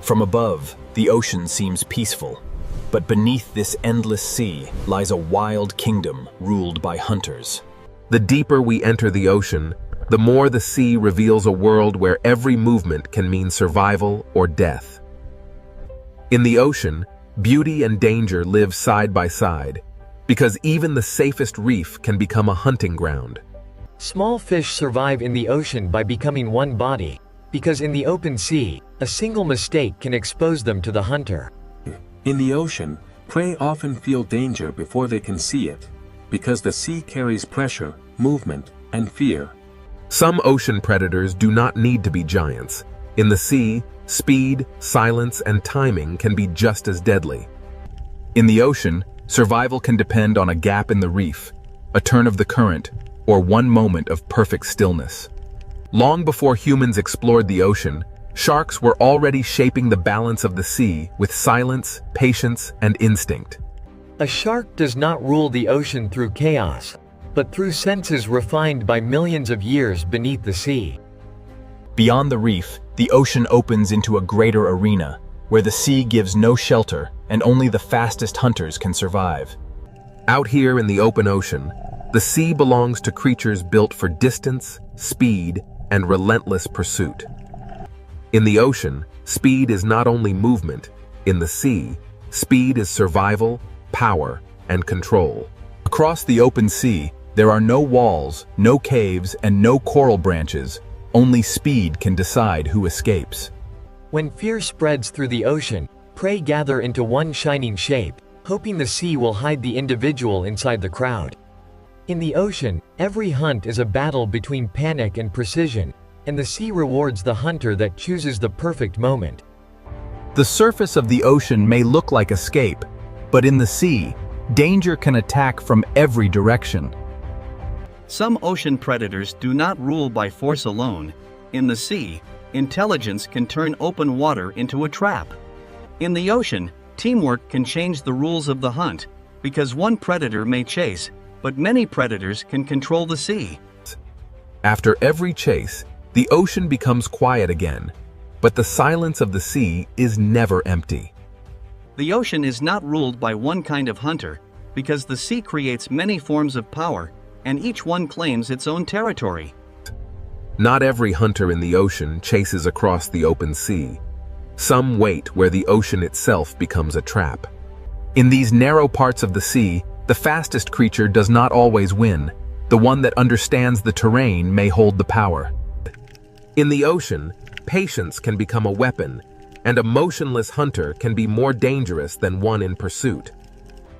From above, the ocean seems peaceful, but beneath this endless sea lies a wild kingdom ruled by hunters. The deeper we enter the ocean, the more the sea reveals a world where every movement can mean survival or death. In the ocean, beauty and danger live side by side, because even the safest reef can become a hunting ground. Small fish survive in the ocean by becoming one body, because in the open sea, a single mistake can expose them to the hunter. In the ocean, prey often feel danger before they can see it, because the sea carries pressure, movement, and fear. Some ocean predators do not need to be giants. In the sea, speed, silence, and timing can be just as deadly. In the ocean, survival can depend on a gap in the reef, a turn of the current, or one moment of perfect stillness. Long before humans explored the ocean, sharks were already shaping the balance of the sea with silence, patience, and instinct. A shark does not rule the ocean through chaos, but through senses refined by millions of years beneath the sea. Beyond the reef, the ocean opens into a greater arena, where the sea gives no shelter and only the fastest hunters can survive. Out here in the open ocean, the sea belongs to creatures built for distance, speed, and relentless pursuit. In the ocean, speed is not only movement. In the sea, speed is survival, power, and control. Across the open sea, there are no walls, no caves, and no coral branches. Only speed can decide who escapes. When fear spreads through the ocean, prey gather into one shining shape, hoping the sea will hide the individual inside the crowd. In the ocean, every hunt is a battle between panic and precision, and the sea rewards the hunter that chooses the perfect moment. The surface of the ocean may look like escape, but in the sea, danger can attack from every direction. Some ocean predators do not rule by force alone. In the sea, intelligence can turn open water into a trap. In the ocean, teamwork can change the rules of the hunt, because one predator may chase, but many predators can control the sea. After every chase, the ocean becomes quiet again, but the silence of the sea is never empty. The ocean is not ruled by one kind of hunter, because the sea creates many forms of power, and each one claims its own territory. Not every hunter in the ocean chases across the open sea. Some wait where the ocean itself becomes a trap. In these narrow parts of the sea, the fastest creature does not always win. The one that understands the terrain may hold the power. In the ocean, patience can become a weapon, and a motionless hunter can be more dangerous than one in pursuit.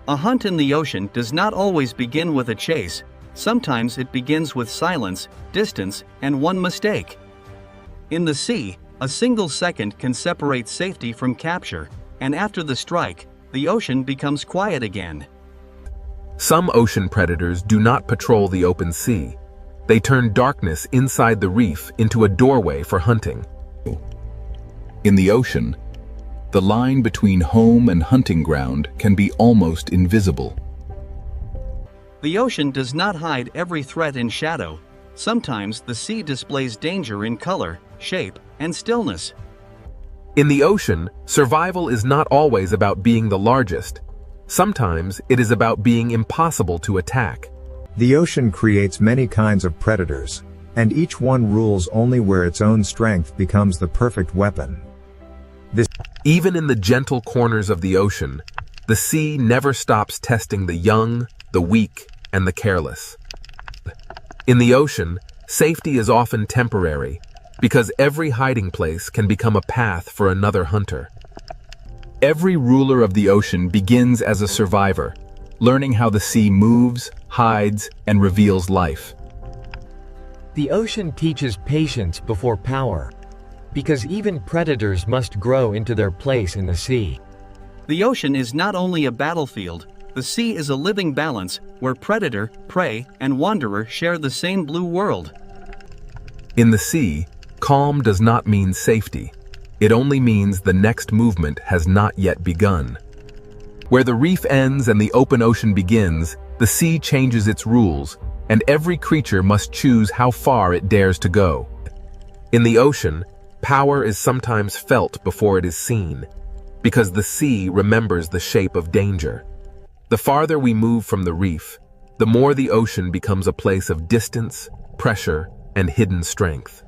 A hunt in the ocean does not always begin with a chase. Sometimes it begins with silence, distance, and one mistake. In the sea, a single second can separate safety from capture, and after the strike, the ocean becomes quiet again. Some ocean predators do not patrol the open sea. They turn darkness inside the reef into a doorway for hunting. In the ocean, the line between home and hunting ground can be almost invisible. The ocean does not hide every threat in shadow. Sometimes the sea displays danger in color, shape, and stillness. In the ocean, survival is not always about being the largest. Sometimes it is about being impossible to attack. The ocean creates many kinds of predators, and each one rules only where its own strength becomes the perfect weapon. Even in the gentle corners of the ocean, the sea never stops testing the young, the weak, and the careless. In the ocean, safety is often temporary, because every hiding place can become a path for another hunter. Every ruler of the ocean begins as a survivor, learning how the sea moves, hides, and reveals life. The ocean teaches patience before power, because even predators must grow into their place in the sea. The ocean is not only a battlefield. The sea is a living balance where predator, prey, and wanderer share the same blue world. In the sea, calm does not mean safety. It only means the next movement has not yet begun. Where the reef ends and the open ocean begins, the sea changes its rules, and every creature must choose how far it dares to go. In the ocean, Power is sometimes felt before it is seen, because the sea remembers the shape of danger. The farther we move from the reef, the more the ocean becomes a place of distance, pressure, and hidden strength.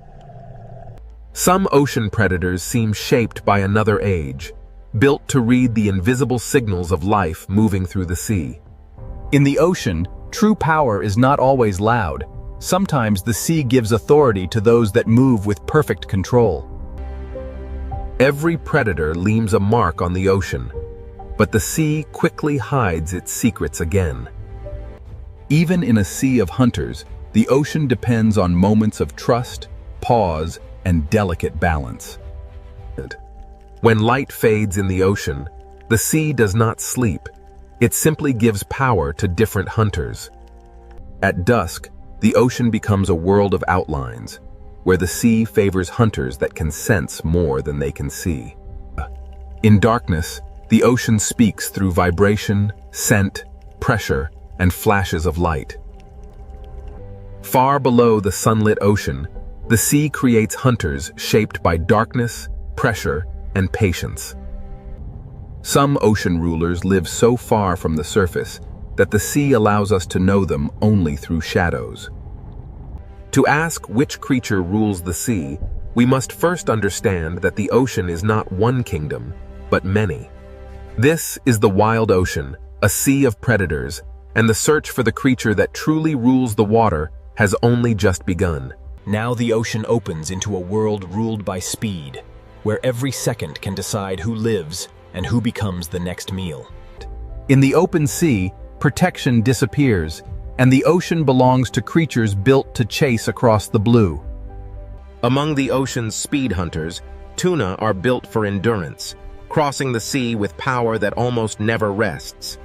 Some ocean predators seem shaped by another age, built to read the invisible signals of life moving through the sea. In the ocean, true power is not always loud. Sometimes the sea gives authority to those that move with perfect control. Every predator leaves a mark on the ocean, but the sea quickly hides its secrets again. Even in a sea of hunters, the ocean depends on moments of trust, pause, and delicate balance. When light fades in the ocean, the sea does not sleep. It simply gives power to different hunters. At dusk, the ocean becomes a world of outlines, where the sea favors hunters that can sense more than they can see. In darkness, the ocean speaks through vibration, scent, pressure, and flashes of light. Far below the sunlit ocean, the sea creates hunters shaped by darkness, pressure, and patience. Some ocean rulers live so far from the surface that the sea allows us to know them only through shadows. To ask which creature rules the sea, we must first understand that the ocean is not one kingdom, but many. This is the wild ocean, a sea of predators, and the search for the creature that truly rules the water has only just begun. Now the ocean opens into a world ruled by speed, where every second can decide who lives and who becomes the next meal. In the open sea, protection disappears, and the ocean belongs to creatures built to chase across the blue. Among the ocean's speed hunters, tuna are built for endurance, crossing the sea with power that almost never rests.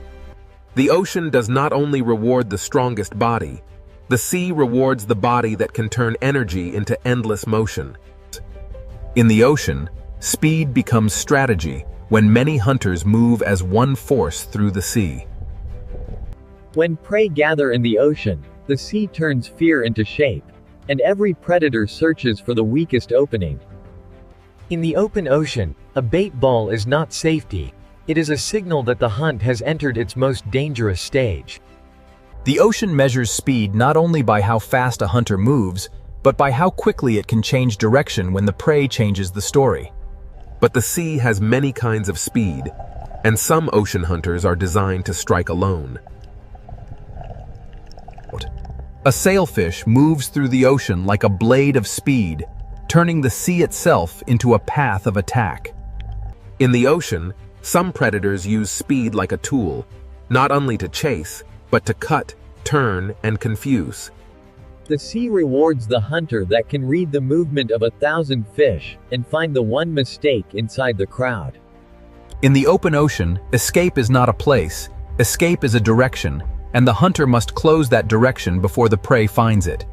The ocean does not only reward the strongest body, the sea rewards the body that can turn energy into endless motion. In the ocean, speed becomes strategy when many hunters move as one force through the sea. When prey gather in the ocean, the sea turns fear into shape, and every predator searches for the weakest opening. In the open ocean, a bait ball is not safety. It is a signal that the hunt has entered its most dangerous stage. The ocean measures speed not only by how fast a hunter moves, but by how quickly it can change direction when the prey changes the story. But the sea has many kinds of speed, and some ocean hunters are designed to strike alone. A sailfish moves through the ocean like a blade of speed, turning the sea itself into a path of attack. In the ocean, some predators use speed like a tool, not only to chase, but to cut, turn, and confuse. The sea rewards the hunter that can read the movement of 1,000 fish and find the one mistake inside the crowd. In the open ocean, escape is not a place, escape is a direction, and the hunter must close that direction before the prey finds it.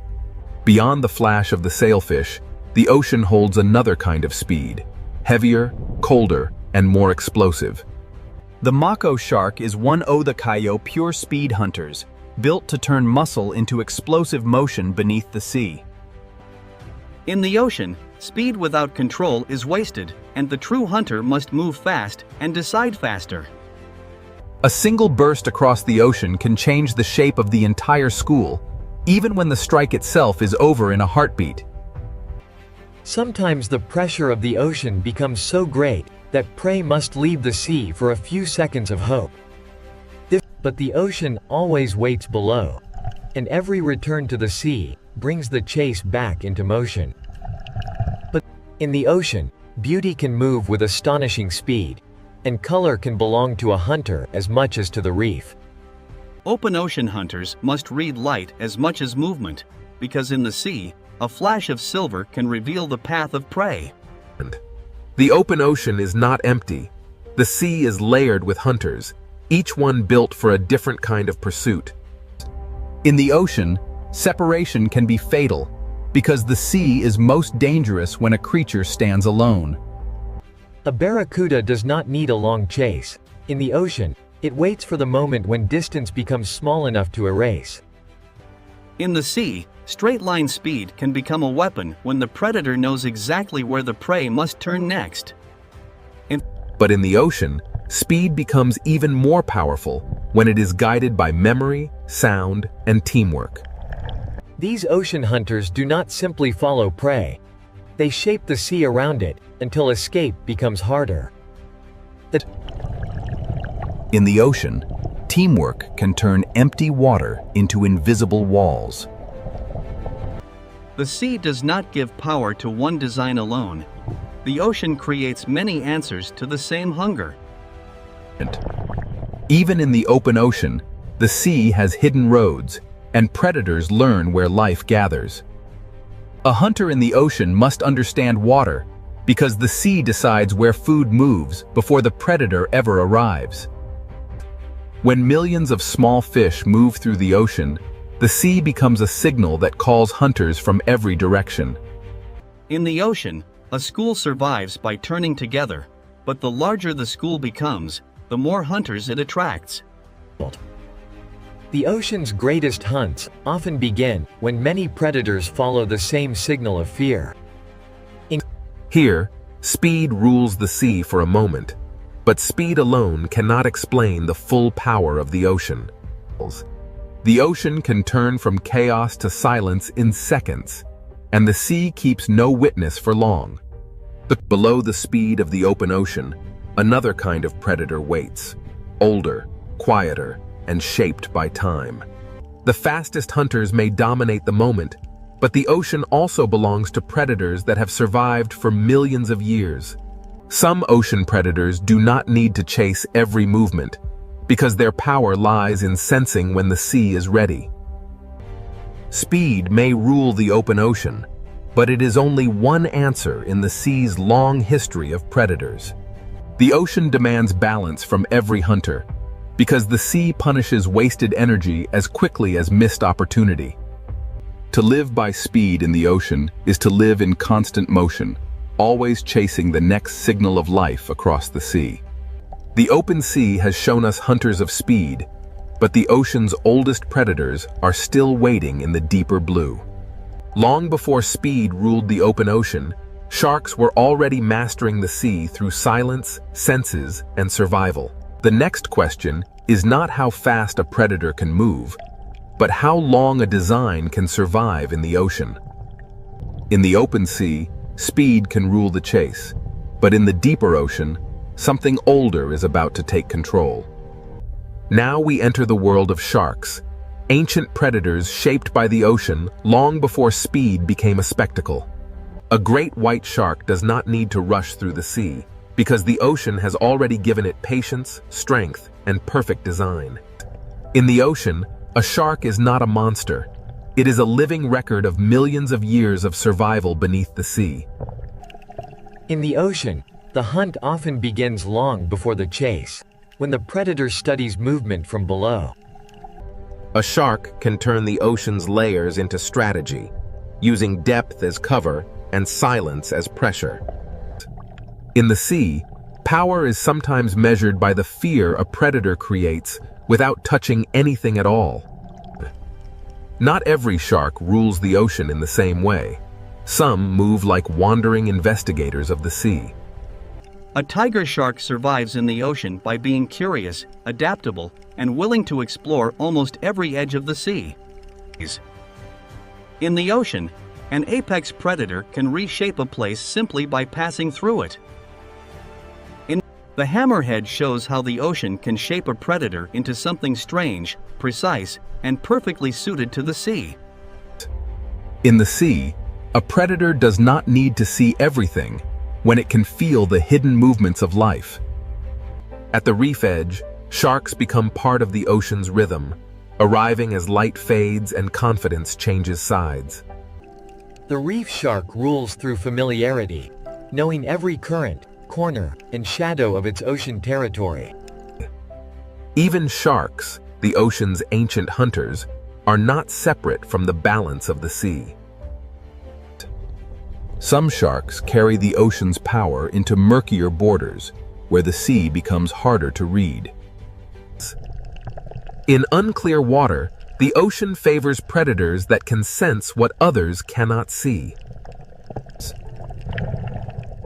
Beyond the flash of the sailfish, the ocean holds another kind of speed, heavier, colder, and more explosive. The mako shark is one of the Kaio pure speed hunters, built to turn muscle into explosive motion beneath the sea. In the ocean, speed without control is wasted, and the true hunter must move fast and decide faster. A single burst across the ocean can change the shape of the entire school, even when the strike itself is over in a heartbeat. Sometimes the pressure of the ocean becomes so great that prey must leave the sea for a few seconds of hope. But the ocean always waits below, and every return to the sea brings the chase back into motion. But in the ocean, beauty can move with astonishing speed, and color can belong to a hunter as much as to the reef. Open ocean hunters must read light as much as movement, because in the sea, a flash of silver can reveal the path of prey. The open ocean is not empty. The sea is layered with hunters, each one built for a different kind of pursuit. In the ocean, separation can be fatal, because the sea is most dangerous when a creature stands alone. A barracuda does not need a long chase. In the ocean, it waits for the moment when distance becomes small enough to erase. In the sea, straight-line speed can become a weapon when the predator knows exactly where the prey must turn next. But in the ocean, speed becomes even more powerful when it is guided by memory, sound, and teamwork. These ocean hunters do not simply follow prey. They shape the sea around it until escape becomes harder. In the ocean, teamwork can turn empty water into invisible walls. The sea does not give power to one design alone. The ocean creates many answers to the same hunger. Even in the open ocean, the sea has hidden roads, and predators learn where life gathers. A hunter in the ocean must understand water, because the sea decides where food moves before the predator ever arrives. When millions of small fish move through the ocean, the sea becomes a signal that calls hunters from every direction. In the ocean, a school survives by turning together, but the larger the school becomes, the more hunters it attracts. The ocean's greatest hunts often begin when many predators follow the same signal of fear. Here, speed rules the sea for a moment, but speed alone cannot explain the full power of the ocean. The ocean can turn from chaos to silence in seconds, and the sea keeps no witness for long. But below the speed of the open ocean, another kind of predator waits, older, quieter, and shaped by time. The fastest hunters may dominate the moment, but the ocean also belongs to predators that have survived for millions of years. Some ocean predators do not need to chase every movement, because their power lies in sensing when the sea is ready. Speed may rule the open ocean, but it is only one answer in the sea's long history of predators. The ocean demands balance from every hunter, because the sea punishes wasted energy as quickly as missed opportunity. To live by speed in the ocean is to live in constant motion, always chasing the next signal of life across the sea. The open sea has shown us hunters of speed, but the ocean's oldest predators are still waiting in the deeper blue. Long before speed ruled the open ocean, sharks were already mastering the sea through silence, senses, and survival. The next question is not how fast a predator can move, but how long a design can survive in the ocean. In the open sea, speed can rule the chase, but in the deeper ocean, something older is about to take control. Now we enter the world of sharks, ancient predators shaped by the ocean long before speed became a spectacle. A great white shark does not need to rush through the sea, because the ocean has already given it patience, strength, and perfect design. In the ocean, a shark is not a monster. It is a living record of millions of years of survival beneath the sea. In the ocean, the hunt often begins long before the chase, when the predator studies movement from below. A shark can turn the ocean's layers into strategy, using depth as cover and silence as pressure. In the sea, power is sometimes measured by the fear a predator creates without touching anything at all. Not every shark rules the ocean in the same way. Some move like wandering investigators of the sea. A tiger shark survives in the ocean by being curious, adaptable, and willing to explore almost every edge of the sea. In the ocean, an apex predator can reshape a place simply by passing through it. The hammerhead shows how the ocean can shape a predator into something strange, precise, and perfectly suited to the sea. In the sea, a predator does not need to see everything when it can feel the hidden movements of life. At the reef edge, sharks become part of the ocean's rhythm, arriving as light fades and confidence changes sides. The reef shark rules through familiarity, knowing every current, corner, and shadow of its ocean territory. Even sharks, the ocean's ancient hunters, are not separate from the balance of the sea. Some sharks carry the ocean's power into murkier borders, where the sea becomes harder to read. In unclear water, The ocean favors predators that can sense what others cannot see.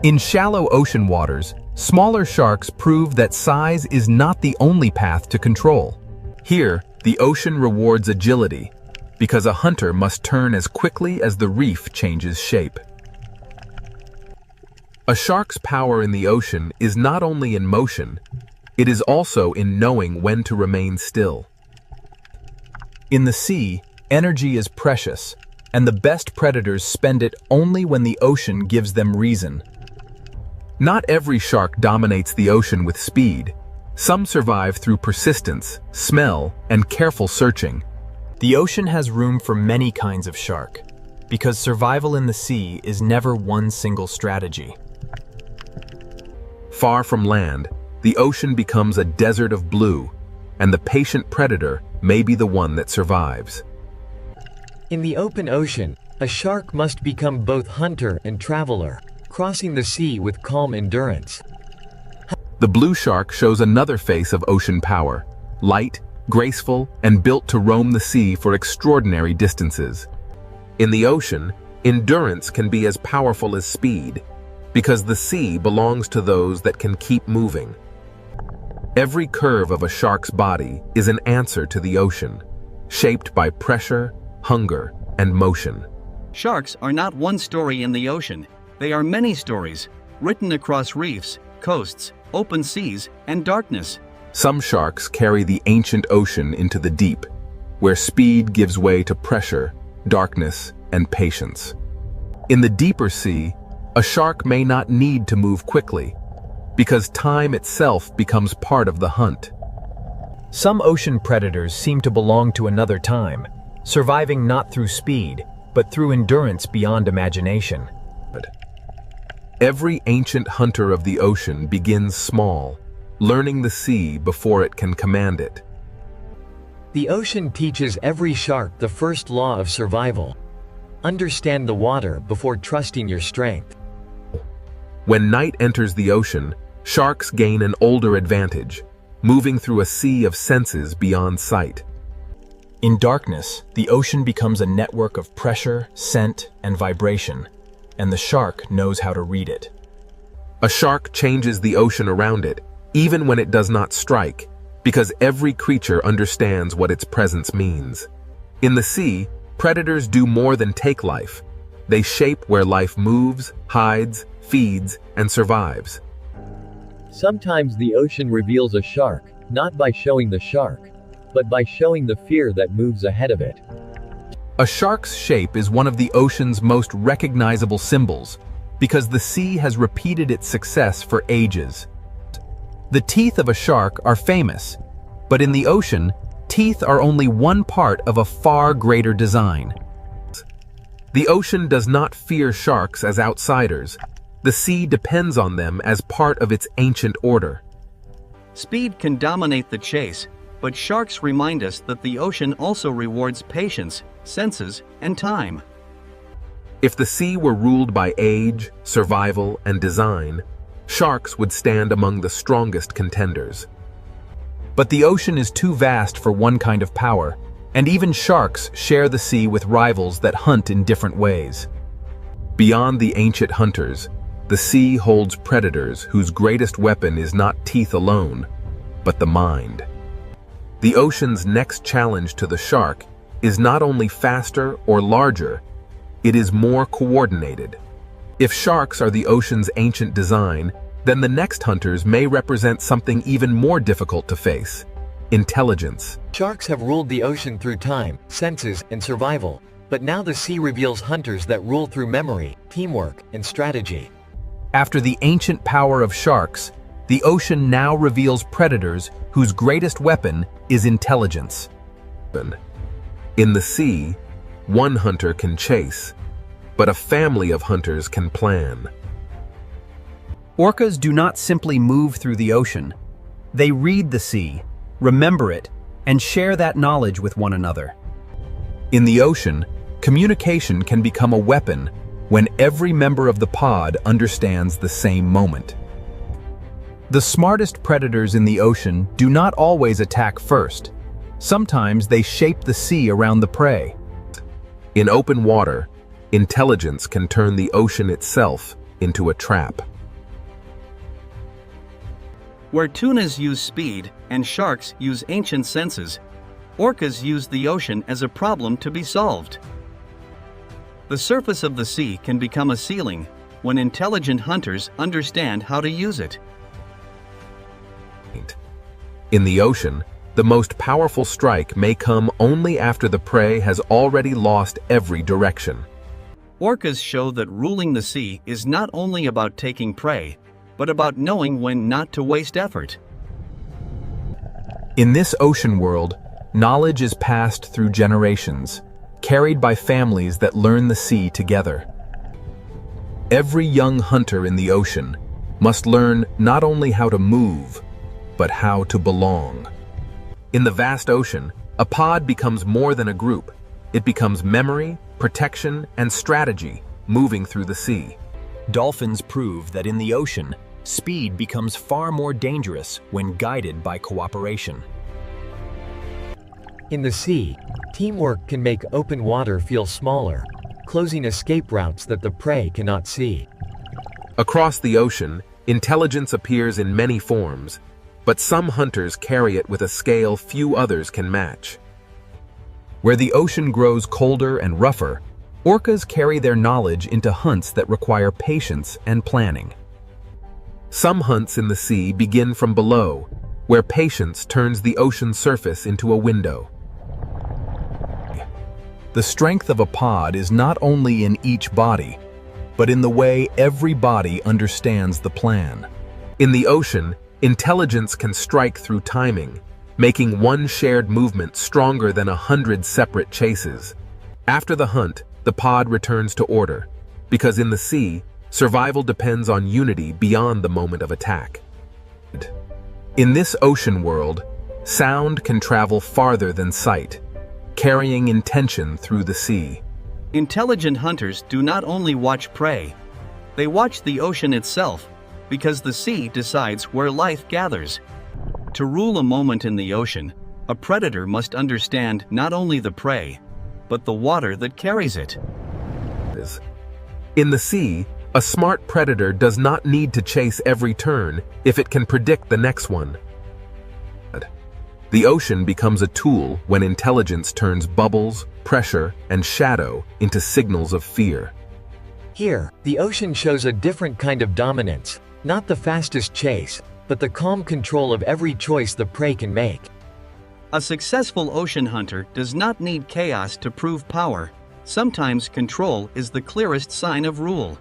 In shallow ocean waters, smaller sharks prove that size is not the only path to control. Here, the ocean rewards agility, because a hunter must turn as quickly as the reef changes shape. A shark's power in the ocean is not only in motion, it is also in knowing when to remain still. In the sea, energy is precious, and the best predators spend it only when the ocean gives them reason. Not every shark dominates the ocean with speed. Some survive through persistence, smell, and careful searching. The ocean has room for many kinds of shark, because survival in the sea is never one single strategy. Far from land, the ocean becomes a desert of blue, and the patient predator may be the one that survives. In the open ocean, a shark must become both hunter and traveler, crossing the sea with calm endurance. The blue shark shows another face of ocean power, light, graceful, and built to roam the sea for extraordinary distances. In the ocean, endurance can be as powerful as speed, because the sea belongs to those that can keep moving. Every curve of a shark's body is an answer to the ocean, shaped by pressure, hunger, and motion. Sharks are not one story in the ocean. They are many stories, written across reefs, coasts, open seas, and darkness. Some sharks carry the ancient ocean into the deep, where speed gives way to pressure, darkness, and patience. In the deeper sea, a shark may not need to move quickly, because time itself becomes part of the hunt. Some ocean predators seem to belong to another time, surviving not through speed, but through endurance beyond imagination. Every ancient hunter of the ocean begins small, learning the sea before it can command it. The ocean teaches every shark the first law of survival. Understand the water before trusting your strength. When night enters the ocean, sharks gain an older advantage, moving through a sea of senses beyond sight. In darkness, the ocean becomes a network of pressure, scent, and vibration, and the shark knows how to read it. A shark changes the ocean around it, even when it does not strike, because every creature understands what its presence means. In the sea, predators do more than take life. They shape where life moves, hides, feeds, and survives. Sometimes the ocean reveals a shark, not by showing the shark, but by showing the fear that moves ahead of it. A shark's shape is one of the ocean's most recognizable symbols, because the sea has repeated its success for ages. The teeth of a shark are famous, but in the ocean, teeth are only one part of a far greater design. The ocean does not fear sharks as outsiders. The sea depends on them as part of its ancient order. Speed can dominate the chase, but sharks remind us that the ocean also rewards patience, senses, and time. If the sea were ruled by age, survival, and design, sharks would stand among the strongest contenders. But the ocean is too vast for one kind of power, and even sharks share the sea with rivals that hunt in different ways. Beyond the ancient hunters, the sea holds predators whose greatest weapon is not teeth alone, but the mind. The ocean's next challenge to the shark is not only faster or larger, it is more coordinated. If sharks are the ocean's ancient design, then the next hunters may represent something even more difficult to face: intelligence. Sharks have ruled the ocean through time, senses, and survival, but now the sea reveals hunters that rule through memory, teamwork, and strategy. After the ancient power of sharks, the ocean now reveals predators whose greatest weapon is intelligence. In the sea, one hunter can chase, but a family of hunters can plan. Orcas do not simply move through the ocean. They read the sea, remember it, and share that knowledge with one another. In the ocean, communication can become a weapon when every member of the pod understands the same moment. The smartest predators in the ocean do not always attack first. Sometimes they shape the sea around the prey. In open water, intelligence can turn the ocean itself into a trap. Where tunas use speed and sharks use ancient senses, orcas use the ocean as a problem to be solved. The surface of the sea can become a ceiling when intelligent hunters understand how to use it. In the ocean, the most powerful strike may come only after the prey has already lost every direction. Orcas show that ruling the sea is not only about taking prey, but about knowing when not to waste effort. In this ocean world, knowledge is passed through generations, carried by families that learn the sea together. Every young hunter in the ocean must learn not only how to move, but how to belong. In the vast ocean, a pod becomes more than a group. It becomes memory, protection, and strategy moving through the sea. Dolphins prove that in the ocean, speed becomes far more dangerous when guided by cooperation. In the sea, teamwork can make open water feel smaller, closing escape routes that the prey cannot see. Across the ocean, intelligence appears in many forms, but some hunters carry it with a scale few others can match. Where the ocean grows colder and rougher, orcas carry their knowledge into hunts that require patience and planning. Some hunts in the sea begin from below, where patience turns the ocean surface into a window. The strength of a pod is not only in each body, but in the way every body understands the plan. In the ocean, intelligence can strike through timing, making one shared movement stronger than 100 separate chases. After the hunt, the pod returns to order, because in the sea, survival depends on unity beyond the moment of attack. In this ocean world, sound can travel farther than sight, carrying intention through the sea. Intelligent hunters do not only watch prey, they watch the ocean itself, because the sea decides where life gathers. To rule a moment in the ocean, a predator must understand not only the prey, but the water that carries it. In the sea, a smart predator does not need to chase every turn if it can predict the next one. The ocean becomes a tool when intelligence turns bubbles, pressure, and shadow into signals of fear. Here, the ocean shows a different kind of dominance, not the fastest chase, but the calm control of every choice the prey can make. A successful ocean hunter does not need chaos to prove power. Sometimes control is the clearest sign of rule.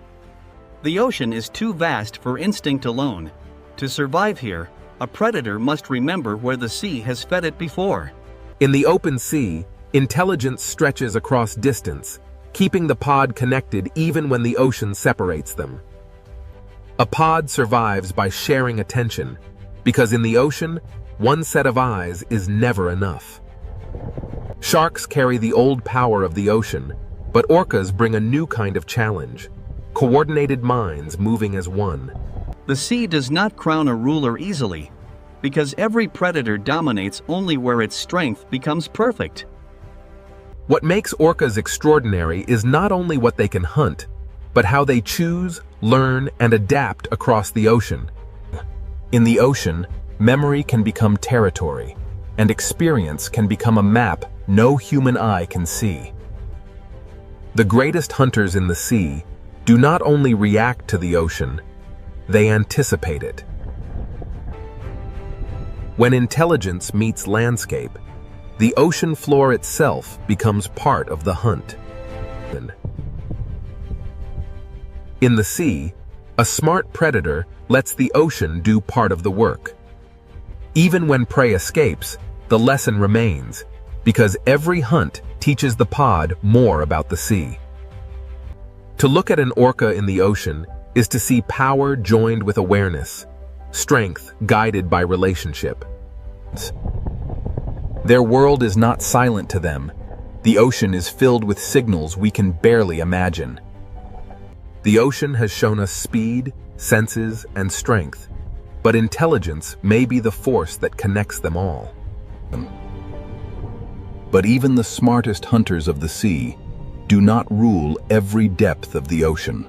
The ocean is too vast for instinct alone. To survive here, a predator must remember where the sea has fed it before. In the open sea, intelligence stretches across distance, keeping the pod connected even when the ocean separates them. A pod survives by sharing attention, because in the ocean, one set of eyes is never enough. Sharks carry the old power of the ocean, but orcas bring a new kind of challenge: coordinated minds moving as one. The sea does not crown a ruler easily, because every predator dominates only where its strength becomes perfect. What makes orcas extraordinary is not only what they can hunt, but how they choose, learn, and adapt across the ocean. In the ocean, memory can become territory, and experience can become a map no human eye can see. The greatest hunters in the sea do not only react to the ocean, they anticipate it. When intelligence meets landscape, the ocean floor itself becomes part of the hunt. In the sea, a smart predator lets the ocean do part of the work. Even when prey escapes, the lesson remains, because every hunt teaches the pod more about the sea. To look at an orca in the ocean is to see power joined with awareness, strength guided by relationship. Their world is not silent to them. The ocean is filled with signals we can barely imagine. The ocean has shown us speed, senses, and strength, but intelligence may be the force that connects them all. But even the smartest hunters of the sea do not rule every depth of the ocean.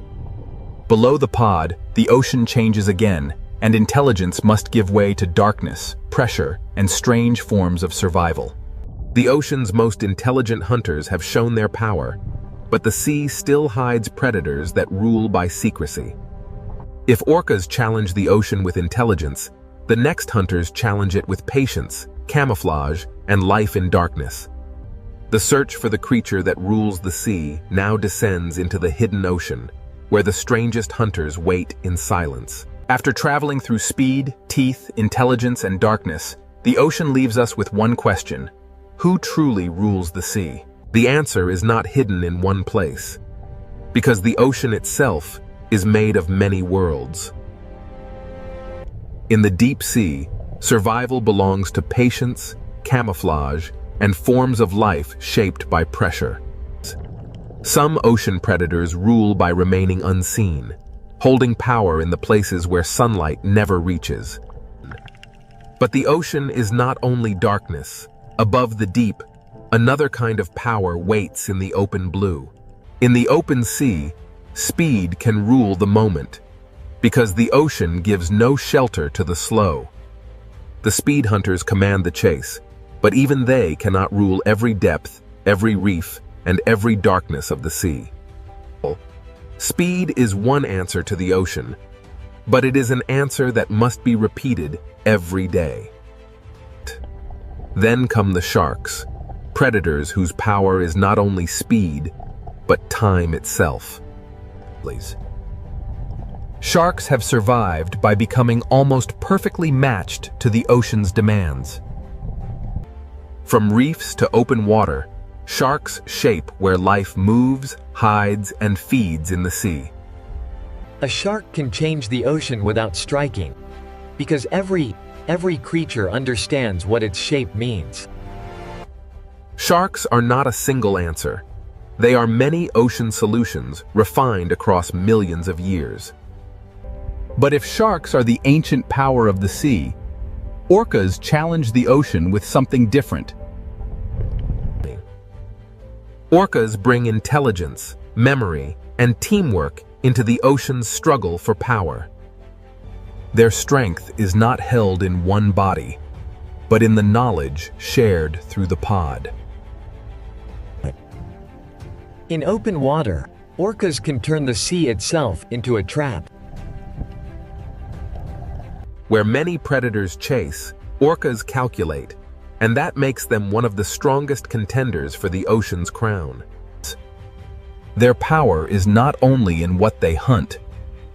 Below the pod, the ocean changes again, and intelligence must give way to darkness, pressure, and strange forms of survival. The ocean's most intelligent hunters have shown their power, but the sea still hides predators that rule by secrecy. If orcas challenge the ocean with intelligence, the next hunters challenge it with patience, camouflage, and life in darkness. The search for the creature that rules the sea now descends into the hidden ocean, where the strangest hunters wait in silence. After traveling through speed, teeth, intelligence, and darkness, the ocean leaves us with one question: who truly rules the sea? The answer is not hidden in one place, because the ocean itself is made of many worlds. In the deep sea, survival belongs to patience, camouflage, and forms of life shaped by pressure. Some ocean predators rule by remaining unseen, holding power in the places where sunlight never reaches. But the ocean is not only darkness. Above the deep, another kind of power waits in the open blue. In the open sea, speed can rule the moment, because the ocean gives no shelter to the slow. The speed hunters command the chase, but even they cannot rule every depth, every reef, and every darkness of the sea. Speed is one answer to the ocean, but it is an answer that must be repeated every day. Then come the sharks, predators whose power is not only speed, but time itself. Sharks have survived by becoming almost perfectly matched to the ocean's demands. From reefs to open water, sharks shape where life moves, hides, and feeds in the sea. A shark can change the ocean without striking, because every creature understands what its shape means. Sharks are not a single answer. They are many ocean solutions refined across millions of years. But if sharks are the ancient power of the sea, orcas challenge the ocean with something different. Orcas bring intelligence, memory, and teamwork into the ocean's struggle for power. Their strength is not held in one body, but in the knowledge shared through the pod. In open water, orcas can turn the sea itself into a trap. Where many predators chase, orcas calculate, and that makes them one of the strongest contenders for the ocean's crown. Their power is not only in what they hunt,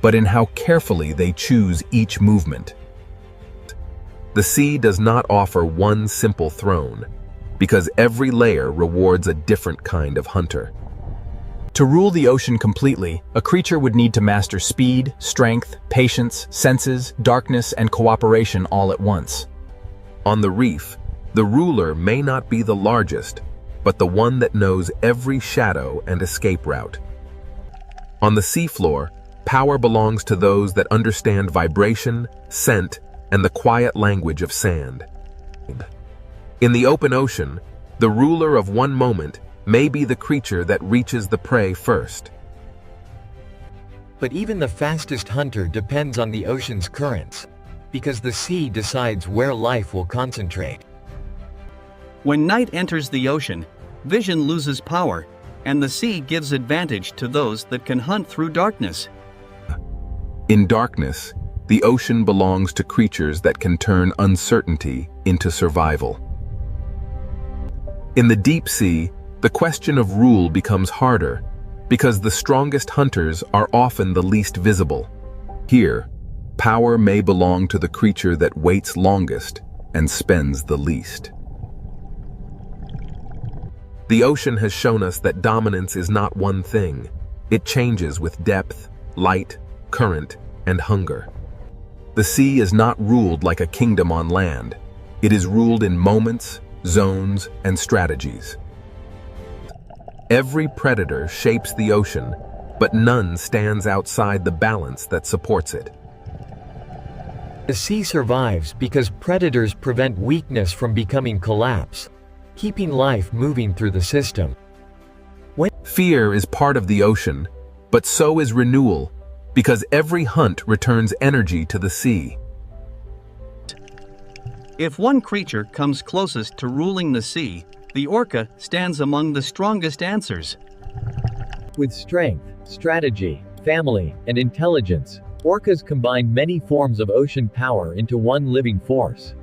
but in how carefully they choose each movement. The sea does not offer one simple throne, because every layer rewards a different kind of hunter. To rule the ocean completely, a creature would need to master speed, strength, patience, senses, darkness, and cooperation all at once. On the reef, the ruler may not be the largest, but the one that knows every shadow and escape route. On the seafloor, power belongs to those that understand vibration, scent, and the quiet language of sand. In the open ocean, the ruler of one moment may be the creature that reaches the prey first. But even the fastest hunter depends on the ocean's currents, because the sea decides where life will concentrate. When night enters the ocean, vision loses power, and the sea gives advantage to those that can hunt through darkness. In darkness, the ocean belongs to creatures that can turn uncertainty into survival. In the deep sea, the question of rule becomes harder, because the strongest hunters are often the least visible. Here, power may belong to the creature that waits longest and spends the least. The ocean has shown us that dominance is not one thing. It changes with depth, light, current, and hunger. The sea is not ruled like a kingdom on land. It is ruled in moments, zones, and strategies. Every predator shapes the ocean, but none stands outside the balance that supports it. The sea survives because predators prevent weakness from becoming collapse. keeping life moving through the system. Fear is part of the ocean, but so is renewal, because every hunt returns energy to the sea. If one creature comes closest to ruling the sea, the orca stands among the strongest answers. With strength, strategy, family, and intelligence, orcas combine many forms of ocean power into one living force.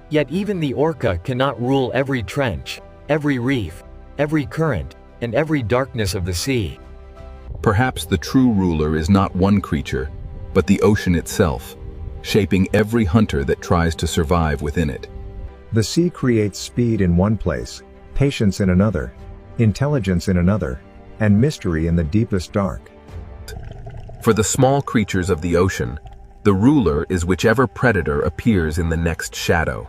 Yet even the orca cannot rule every trench, every reef, every current, and every darkness of the sea. Perhaps the true ruler is not one creature, but the ocean itself, shaping every hunter that tries to survive within it. The sea creates speed in one place, patience in another, intelligence in another, and mystery in the deepest dark. For the small creatures of the ocean, the ruler is whichever predator appears in the next shadow.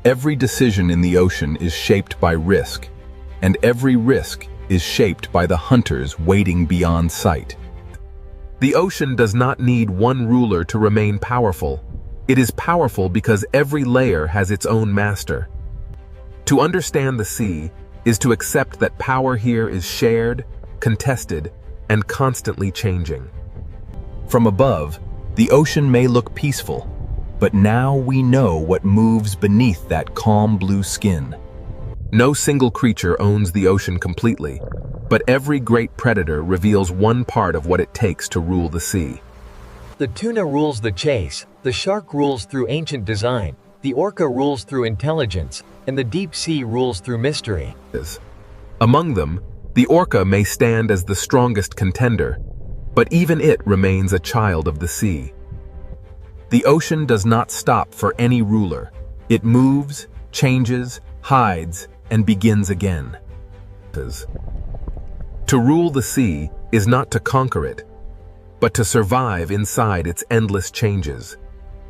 Every decision in the ocean is shaped by risk, and every risk is shaped by the hunters waiting beyond sight. The ocean does not need one ruler to remain powerful. It is powerful because every layer has its own master. To understand the sea is to accept that power here is shared, contested, and constantly changing. From above, the ocean may look peaceful, but now we know what moves beneath that calm blue skin. No single creature owns the ocean completely, but every great predator reveals one part of what it takes to rule the sea. The tuna rules the chase, the shark rules through ancient design, the orca rules through intelligence, and the deep sea rules through mystery. Among them, the orca may stand as the strongest contender, but even it remains a child of the sea. The ocean does not stop for any ruler. It moves, changes, hides, and begins again. To rule the sea is not to conquer it, but to survive inside its endless changes.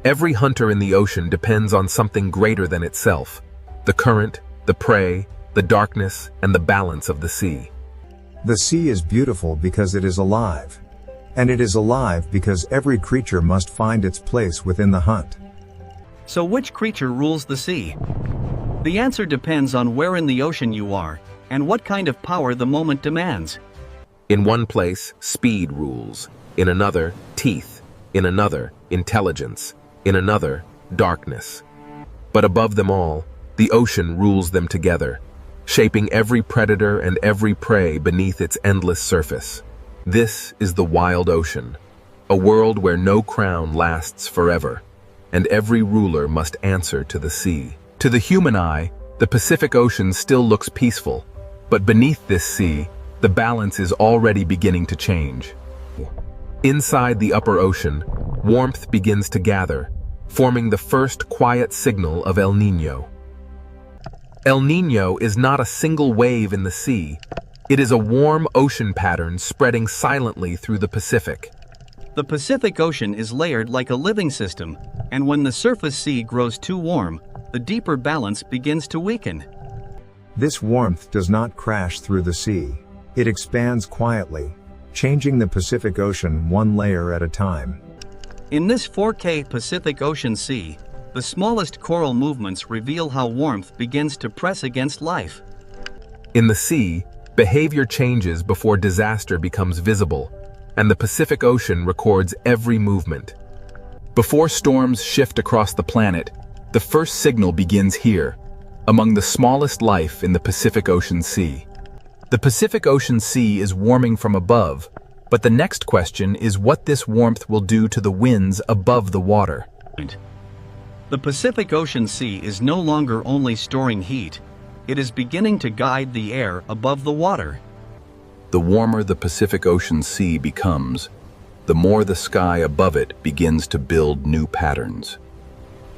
Every hunter in the ocean depends on something greater than itself: the current, the prey, the darkness, and the balance of the sea. The sea is beautiful because it is alive. And it is alive because every creature must find its place within the hunt. So which creature rules the sea? The answer depends on where in the ocean you are, and what kind of power the moment demands. In one place, speed rules. In another, teeth. In another, intelligence. In another, darkness. But above them all, the ocean rules them together, shaping every predator and every prey beneath its endless surface. This is the wild ocean, a world where no crown lasts forever, and every ruler must answer to the sea. To the human eye, the Pacific Ocean still looks peaceful, but beneath this sea, the balance is already beginning to change. Inside the upper ocean, warmth begins to gather, forming the first quiet signal of El Niño. El Niño is not a single wave in the sea. It is a warm ocean pattern spreading silently through the Pacific. The Pacific Ocean is layered like a living system, and when the surface sea grows too warm, the deeper balance begins to weaken. This warmth does not crash through the sea. It expands quietly, changing the Pacific Ocean one layer at a time. In this 4K Pacific Ocean Sea, the smallest coral movements reveal how warmth begins to press against life. In the sea, behavior changes before disaster becomes visible, and the Pacific Ocean records every movement. Before storms shift across the planet, the first signal begins here, among the smallest life in the Pacific Ocean Sea. The Pacific Ocean Sea is warming from above, but the next question is what this warmth will do to the winds above the water. The Pacific Ocean Sea is no longer only storing heat, it is beginning to guide the air above the water. The warmer the Pacific Ocean Sea becomes, the more the sky above it begins to build new patterns.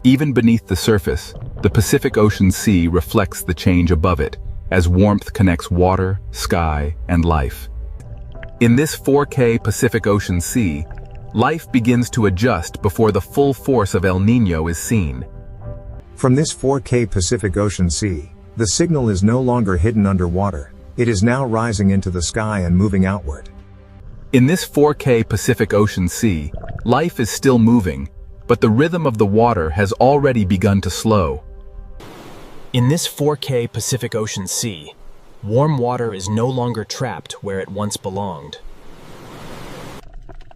Even beneath the surface, the Pacific Ocean Sea reflects the change above it, as warmth connects water, sky, and life. In this 4K Pacific Ocean Sea, life begins to adjust before the full force of El Niño is seen. From this 4K Pacific Ocean Sea, the signal is no longer hidden underwater. It is now rising into the sky and moving outward. In this 4K Pacific Ocean Sea, life is still moving, but the rhythm of the water has already begun to slow. In this 4K Pacific Ocean Sea, warm water is no longer trapped where it once belonged.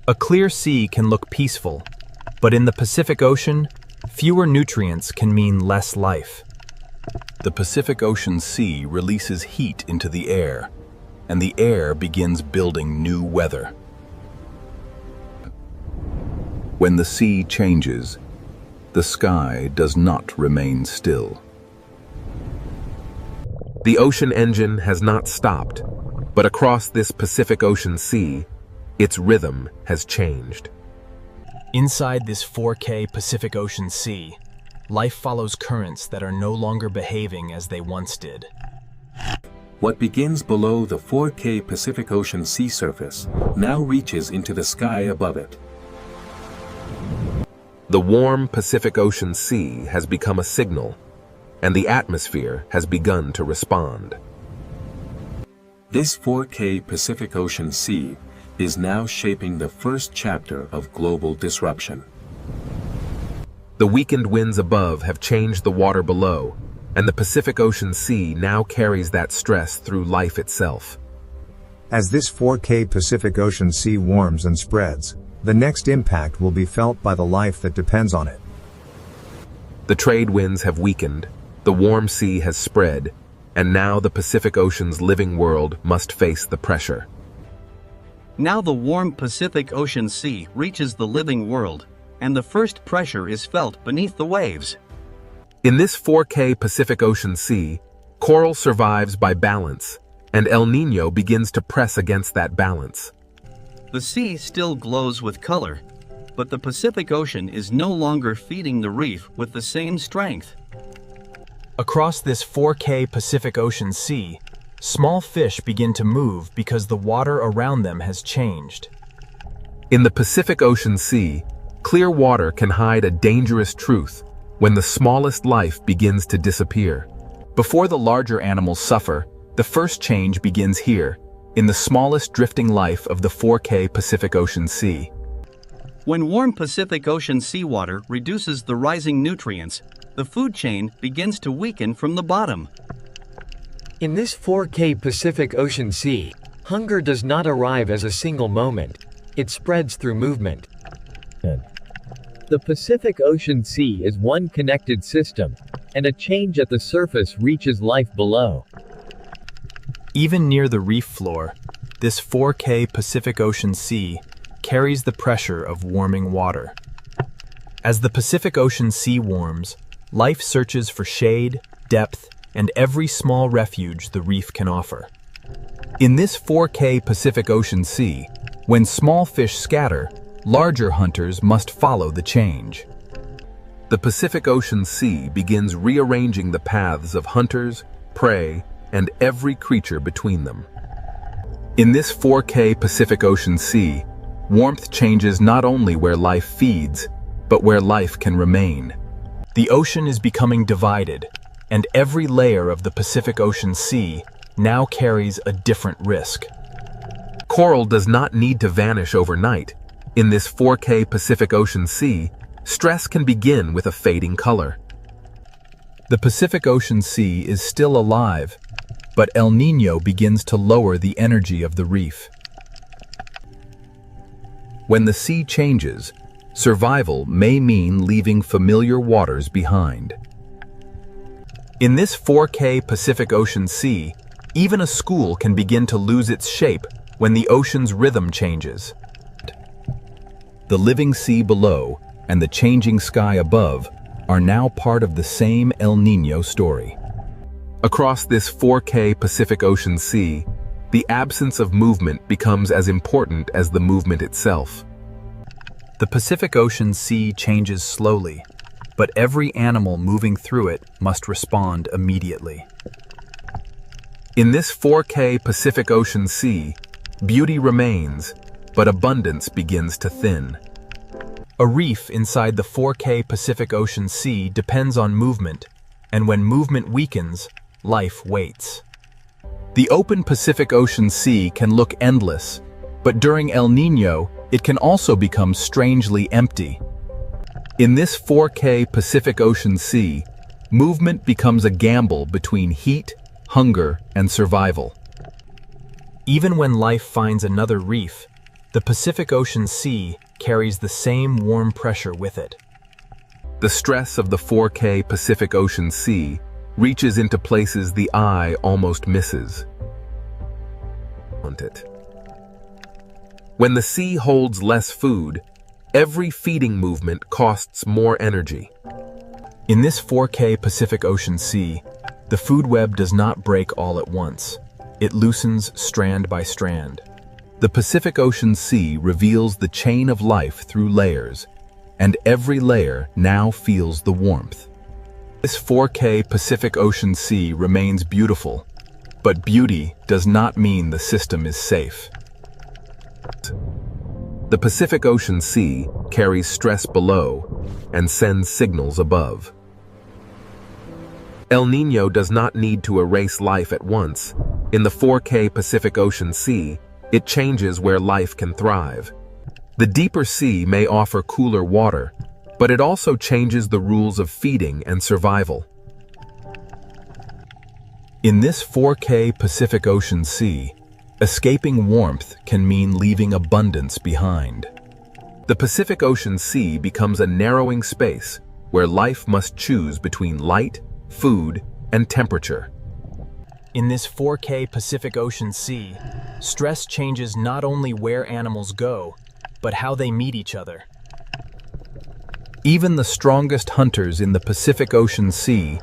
A clear sea can look peaceful, but in the Pacific Ocean, fewer nutrients can mean less life. The Pacific Ocean Sea releases heat into the air, and the air begins building new weather. When the sea changes, the sky does not remain still. The ocean engine has not stopped, but across this Pacific Ocean Sea, its rhythm has changed. Inside this 4K Pacific Ocean Sea, life follows currents that are no longer behaving as they once did. What begins below the 4K Pacific Ocean sea surface now reaches into the sky above it. The warm Pacific Ocean Sea has become a signal, and the atmosphere has begun to respond. This 4K Pacific Ocean Sea is now shaping the first chapter of global disruption. The weakened winds above have changed the water below, and the Pacific Ocean Sea now carries that stress through life itself. As this 4K Pacific Ocean Sea warms and spreads, the next impact will be felt by the life that depends on it. The trade winds have weakened, the warm sea has spread, and now the Pacific Ocean's living world must face the pressure. Now the warm Pacific Ocean Sea reaches the living world, and the first pressure is felt beneath the waves. In this 4K Pacific Ocean Sea, coral survives by balance, and El Niño begins to press against that balance. The sea still glows with color, but the Pacific Ocean is no longer feeding the reef with the same strength. Across this 4K Pacific Ocean Sea, small fish begin to move because the water around them has changed. In the Pacific Ocean Sea, clear water can hide a dangerous truth when the smallest life begins to disappear. Before the larger animals suffer, the first change begins here, in the smallest drifting life of the 4K Pacific Ocean Sea. When warm Pacific Ocean seawater reduces the rising nutrients, the food chain begins to weaken from the bottom. In this 4K Pacific Ocean Sea, hunger does not arrive as a single moment. It spreads through movement. The Pacific Ocean Sea is one connected system, and a change at the surface reaches life below. Even near the reef floor, this 4K Pacific Ocean Sea carries the pressure of warming water. As the Pacific Ocean Sea warms, life searches for shade, depth, and every small refuge the reef can offer. In this 4K Pacific Ocean Sea, when small fish scatter, larger hunters must follow the change. The Pacific Ocean Sea begins rearranging the paths of hunters, prey, and every creature between them. In this 4K Pacific Ocean Sea, warmth changes not only where life feeds, but where life can remain. The ocean is becoming divided, and every layer of the Pacific Ocean Sea now carries a different risk. Coral does not need to vanish overnight. In this 4K Pacific Ocean Sea, stress can begin with a fading color. The Pacific Ocean Sea is still alive, but El Niño begins to lower the energy of the reef. When the sea changes, survival may mean leaving familiar waters behind. In this 4K Pacific Ocean Sea, even a school can begin to lose its shape when the ocean's rhythm changes. The living sea below and the changing sky above are now part of the same El Niño story. Across this 4K Pacific Ocean Sea, the absence of movement becomes as important as the movement itself. The Pacific Ocean Sea changes slowly, but every animal moving through it must respond immediately. In this 4K Pacific Ocean Sea, beauty remains, but abundance begins to thin. A reef inside the 4K Pacific Ocean Sea depends on movement, and when movement weakens, life waits. The open Pacific Ocean Sea can look endless, but during El Niño, it can also become strangely empty. In this 4K Pacific Ocean Sea, Movement becomes a gamble between heat, hunger, and survival. Even when life finds another reef, the Pacific Ocean Sea carries the same warm pressure with it. The stress of the 4K Pacific Ocean Sea reaches into places the eye almost misses. When the sea holds less food, every feeding movement costs more energy. In this 4K Pacific Ocean Sea, the food web does not break all at once. It loosens strand by strand. The Pacific Ocean Sea reveals the chain of life through layers, and every layer now feels the warmth. This 4K Pacific Ocean Sea remains beautiful, but beauty does not mean the system is safe. The Pacific Ocean Sea carries stress below and sends signals above. El Niño does not need to erase life at once. In the 4K Pacific Ocean Sea, it changes where life can thrive. The deeper sea may offer cooler water, but it also changes the rules of feeding and survival. In this 4K Pacific Ocean Sea, escaping warmth can mean leaving abundance behind. The Pacific Ocean Sea becomes a narrowing space where life must choose between light, food, and temperature. In this 4K Pacific Ocean Sea, stress changes not only where animals go, but how they meet each other. Even the strongest hunters in the Pacific Ocean Sea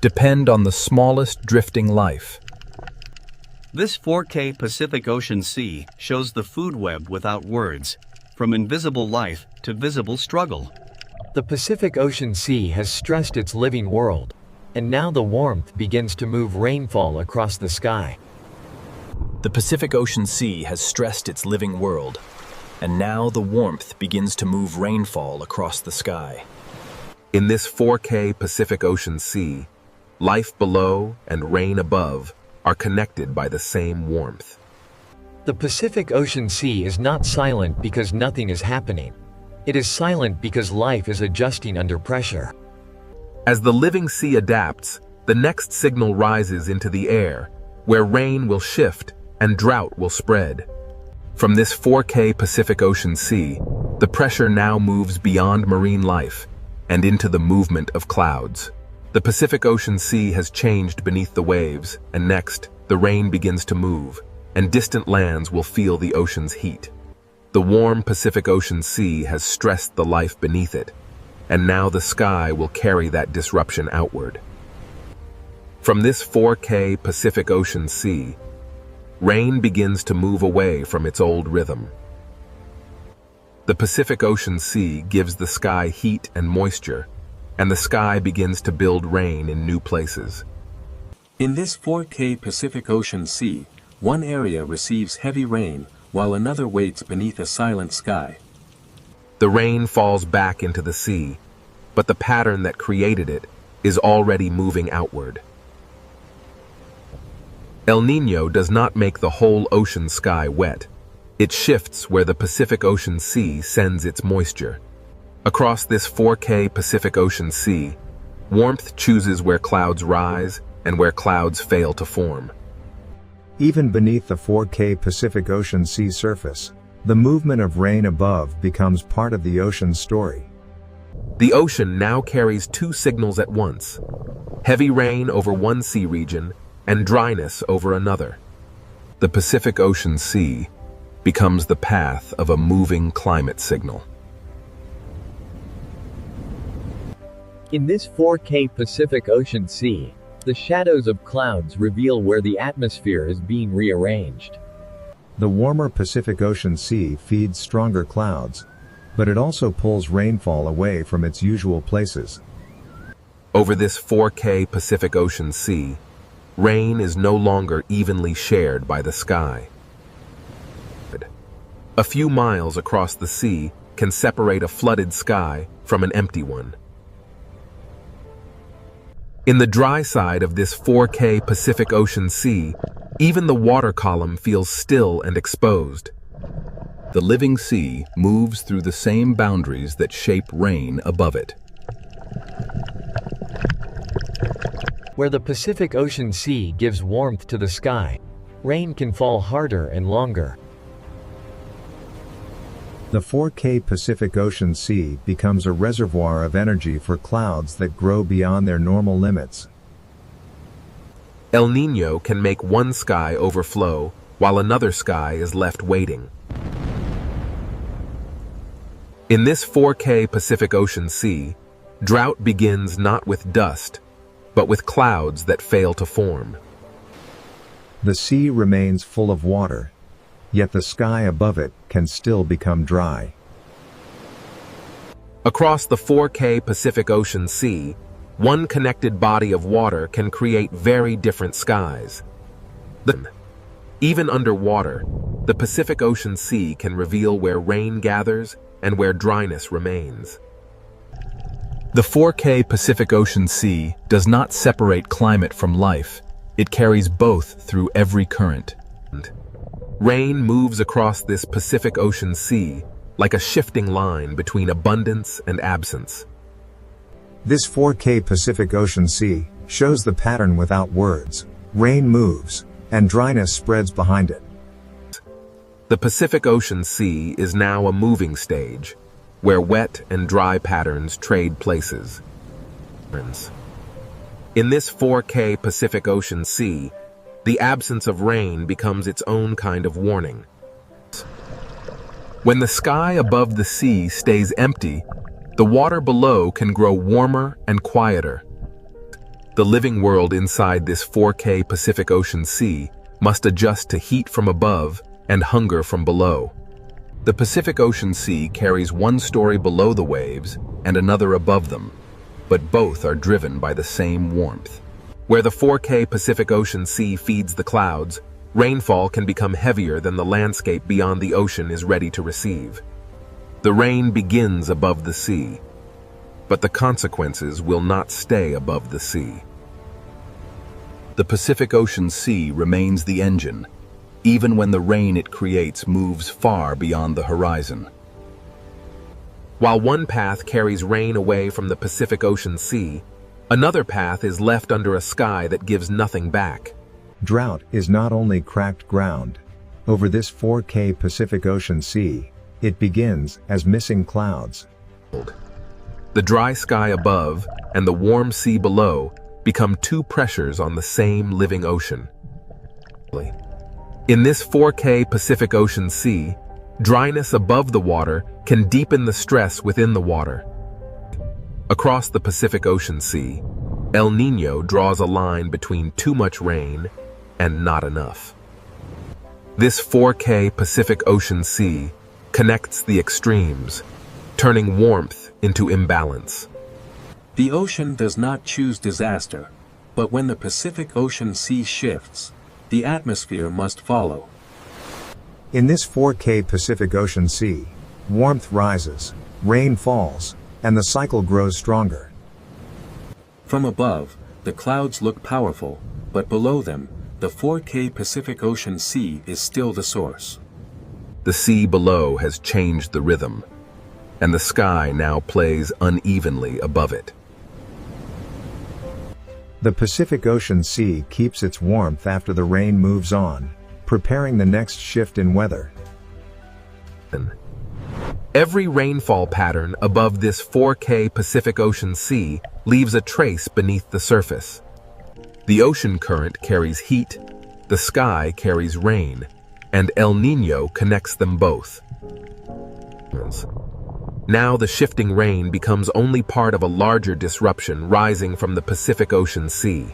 depend on the smallest drifting life. This 4K Pacific Ocean Sea shows the food web without words, from invisible life to visible struggle. The Pacific Ocean Sea has stressed its living world, and now the warmth begins to move rainfall across the sky. The Pacific Ocean Sea has stressed its living world, and now the warmth begins to move rainfall across the sky. In this 4K Pacific Ocean Sea, life below and rain above are connected by the same warmth. The Pacific Ocean Sea is not silent because nothing is happening. It is silent because life is adjusting under pressure. As the living sea adapts, the next signal rises into the air, where rain will shift and drought will spread. From this 4K Pacific Ocean Sea, the pressure now moves beyond marine life and into the movement of clouds. The Pacific Ocean Sea has changed beneath the waves, and next, the rain begins to move, and distant lands will feel the ocean's heat. The warm Pacific Ocean Sea has stressed the life beneath it, and now the sky will carry that disruption outward. From this 4K Pacific Ocean Sea, rain begins to move away from its old rhythm. The Pacific Ocean Sea gives the sky heat and moisture, and the sky begins to build rain in new places. In this 4K Pacific Ocean Sea, one area receives heavy rain, while another waits beneath a silent sky. The rain falls back into the sea, but the pattern that created it is already moving outward. El Niño does not make the whole ocean sky wet. It shifts where the Pacific Ocean Sea sends its moisture. Across this 4K Pacific Ocean Sea, warmth chooses where clouds rise and where clouds fail to form. Even beneath the 4K Pacific Ocean Sea surface, the movement of rain above becomes part of the ocean's story. The ocean now carries two signals at once: heavy rain over one sea region and dryness over another. The Pacific Ocean Sea becomes the path of a moving climate signal. In this 4K Pacific Ocean Sea, the shadows of clouds reveal where the atmosphere is being rearranged. The warmer Pacific Ocean Sea feeds stronger clouds, but it also pulls rainfall away from its usual places. Over this 4K Pacific Ocean Sea, rain is no longer evenly shared by the sky. A few miles across the sea can separate a flooded sky from an empty one. In the dry side of this 4K Pacific Ocean Sea, even the water column feels still and exposed. The living sea moves through the same boundaries that shape rain above it. Where the Pacific Ocean Sea gives warmth to the sky, rain can fall harder and longer. The 4K Pacific Ocean Sea becomes a reservoir of energy for clouds that grow beyond their normal limits. El Niño can make one sky overflow while another sky is left waiting. In this 4K Pacific Ocean Sea, drought begins not with dust, but with clouds that fail to form. The sea remains full of water, yet the sky above it can still become dry. Across the 4K Pacific Ocean Sea, one connected body of water can create very different skies. Even underwater, the Pacific Ocean Sea can reveal where rain gathers and where dryness remains. The 4K Pacific Ocean Sea does not separate climate from life. It carries both through every current. Rain moves across this Pacific Ocean Sea like a shifting line between abundance and absence. This 4K Pacific Ocean Sea shows the pattern without words. Rain moves, and dryness spreads behind it. The Pacific Ocean Sea is now a moving stage, where wet and dry patterns trade places. In this 4K Pacific Ocean Sea, the absence of rain becomes its own kind of warning. When the sky above the sea stays empty, the water below can grow warmer and quieter. The living world inside this 4K Pacific Ocean Sea must adjust to heat from above and hunger from below. The Pacific Ocean Sea carries one story below the waves and another above them, but both are driven by the same warmth. Where the 4K Pacific Ocean Sea feeds the clouds, rainfall can become heavier than the landscape beyond the ocean is ready to receive. The rain begins above the sea, but the consequences will not stay above the sea. The Pacific Ocean Sea remains the engine, even when the rain it creates moves far beyond the horizon. While one path carries rain away from the Pacific Ocean Sea, another path is left under a sky that gives nothing back. Drought is not only cracked ground. Over this 4K Pacific Ocean Sea, it begins as missing clouds. The dry sky above and the warm sea below become two pressures on the same living ocean. In this 4K Pacific Ocean Sea, dryness above the water can deepen the stress within the water. Across the Pacific Ocean Sea, El Niño draws a line between too much rain and not enough. This 4K Pacific Ocean Sea connects the extremes, turning warmth into imbalance. The ocean does not choose disaster, but when the Pacific Ocean Sea shifts, the atmosphere must follow. In this 4K Pacific Ocean Sea, warmth rises, rain falls, and the cycle grows stronger. From above, the clouds look powerful, but below them, the 4K Pacific Ocean Sea is still the source. The sea below has changed the rhythm, and the sky now plays unevenly above it. The Pacific Ocean Sea keeps its warmth after the rain moves on, preparing the next shift in weather. Every rainfall pattern above this 4K Pacific Ocean Sea leaves a trace beneath the surface. The ocean current carries heat, the sky carries rain, and El Niño connects them both. Now the shifting rain becomes only part of a larger disruption rising from the Pacific Ocean Sea.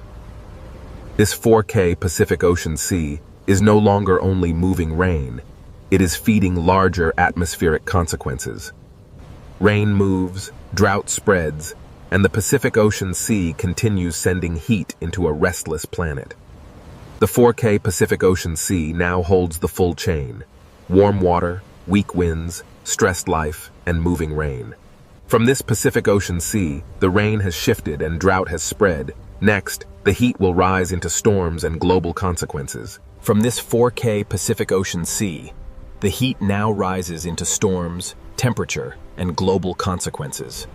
This 4K Pacific Ocean Sea is no longer only moving rain, it is feeding larger atmospheric consequences. Rain moves, drought spreads, and the Pacific Ocean Sea continues sending heat into a restless planet. The 4K Pacific Ocean Sea now holds the full chain: warm water, weak winds, stressed life, and moving rain. From this Pacific Ocean Sea, the rain has shifted and drought has spread. Next, the heat will rise into storms and global consequences. From this 4K Pacific Ocean Sea, the heat now rises into storms, temperature, and global consequences.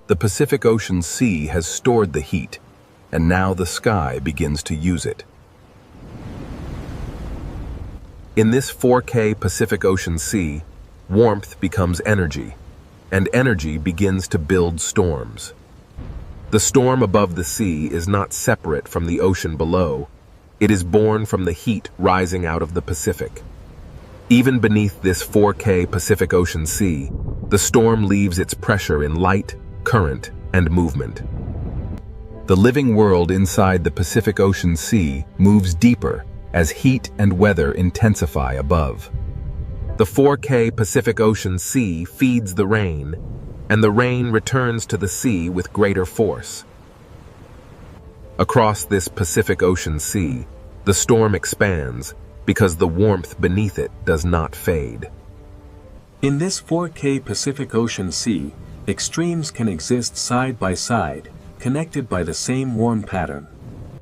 The Pacific Ocean Sea has stored the heat, and now the sky begins to use it. In this 4K Pacific Ocean Sea, warmth becomes energy, and energy begins to build storms. The storm above the sea is not separate from the ocean below. It is born from the heat rising out of the Pacific. Even beneath this 4K Pacific Ocean Sea, the storm leaves its pressure in light, current, and movement. The living world inside the Pacific Ocean Sea moves deeper as heat and weather intensify above. The 4K Pacific Ocean Sea feeds the rain, and the rain returns to the sea with greater force. Across this Pacific Ocean Sea, the storm expands because the warmth beneath it does not fade. In this 4K Pacific Ocean Sea, extremes can exist side by side, connected by the same warm pattern.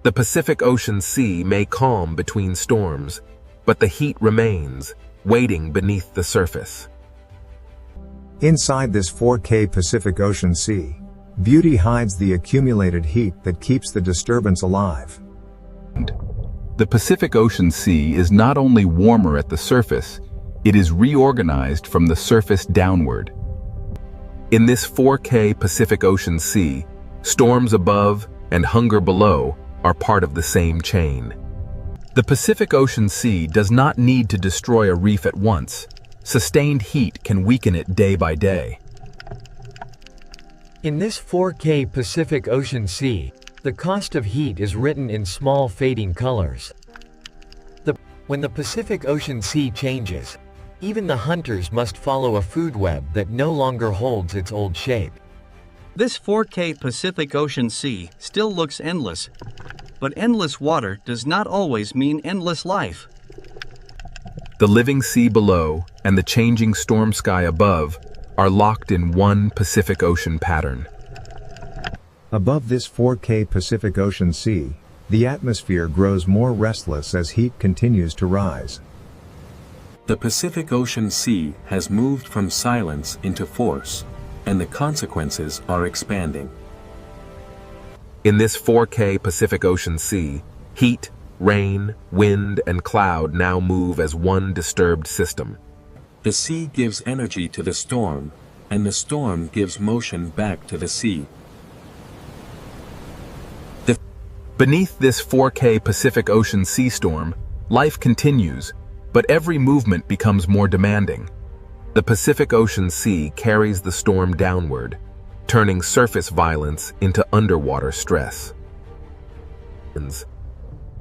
The Pacific Ocean Sea may calm between storms, but the heat remains, waiting beneath the surface. Inside this 4K Pacific Ocean Sea, beauty hides the accumulated heat that keeps the disturbance alive. The Pacific Ocean Sea is not only warmer at the surface, it is reorganized from the surface downward. In this 4K Pacific Ocean Sea, storms above and hunger below are part of the same chain. The Pacific Ocean Sea does not need to destroy a reef at once. Sustained heat can weaken it day by day. In this 4K Pacific Ocean Sea, the cost of heat is written in small fading colors. When the Pacific Ocean Sea changes, even the hunters must follow a food web that no longer holds its old shape. This 4K Pacific Ocean Sea still looks endless, but endless water does not always mean endless life. The living sea below and the changing storm sky above are locked in one Pacific Ocean pattern. Above this 4K Pacific Ocean Sea, the atmosphere grows more restless as heat continues to rise. The Pacific Ocean Sea has moved from silence into force, and the consequences are expanding. In this 4K Pacific Ocean Sea, heat, rain, wind, and cloud now move as one disturbed system. The sea gives energy to the storm, and the storm gives motion back to the sea. Beneath this 4K Pacific Ocean sea storm, life continues, but every movement becomes more demanding. The Pacific Ocean Sea carries the storm downward, turning surface violence into underwater stress.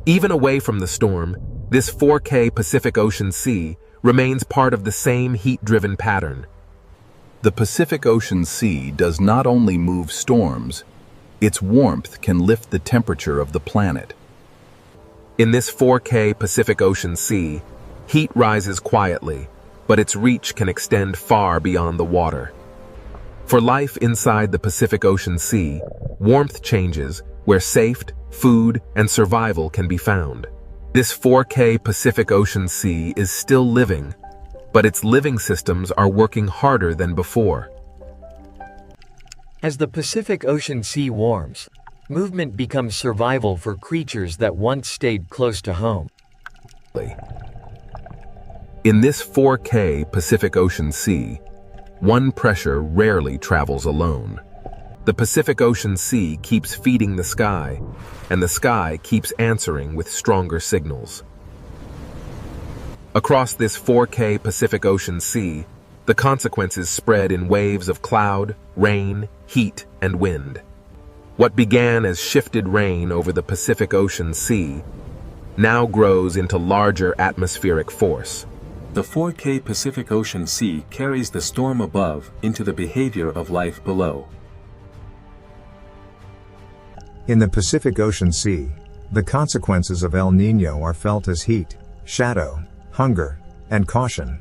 Even away from the storm, this 4K Pacific Ocean Sea remains part of the same heat-driven pattern. The Pacific Ocean Sea does not only move storms, its warmth can lift the temperature of the planet. In this 4K Pacific Ocean Sea, heat rises quietly, but its reach can extend far beyond the water. For life inside the Pacific Ocean Sea, warmth changes where safety, food, and survival can be found. This 4K Pacific Ocean Sea is still living, but its living systems are working harder than before. As the Pacific Ocean Sea warms, movement becomes survival for creatures that once stayed close to home. In this 4K Pacific Ocean Sea, one pressure rarely travels alone. The Pacific Ocean Sea keeps feeding the sky, and the sky keeps answering with stronger signals. Across this 4K Pacific Ocean Sea, the consequences spread in waves of cloud, rain, heat, and wind. What began as shifted rain over the Pacific Ocean Sea now grows into larger atmospheric force. The 4K Pacific Ocean Sea carries the storm above into the behavior of life below. In the Pacific Ocean Sea, the consequences of El Niño are felt as heat, shadow, hunger, and caution.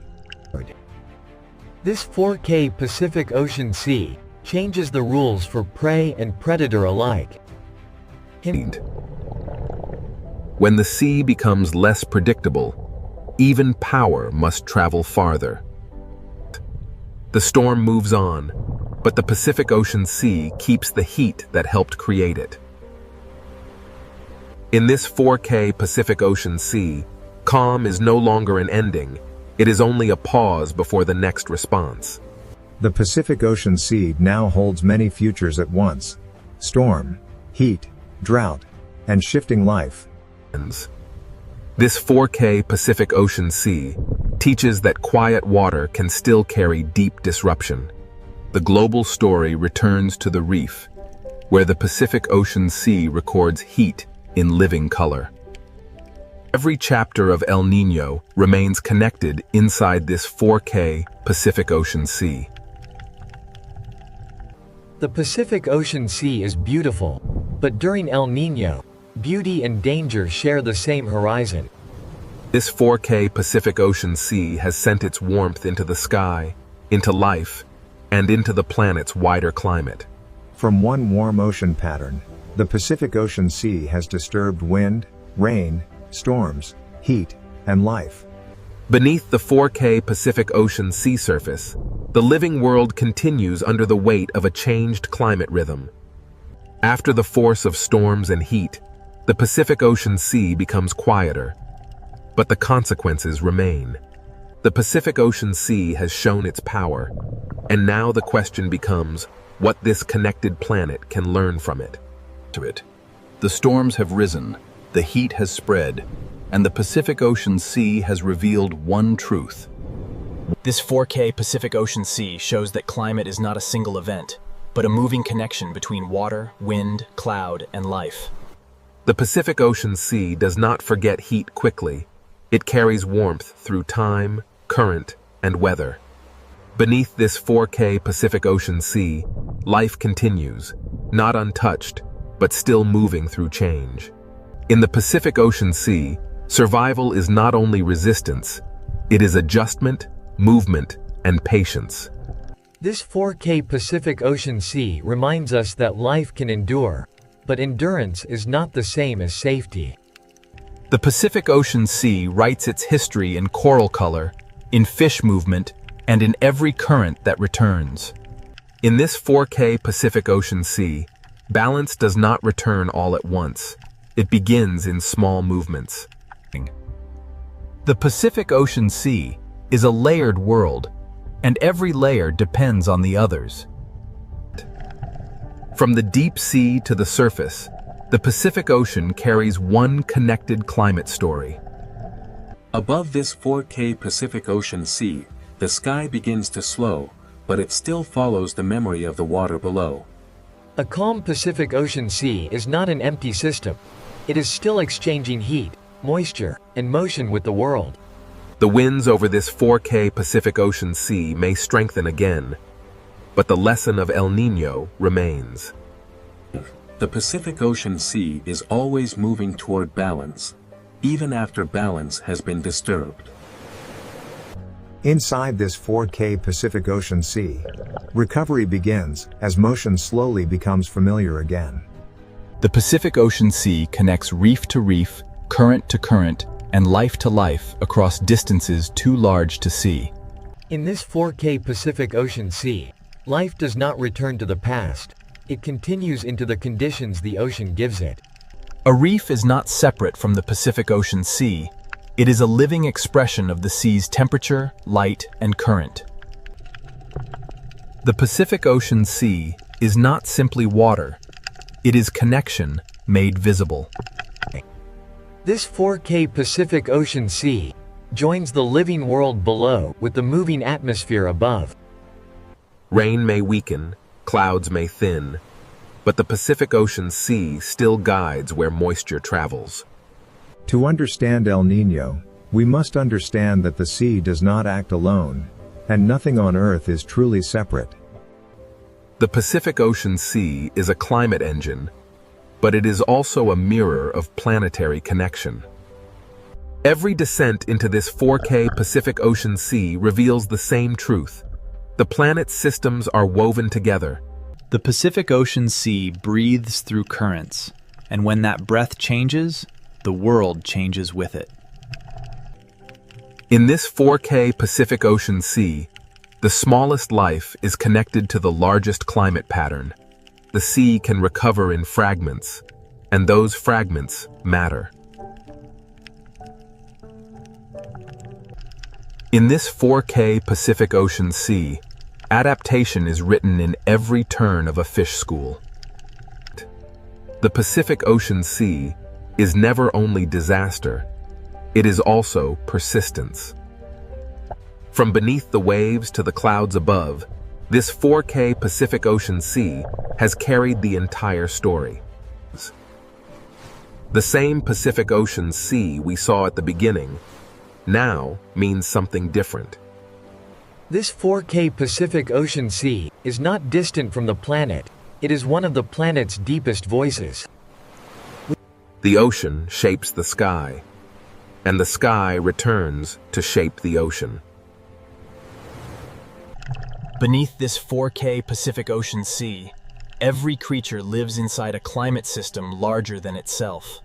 This 4K Pacific Ocean Sea changes the rules for prey and predator alike. When the sea becomes less predictable, even power must travel farther. The storm moves on, but the Pacific Ocean Sea keeps the heat that helped create it. In this 4K Pacific Ocean Sea, calm is no longer an ending, it is only a pause before the next response. The Pacific Ocean Sea now holds many futures at once: storm, heat, drought, and shifting life. This 4K Pacific Ocean Sea teaches that quiet water can still carry deep disruption. The global story returns to the reef, where the Pacific Ocean Sea records heat in living color. Every chapter of El Niño remains connected inside this 4K Pacific Ocean Sea. The Pacific Ocean Sea is beautiful, but during El Niño, beauty and danger share the same horizon. This 4K Pacific Ocean Sea has sent its warmth into the sky, into life, and into the planet's wider climate. From one warm ocean pattern, the Pacific Ocean Sea has disturbed wind, rain, storms, heat, and life. Beneath the 4K Pacific Ocean sea surface, the living world continues under the weight of a changed climate rhythm. After the force of storms and heat, the Pacific Ocean Sea becomes quieter, but the consequences remain. The Pacific Ocean Sea has shown its power, and now the question becomes what this connected planet can learn from it. The storms have risen, the heat has spread, and the Pacific Ocean Sea has revealed one truth. This 4K Pacific Ocean Sea shows that climate is not a single event, but a moving connection between water, wind, cloud, and life. The Pacific Ocean Sea does not forget heat quickly. It carries warmth through time, current, and weather. Beneath this 4K Pacific Ocean Sea, life continues, not untouched, but still moving through change. In the Pacific Ocean Sea, survival is not only resistance, it is adjustment, movement, and patience. This 4K Pacific Ocean Sea reminds us that life can endure, but endurance is not the same as safety. The Pacific Ocean Sea writes its history in coral color, in fish movement, and in every current that returns. In this 4K Pacific Ocean Sea, balance does not return all at once. It begins in small movements. The Pacific Ocean Sea is a layered world, and every layer depends on the others. From the deep sea to the surface, the Pacific Ocean carries one connected climate story. Above this 4K Pacific Ocean Sea, the sky begins to slow, but it still follows the memory of the water below. A calm Pacific Ocean Sea is not an empty system. It is still exchanging heat, moisture, and motion with the world. The winds over this 4K Pacific Ocean Sea may strengthen again, but the lesson of El Niño remains. The Pacific Ocean Sea is always moving toward balance, even after balance has been disturbed. Inside this 4K Pacific Ocean Sea, recovery begins as motion slowly becomes familiar again. The Pacific Ocean Sea connects reef to reef, current to current, and life to life across distances too large to see. In this 4K Pacific Ocean Sea, life does not return to the past. It continues into the conditions the ocean gives it. A reef is not separate from the Pacific Ocean Sea. It is a living expression of the sea's temperature, light, and current. The Pacific Ocean Sea is not simply water. It is connection made visible. This 4K Pacific Ocean Sea joins the living world below with the moving atmosphere above. Rain may weaken, clouds may thin, but the Pacific Ocean Sea still guides where moisture travels. To understand El Niño, we must understand that the sea does not act alone, and nothing on Earth is truly separate. The Pacific Ocean Sea is a climate engine, but it is also a mirror of planetary connection. Every descent into this 4K Pacific Ocean Sea reveals the same truth. The planet's systems are woven together. The Pacific Ocean Sea breathes through currents, and when that breath changes, the world changes with it. In this 4K Pacific Ocean Sea, the smallest life is connected to the largest climate pattern. The sea can recover in fragments, and those fragments matter. In this 4K Pacific Ocean Sea, adaptation is written in every turn of a fish school. The Pacific Ocean Sea is never only disaster, it is also persistence. From beneath the waves to the clouds above, this 4K Pacific Ocean Sea has carried the entire story. The same Pacific Ocean Sea we saw at the beginning now means something different. This 4K Pacific Ocean Sea is not distant from the planet, it is one of the planet's deepest voices. The ocean shapes the sky, and the sky returns to shape the ocean. Beneath this 4K Pacific Ocean Sea, every creature lives inside a climate system larger than itself.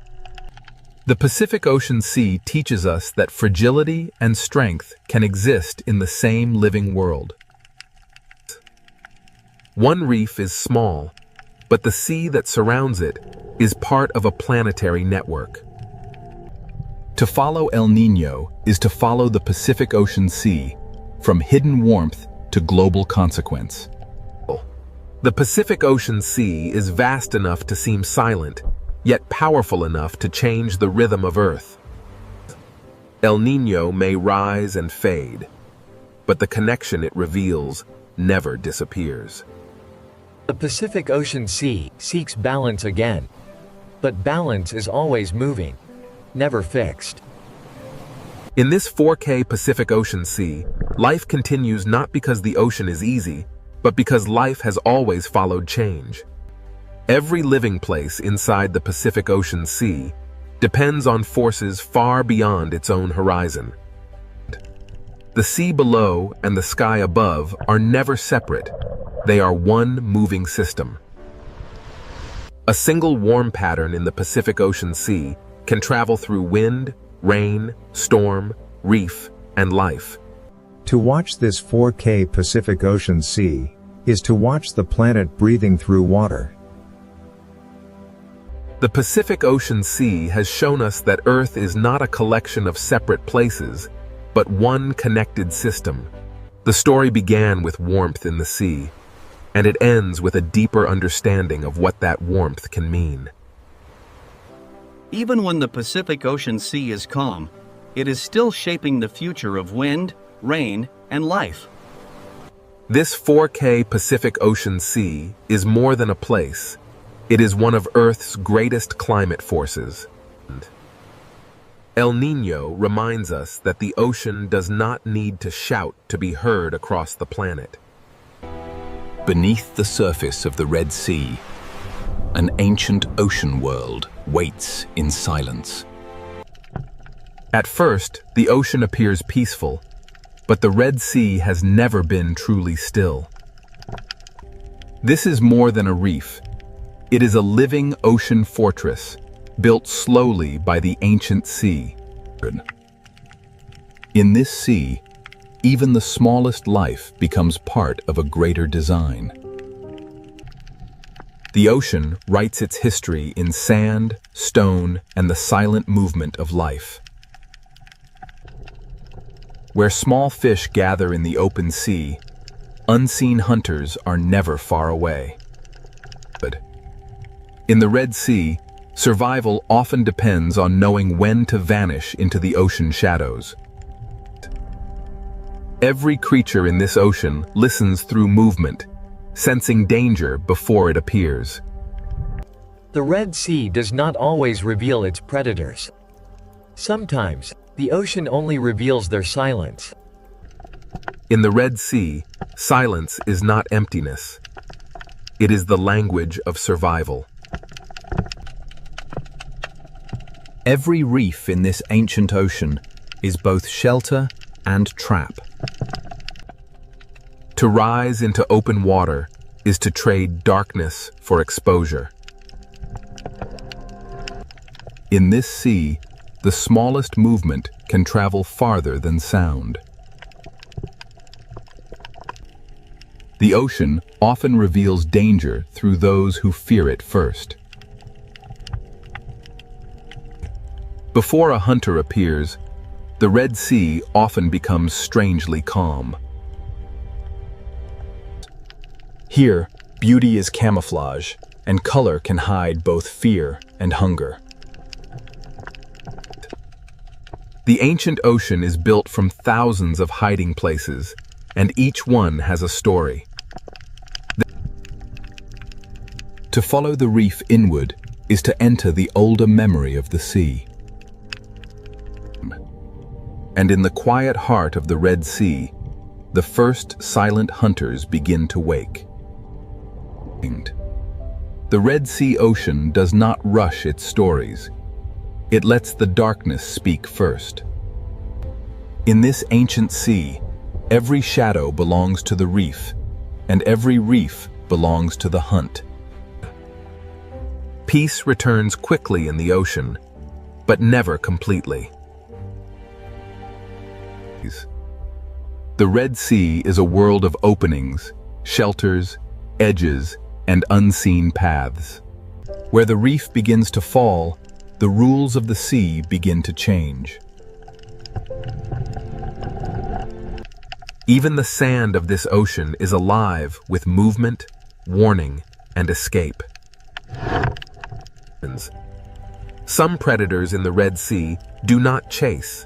The Pacific Ocean Sea teaches us that fragility and strength can exist in the same living world. One reef is small, but the sea that surrounds it is part of a planetary network. To follow El Niño is to follow the Pacific Ocean Sea, from hidden warmth to global consequence. The Pacific Ocean Sea is vast enough to seem silent, yet powerful enough to change the rhythm of Earth. El Niño may rise and fade, but the connection it reveals never disappears. The Pacific Ocean Sea seeks balance again. But balance is always moving, never fixed. In this 4K Pacific Ocean Sea, life continues not because the ocean is easy, but because life has always followed change. Every living place inside the Pacific Ocean Sea depends on forces far beyond its own horizon. The sea below and the sky above are never separate. They are one moving system. A single warm pattern in the Pacific Ocean Sea can travel through wind, rain, storm, reef, and life. To watch this 4K Pacific Ocean Sea is to watch the planet breathing through water. The Pacific Ocean Sea has shown us that Earth is not a collection of separate places, but one connected system. The story began with warmth in the sea, and it ends with a deeper understanding of what that warmth can mean. Even when the Pacific Ocean Sea is calm, it is still shaping the future of wind, rain, and life. This 4K Pacific Ocean Sea is more than a place. It is one of Earth's greatest climate forces. El Niño reminds us that the ocean does not need to shout to be heard across the planet. Beneath the surface of the Red Sea, an ancient ocean world waits in silence. At first, the ocean appears peaceful, but the Red Sea has never been truly still. This is more than a reef. It is a living ocean fortress, built slowly by the ancient sea. In this sea, even the smallest life becomes part of a greater design. The ocean writes its history in sand, stone, and the silent movement of life. Where small fish gather in the open sea, unseen hunters are never far away. But in the Red Sea, survival often depends on knowing when to vanish into the ocean shadows. Every creature in this ocean listens through movement, sensing danger before it appears. The Red Sea does not always reveal its predators. Sometimes, the ocean only reveals their silence. In the Red Sea, silence is not emptiness. It is the language of survival. Every reef in this ancient ocean is both shelter and trap. To rise into open water is to trade darkness for exposure. In this sea, the smallest movement can travel farther than sound. The ocean often reveals danger through those who fear it first. Before a hunter appears, the Red Sea often becomes strangely calm. Here, beauty is camouflage, and color can hide both fear and hunger. The ancient ocean is built from thousands of hiding places, and each one has a story. To follow the reef inward is to enter the older memory of the sea. And in the quiet heart of the Red Sea, the first silent hunters begin to wake. The Red Sea ocean does not rush its stories. It lets the darkness speak first. In this ancient sea, every shadow belongs to the reef, and every reef belongs to the hunt. Peace returns quickly in the ocean, but never completely. The Red Sea is a world of openings, shelters, edges, and unseen paths. Where the reef begins to fall, the rules of the sea begin to change. Even the sand of this ocean is alive with movement, warning, and escape. Some predators in the Red Sea do not chase.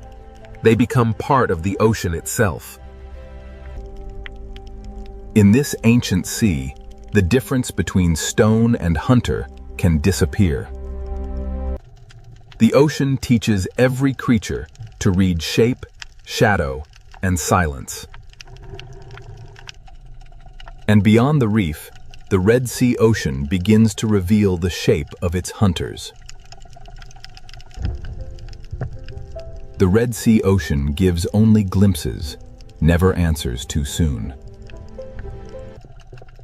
They become part of the ocean itself. In this ancient sea, the difference between stone and hunter can disappear. The ocean teaches every creature to read shape, shadow, and silence. And beyond the reef, the Red Sea ocean begins to reveal the shape of its hunters. The Red Sea ocean gives only glimpses, never answers too soon.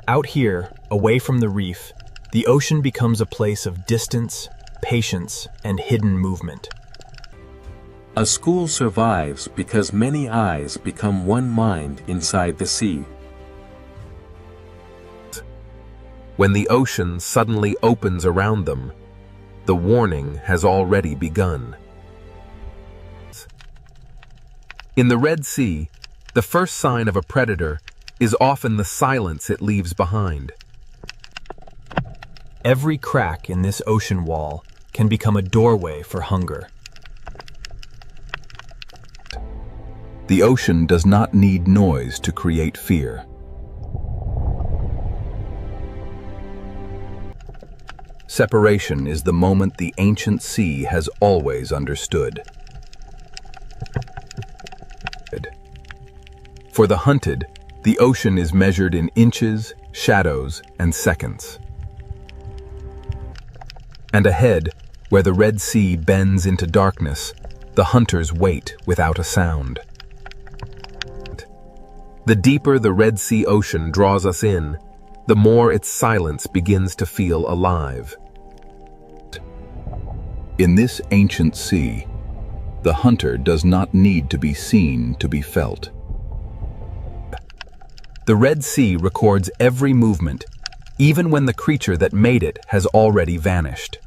Out here, away from the reef, the ocean becomes a place of distance, patience, and hidden movement. A school survives because many eyes become one mind inside the sea. When the ocean suddenly opens around them, the warning has already begun. In the Red Sea, the first sign of a predator is often the silence it leaves behind. Every crack in this ocean wall can become a doorway for hunger. The ocean does not need noise to create fear. Separation is the moment the ancient sea has always understood. For the hunted, the ocean is measured in inches, shadows, and seconds. And ahead, where the Red Sea bends into darkness, the hunters wait without a sound. The deeper the Red Sea ocean draws us in, the more its silence begins to feel alive. In this ancient sea, the hunter does not need to be seen to be felt. The Red Sea records every movement, even when the creature that made it has already vanished.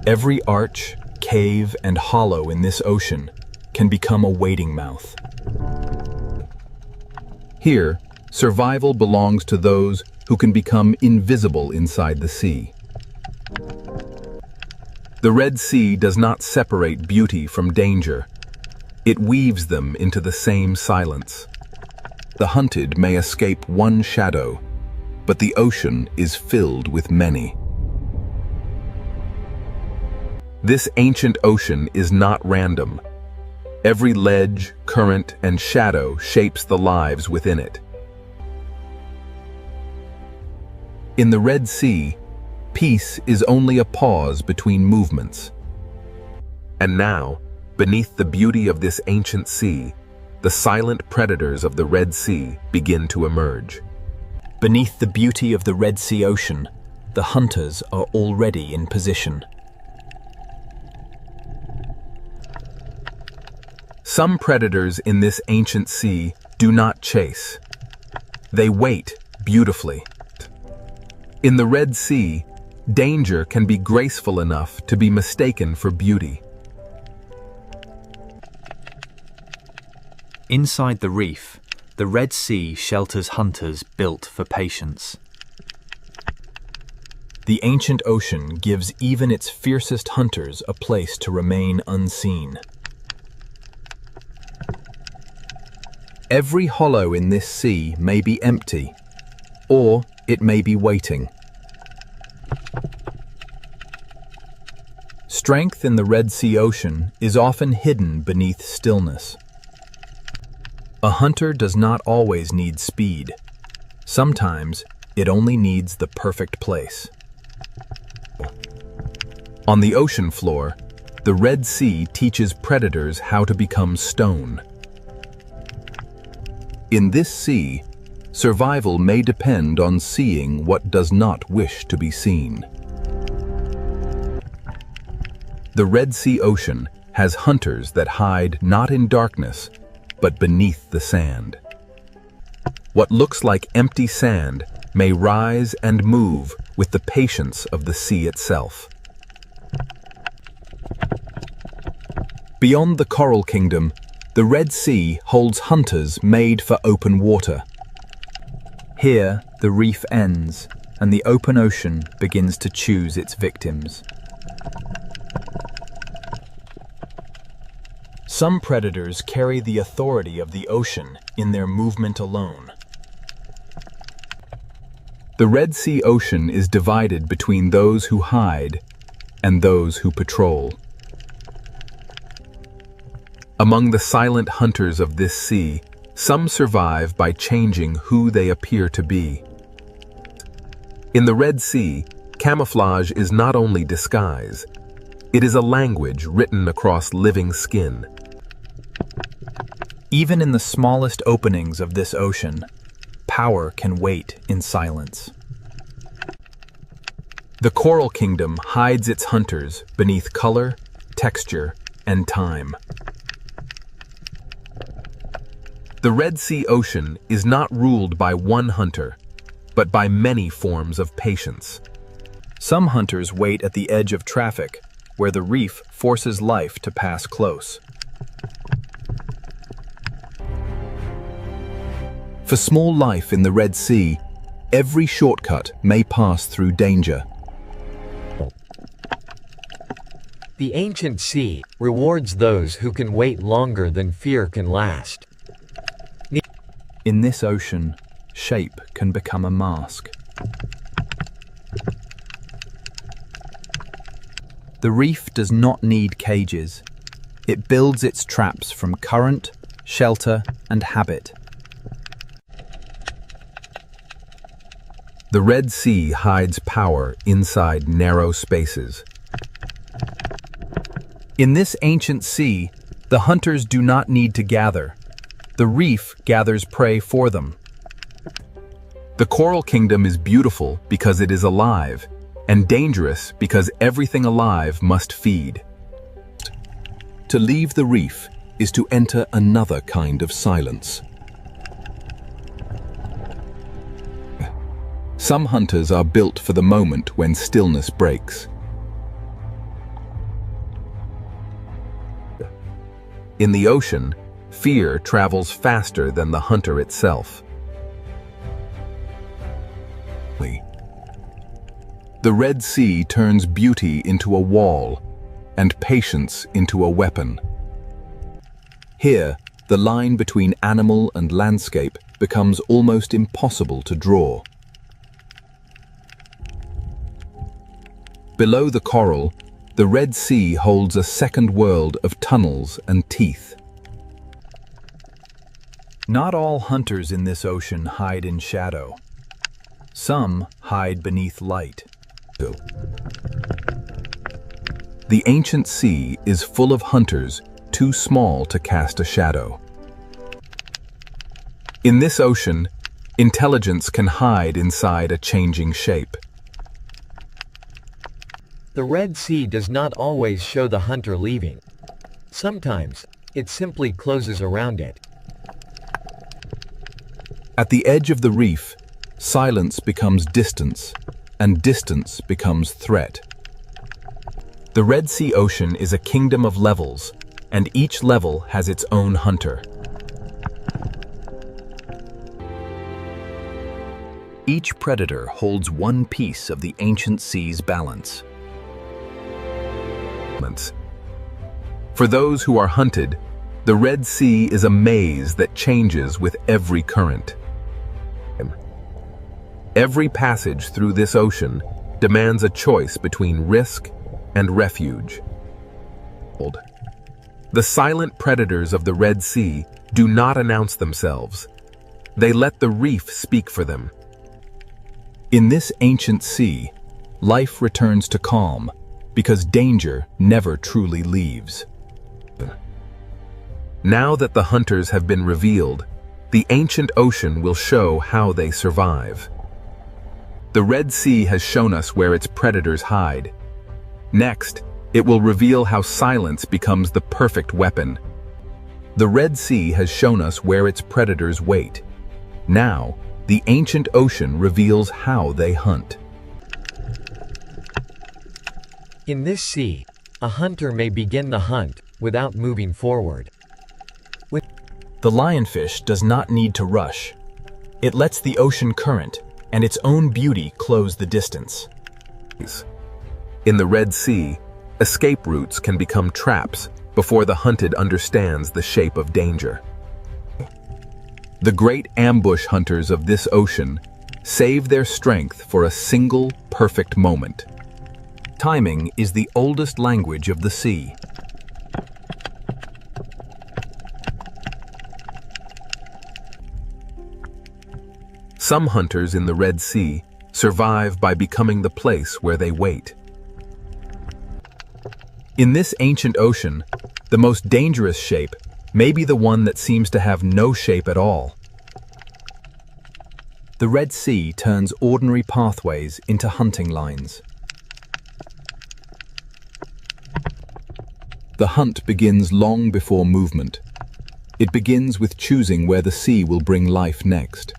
Every arch, cave, and hollow in this ocean can become a waiting mouth. Here, survival belongs to those who can become invisible inside the sea. The Red Sea does not separate beauty from danger. It weaves them into the same silence. The hunted may escape one shadow, but the ocean is filled with many. This ancient ocean is not random. Every ledge, current, and shadow shapes the lives within it. In the Red Sea, peace is only a pause between movements. And now, beneath the beauty of this ancient sea, the silent predators of the Red Sea begin to emerge. Beneath the beauty of the Red Sea ocean, the hunters are already in position. Some predators in this ancient sea do not chase. They wait beautifully. In the Red Sea, danger can be graceful enough to be mistaken for beauty. Inside the reef, the Red Sea shelters hunters built for patience. The ancient ocean gives even its fiercest hunters a place to remain unseen. Every hollow in this sea may be empty, or it may be waiting. Strength in the Red Sea ocean is often hidden beneath stillness. A hunter does not always need speed. Sometimes it only needs the perfect place. On the ocean floor, the Red Sea teaches predators how to become stone. In this sea, survival may depend on seeing what does not wish to be seen. The Red Sea ocean has hunters that hide not in darkness, but beneath the sand. What looks like empty sand may rise and move with the patience of the sea itself. Beyond the Coral Kingdom, the Red Sea holds hunters made for open water. Here, the reef ends, and the open ocean begins to choose its victims. Some predators carry the authority of the ocean in their movement alone. The Red Sea ocean is divided between those who hide and those who patrol. Among the silent hunters of this sea, some survive by changing who they appear to be. In the Red Sea, camouflage is not only disguise, it is a language written across living skin. Even in the smallest openings of this ocean, power can wait in silence. The Coral Kingdom hides its hunters beneath color, texture, and time. The Red Sea ocean is not ruled by one hunter, but by many forms of patience. Some hunters wait at the edge of traffic, where the reef forces life to pass close. For small life in the Red Sea, every shortcut may pass through danger. The ancient sea rewards those who can wait longer than fear can last. In this ocean, shape can become a mask. The reef does not need cages. It builds its traps from current, shelter, and habit. The Red Sea hides power inside narrow spaces. In this ancient sea, the hunters do not need to gather. The reef gathers prey for them. The Coral Kingdom is beautiful because it is alive, and dangerous because everything alive must feed. To leave the reef is to enter another kind of silence. Some hunters are built for the moment when stillness breaks. In the ocean, fear travels faster than the hunter itself. The Red Sea turns beauty into a wall and patience into a weapon. Here, the line between animal and landscape becomes almost impossible to draw. Below the coral, the Red Sea holds a second world of tunnels and teeth. Not all hunters in this ocean hide in shadow. Some hide beneath light. The ancient sea is full of hunters too small to cast a shadow. In this ocean, intelligence can hide inside a changing shape. The Red Sea does not always show the hunter leaving. Sometimes, it simply closes around it. At the edge of the reef, silence becomes distance, and distance becomes threat. The Red Sea Ocean is a kingdom of levels, and each level has its own hunter. Each predator holds one piece of the ancient sea's balance. For those who are hunted, the Red Sea is a maze that changes with every current. Every passage through this ocean demands a choice between risk and refuge. The silent predators of the Red Sea do not announce themselves. They let the reef speak for them. In this ancient sea, life returns to calm because danger never truly leaves. Now that the hunters have been revealed, the ancient ocean will show how they survive. The Red Sea has shown us where its predators hide. Next, it will reveal how silence becomes the perfect weapon. The Red Sea has shown us where its predators wait. Now, the ancient ocean reveals how they hunt. In this sea, a hunter may begin the hunt without moving forward. The lionfish does not need to rush. It lets the ocean current and its own beauty close the distance. In the Red Sea, escape routes can become traps before the hunted understands the shape of danger. The great ambush hunters of this ocean save their strength for a single perfect moment. Timing is the oldest language of the sea. Some hunters in the Red Sea survive by becoming the place where they wait. In this ancient ocean, the most dangerous shape may be the one that seems to have no shape at all. The Red Sea turns ordinary pathways into hunting lines. The hunt begins long before movement. It begins with choosing where the sea will bring life next.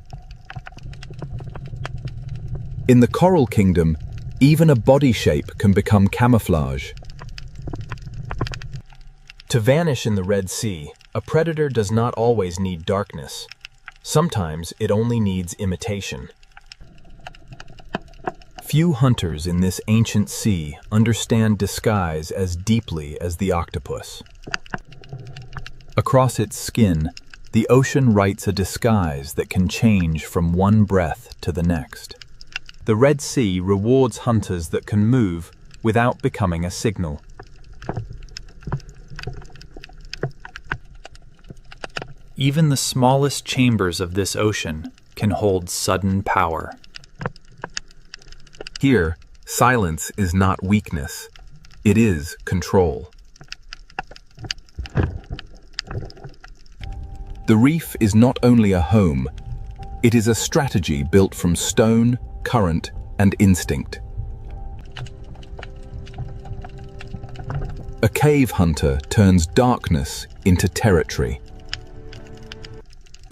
In the coral kingdom, even a body shape can become camouflage. To vanish in the Red Sea, a predator does not always need darkness. Sometimes it only needs imitation. Few hunters in this ancient sea understand disguise as deeply as the octopus. Across its skin, the ocean writes a disguise that can change from one breath to the next. The Red Sea rewards hunters that can move without becoming a signal. Even the smallest chambers of this ocean can hold sudden power. Here, silence is not weakness. It is control. The reef is not only a home, it is a strategy built from stone, current, and instinct. A cave hunter turns darkness into territory.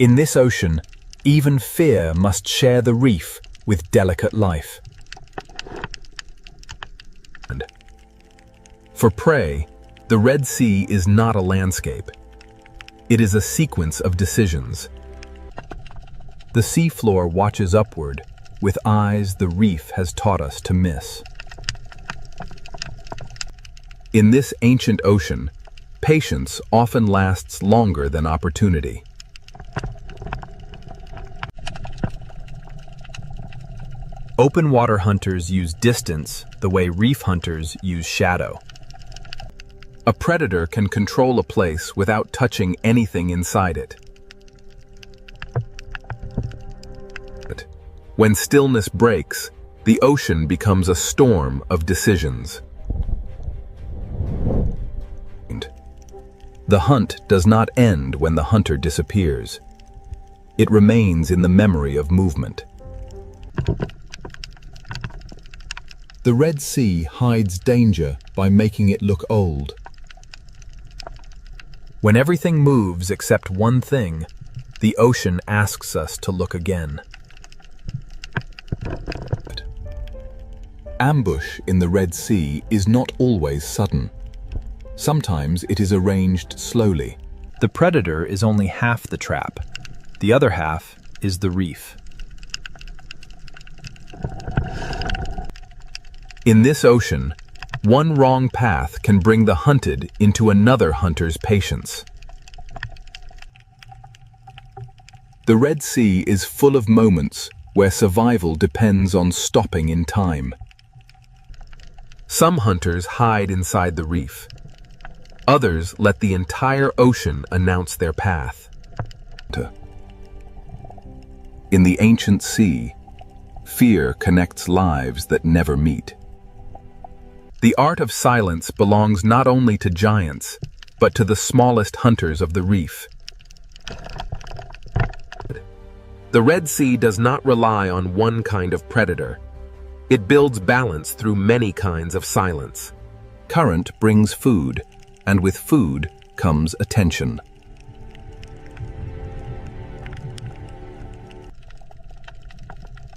In this ocean, even fear must share the reef with delicate life. For prey, the Red Sea is not a landscape. It is a sequence of decisions. The seafloor watches upward, with eyes the reef has taught us to miss. In this ancient ocean, patience often lasts longer than opportunity. Open water hunters use distance the way reef hunters use shadow. A predator can control a place without touching anything inside it. When stillness breaks, the ocean becomes a storm of decisions. The hunt does not end when the hunter disappears. It remains in the memory of movement. The Red Sea hides danger by making it look old. When everything moves except one thing, the ocean asks us to look again. Ambush in the Red Sea is not always sudden. Sometimes it is arranged slowly. The predator is only half the trap. The other half is the reef. In this ocean, one wrong path can bring the hunted into another hunter's patience. The Red Sea is full of moments where survival depends on stopping in time. Some hunters hide inside the reef. Others let the entire ocean announce their path. In the ancient sea, fear connects lives that never meet. The art of silence belongs not only to giants, but to the smallest hunters of the reef. The Red Sea does not rely on one kind of predator. It builds balance through many kinds of silence. Current brings food, and with food comes attention.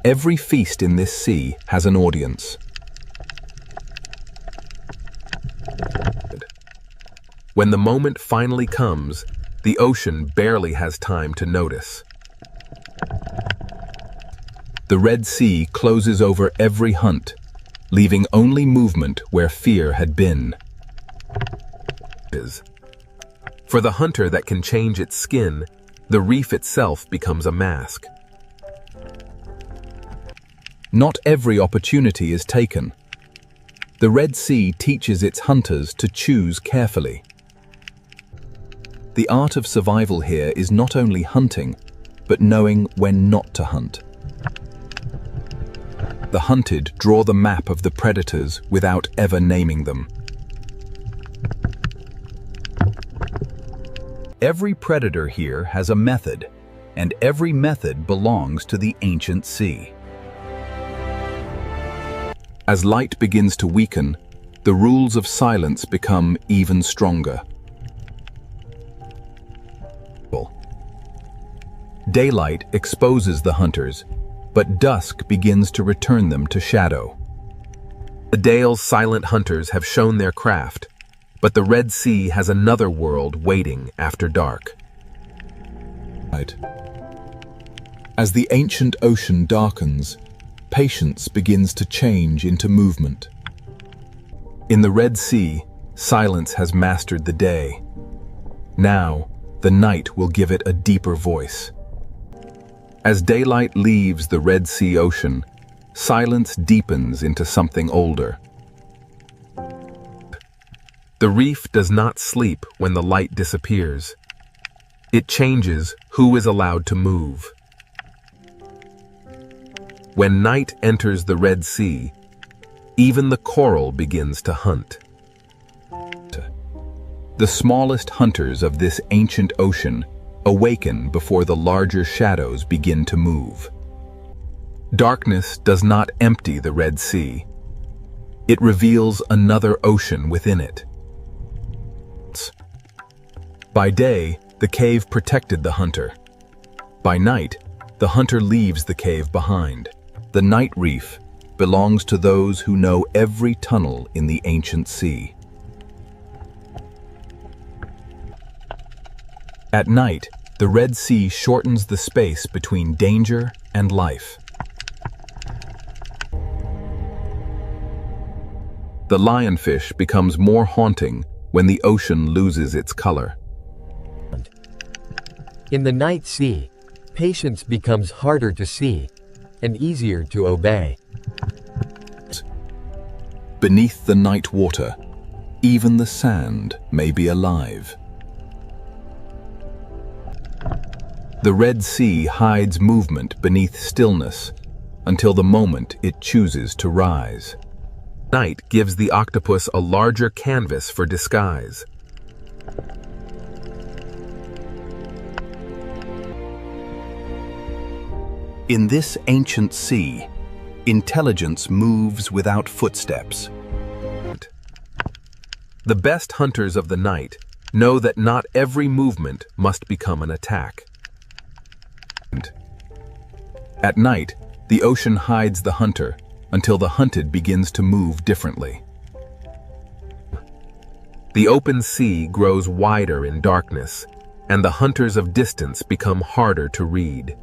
Every feast in this sea has an audience. When the moment finally comes, the ocean barely has time to notice. The Red Sea closes over every hunt, leaving only movement where fear had been. For the hunter that can change its skin, the reef itself becomes a mask. Not every opportunity is taken. The Red Sea teaches its hunters to choose carefully. The art of survival here is not only hunting, but knowing when not to hunt. The hunted draw the map of the predators without ever naming them. Every predator here has a method, and every method belongs to the ancient sea. As light begins to weaken, the rules of silence become even stronger. Daylight exposes the hunters, but dusk begins to return them to shadow. The Dale's silent hunters have shown their craft, but the Red Sea has another world waiting after dark. As the ancient ocean darkens, patience begins to change into movement. In the Red Sea, silence has mastered the day. Now, the night will give it a deeper voice. As daylight leaves the Red Sea ocean, silence deepens into something older. The reef does not sleep when the light disappears. It changes who is allowed to move. When night enters the Red Sea, even the coral begins to hunt. The smallest hunters of this ancient ocean awaken before the larger shadows begin to move. Darkness does not empty the Red Sea. It reveals another ocean within it. By day, the cave protected the hunter. By night, the hunter leaves the cave behind. The night reef belongs to those who know every tunnel in the ancient sea. At night, the Red Sea shortens the space between danger and life. The lionfish becomes more haunting when the ocean loses its color. In the night sea, patience becomes harder to see and easier to obey. Beneath the night water, even the sand may be alive. The Red Sea hides movement beneath stillness until the moment it chooses to rise. Night gives the octopus a larger canvas for disguise. In this ancient sea, intelligence moves without footsteps. The best hunters of the night know that not every movement must become an attack. At night, the ocean hides the hunter, until the hunted begins to move differently. The open sea grows wider in darkness, and the hunters of distance become harder to read.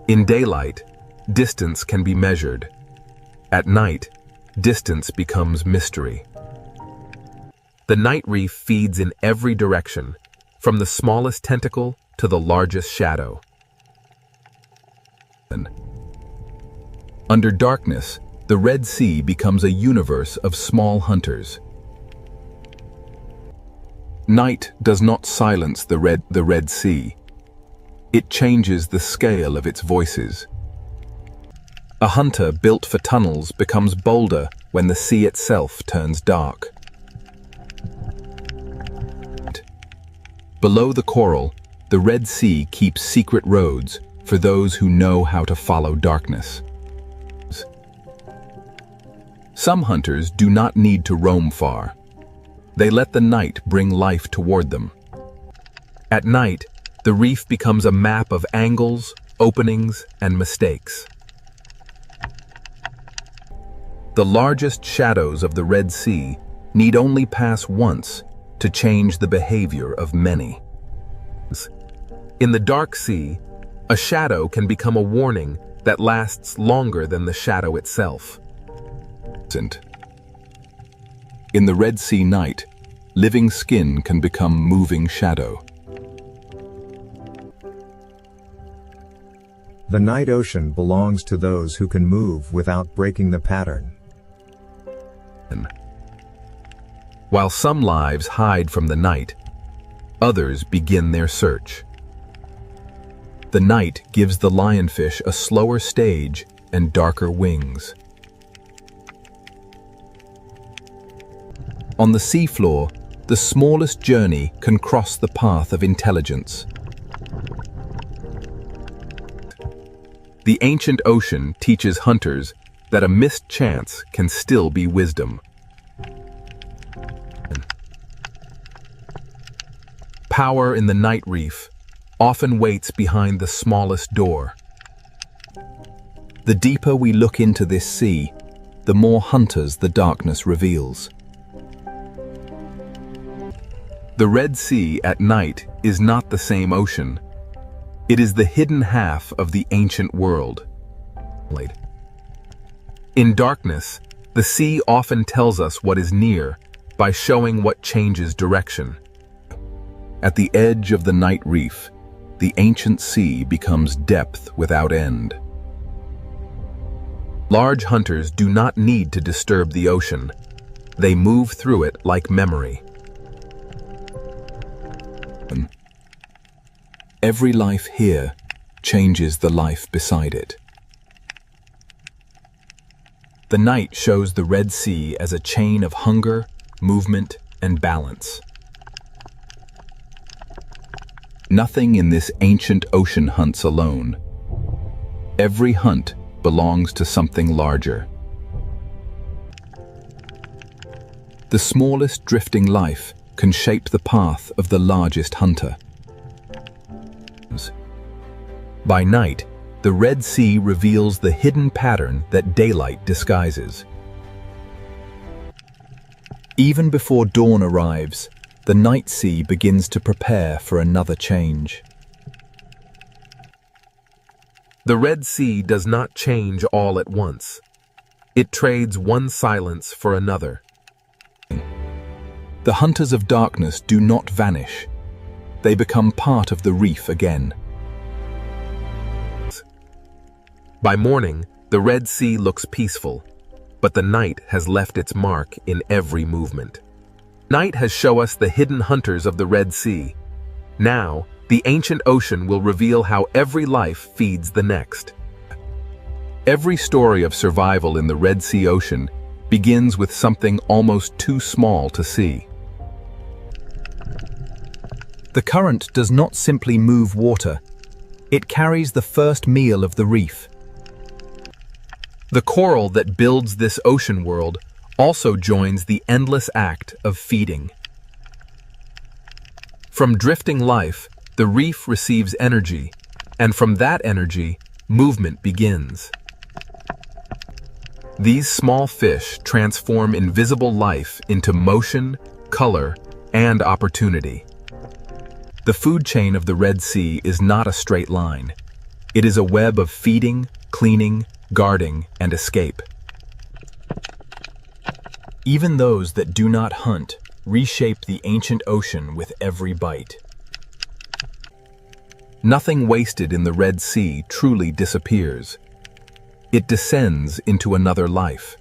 In daylight, distance can be measured. At night, distance becomes mystery. The night reef feeds in every direction, from the smallest tentacle to the largest shadow. Under darkness, the Red Sea becomes a universe of small hunters. Night does not silence the Red Sea. It changes the scale of its voices. A hunter built for tunnels becomes bolder when the sea itself turns dark. Below the coral, the Red Sea keeps secret roads for those who know how to follow darkness. Some hunters do not need to roam far. They let the night bring life toward them. At night, the reef becomes a map of angles, openings, and mistakes. The largest shadows of the Red Sea need only pass once to change the behavior of many. In the dark sea, a shadow can become a warning that lasts longer than the shadow itself. In the Red Sea night, living skin can become moving shadow. The night ocean belongs to those who can move without breaking the pattern. While some lives hide from the night, others begin their search. The night gives the lionfish a slower stage and darker wings. On the seafloor, the smallest journey can cross the path of intelligence. The ancient ocean teaches hunters that a missed chance can still be wisdom. Power in the night reef often waits behind the smallest door. The deeper we look into this sea, the more hunters the darkness reveals. The Red Sea at night is not the same ocean. It is the hidden half of the ancient world. In darkness, the sea often tells us what is near by showing what changes direction. At the edge of the night reef, the ancient sea becomes depth without end. Large hunters do not need to disturb the ocean. They move through it like memory. Every life here changes the life beside it. The night shows the Red Sea as a chain of hunger, movement, and balance. Nothing in this ancient ocean hunts alone. Every hunt belongs to something larger. The smallest drifting life can shape the path of the largest hunter. By night, the Red Sea reveals the hidden pattern that daylight disguises. Even before dawn arrives, the night sea begins to prepare for another change. The Red Sea does not change all at once. It trades one silence for another. The hunters of darkness do not vanish. They become part of the reef again. By morning, the Red Sea looks peaceful, but the night has left its mark in every movement. Night has shown us the hidden hunters of the Red Sea. Now, the ancient ocean will reveal how every life feeds the next. Every story of survival in the Red Sea ocean begins with something almost too small to see. The current does not simply move water. It carries the first meal of the reef. The coral that builds this ocean world also joins the endless act of feeding. From drifting life, the reef receives energy, and from that energy, movement begins. These small fish transform invisible life into motion, color, and opportunity. The food chain of the Red Sea is not a straight line. It is a web of feeding, cleaning, guarding, and escape. Even those that do not hunt reshape the ancient ocean with every bite. Nothing wasted in the Red Sea truly disappears. It descends into another life.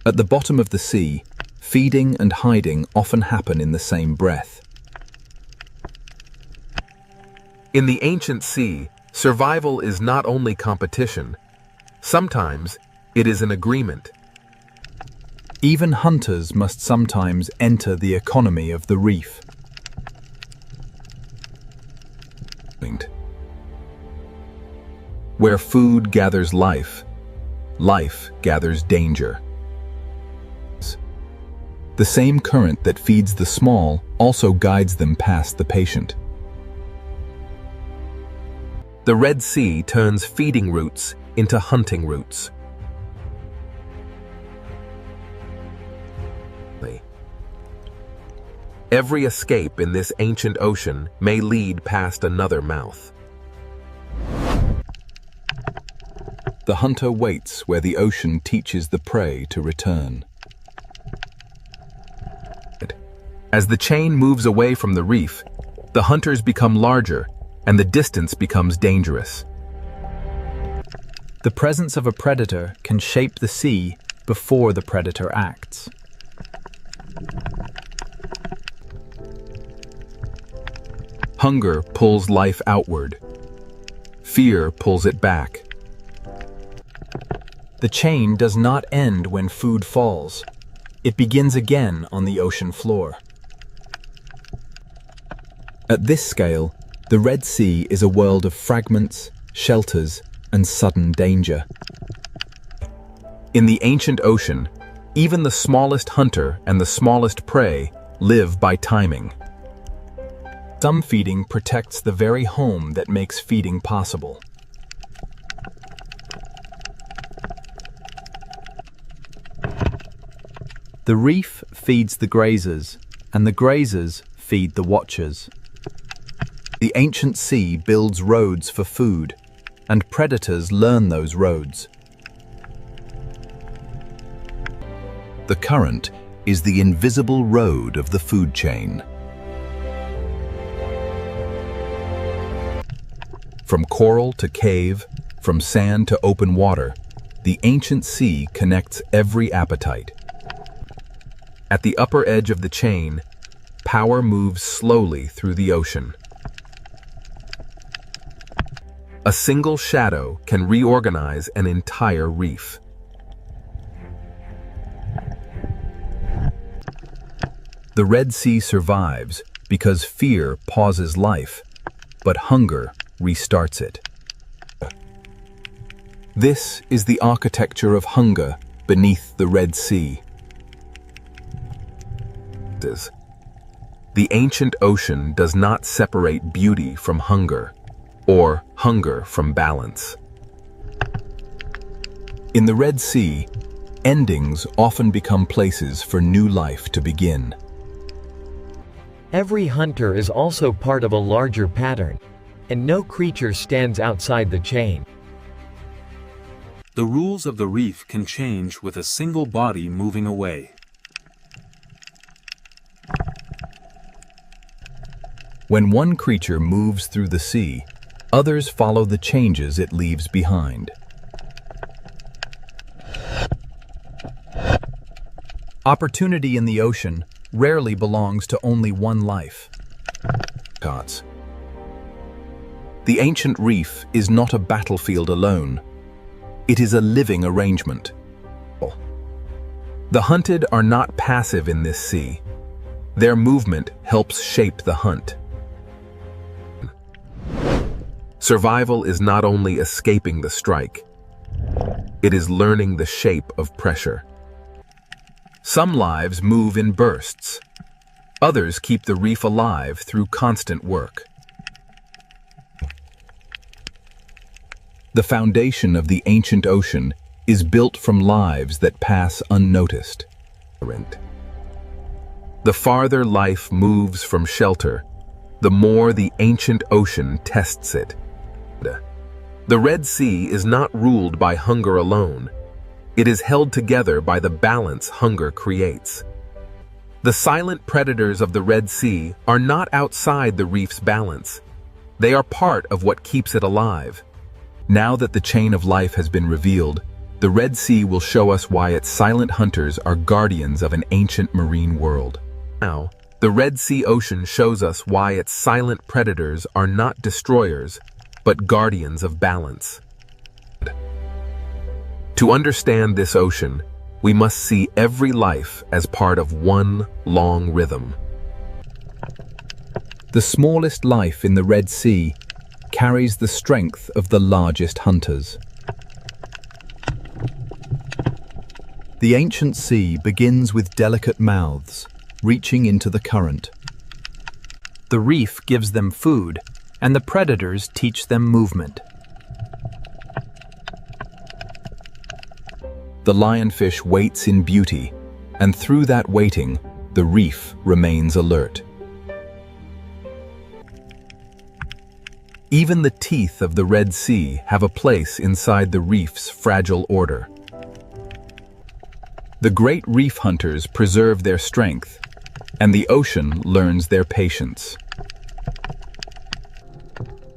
At the bottom of the sea, feeding and hiding often happen in the same breath. In the ancient sea, survival is not only competition. Sometimes it is an agreement. Even hunters must sometimes enter the economy of the reef. Where food gathers life, life gathers danger. The same current that feeds the small also guides them past the patient. The Red Sea turns feeding routes into hunting routes. Every escape in this ancient ocean may lead past another mouth. The hunter waits where the ocean teaches the prey to return. As the chain moves away from the reef, the hunters become larger and the distance becomes dangerous. The presence of a predator can shape the sea before the predator acts. Hunger pulls life outward. Fear pulls it back. The chain does not end when food falls. It begins again on the ocean floor. At this scale, the Red Sea is a world of fragments, shelters, and sudden danger. In the ancient ocean, even the smallest hunter and the smallest prey live by timing. Some feeding protects the very home that makes feeding possible. The reef feeds the grazers, and the grazers feed the watchers. The ancient sea builds roads for food, and predators learn those roads. The current is the invisible road of the food chain. From coral to cave, from sand to open water, the ancient sea connects every appetite. At the upper edge of the chain, power moves slowly through the ocean. A single shadow can reorganize an entire reef. The Red Sea survives because fear pauses life, but hunger restarts it. This is the architecture of hunger beneath the Red Sea. The ancient ocean does not separate beauty from hunger, or hunger from balance. In the Red Sea, endings often become places for new life to begin. Every hunter is also part of a larger pattern, and no creature stands outside the chain. The rules of the reef can change with a single body moving away. When one creature moves through the sea, others follow the changes it leaves behind. Opportunity in the ocean rarely belongs to only one life. The ancient reef is not a battlefield alone. It is a living arrangement. The hunted are not passive in this sea. Their movement helps shape the hunt. Survival is not only escaping the strike, it is learning the shape of pressure. Some lives move in bursts. Others keep the reef alive through constant work. The foundation of the ancient ocean is built from lives that pass unnoticed. The farther life moves from shelter, the more the ancient ocean tests it. The Red Sea is not ruled by hunger alone. It is held together by the balance hunger creates. The silent predators of the Red Sea are not outside the reef's balance. They are part of what keeps it alive. Now that the chain of life has been revealed, the Red Sea will show us why its silent hunters are guardians of an ancient marine world. Now, the Red Sea Ocean shows us why its silent predators are not destroyers, but guardians of balance. To understand this ocean, we must see every life as part of one long rhythm. The smallest life in the Red Sea carries the strength of the largest hunters. The ancient sea begins with delicate mouths, reaching into the current. The reef gives them food, and the predators teach them movement. The lionfish waits in beauty, and through that waiting, the reef remains alert. Even the teeth of the Red Sea have a place inside the reef's fragile order. The great reef hunters preserve their strength, and the ocean learns their patience.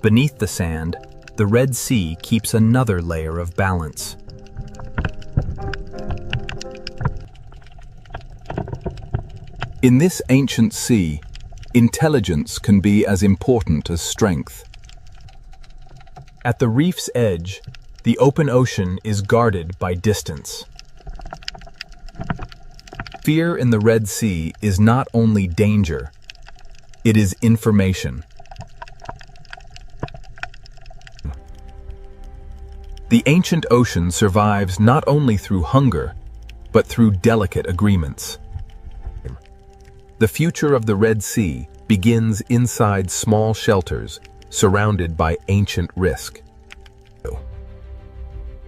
Beneath the sand, the Red Sea keeps another layer of balance. In this ancient sea, intelligence can be as important as strength. At the reef's edge, the open ocean is guarded by distance. Fear in the Red Sea is not only danger, it is information. The ancient ocean survives not only through hunger, but through delicate agreements. The future of the Red Sea begins inside small shelters surrounded by ancient risk.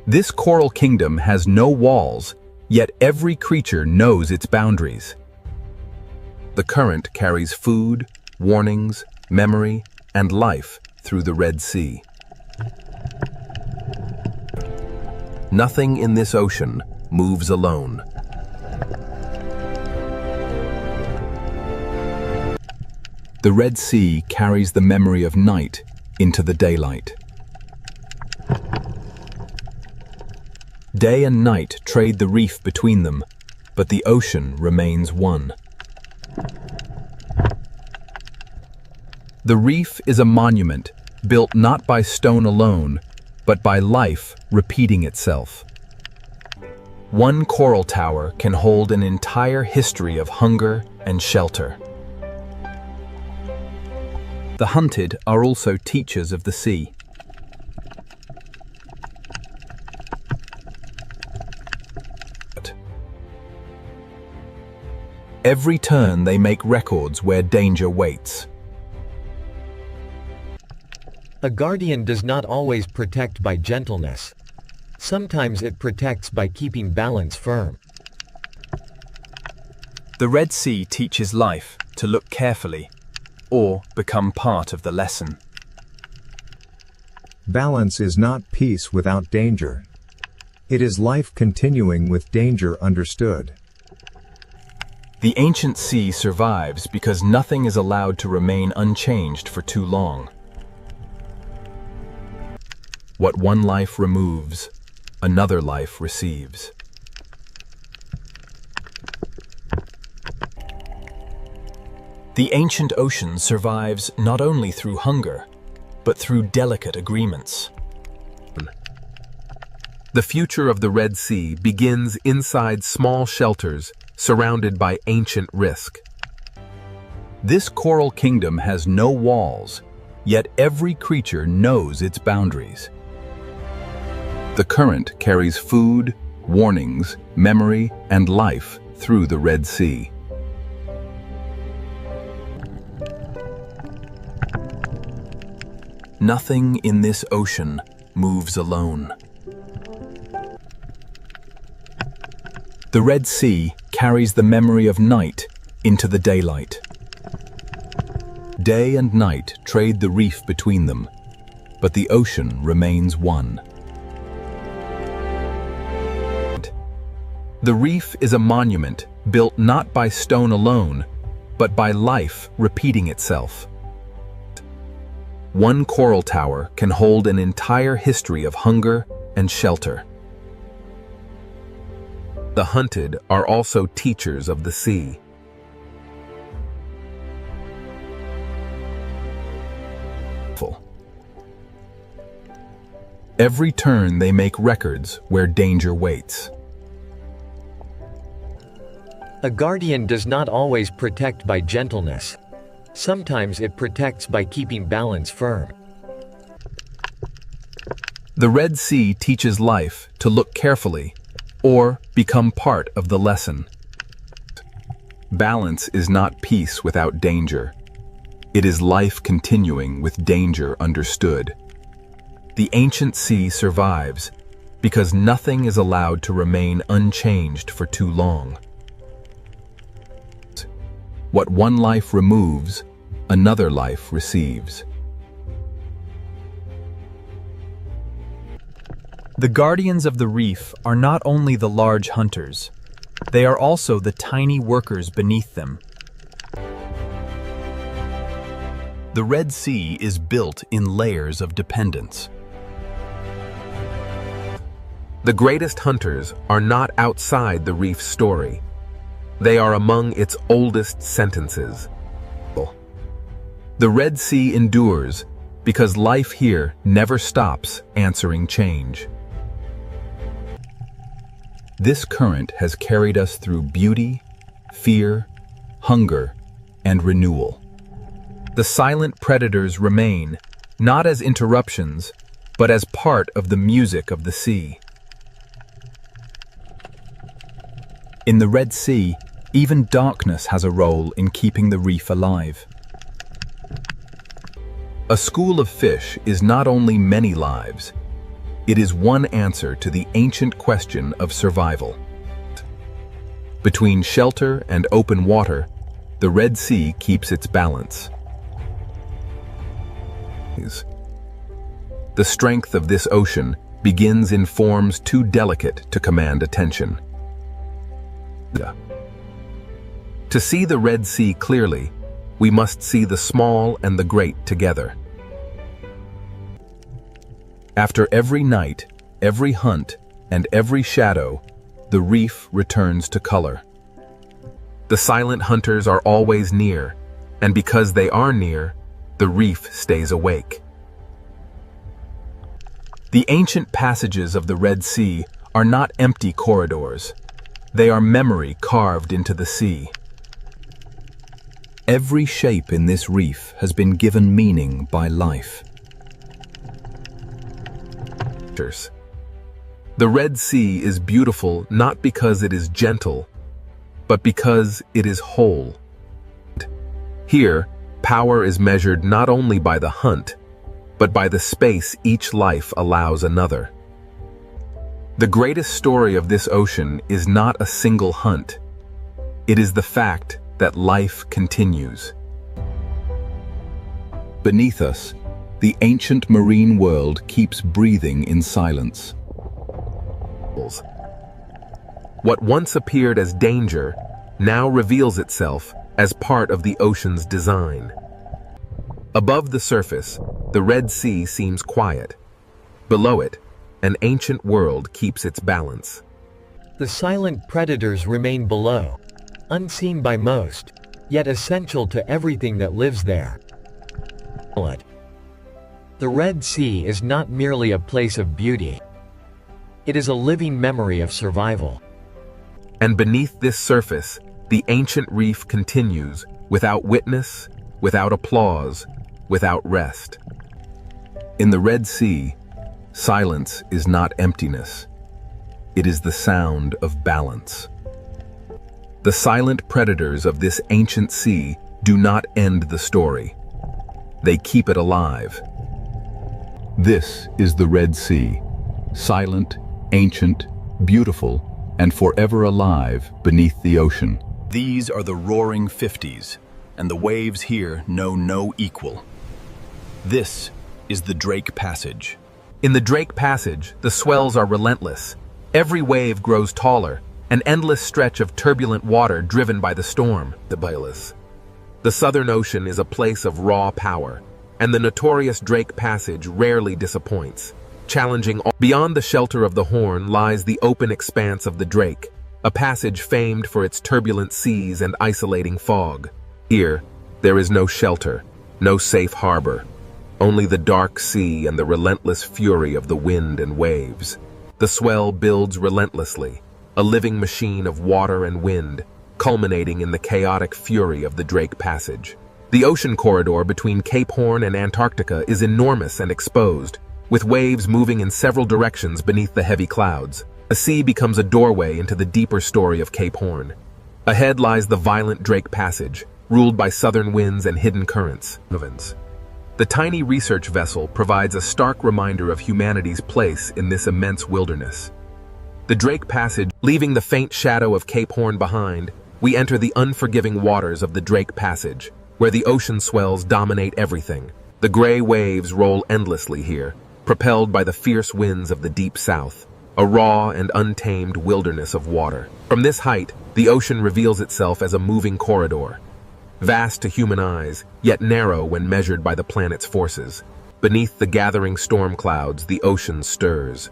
This coral kingdom has no walls, yet every creature knows its boundaries. The current carries food, warnings, memory, and life through the Red Sea. Nothing in this ocean moves alone. The Red Sea carries the memory of night into the daylight. Day and night trade the reef between them, but the ocean remains one. The reef is a monument built not by stone alone, but by life repeating itself. One coral tower can hold an entire history of hunger and shelter. The hunted are also teachers of the sea. Every turn they make records where danger waits. A guardian does not always protect by gentleness. Sometimes it protects by keeping balance firm. The Red Sea teaches life to look carefully, or become part of the lesson. Balance is not peace without danger. It is life continuing with danger understood. The ancient sea survives because nothing is allowed to remain unchanged for too long. What one life removes, another life receives. The ancient ocean survives not only through hunger, but through delicate agreements. The future of the Red Sea begins inside small shelters surrounded by ancient risk. This coral kingdom has no walls, yet every creature knows its boundaries. The current carries food, warnings, memory, and life through the Red Sea. Nothing in this ocean moves alone. The Red Sea carries the memory of night into the daylight. Day and night trade the reef between them, but the ocean remains one. The reef is a monument built not by stone alone, but by life repeating itself. One coral tower can hold an entire history of hunger and shelter. The hunted are also teachers of the sea. Every turn they make records where danger waits. A guardian does not always protect by gentleness. Sometimes it protects by keeping balance firm. The Red Sea teaches life to look carefully or become part of the lesson. Balance is not peace without danger. It is life continuing with danger understood. The ancient sea survives because nothing is allowed to remain unchanged for too long. What one life removes, another life receives. The guardians of the reef are not only the large hunters, they are also the tiny workers beneath them. The Red Sea is built in layers of dependence. The greatest hunters are not outside the reef's story. They are among its oldest sentences. The Red Sea endures because life here never stops answering change. This current has carried us through beauty, fear, hunger, and renewal. The silent predators remain, not as interruptions, but as part of the music of the sea. In the Red Sea, even darkness has a role in keeping the reef alive. A school of fish is not only many lives, it is one answer to the ancient question of survival. Between shelter and open water, the Red Sea keeps its balance. The strength of this ocean begins in forms too delicate to command attention. To see the Red Sea clearly, we must see the small and the great together. After every night, every hunt, and every shadow, the reef returns to color. The silent hunters are always near, and because they are near, the reef stays awake. The ancient passages of the Red Sea are not empty corridors. They are memory carved into the sea. Every shape in this reef has been given meaning by life. The Red Sea is beautiful not because it is gentle, but because it is whole. Here, power is measured not only by the hunt, but by the space each life allows another. The greatest story of this ocean is not a single hunt. It is the fact that life continues. Beneath us, the ancient marine world keeps breathing in silence. What once appeared as danger now reveals itself as part of the ocean's design. Above the surface, the Red Sea seems quiet. Below it, an ancient world keeps its balance. The silent predators remain below, unseen by most, yet essential to everything that lives there. The Red Sea is not merely a place of beauty. It is a living memory of survival. And beneath this surface, the ancient reef continues, without witness, without applause, without rest. In the Red Sea, silence is not emptiness. It is the sound of balance. The silent predators of this ancient sea do not end the story. They keep it alive. This is the Red Sea, silent, ancient, beautiful, and forever alive beneath the ocean. These are the roaring 50s, and the waves here know no equal. This is the Drake Passage. In the Drake Passage, the swells are relentless. Every wave grows taller, an endless stretch of turbulent water driven by the storm, the Bayless. The Southern Ocean is a place of raw power, and the notorious Drake Passage rarely disappoints. Challenging all. Beyond the shelter of the Horn lies the open expanse of the Drake, a passage famed for its turbulent seas and isolating fog. Here, there is no shelter, no safe harbor, only the dark sea and the relentless fury of the wind and waves. The swell builds relentlessly, a living machine of water and wind, culminating in the chaotic fury of the Drake Passage. The ocean corridor between Cape Horn and Antarctica is enormous and exposed, with waves moving in several directions beneath the heavy clouds. The sea becomes a doorway into the deeper story of Cape Horn. Ahead lies the violent Drake Passage, ruled by southern winds and hidden currents. The tiny research vessel provides a stark reminder of humanity's place in this immense wilderness. The Drake Passage, leaving the faint shadow of Cape Horn behind, we enter the unforgiving waters of the Drake Passage, where the ocean swells dominate everything. The gray waves roll endlessly here, propelled by the fierce winds of the deep south, a raw and untamed wilderness of water. From this height, the ocean reveals itself as a moving corridor, vast to human eyes, yet narrow when measured by the planet's forces. Beneath the gathering storm clouds, the ocean stirs,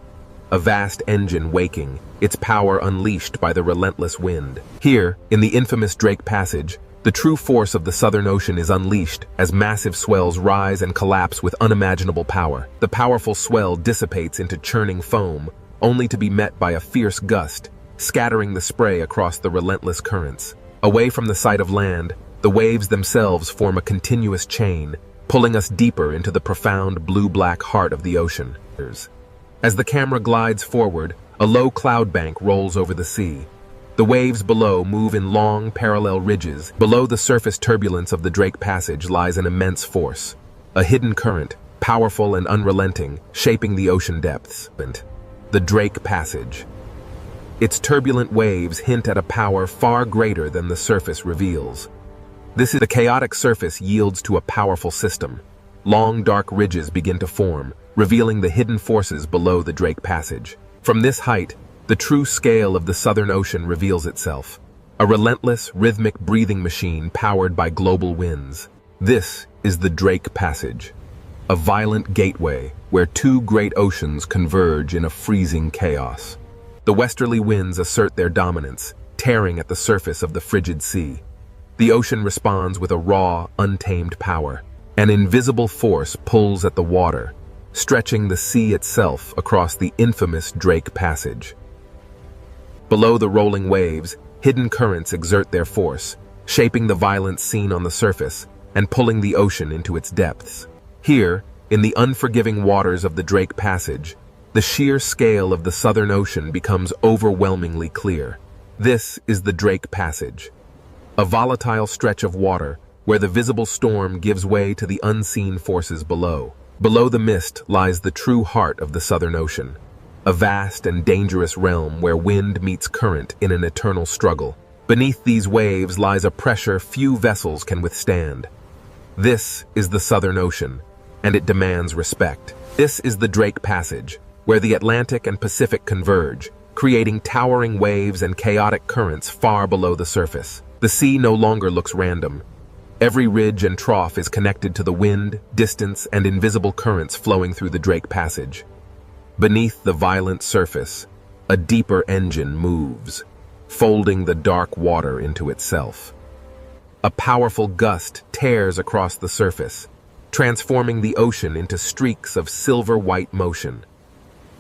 a vast engine waking, its power unleashed by the relentless wind. Here, in the infamous Drake Passage, the true force of the Southern Ocean is unleashed as massive swells rise and collapse with unimaginable power. The powerful swell dissipates into churning foam, only to be met by a fierce gust, scattering the spray across the relentless currents. Away from the sight of land, the waves themselves form a continuous chain, pulling us deeper into the profound blue-black heart of the ocean. As the camera glides forward, a low cloud bank rolls over the sea. The waves below move in long, parallel ridges. Below the surface turbulence of the Drake Passage lies an immense force, a hidden current, powerful and unrelenting, shaping the ocean depths. The Drake Passage. Its turbulent waves hint at a power far greater than the surface reveals. The chaotic surface yields to a powerful system. Long, dark ridges begin to form, revealing the hidden forces below the Drake Passage. From this height, the true scale of the Southern Ocean reveals itself, a relentless, rhythmic breathing machine powered by global winds. This is the Drake Passage, a violent gateway where two great oceans converge in a freezing chaos. The westerly winds assert their dominance, tearing at the surface of the frigid sea. The ocean responds with a raw, untamed power. An invisible force pulls at the water, stretching the sea itself across the infamous Drake Passage. Below the rolling waves, hidden currents exert their force, shaping the violent scene on the surface and pulling the ocean into its depths. Here, in the unforgiving waters of the Drake Passage, the sheer scale of the Southern Ocean becomes overwhelmingly clear. This is the Drake Passage, a volatile stretch of water where the visible storm gives way to the unseen forces below. Below the mist lies the true heart of the Southern Ocean, a vast and dangerous realm where wind meets current in an eternal struggle. Beneath these waves lies a pressure few vessels can withstand. This is the Southern Ocean, and it demands respect. This is the Drake Passage, where the Atlantic and Pacific converge, creating towering waves and chaotic currents far below the surface. The sea no longer looks random. Every ridge and trough is connected to the wind, distance, and invisible currents flowing through the Drake Passage. Beneath the violent surface, a deeper engine moves, folding the dark water into itself. A powerful gust tears across the surface, transforming the ocean into streaks of silver-white motion.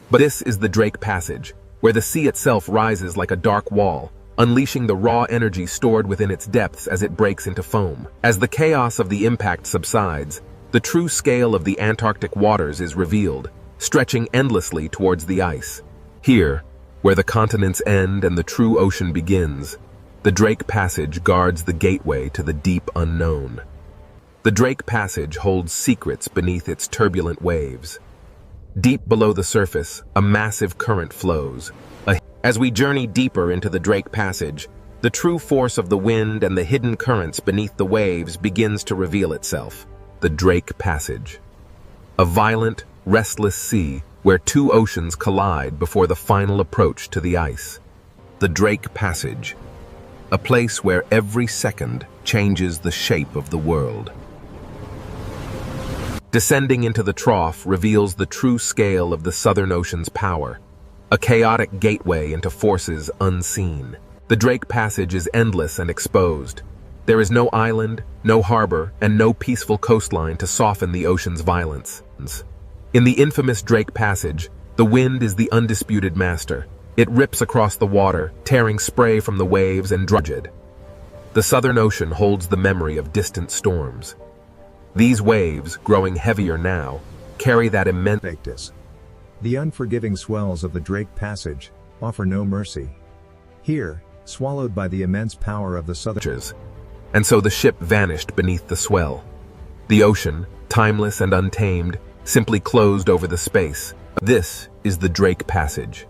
But this is the Drake Passage, where the sea itself rises like a dark wall, unleashing the raw energy stored within its depths as it breaks into foam. As the chaos of the impact subsides, the true scale of the Antarctic waters is revealed, stretching endlessly towards the ice. Here, where the continents end and the true ocean begins, the Drake Passage guards the gateway to the deep unknown. The Drake Passage holds secrets beneath its turbulent waves. Deep below the surface, a massive current flows, a As we journey deeper into the Drake Passage, the true force of the wind and the hidden currents beneath the waves begins to reveal itself. The Drake Passage. A violent, restless sea where two oceans collide before the final approach to the ice. The Drake Passage. A place where every second changes the shape of the world. Descending into the trough reveals the true scale of the Southern Ocean's power, a chaotic gateway into forces unseen. The Drake Passage is endless and exposed. There is no island, no harbor, and no peaceful coastline to soften the ocean's violence. In the infamous Drake Passage, the wind is the undisputed master. It rips across the water, tearing spray from the waves and drudged. The Southern Ocean holds the memory of distant storms. These waves, growing heavier now, carry that immense. The unforgiving swells of the Drake Passage offer no mercy. Here, swallowed by the immense power of the Southern. And so the ship vanished beneath the swell. The ocean, timeless and untamed, simply closed over the space. This is the Drake Passage,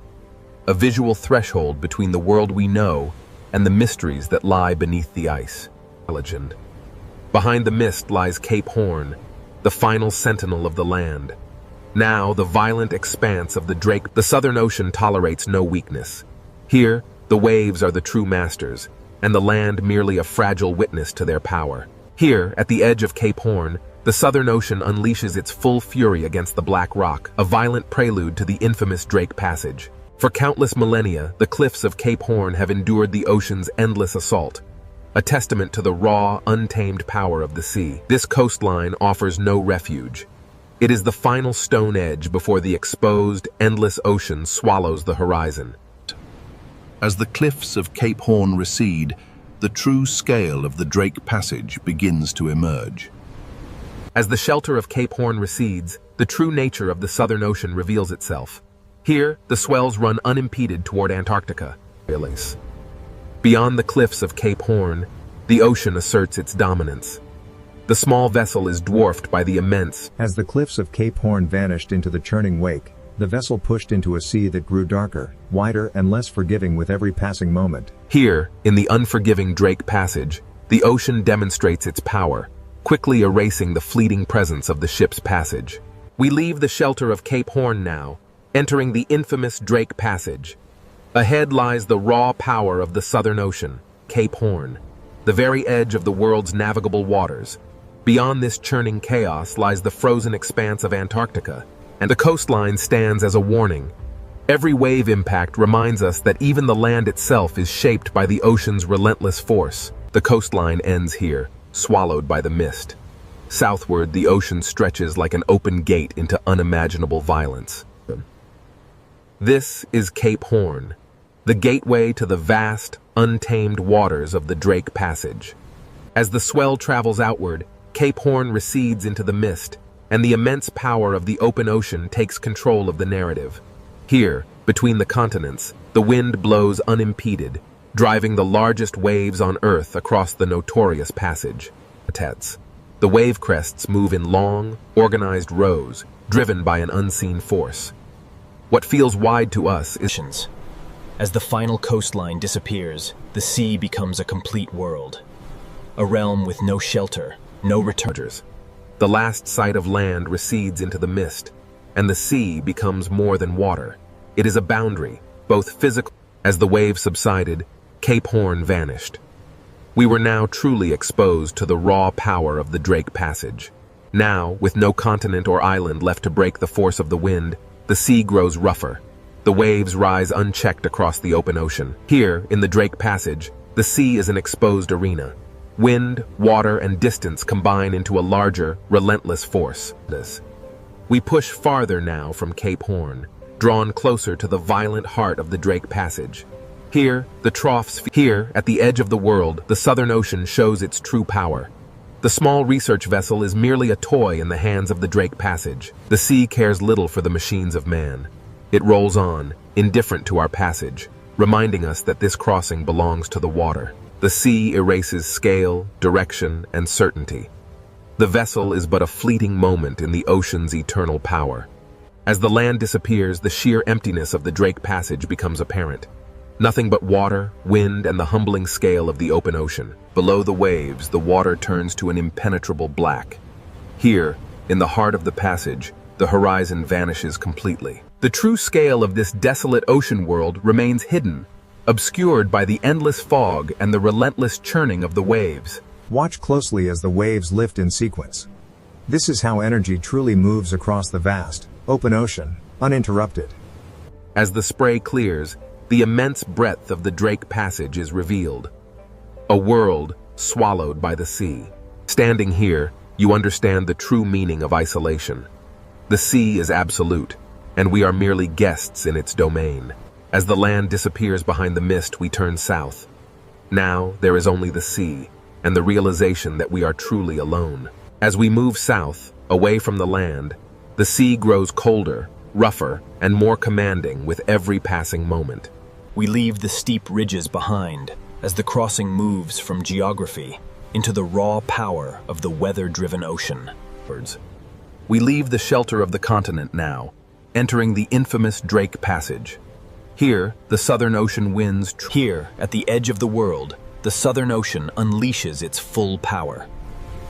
a visual threshold between the world we know and the mysteries that lie beneath the ice. Legend. Behind the mist lies Cape Horn, the final sentinel of the land. Now, the violent expanse of the Southern Ocean tolerates no weakness. Here, the waves are the true masters, and the land merely a fragile witness to their power. Here, at the edge of Cape Horn, the Southern Ocean unleashes its full fury against the Black Rock, a violent prelude to the infamous Drake Passage. For countless millennia, the cliffs of Cape Horn have endured the ocean's endless assault, a testament to the raw, untamed power of the sea. This coastline offers no refuge. It is the final stone edge before the exposed, endless ocean swallows the horizon. As the cliffs of Cape Horn recede, the true scale of the Drake Passage begins to emerge. As the shelter of Cape Horn recedes, the true nature of the Southern Ocean reveals itself. Here, the swells run unimpeded toward Antarctica. Beyond the cliffs of Cape Horn, the ocean asserts its dominance. The small vessel is dwarfed by the immense. As the cliffs of Cape Horn vanished into the churning wake, the vessel pushed into a sea that grew darker, wider, and less forgiving with every passing moment. Here, in the unforgiving Drake Passage, the ocean demonstrates its power, quickly erasing the fleeting presence of the ship's passage. We leave the shelter of Cape Horn now, entering the infamous Drake Passage. Ahead lies the raw power of the Southern Ocean, Cape Horn, the very edge of the world's navigable waters. Beyond this churning chaos lies the frozen expanse of Antarctica, and the coastline stands as a warning. Every wave impact reminds us that even the land itself is shaped by the ocean's relentless force. The coastline ends here, swallowed by the mist. Southward, the ocean stretches like an open gate into unimaginable violence. This is Cape Horn, the gateway to the vast, untamed waters of the Drake Passage. As the swell travels outward, Cape Horn recedes into the mist, and the immense power of the open ocean takes control of the narrative. Here, between the continents, the wind blows unimpeded, driving the largest waves on Earth across the notorious passage. The wave crests move in long, organized rows, driven by an unseen force. What feels wide to us is... As the final coastline disappears, the sea becomes a complete world. A realm with no shelter, no returners. The last sight of land recedes into the mist, and the sea becomes more than water. It is a boundary, both physical. As the waves subsided, Cape Horn vanished. We were now truly exposed to the raw power of the Drake Passage. Now, with no continent or island left to break the force of the wind, the sea grows rougher. The waves rise unchecked across the open ocean. Here, in the Drake Passage, the sea is an exposed arena. Wind, water, and distance combine into a larger, relentless force. We push farther now from Cape Horn, drawn closer to the violent heart of the Drake Passage. Here, at the edge of the world, the Southern Ocean shows its true power. The small research vessel is merely a toy in the hands of the Drake Passage. The sea cares little for the machines of man. It rolls on, indifferent to our passage, reminding us that this crossing belongs to the water. The sea erases scale, direction, and certainty. The vessel is but a fleeting moment in the ocean's eternal power. As the land disappears, the sheer emptiness of the Drake Passage becomes apparent. Nothing but water, wind, and the humbling scale of the open ocean. Below the waves, the water turns to an impenetrable black. Here, in the heart of the passage, the horizon vanishes completely. The true scale of this desolate ocean world remains hidden, obscured by the endless fog and the relentless churning of the waves. Watch closely as the waves lift in sequence. This is how energy truly moves across the vast, open ocean, uninterrupted. As the spray clears, the immense breadth of the Drake Passage is revealed. A world swallowed by the sea. Standing here, you understand the true meaning of isolation. The sea is absolute, and we are merely guests in its domain. As the land disappears behind the mist, we turn south. Now, there is only the sea, and the realization that we are truly alone. As we move south, away from the land, the sea grows colder, rougher, and more commanding with every passing moment. We leave the steep ridges behind as the crossing moves from geography into the raw power of the weather-driven ocean. We leave the shelter of the continent now, entering the infamous Drake Passage. Here, the Southern Ocean winds. Here, at the edge of the world, the Southern Ocean unleashes its full power.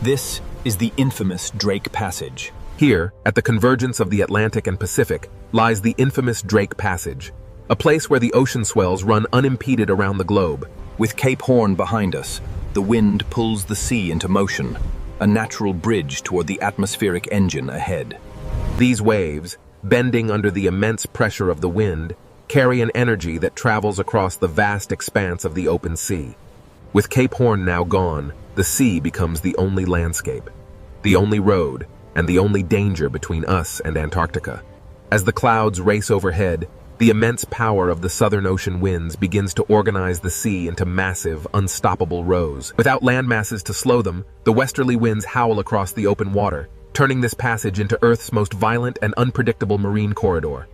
This is the infamous Drake Passage. Here, at the convergence of the Atlantic and Pacific, lies the infamous Drake Passage, a place where the ocean swells run unimpeded around the globe. With Cape Horn behind us, the wind pulls the sea into motion, a natural bridge toward the atmospheric engine ahead. These waves, bending under the immense pressure of the wind, carry an energy that travels across the vast expanse of the open sea. With Cape Horn now gone, the sea becomes the only landscape, the only road, and the only danger between us and Antarctica. As the clouds race overhead, the immense power of the Southern Ocean winds begins to organize the sea into massive, unstoppable rows. Without landmasses to slow them, the westerly winds howl across the open water, turning this passage into Earth's most violent and unpredictable marine corridor.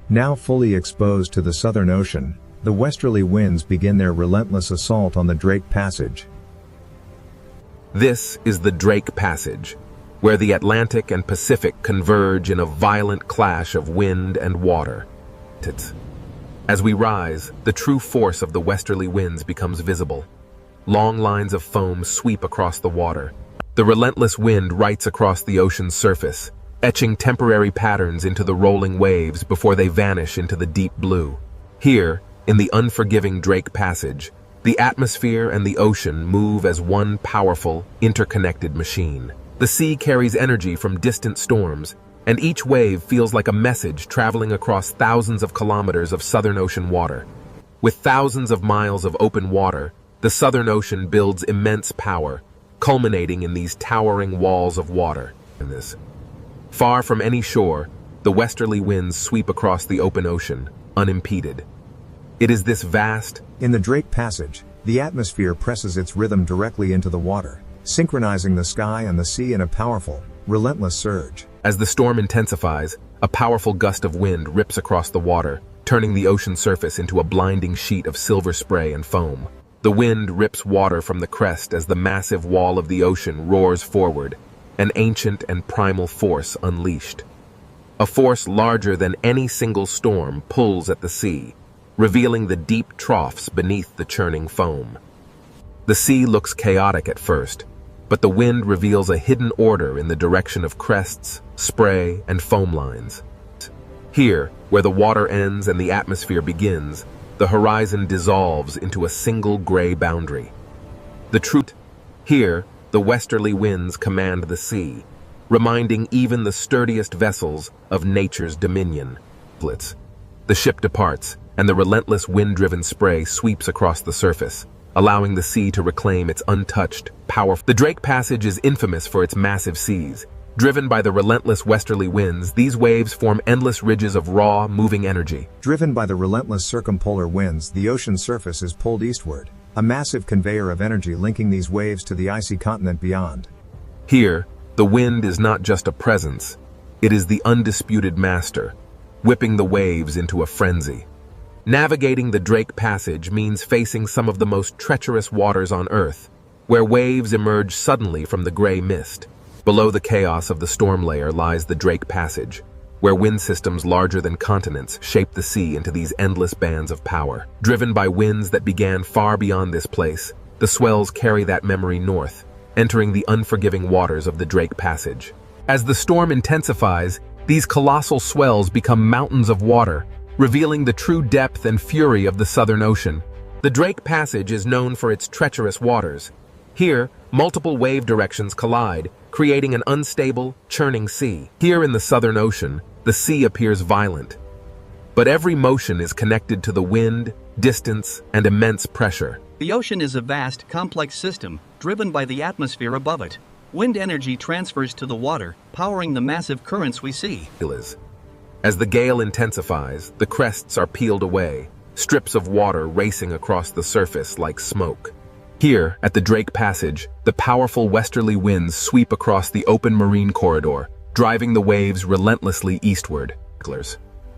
Now fully exposed to the Southern Ocean, the westerly winds begin their relentless assault on the Drake Passage. This is the Drake Passage, where the Atlantic and Pacific converge in a violent clash of wind and water. As we rise, the true force of the westerly winds becomes visible. Long lines of foam sweep across the water. The relentless wind writes across the ocean's surface, etching temporary patterns into the rolling waves before they vanish into the deep blue. Here, in the unforgiving Drake Passage, the atmosphere and the ocean move as one powerful, interconnected machine. The sea carries energy from distant storms, and each wave feels like a message traveling across thousands of kilometers of Southern Ocean water. With thousands of miles of open water, the Southern Ocean builds immense power, culminating in these towering walls of water. Far from any shore, the westerly winds sweep across the open ocean, unimpeded. It is this vast... In the Drake Passage, the atmosphere presses its rhythm directly into the water, synchronizing the sky and the sea in a powerful, relentless surge. As the storm intensifies, a powerful gust of wind rips across the water, turning the ocean surface into a blinding sheet of silver spray and foam. The wind rips water from the crest as the massive wall of the ocean roars forward, an ancient and primal force unleashed. A force larger than any single storm pulls at the sea, revealing the deep troughs beneath the churning foam. The sea looks chaotic at first, but the wind reveals a hidden order in the direction of crests, spray, and foam lines. Here, where the water ends and the atmosphere begins, the horizon dissolves into a single gray boundary. Here, the westerly winds command the sea, reminding even the sturdiest vessels of nature's dominion. The ship departs, and the relentless wind-driven spray sweeps across the surface, allowing the sea to reclaim its untouched, powerful... The Drake Passage is infamous for its massive seas. Driven by the relentless westerly winds, these waves form endless ridges of raw, moving energy. Driven by the relentless circumpolar winds, the ocean surface is pulled eastward, a massive conveyor of energy linking these waves to the icy continent beyond. Here, the wind is not just a presence, it is the undisputed master, whipping the waves into a frenzy. Navigating the Drake Passage means facing some of the most treacherous waters on Earth, where waves emerge suddenly from the gray mist. Below the chaos of the storm layer lies the Drake Passage, where wind systems larger than continents shape the sea into these endless bands of power. Driven by winds that began far beyond this place, the swells carry that memory north, entering the unforgiving waters of the Drake Passage. As the storm intensifies, these colossal swells become mountains of water, revealing the true depth and fury of the Southern Ocean. The Drake Passage is known for its treacherous waters. Here, multiple wave directions collide, creating an unstable, churning sea. Here in the Southern Ocean, the sea appears violent. But every motion is connected to the wind, distance, and immense pressure. The ocean is a vast, complex system, driven by the atmosphere above it. Wind energy transfers to the water, powering the massive currents we see. As the gale intensifies, the crests are peeled away, strips of water racing across the surface like smoke. Here, at the Drake Passage, the powerful westerly winds sweep across the open marine corridor, driving the waves relentlessly eastward.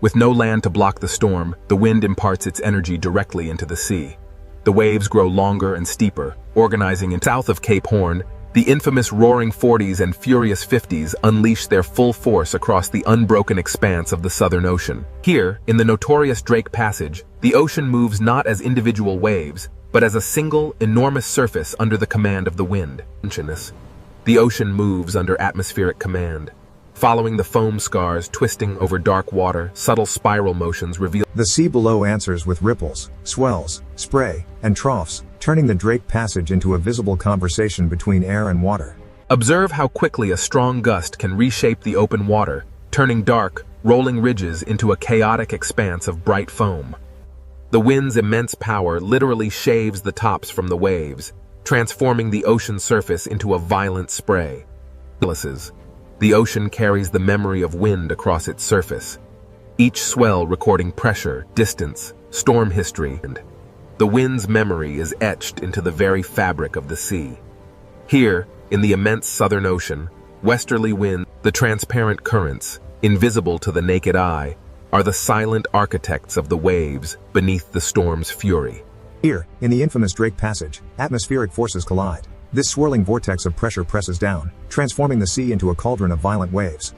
With no land to block the storm, the wind imparts its energy directly into the sea. The waves grow longer and steeper, organizing in south of Cape Horn. The infamous roaring 40s and furious 50s unleash their full force across the unbroken expanse of the Southern Ocean. Here, in the notorious Drake Passage, the ocean moves not as individual waves, but as a single, enormous surface under the command of the wind. The ocean moves under atmospheric command. Following the foam scars twisting over dark water, subtle spiral motions reveal. The sea below answers with ripples, swells, spray, and troughs, turning the Drake Passage into a visible conversation between air and water. Observe how quickly a strong gust can reshape the open water, turning dark, rolling ridges into a chaotic expanse of bright foam. The wind's immense power literally shaves the tops from the waves, transforming the ocean surface into a violent spray. The ocean carries the memory of wind across its surface, each swell recording pressure, distance, storm history, and the wind's memory is etched into the very fabric of the sea. Here, in the immense Southern Ocean, westerly winds, the transparent currents, invisible to the naked eye, are the silent architects of the waves beneath the storm's fury. Here, in the infamous Drake Passage, atmospheric forces collide. This swirling vortex of pressure presses down, transforming the sea into a cauldron of violent waves.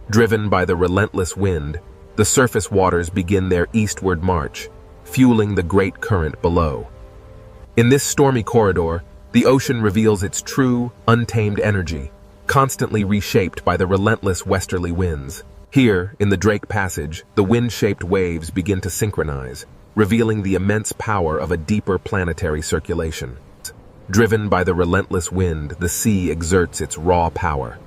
Driven by the relentless wind, the surface waters begin their eastward march, fueling the great current below. In this stormy corridor, the ocean reveals its true, untamed energy, constantly reshaped by the relentless westerly winds. Here, in the Drake Passage, the wind-shaped waves begin to synchronize, revealing the immense power of a deeper planetary circulation. Driven by the relentless wind, the sea exerts its raw power.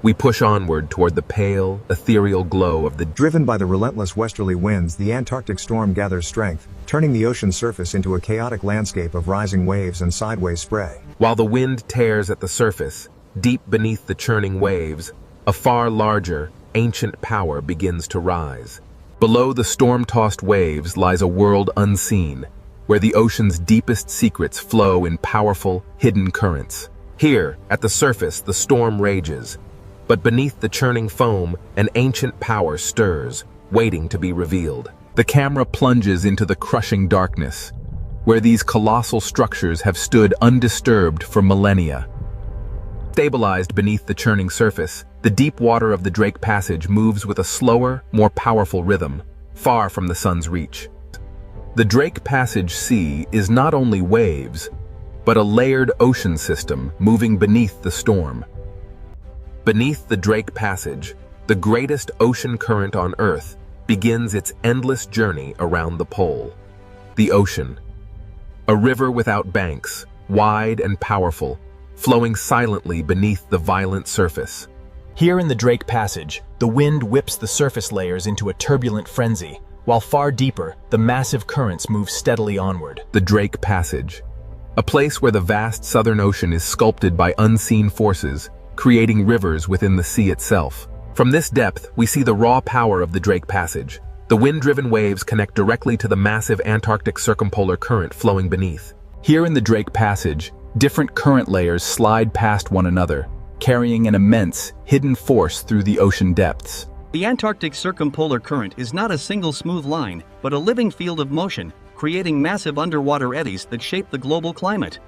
We push onward toward the pale, ethereal glow of the... Driven by the relentless westerly winds, the Antarctic storm gathers strength, turning the ocean surface into a chaotic landscape of rising waves and sideways spray. While the wind tears at the surface, deep beneath the churning waves, a far larger, ancient power begins to rise. Below the storm-tossed waves lies a world unseen, where the ocean's deepest secrets flow in powerful, hidden currents. Here, at the surface, the storm rages, but beneath the churning foam, an ancient power stirs, waiting to be revealed. The camera plunges into the crushing darkness, where these colossal structures have stood undisturbed for millennia. Stabilized beneath the churning surface, the deep water of the Drake Passage moves with a slower, more powerful rhythm, far from the sun's reach. The Drake Passage Sea is not only waves, but a layered ocean system moving beneath the storm. Beneath the Drake Passage, the greatest ocean current on Earth begins its endless journey around the pole. The ocean. A river without banks, wide and powerful, flowing silently beneath the violent surface. Here in the Drake Passage, the wind whips the surface layers into a turbulent frenzy, while far deeper, the massive currents move steadily onward. The Drake Passage, a place where the vast Southern Ocean is sculpted by unseen forces, creating rivers within the sea itself. From this depth, we see the raw power of the Drake Passage. The wind-driven waves connect directly to the massive Antarctic circumpolar current flowing beneath. Here in the Drake Passage, different current layers slide past one another, carrying an immense, hidden force through the ocean depths. The Antarctic circumpolar current is not a single smooth line, but a living field of motion, creating massive underwater eddies that shape the global climate.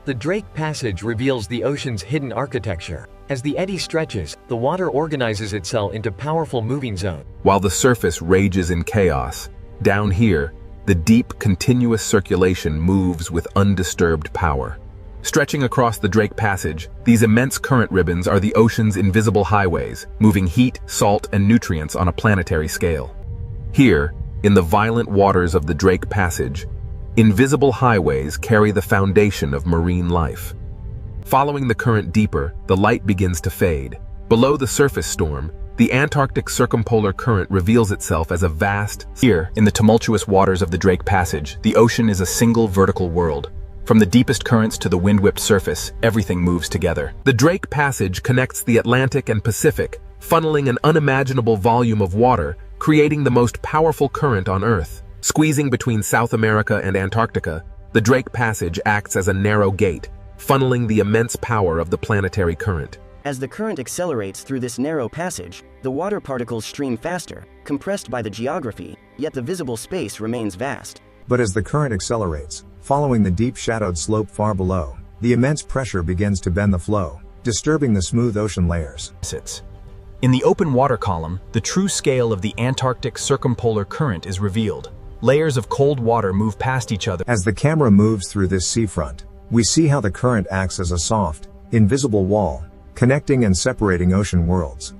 The Drake Passage reveals the ocean's hidden architecture. As the eddy stretches, the water organizes itself into powerful moving zones. While the surface rages in chaos, down here, the deep, continuous circulation moves with undisturbed power. Stretching across the Drake Passage, these immense current ribbons are the ocean's invisible highways, moving heat, salt, and nutrients on a planetary scale. Here, in the violent waters of the Drake Passage, invisible highways carry the foundation of marine life. Following the current deeper, the light begins to fade. Below the surface storm, the Antarctic circumpolar current reveals itself as a vast... Here, in the tumultuous waters of the Drake Passage, the ocean is a single vertical world. From the deepest currents to the wind-whipped surface, everything moves together. The Drake Passage connects the Atlantic and Pacific, funneling an unimaginable volume of water, creating the most powerful current on Earth. Squeezing between South America and Antarctica, the Drake Passage acts as a narrow gate, funneling the immense power of the planetary current. As the current accelerates through this narrow passage, the water particles stream faster, compressed by the geography, yet the visible space remains vast. But as the current accelerates, following the deep shadowed slope far below, the immense pressure begins to bend the flow, disturbing the smooth ocean layers. In the open water column, the true scale of the Antarctic circumpolar current is revealed. Layers of cold water move past each other. As the camera moves through this seafront, we see how the current acts as a soft, invisible wall, connecting and separating ocean worlds.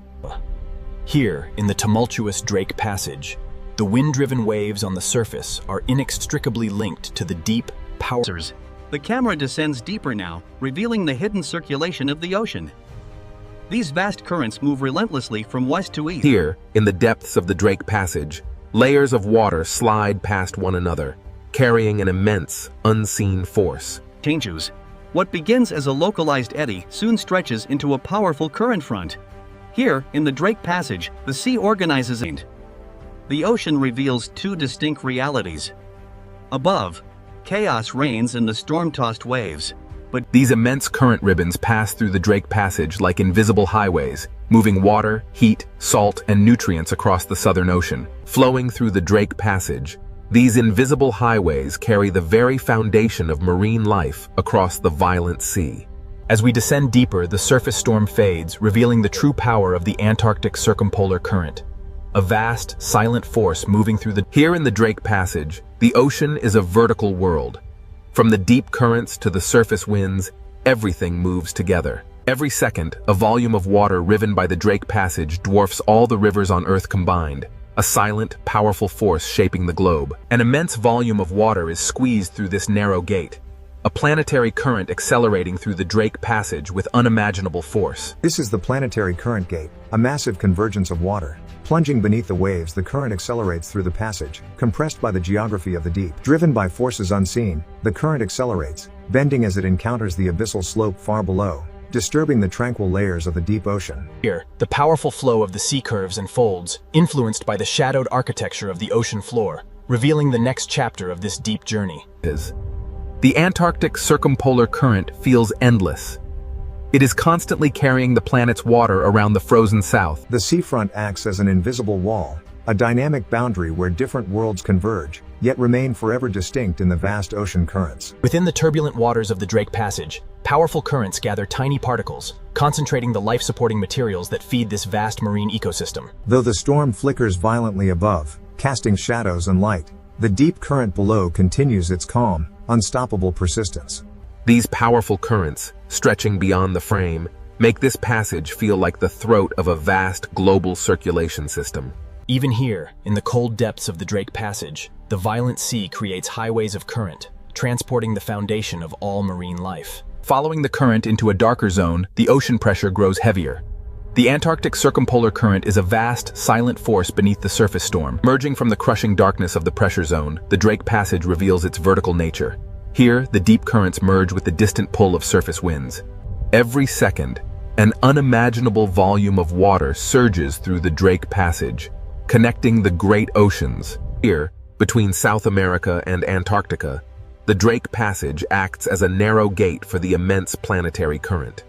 Here, in the tumultuous Drake Passage, the wind-driven waves on the surface are inextricably linked to the deep, powerful... The camera descends deeper now, revealing the hidden circulation of the ocean. These vast currents move relentlessly from west to east. Here, in the depths of the Drake Passage, layers of water slide past one another, carrying an immense, unseen force. Changes. What begins as a localized eddy soon stretches into a powerful current front. Here, in the Drake Passage, the sea organizes and the ocean reveals two distinct realities. Above, chaos reigns in the storm-tossed waves. But these immense current ribbons pass through the Drake Passage like invisible highways, moving water, heat, salt, and nutrients across the Southern Ocean. Flowing through the Drake Passage, these invisible highways carry the very foundation of marine life across the violent sea. As we descend deeper, the surface storm fades, revealing the true power of the Antarctic circumpolar current. A vast, silent force moving through the... Here in the Drake Passage, the ocean is a vertical world. From the deep currents to the surface winds, everything moves together. Every second, a volume of water riven by the Drake Passage dwarfs all the rivers on Earth combined, a silent, powerful force shaping the globe. An immense volume of water is squeezed through this narrow gate, a planetary current accelerating through the Drake Passage with unimaginable force. This is the planetary current gate, a massive convergence of water. Plunging beneath the waves, the current accelerates through the passage, compressed by the geography of the deep. Driven by forces unseen, the current accelerates, bending as it encounters the abyssal slope far below, disturbing the tranquil layers of the deep ocean. Here, the powerful flow of the sea curves and folds, influenced by the shadowed architecture of the ocean floor, revealing the next chapter of this deep journey. The Antarctic circumpolar current feels endless. It is constantly carrying the planet's water around the frozen south. The seafront acts as an invisible wall, a dynamic boundary where different worlds converge, yet remain forever distinct in the vast ocean currents. Within the turbulent waters of the Drake Passage, powerful currents gather tiny particles, concentrating the life-supporting materials that feed this vast marine ecosystem. Though the storm flickers violently above, casting shadows and light, the deep current below continues its calm, unstoppable persistence. These powerful currents, stretching beyond the frame, make this passage feel like the throat of a vast global circulation system. Even here, in the cold depths of the Drake Passage, the violent sea creates highways of current, transporting the foundation of all marine life. Following the current into a darker zone, the ocean pressure grows heavier. The Antarctic circumpolar current is a vast, silent force beneath the surface storm. Emerging from the crushing darkness of the pressure zone, the Drake Passage reveals its vertical nature. Here, the deep currents merge with the distant pull of surface winds. Every second, an unimaginable volume of water surges through the Drake Passage, connecting the great oceans. Here, between South America and Antarctica, the Drake Passage acts as a narrow gate for the immense planetary current.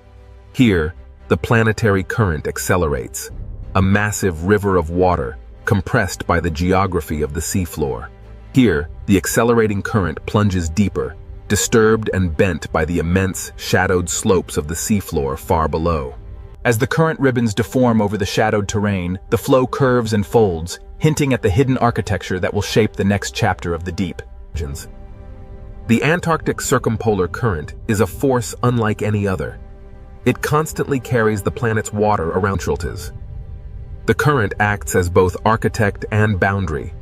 Here, the planetary current accelerates, a massive river of water compressed by the geography of the seafloor. Here, the accelerating current plunges deeper, disturbed and bent by the immense, shadowed slopes of the seafloor far below. As the current ribbons deform over the shadowed terrain, the flow curves and folds, hinting at the hidden architecture that will shape the next chapter of the deep. The Antarctic circumpolar current is a force unlike any other. It constantly carries the planet's water around shelters. The current acts as both architect and boundary,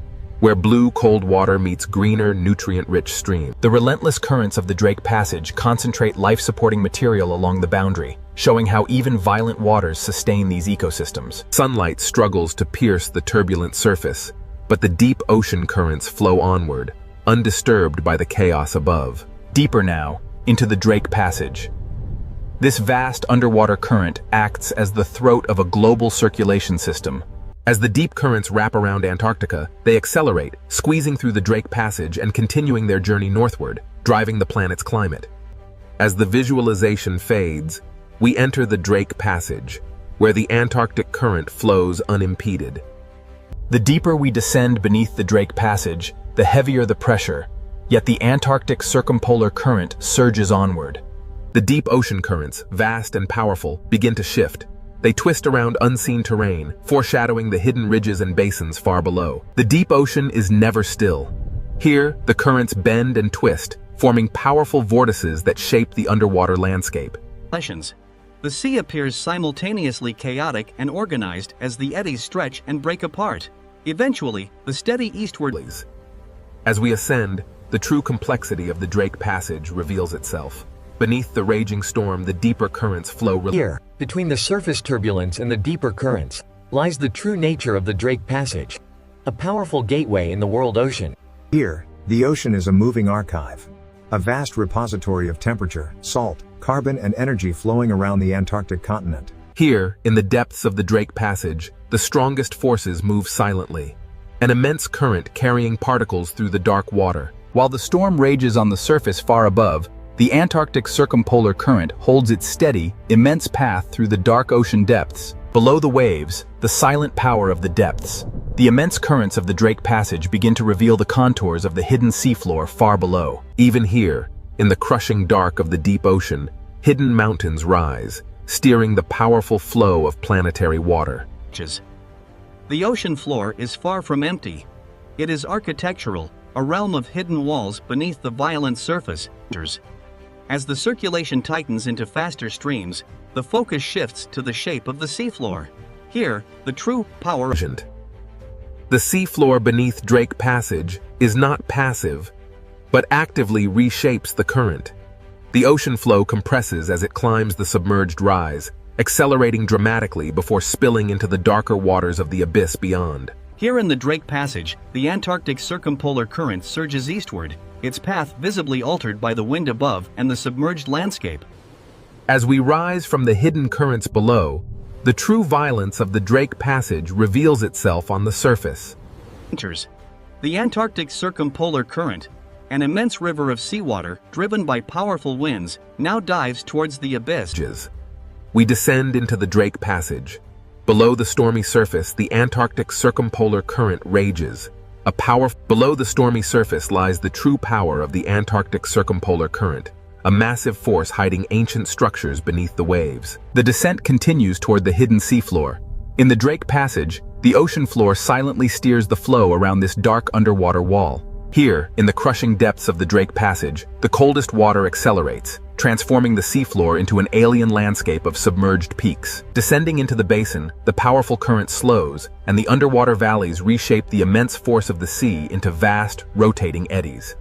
where blue cold water meets greener, nutrient-rich stream. The relentless currents of the Drake Passage concentrate life-supporting material along the boundary, showing how even violent waters sustain these ecosystems. Sunlight struggles to pierce the turbulent surface, but the deep ocean currents flow onward, undisturbed by the chaos above. Deeper now, into the Drake Passage. This vast underwater current acts as the throat of a global circulation system. As the deep currents wrap around Antarctica, they accelerate, squeezing through the Drake Passage and continuing their journey northward, driving the planet's climate. As the visualization fades, we enter the Drake Passage, where the Antarctic current flows unimpeded. The deeper we descend beneath the Drake Passage, the heavier the pressure, yet the Antarctic circumpolar current surges onward. The deep ocean currents, vast and powerful, begin to shift. They twist around unseen terrain, foreshadowing the hidden ridges and basins far below. The deep ocean is never still. Here, the currents bend and twist, forming powerful vortices that shape the underwater landscape. The sea appears simultaneously chaotic and organized as the eddies stretch and break apart. Eventually, the steady eastward. As we ascend, the true complexity of the Drake Passage reveals itself. Beneath the raging storm, the deeper currents flow. Here, between the surface turbulence and the deeper currents, lies the true nature of the Drake Passage, a powerful gateway in the world ocean. Here, the ocean is a moving archive, a vast repository of temperature, salt, carbon and energy flowing around the Antarctic continent. Here, in the depths of the Drake Passage, the strongest forces move silently, an immense current carrying particles through the dark water. While the storm rages on the surface far above, the Antarctic circumpolar current holds its steady, immense path through the dark ocean depths. Below the waves, the silent power of the depths. The immense currents of the Drake Passage begin to reveal the contours of the hidden seafloor far below. Even here, in the crushing dark of the deep ocean, hidden mountains rise, steering the powerful flow of planetary water. The ocean floor is far from empty. It is architectural, a realm of hidden walls beneath the violent surface. As the circulation tightens into faster streams, the focus shifts to the shape of the seafloor. Here, the true power. The seafloor beneath Drake Passage is not passive, but actively reshapes the current. The ocean flow compresses as it climbs the submerged rise, accelerating dramatically before spilling into the darker waters of the abyss beyond. Here in the Drake Passage, the Antarctic circumpolar current surges eastward, its path visibly altered by the wind above and the submerged landscape. As we rise from the hidden currents below, the true violence of the Drake Passage reveals itself on the surface. The Antarctic circumpolar current, an immense river of seawater driven by powerful winds, now dives towards the abyss. We descend into the Drake Passage. Below the stormy surface, the Antarctic circumpolar current rages. Below the stormy surface lies the true power of the Antarctic circumpolar current, a massive force hiding ancient structures beneath the waves. The descent continues toward the hidden seafloor. In the Drake Passage, the ocean floor silently steers the flow around this dark underwater wall. Here, in the crushing depths of the Drake Passage, the coldest water accelerates, transforming the seafloor into an alien landscape of submerged peaks. Descending into the basin, the powerful current slows, and the underwater valleys reshape the immense force of the sea into vast, rotating eddies.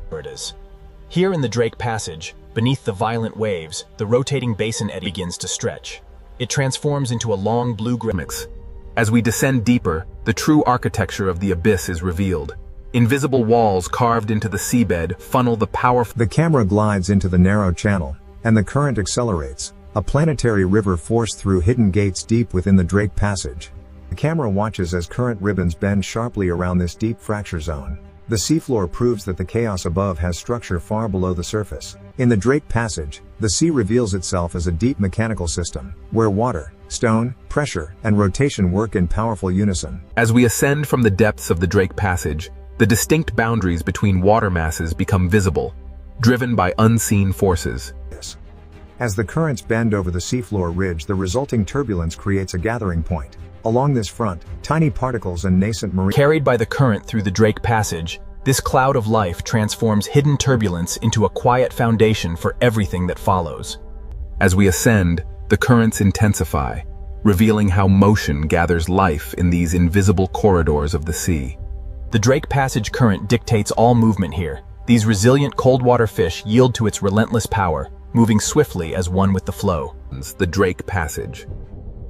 Here in the Drake Passage, beneath the violent waves, the rotating basin eddy begins to stretch. It transforms into a long blue grimix. As we descend deeper, the true architecture of the abyss is revealed. Invisible walls carved into the seabed funnel the powerful. The camera glides into the narrow channel, and the current accelerates, a planetary river forced through hidden gates deep within the Drake Passage. The camera watches as current ribbons bend sharply around this deep fracture zone. The seafloor proves that the chaos above has structure far below the surface. In the Drake Passage, the sea reveals itself as a deep mechanical system, where water, stone, pressure, and rotation work in powerful unison. As we ascend from the depths of the Drake Passage, the distinct boundaries between water masses become visible. driven by unseen forces. As the currents bend over the seafloor ridge, the resulting turbulence creates a gathering point. Along this front, tiny particles and nascent marine Carried by the current through the Drake Passage, this cloud of life transforms hidden turbulence into a quiet foundation for everything that follows. As we ascend, the currents intensify, revealing how motion gathers life in these invisible corridors of the sea. The Drake Passage current dictates all movement here. These resilient cold-water fish yield to its relentless power, moving swiftly as one with the flow. The Drake Passage.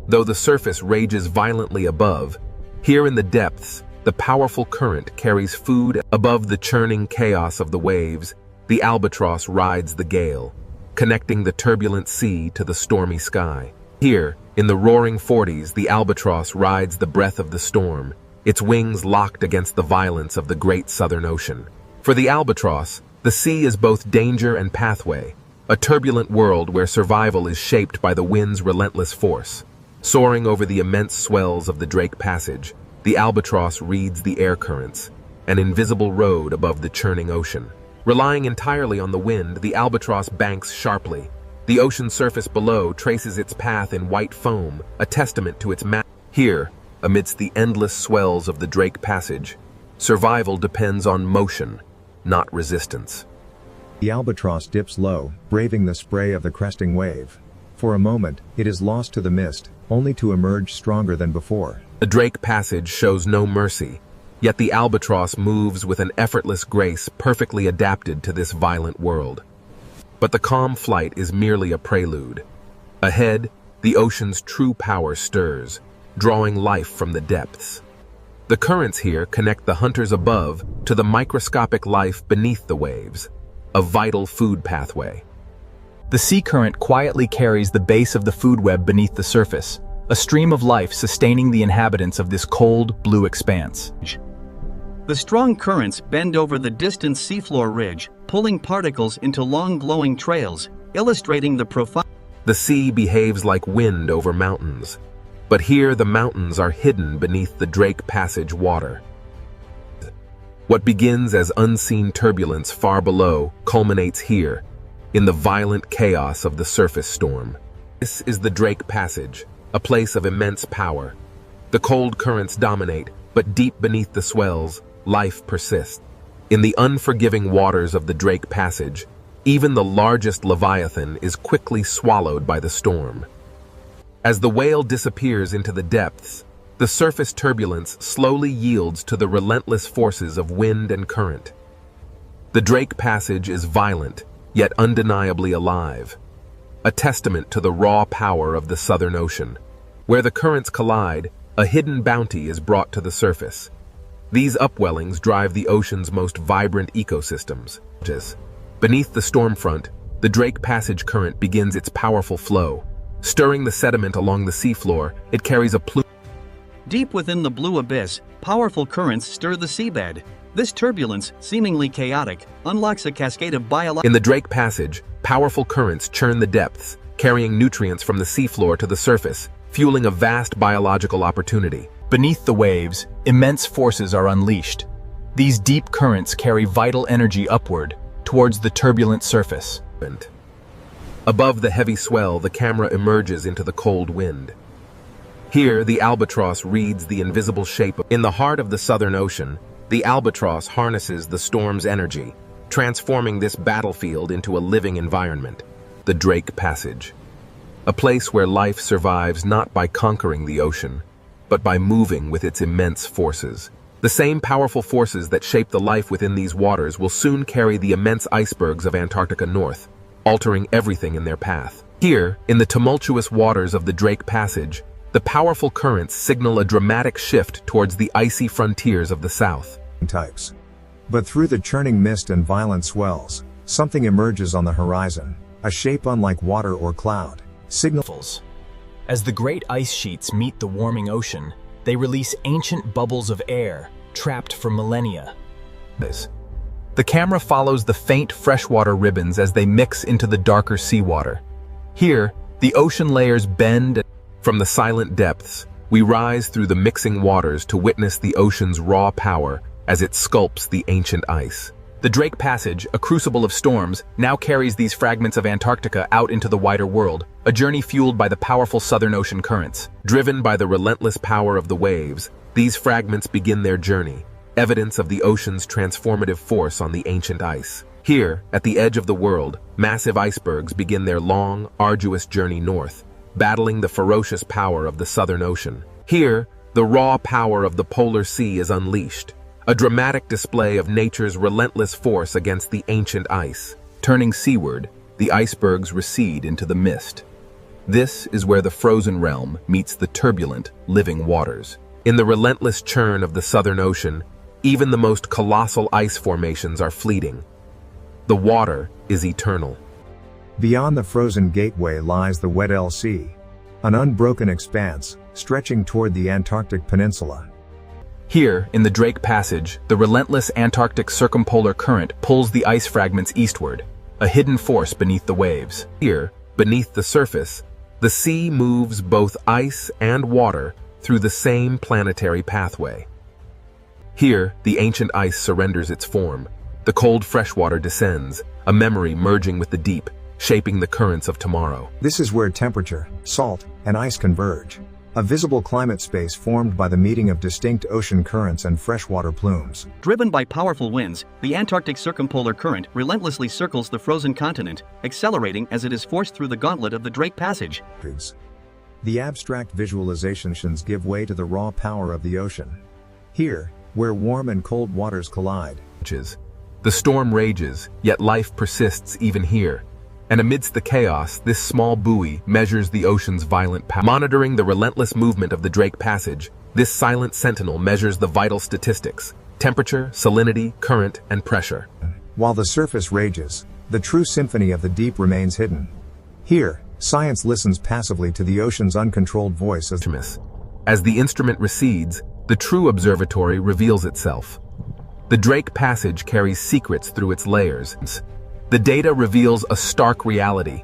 Though the surface rages violently above, here in the depths, the powerful current carries food. Above the churning chaos of the waves, the albatross rides the gale, connecting the turbulent sea to the stormy sky. Here, in the roaring 40s, the albatross rides the breath of the storm, its wings locked against the violence of the great Southern Ocean. For the albatross, the sea is both danger and pathway, a turbulent world where survival is shaped by the wind's relentless force. Soaring over the immense swells of the Drake Passage, the albatross reads the air currents, an invisible road above the churning ocean. Relying entirely on the wind, the albatross banks sharply. The ocean surface below traces its path in white foam, a testament to its Here, amidst the endless swells of the Drake Passage, survival depends on motion, not resistance. The albatross dips low, braving the spray of the cresting wave. For a moment, it is lost to the mist, only to emerge stronger than before. The Drake Passage shows no mercy, yet the albatross moves with an effortless grace perfectly adapted to this violent world. But the calm flight is merely a prelude. Ahead, the ocean's true power stirs, drawing life from the depths. The currents here connect the hunters above to the microscopic life beneath the waves, a vital food pathway. The sea current quietly carries the base of the food web beneath the surface, a stream of life sustaining the inhabitants of this cold, blue expanse. The strong currents bend over the distant seafloor ridge, pulling particles into long glowing trails, illustrating the profound. The sea behaves like wind over mountains, but here the mountains are hidden beneath the Drake Passage water. What begins as unseen turbulence far below culminates here, in the violent chaos of the surface storm. This is the Drake Passage, a place of immense power. The cold currents dominate, but deep beneath the swells, life persists. In the unforgiving waters of the Drake Passage, even the largest leviathan is quickly swallowed by the storm. As the whale disappears into the depths, the surface turbulence slowly yields to the relentless forces of wind and current. The Drake Passage is violent, yet undeniably alive, a testament to the raw power of the Southern Ocean. Where the currents collide, a hidden bounty is brought to the surface. These upwellings drive the ocean's most vibrant ecosystems. Beneath the storm front, the Drake Passage current begins its powerful flow. Stirring the sediment along the seafloor, it carries a plume. Deep within the blue abyss, powerful currents stir the seabed. This turbulence, seemingly chaotic, unlocks a cascade of biological. In the Drake Passage, powerful currents churn the depths, carrying nutrients from the seafloor to the surface, fueling a vast biological opportunity. Beneath the waves, immense forces are unleashed. These deep currents carry vital energy upward, towards the turbulent surface. Above the heavy swell, the camera emerges into the cold wind. Here, the albatross reads the invisible shape. In the heart of the Southern Ocean, the albatross harnesses the storm's energy, transforming this battlefield into a living environment. The Drake Passage. A place where life survives not by conquering the ocean, but by moving with its immense forces. The same powerful forces that shape the life within these waters will soon carry the immense icebergs of Antarctica north, altering everything in their path. Here, in the tumultuous waters of the Drake Passage, the powerful currents signal a dramatic shift towards the icy frontiers of the south. Types. But through the churning mist and violent swells, something emerges on the horizon, a shape unlike water or cloud. Signals. As the great ice sheets meet the warming ocean, they release ancient bubbles of air, trapped for millennia. The camera follows the faint freshwater ribbons as they mix into the darker seawater. Here, the ocean layers bend. From the silent depths, we rise through the mixing waters to witness the ocean's raw power as it sculpts the ancient ice. The Drake Passage, a crucible of storms, now carries these fragments of Antarctica out into the wider world, a journey fueled by the powerful Southern Ocean currents. Driven by the relentless power of the waves, these fragments begin their journey, evidence of the ocean's transformative force on the ancient ice. Here, at the edge of the world, massive icebergs begin their long, arduous journey north, battling the ferocious power of the Southern Ocean. Here, the raw power of the polar sea is unleashed, a dramatic display of nature's relentless force against the ancient ice. Turning seaward, the icebergs recede into the mist. This is where the frozen realm meets the turbulent, living waters. In the relentless churn of the Southern Ocean, even the most colossal ice formations are fleeting. The water is eternal. Beyond the frozen gateway lies the Weddell Sea, an unbroken expanse, stretching toward the Antarctic Peninsula. Here, in the Drake Passage, the relentless Antarctic circumpolar current pulls the ice fragments eastward, a hidden force beneath the waves. Here, beneath the surface, the sea moves both ice and water through the same planetary pathway. Here, the ancient ice surrenders its form. The cold freshwater descends, a memory merging with the deep, shaping the currents of tomorrow. This is where temperature, salt, and ice converge. A visible climate space formed by the meeting of distinct ocean currents and freshwater plumes. Driven by powerful winds, the Antarctic circumpolar current relentlessly circles the frozen continent, accelerating as it is forced through the gauntlet of the Drake Passage. The abstract visualizations give way to the raw power of the ocean. Here, where warm and cold waters collide. The storm rages, yet life persists even here. And amidst the chaos, this small buoy measures the ocean's violent power. Monitoring the relentless movement of the Drake Passage, this silent sentinel measures the vital statistics: temperature, salinity, current, and pressure. While the surface rages, the true symphony of the deep remains hidden. Here, science listens passively to the ocean's uncontrolled voice as the instrument recedes, the true observatory reveals itself. The Drake Passage carries secrets through its layers. The data reveals a stark reality.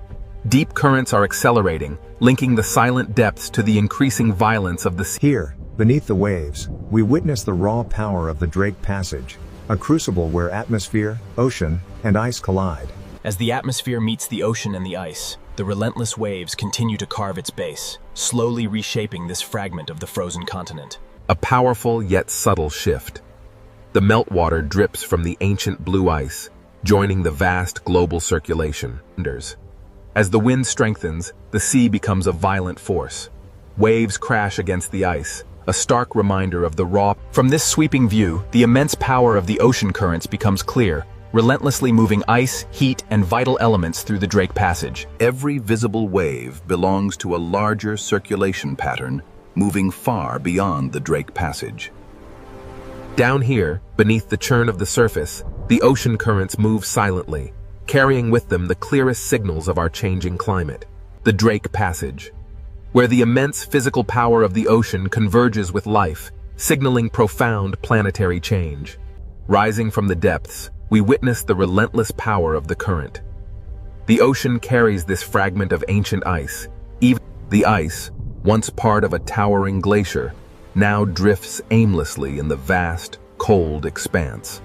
Deep currents are accelerating, linking the silent depths to the increasing violence of the sea. Here, beneath the waves, we witness the raw power of the Drake Passage, a crucible where atmosphere, ocean, and ice collide. As the atmosphere meets the ocean and the ice, the relentless waves continue to carve its base, slowly reshaping this fragment of the frozen continent. A powerful yet subtle shift. The meltwater drips from the ancient blue ice, joining the vast global circulation. As the wind strengthens, the sea becomes a violent force. Waves crash against the ice, a stark reminder of the raw. From this sweeping view, the immense power of the ocean currents becomes clear, relentlessly moving ice, heat, and vital elements through the Drake Passage. Every visible wave belongs to a larger circulation pattern, moving far beyond the Drake Passage. Down here, beneath the churn of the surface, the ocean currents move silently, carrying with them the clearest signals of our changing climate. The Drake Passage, where the immense physical power of the ocean converges with life, signaling profound planetary change. Rising from the depths, we witness the relentless power of the current. The ocean carries this fragment of ancient ice. Even the ice, once part of a towering glacier, now drifts aimlessly in the vast, cold expanse.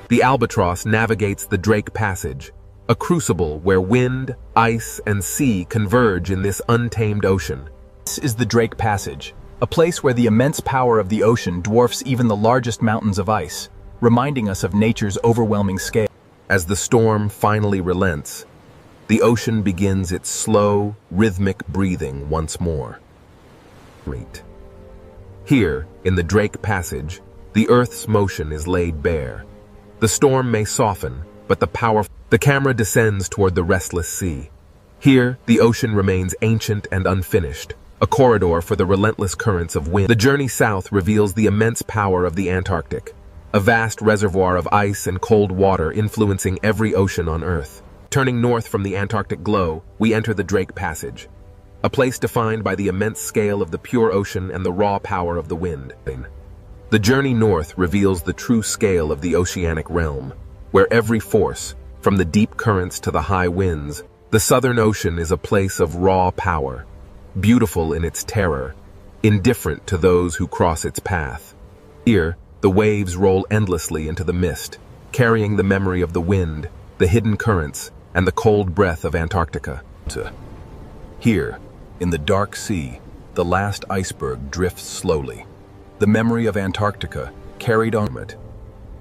The albatross navigates the Drake Passage, a crucible where wind, ice, and sea converge in this untamed ocean. This is the Drake Passage, a place where the immense power of the ocean dwarfs even the largest mountains of ice, reminding us of nature's overwhelming scale. As the storm finally relents, the ocean begins its slow, rhythmic breathing once more. Here, in the Drake Passage, the Earth's motion is laid bare. The storm may soften, but the camera descends toward the restless sea. Here, the ocean remains ancient and unfinished, a corridor for the relentless currents of wind. The journey south reveals the immense power of the Antarctic, a vast reservoir of ice and cold water influencing every ocean on Earth. Turning north from the Antarctic glow, we enter the Drake Passage, a place defined by the immense scale of the pure ocean and the raw power of the wind. The journey north reveals the true scale of the oceanic realm, where every force, from the deep currents to the high winds, the Southern Ocean is a place of raw power, beautiful in its terror, indifferent to those who cross its path. Here, the waves roll endlessly into the mist, carrying the memory of the wind, the hidden currents, and the cold breath of Antarctica. Here, in the dark sea, the last iceberg drifts slowly. The memory of Antarctica carried on it.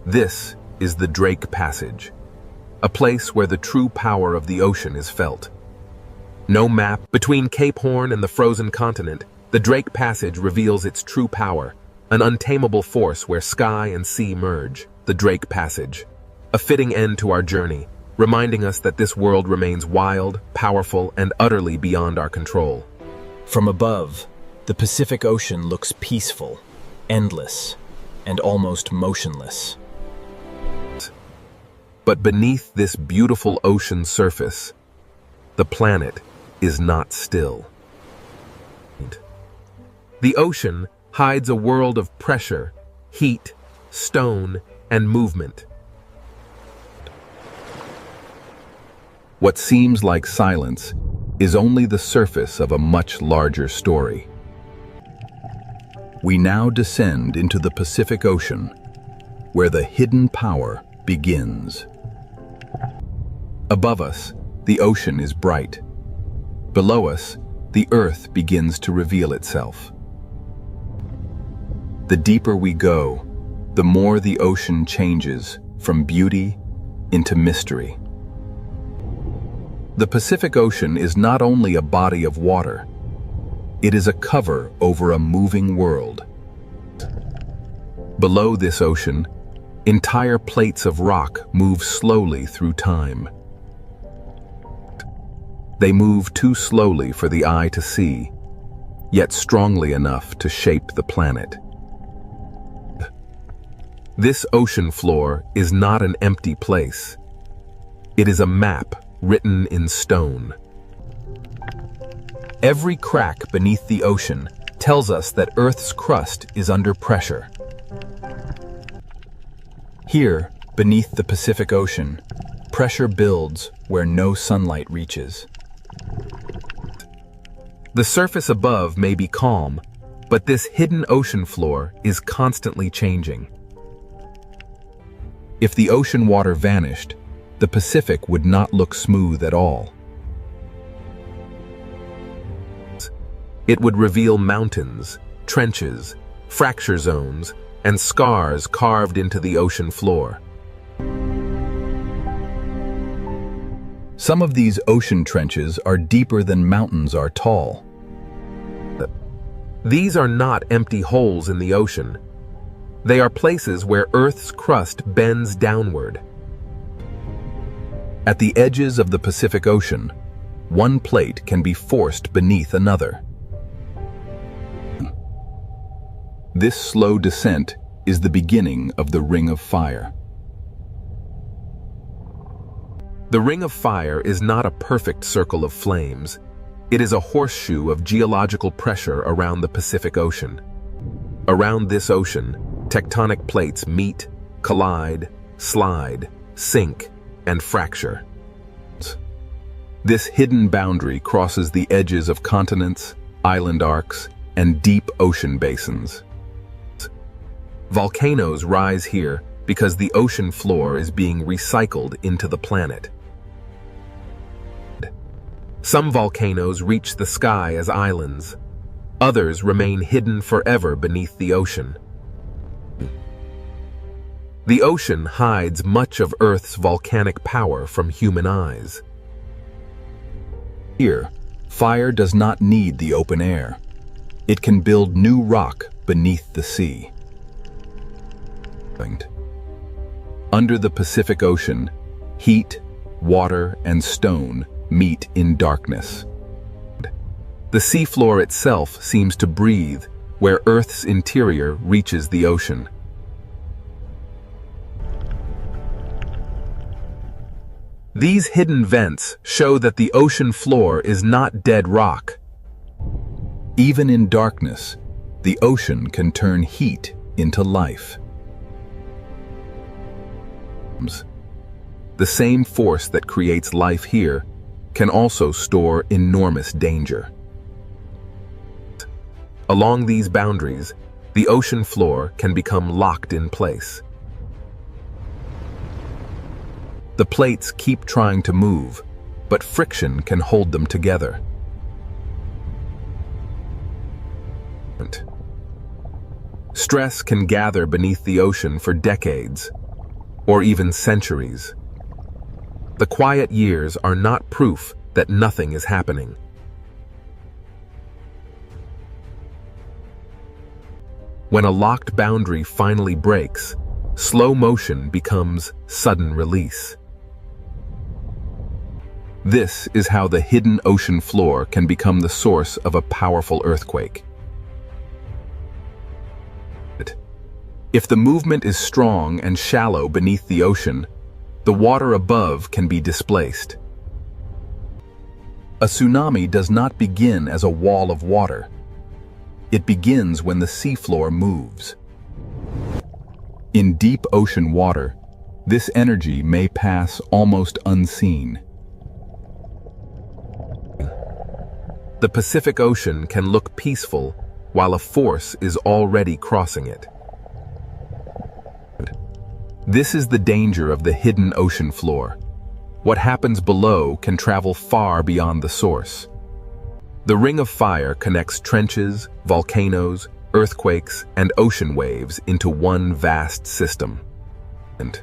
This is the Drake Passage, a place where the true power of the ocean is felt. No map between Cape Horn and the frozen continent, the Drake Passage reveals its true power, an untamable force where sky and sea merge. The Drake Passage, a fitting end to our journey, reminding us that this world remains wild, powerful, and utterly beyond our control. From above, the Pacific Ocean looks peaceful, endless, and almost motionless. But beneath this beautiful ocean surface, the planet is not still. The ocean hides a world of pressure, heat, stone, and movement. What seems like silence is only the surface of a much larger story. We now descend into the Pacific Ocean, where the hidden power begins. Above us, the ocean is bright. Below us, the earth begins to reveal itself. The deeper we go, the more the ocean changes from beauty into mystery. The Pacific Ocean is not only a body of water, it is a cover over a moving world. Below this ocean, entire plates of rock move slowly through time. They move too slowly for the eye to see, yet strongly enough to shape the planet. This ocean floor is not an empty place. It is a map written in stone. Every crack beneath the ocean tells us that Earth's crust is under pressure. Here, beneath the Pacific Ocean, pressure builds where no sunlight reaches. The surface above may be calm, but this hidden ocean floor is constantly changing. If the ocean water vanished, the Pacific would not look smooth at all. It would reveal mountains, trenches, fracture zones, and scars carved into the ocean floor. Some of these ocean trenches are deeper than mountains are tall. These are not empty holes in the ocean. They are places where Earth's crust bends downward. At the edges of the Pacific Ocean, one plate can be forced beneath another. This slow descent is the beginning of the Ring of Fire. The Ring of Fire is not a perfect circle of flames. It is a horseshoe of geological pressure around the Pacific Ocean. Around this ocean, tectonic plates meet, collide, slide, sink, and fracture. This hidden boundary crosses the edges of continents, island arcs, and deep ocean basins. Volcanoes rise here because the ocean floor is being recycled into the planet. Some volcanoes reach the sky as islands. Others remain hidden forever beneath the ocean. The ocean hides much of Earth's volcanic power from human eyes. Here, fire does not need the open air. It can build new rock beneath the sea. Under the Pacific Ocean, heat, water, and stone meet in darkness. The seafloor itself seems to breathe where Earth's interior reaches the ocean. These hidden vents show that the ocean floor is not dead rock. Even in darkness, the ocean can turn heat into life. The same force that creates life here can also store enormous danger. Along these boundaries, the ocean floor can become locked in place. The plates keep trying to move, but friction can hold them together. Stress can gather beneath the ocean for decades, or even centuries. The quiet years are not proof that nothing is happening. When a locked boundary finally breaks, slow motion becomes sudden release. This is how the hidden ocean floor can become the source of a powerful earthquake. If the movement is strong and shallow beneath the ocean, the water above can be displaced. A tsunami does not begin as a wall of water. It begins when the seafloor moves. In deep ocean water, this energy may pass almost unseen. The Pacific Ocean can look peaceful while a force is already crossing it. This is the danger of the hidden ocean floor. What happens below can travel far beyond the source. The Ring of Fire connects trenches, volcanoes, earthquakes, and ocean waves into one vast system. And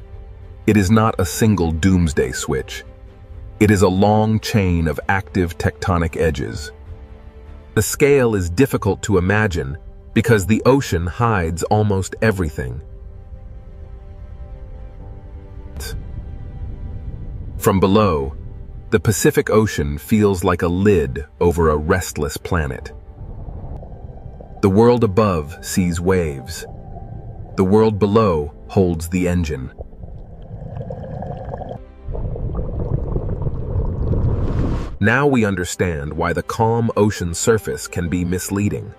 it is not a single doomsday switch. It is a long chain of active tectonic edges. The scale is difficult to imagine because the ocean hides almost everything. From below, the Pacific Ocean feels like a lid over a restless planet. The world above sees waves. The world below holds the engine. Now we understand why the calm ocean surface can be misleading.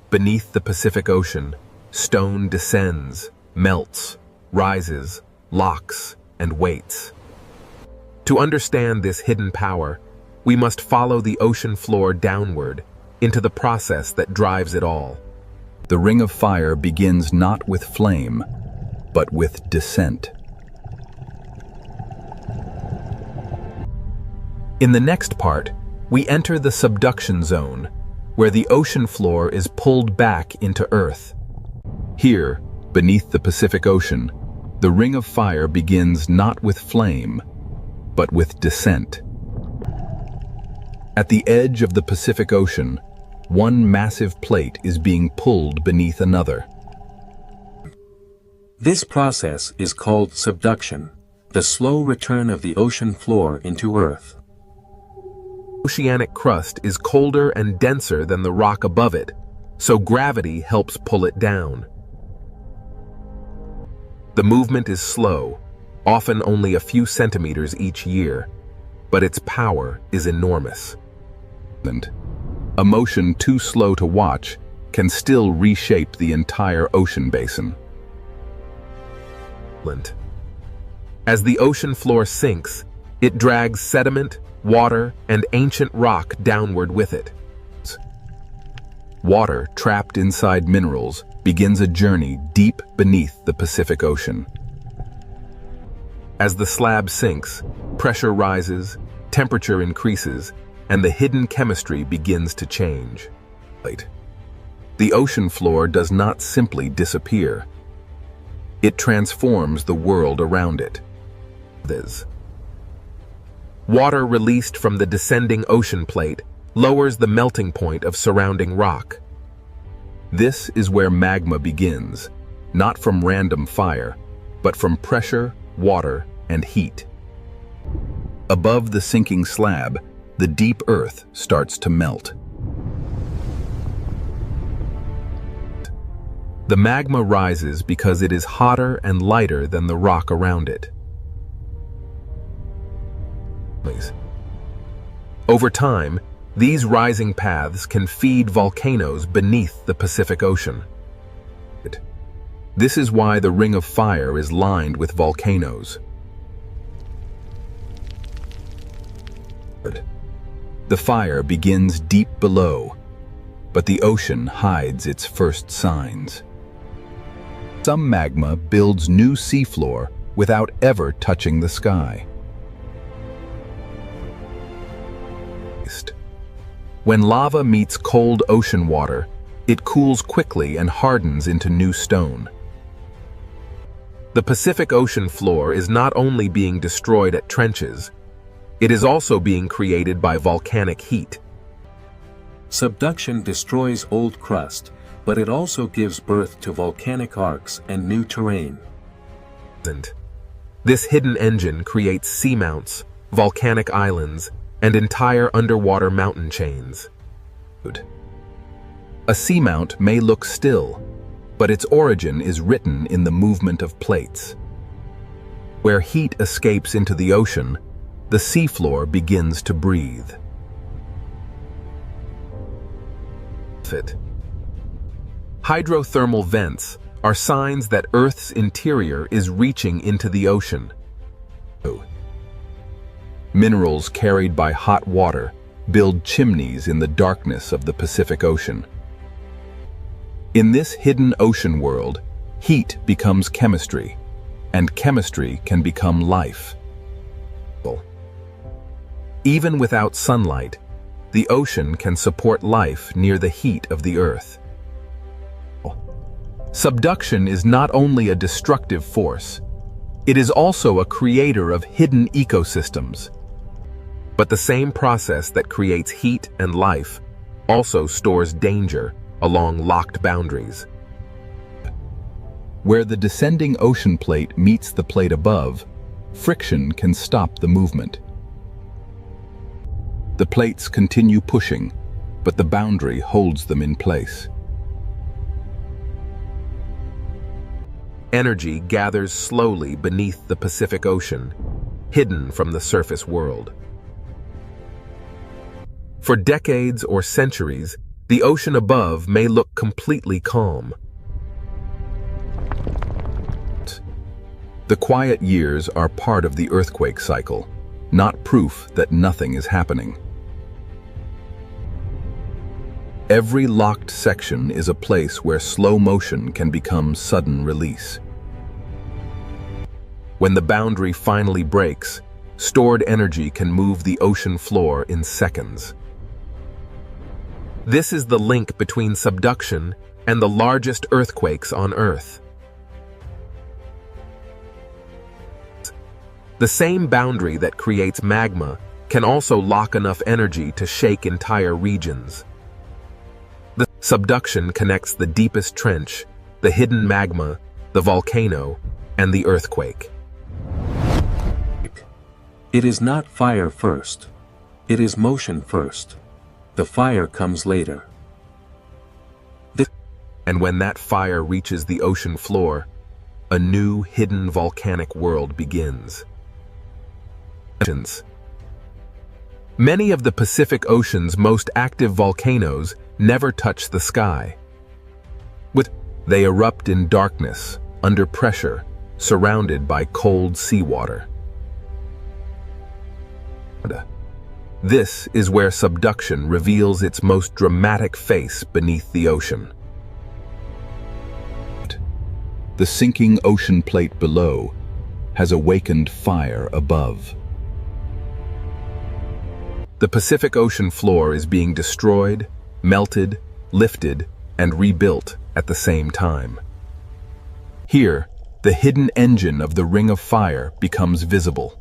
Beneath the Pacific Ocean, stone descends, melts, rises, locks, and waits. To understand this hidden power, we must follow the ocean floor downward into the process that drives it all. The Ring of Fire begins not with flame, but with descent. In the next part, we enter the subduction zone, where the ocean floor is pulled back into Earth. Here, beneath the Pacific Ocean, the Ring of Fire begins not with flame, but with descent. At the edge of the Pacific Ocean, one massive plate is being pulled beneath another. This process is called subduction, the slow return of the ocean floor into Earth. Oceanic crust is colder and denser than the rock above it, so gravity helps pull it down. The movement is slow, often only a few centimeters each year, but its power is enormous. A motion too slow to watch can still reshape the entire ocean basin. As the ocean floor sinks, it drags sediment, water, and ancient rock downward with it. Water trapped inside minerals begins a journey deep beneath the Pacific Ocean. As the slab sinks, pressure rises, temperature increases, and the hidden chemistry begins to change. The ocean floor does not simply disappear. It transforms the world around it. Water released from the descending ocean plate lowers the melting point of surrounding rock. This is where magma begins, not from random fire, but from pressure, water, and heat. Above the sinking slab, the deep earth starts to melt. The magma rises because it is hotter and lighter than the rock around it. Over time, these rising paths can feed volcanoes beneath the Pacific Ocean. This is why the Ring of Fire is lined with volcanoes. The fire begins deep below, but the ocean hides its first signs. Some magma builds new seafloor without ever touching the sky. When lava meets cold ocean water, it cools quickly and hardens into new stone. The Pacific Ocean floor is not only being destroyed at trenches, it is also being created by volcanic heat. Subduction destroys old crust, but it also gives birth to volcanic arcs and new terrain. This hidden engine creates seamounts, volcanic islands, and entire underwater mountain chains. A seamount may look still, but its origin is written in the movement of plates. Where heat escapes into the ocean, the seafloor begins to breathe. Hydrothermal vents are signs that Earth's interior is reaching into the ocean. Minerals carried by hot water build chimneys in the darkness of the Pacific Ocean. In this hidden ocean world, heat becomes chemistry, and chemistry can become life. Even without sunlight, the ocean can support life near the heat of the Earth. Subduction is not only a destructive force, it is also a creator of hidden ecosystems. But the same process that creates heat and life also stores danger along locked boundaries. Where the descending ocean plate meets the plate above, friction can stop the movement. The plates continue pushing, but the boundary holds them in place. Energy gathers slowly beneath the Pacific Ocean, hidden from the surface world. For decades or centuries, the ocean above may look completely calm. The quiet years are part of the earthquake cycle, not proof that nothing is happening. Every locked section is a place where slow motion can become sudden release. When the boundary finally breaks, stored energy can move the ocean floor in seconds. This is the link between subduction and the largest earthquakes on Earth. The same boundary that creates magma can also lock enough energy to shake entire regions. The subduction connects the deepest trench, the hidden magma, the volcano, and the earthquake. It is not fire first. It is motion first. The fire comes later. And when that fire reaches the ocean floor, a new hidden volcanic world begins. Many of the Pacific Ocean's most active volcanoes never touch the sky. They erupt in darkness, under pressure, surrounded by cold seawater. This is where subduction reveals its most dramatic face beneath the ocean. The sinking ocean plate below has awakened fire above. The Pacific Ocean floor is being destroyed, melted, lifted, and rebuilt at the same time. Here, the hidden engine of the Ring of Fire becomes visible.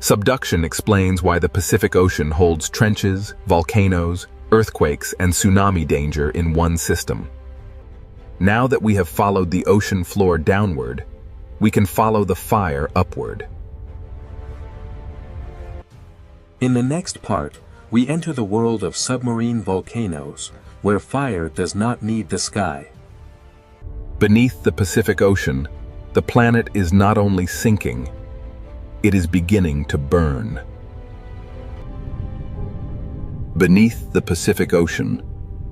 Subduction explains why the Pacific Ocean holds trenches, volcanoes, earthquakes, and tsunami danger in one system. Now that we have followed the ocean floor downward, we can follow the fire upward. In the next part, we enter the world of submarine volcanoes, where fire does not need the sky. Beneath the Pacific Ocean, the planet is not only sinking, it is beginning to burn. Beneath the Pacific Ocean,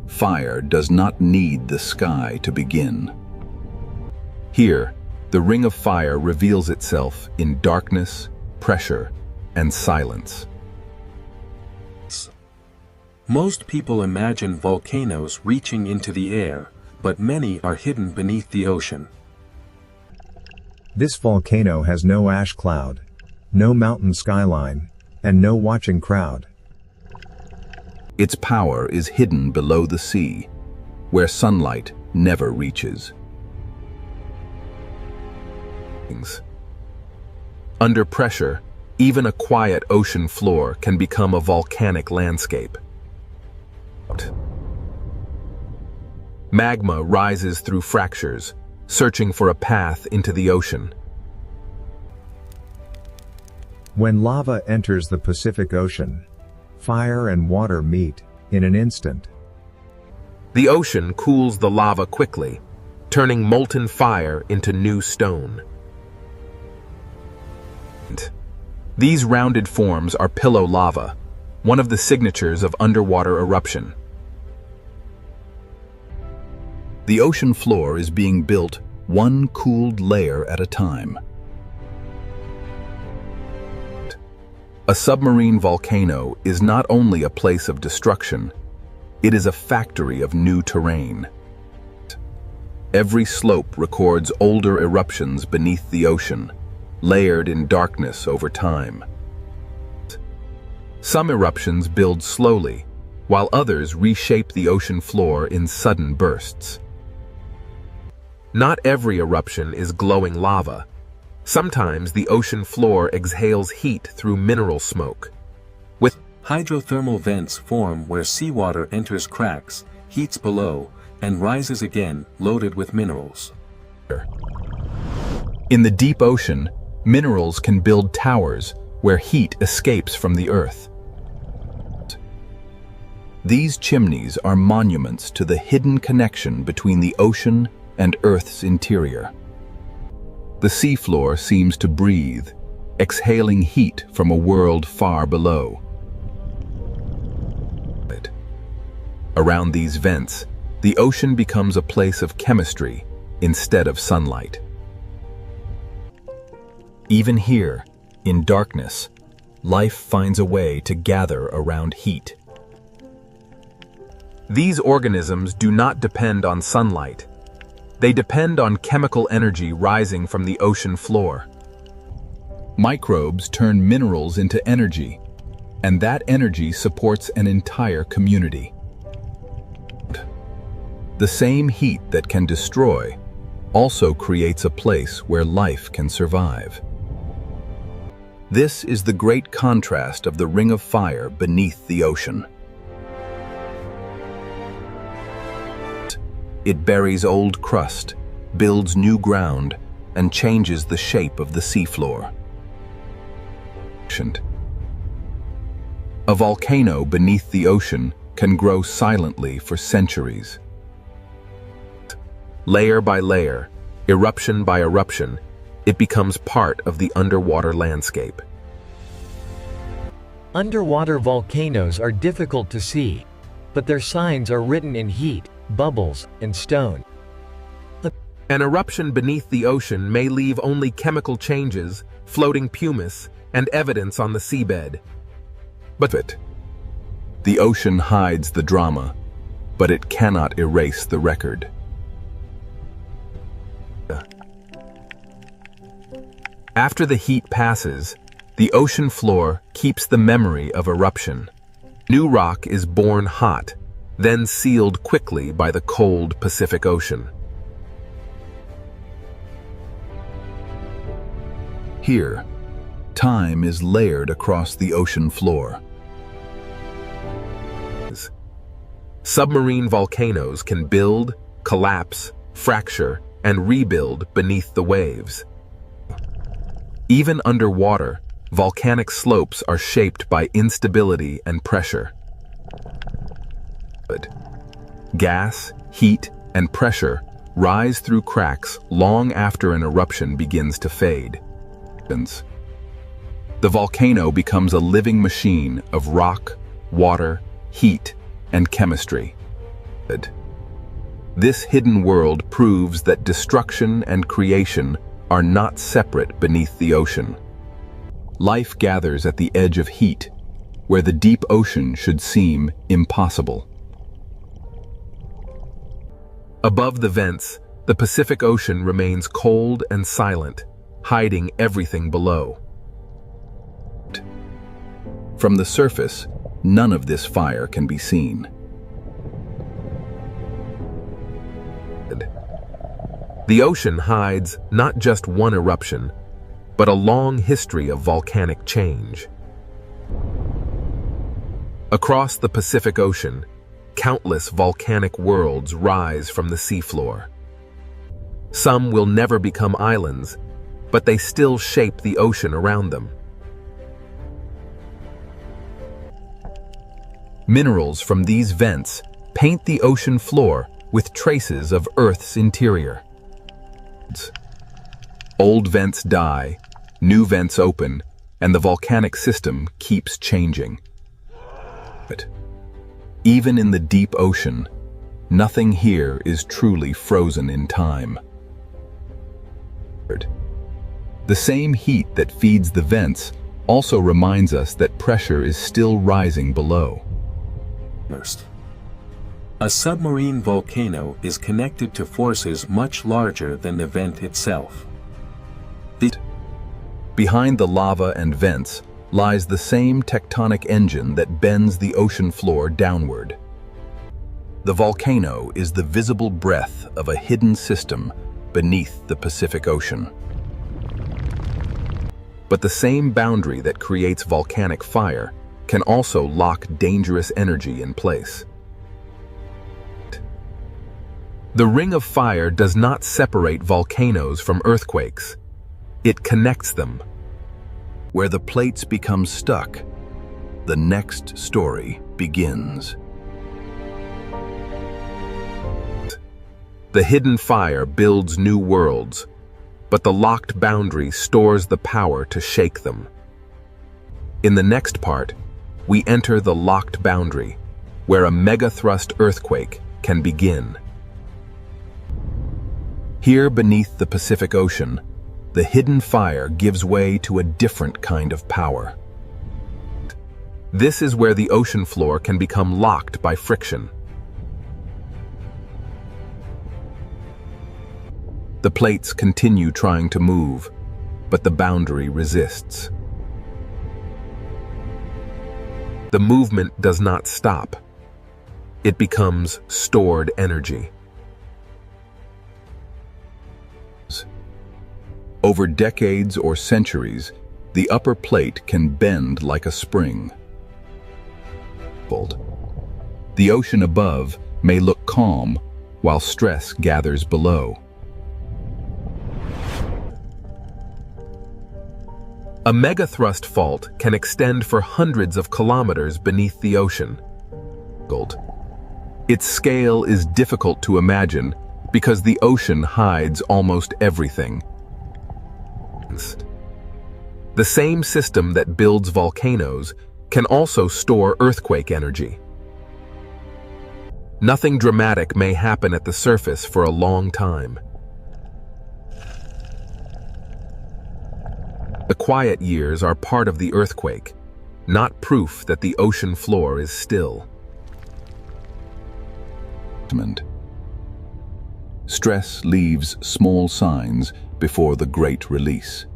fire does not need the sky to begin. Here, the Ring of Fire reveals itself in darkness, pressure, and silence. Most people imagine volcanoes reaching into the air, but many are hidden beneath the ocean. This volcano has no ash cloud, no mountain skyline, and no watching crowd. Its power is hidden below the sea, where sunlight never reaches. Under pressure, even a quiet ocean floor can become a volcanic landscape. Magma rises through fractures, searching for a path into the ocean. When lava enters the Pacific Ocean, fire and water meet in an instant. The ocean cools the lava quickly, turning molten fire into new stone. These rounded forms are pillow lava, one of the signatures of underwater eruption. The ocean floor is being built one cooled layer at a time. A submarine volcano is not only a place of destruction, it is a factory of new terrain. Every slope records older eruptions beneath the ocean, layered in darkness over time. Some eruptions build slowly, while others reshape the ocean floor in sudden bursts. Not every eruption is glowing lava. Sometimes the ocean floor exhales heat through mineral smoke. With hydrothermal vents form where seawater enters cracks, heats below, and rises again, loaded with minerals. In the deep ocean, minerals can build towers where heat escapes from the earth. These chimneys are monuments to the hidden connection between the ocean and Earth's interior. The seafloor seems to breathe, exhaling heat from a world far below. Around these vents, the ocean becomes a place of chemistry instead of sunlight. Even here, in darkness, life finds a way to gather around heat. these organisms do not depend on sunlight. They depend on chemical energy rising from the ocean floor. Microbes turn minerals into energy, and that energy supports an entire community. The same heat that can destroy also creates a place where life can survive. This is the great contrast of the ring of fire beneath the ocean. It buries old crust, builds new ground, and changes the shape of the seafloor. A volcano beneath the ocean can grow silently for centuries. Layer by layer, eruption by eruption, it becomes part of the underwater landscape. Underwater volcanoes are difficult to see, but their signs are written in heat, bubbles, and stone. An eruption beneath the ocean may leave only chemical changes, floating pumice, and evidence on the seabed. But the ocean hides the drama, but it cannot erase the record. After the heat passes, the ocean floor keeps the memory of eruption. New rock is born hot, then sealed quickly by the cold Pacific Ocean. Here, time is layered across the ocean floor. Submarine volcanoes can build, collapse, fracture, and rebuild beneath the waves. Even underwater, volcanic slopes are shaped by instability and pressure. Gas, heat, and pressure rise through cracks long after an eruption begins to fade. The volcano becomes a living machine of rock, water, heat, and chemistry. This hidden world proves that destruction and creation are not separate beneath the ocean. Life gathers at the edge of heat, where the deep ocean should seem impossible. Above the vents, the Pacific Ocean remains cold and silent, hiding everything below. From the surface, none of this fire can be seen. The ocean hides not just one eruption, but a long history of volcanic change. Across the Pacific Ocean, countless volcanic worlds rise from the seafloor. Some will never become islands, but they still shape the ocean around them. Minerals from these vents paint the ocean floor with traces of Earth's interior. Old vents die, new vents open, and the volcanic system keeps changing. But even in the deep ocean, nothing here is truly frozen in time. The same heat that feeds the vents also reminds us that pressure is still rising below. A submarine volcano is connected to forces much larger than the vent itself. Behind the lava and vents lies the same tectonic engine that bends the ocean floor downward. The volcano is the visible breath of a hidden system beneath the Pacific Ocean. But the same boundary that creates volcanic fire can also lock dangerous energy in place. The Ring of Fire does not separate volcanoes from earthquakes. It connects them. Where the plates become stuck, the next story begins. The hidden fire builds new worlds, but the locked boundary stores the power to shake them. In the next part, we enter the locked boundary, where a megathrust earthquake can begin. Here beneath the Pacific Ocean, the hidden fire gives way to a different kind of power. This is where the ocean floor can become locked by friction. The plates continue trying to move, but the boundary resists. The movement does not stop. It becomes stored energy. Over decades or centuries, the upper plate can bend like a spring. The ocean above may look calm while stress gathers below. A megathrust fault can extend for hundreds of kilometers beneath the ocean. Its scale is difficult to imagine because the ocean hides almost everything. The same system that builds volcanoes can also store earthquake energy. Nothing dramatic may happen at the surface for a long time. The quiet years are part of the earthquake, not proof that the ocean floor is still. Stress leaves small signs before the great release.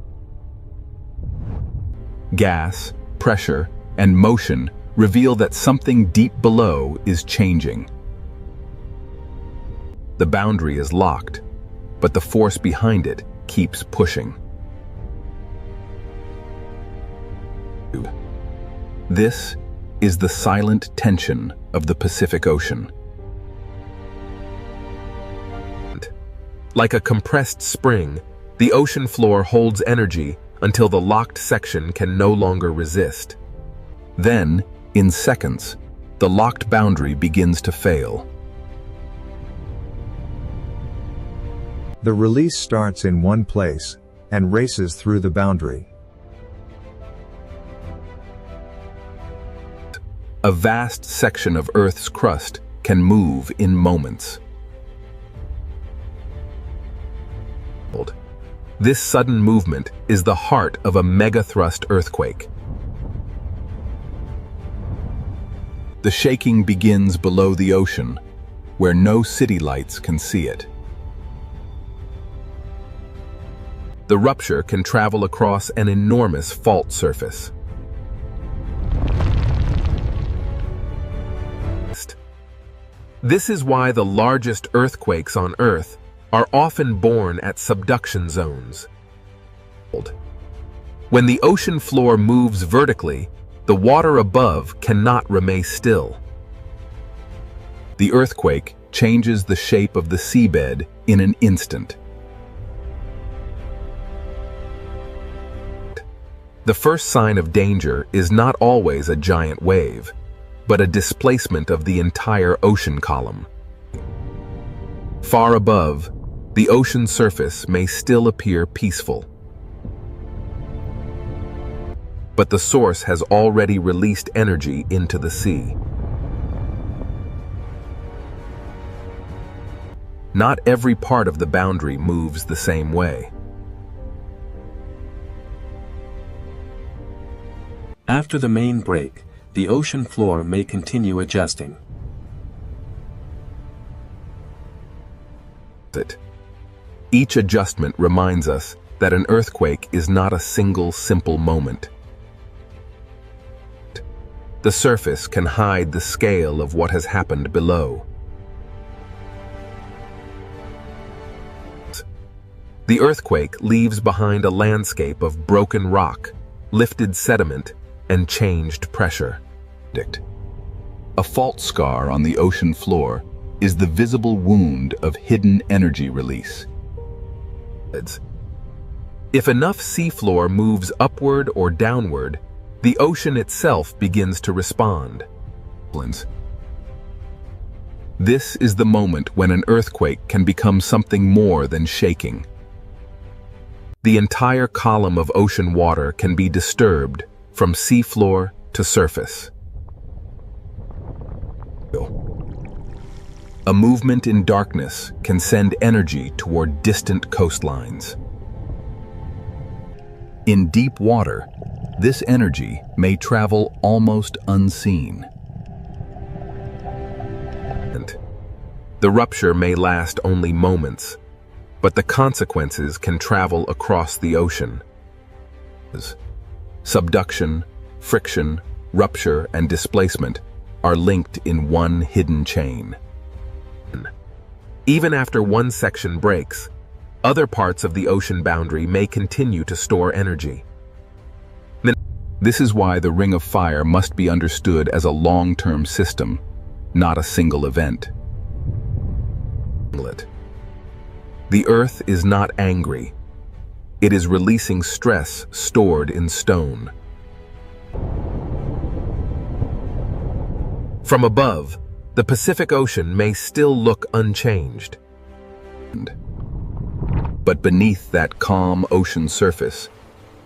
Gas, pressure, and motion reveal that something deep below is changing. The boundary is locked, but the force behind it keeps pushing. This is the silent tension of the Pacific Ocean. Like a compressed spring, the ocean floor holds energy until the locked section can no longer resist. Then, in seconds, the locked boundary begins to fail. The release starts in one place and races through the boundary. A vast section of Earth's crust can move in moments. This sudden movement is the heart of a megathrust earthquake. The shaking begins below the ocean, where no city lights can see it. The rupture can travel across an enormous fault surface. This is why the largest earthquakes on Earth are often born at subduction zones. When the ocean floor moves vertically, the water above cannot remain still. The earthquake changes the shape of the seabed in an instant. The first sign of danger is not always a giant wave, but a displacement of the entire ocean column. Far above, the ocean surface may still appear peaceful, but the source has already released energy into the sea. Not every part of the boundary moves the same way. After the main break, the ocean floor may continue adjusting. Each adjustment reminds us that an earthquake is not a single simple moment. The surface can hide the scale of what has happened below. The earthquake leaves behind a landscape of broken rock, lifted sediment, and changed pressure. A fault scar on the ocean floor is the visible wound of hidden energy release. If enough seafloor moves upward or downward, the ocean itself begins to respond. This is the moment when an earthquake can become something more than shaking. The entire column of ocean water can be disturbed from seafloor to surface. A movement in darkness can send energy toward distant coastlines. In deep water, this energy may travel almost unseen. The rupture may last only moments, but the consequences can travel across the ocean. Subduction, friction, rupture, and displacement are linked in one hidden chain. Even after one section breaks, other parts of the ocean boundary may continue to store energy. This is why the Ring of Fire must be understood as a long-term system, not a single event. The Earth is not angry. It is releasing stress stored in stone. From above, the Pacific Ocean may still look unchanged. But beneath that calm ocean surface,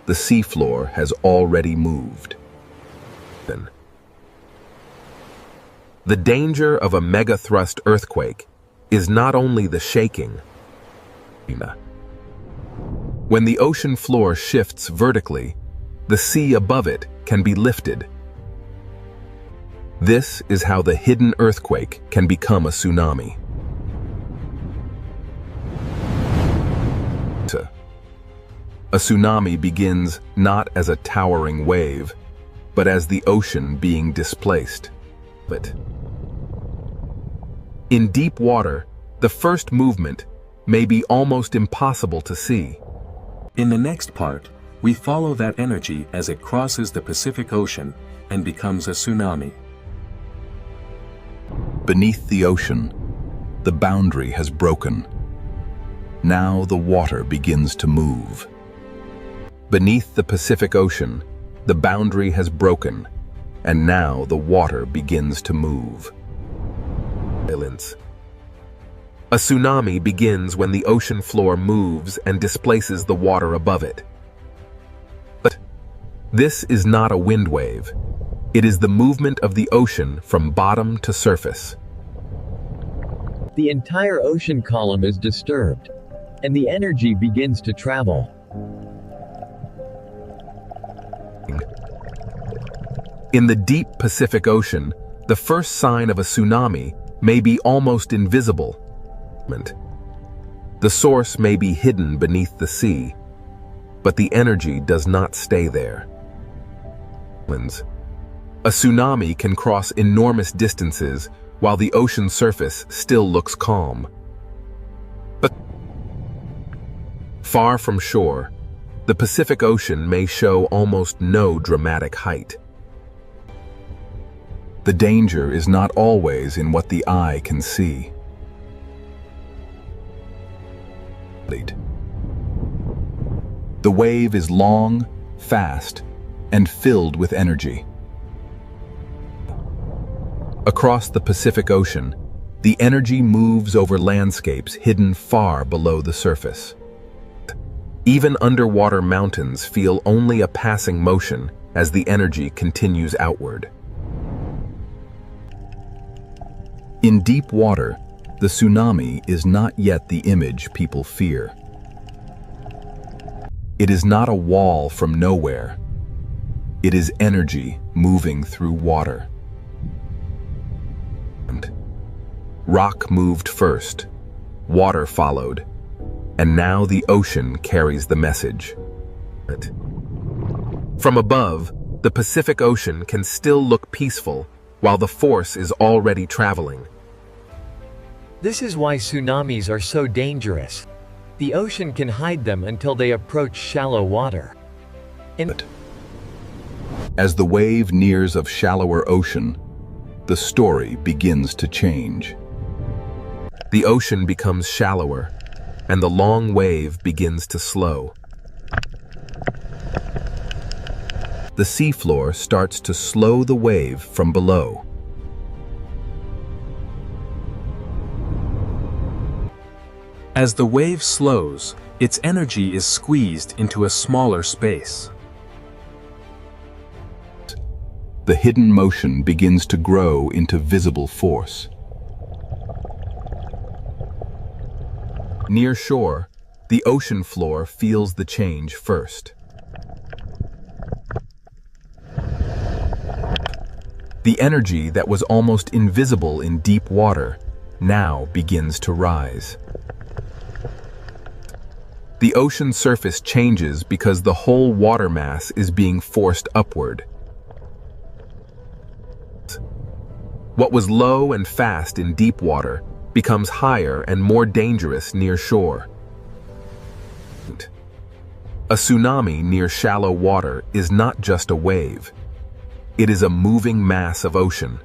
the seafloor has already moved. The danger of a megathrust earthquake is not only the shaking. When the ocean floor shifts vertically, the sea above it can be lifted. This is how the hidden earthquake can become a tsunami. A tsunami begins not as a towering wave, but as the ocean being displaced. In deep water, the first movement may be almost impossible to see. In the next part, we follow that energy as it crosses the Pacific Ocean and becomes a tsunami. Beneath the ocean, the boundary has broken. Now the water begins to move. Beneath the Pacific Ocean, the boundary has broken, and now the water begins to move. A tsunami begins when the ocean floor moves and displaces the water above it. But this is not a wind wave. It is the movement of the ocean from bottom to surface. The entire ocean column is disturbed, and the energy begins to travel. In the deep Pacific Ocean, the first sign of a tsunami may be almost invisible. The source may be hidden beneath the sea, but the energy does not stay there. A tsunami can cross enormous distances while the ocean surface still looks calm. But far from shore, the Pacific Ocean may show almost no dramatic height. The danger is not always in what the eye can see. The wave is long, fast, and filled with energy. Across the Pacific Ocean, the energy moves over landscapes hidden far below the surface. Even underwater mountains feel only a passing motion as the energy continues outward. In deep water, the tsunami is not yet the image people fear. It is not a wall from nowhere. It is energy moving through water. Rock moved first, water followed, and now the ocean carries the message. From above, the Pacific Ocean can still look peaceful while the force is already traveling. This is why tsunamis are so dangerous. The ocean can hide them until they approach shallow water. As the wave nears of shallower ocean, the story begins to change. The ocean becomes shallower, and the long wave begins to slow. The seafloor starts to slow the wave from below. As the wave slows, its energy is squeezed into a smaller space. The hidden motion begins to grow into visible force. Near shore, the ocean floor feels the change first. The energy that was almost invisible in deep water now begins to rise. The ocean surface changes because the whole water mass is being forced upward. What was low and fast in deep water becomes higher and more dangerous near shore. A tsunami near shallow water is not just a wave. It is a moving mass of ocean.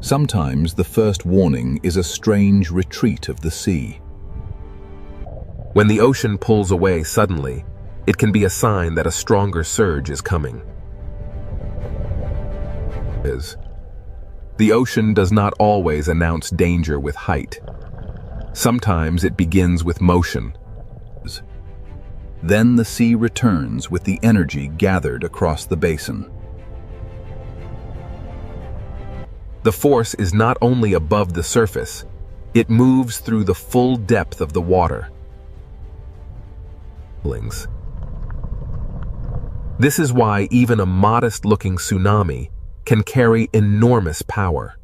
Sometimes the first warning is a strange retreat of the sea. When the ocean pulls away suddenly, it can be a sign that a stronger surge is coming. The ocean does not always announce danger with height. Sometimes it begins with motion. Then the sea returns with the energy gathered across the basin. The force is not only above the surface, it moves through the full depth of the water. This is why even a modest-looking tsunami can carry enormous power.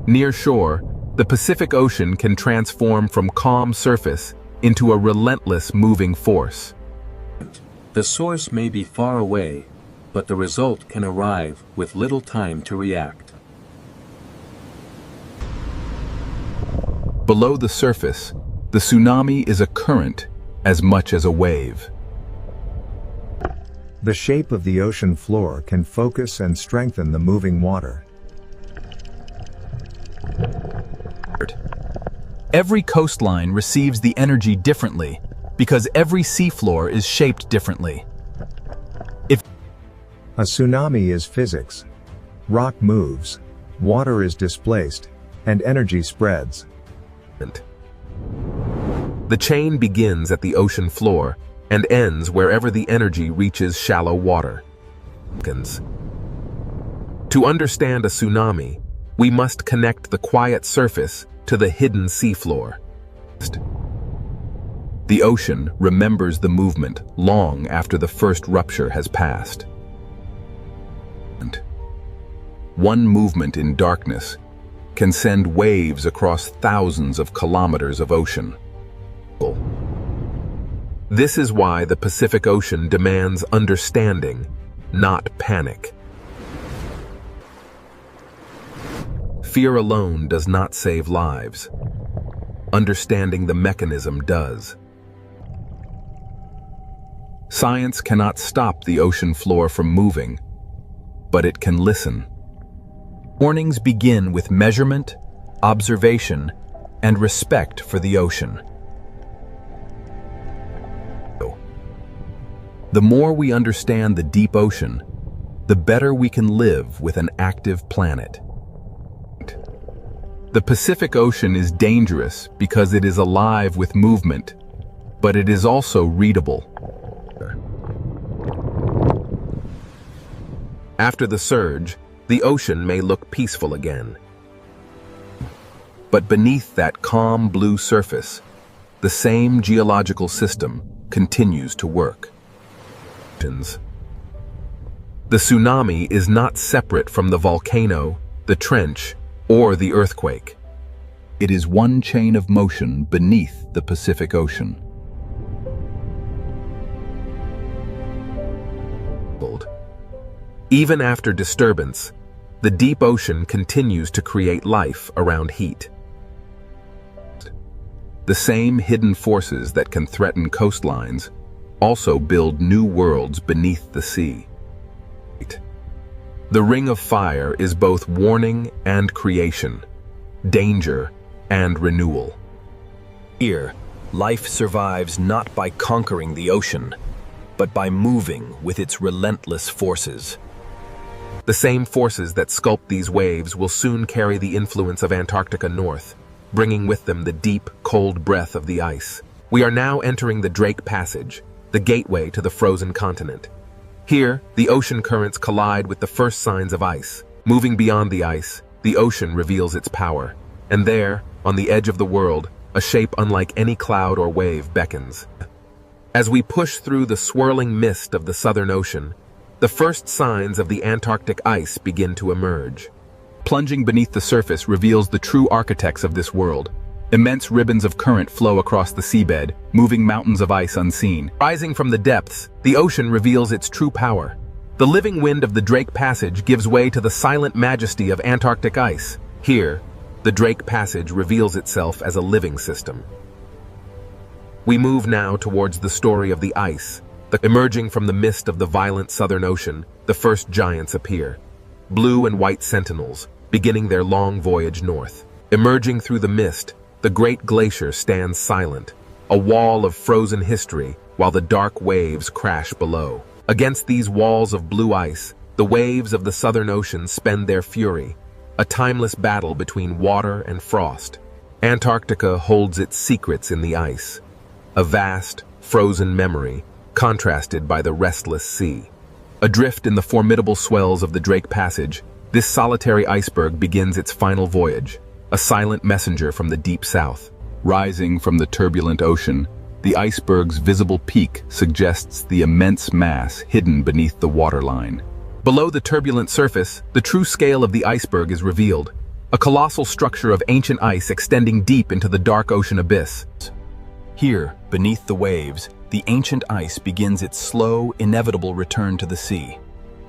Near shore, the Pacific Ocean can transform from calm surface into a relentless moving force. The source may be far away, but the result can arrive with little time to react. Below the surface, the tsunami is a current as much as a wave. The shape of the ocean floor can focus and strengthen the moving water. Every coastline receives the energy differently because every seafloor is shaped differently. A tsunami is physics. Rock moves, water is displaced, and energy spreads. The chain begins at the ocean floor and ends wherever the energy reaches shallow water. To understand a tsunami, we must connect the quiet surface to the hidden seafloor. The ocean remembers the movement long after the first rupture has passed. One movement in darkness can send waves across thousands of kilometers of ocean. This is why the Pacific Ocean demands understanding, not panic. Fear alone does not save lives. Understanding the mechanism does. Science cannot stop the ocean floor from moving, but it can listen. Warnings begin with measurement, observation, and respect for the ocean. The more we understand the deep ocean, the better we can live with an active planet. The Pacific Ocean is dangerous because it is alive with movement, but it is also readable. After the surge, the ocean may look peaceful again. But beneath that calm blue surface, the same geological system continues to work. The tsunami is not separate from the volcano, the trench, or the earthquake. It is one chain of motion beneath the Pacific Ocean. Even after disturbance, the deep ocean continues to create life around heat. The same hidden forces that can threaten coastlines also build new worlds beneath the sea. The Ring of Fire is both warning and creation, danger and renewal. Here, life survives not by conquering the ocean, but by moving with its relentless forces. The same forces that sculpt these waves will soon carry the influence of Antarctica north, bringing with them the deep, cold breath of the ice. We are now entering the Drake Passage, the gateway to the frozen continent. Here, the ocean currents collide with the first signs of ice. Moving beyond the ice, the ocean reveals its power. And there, on the edge of the world, a shape unlike any cloud or wave beckons. As we push through the swirling mist of the Southern Ocean, the first signs of the Antarctic ice begin to emerge. Plunging beneath the surface reveals the true architects of this world. Immense ribbons of current flow across the seabed, moving mountains of ice unseen. Rising from the depths, the ocean reveals its true power. The living wind of the Drake Passage gives way to the silent majesty of Antarctic ice. Here, the Drake Passage reveals itself as a living system. We move now towards the story of the ice. Emerging from the mist of the violent Southern Ocean, the first giants appear. Blue and white sentinels, beginning their long voyage north. Emerging through the mist, the great glacier stands silent, a wall of frozen history, while the dark waves crash below. Against these walls of blue ice, the waves of the Southern Ocean spend their fury, a timeless battle between water and frost. Antarctica holds its secrets in the ice, a vast, frozen memory, contrasted by the restless sea. Adrift in the formidable swells of the Drake Passage, this solitary iceberg begins its final voyage, a silent messenger from the deep south. Rising from the turbulent ocean, the iceberg's visible peak suggests the immense mass hidden beneath the waterline. Below the turbulent surface, the true scale of the iceberg is revealed, a colossal structure of ancient ice extending deep into the dark ocean abyss. Here, beneath the waves, the ancient ice begins its slow, inevitable return to the sea.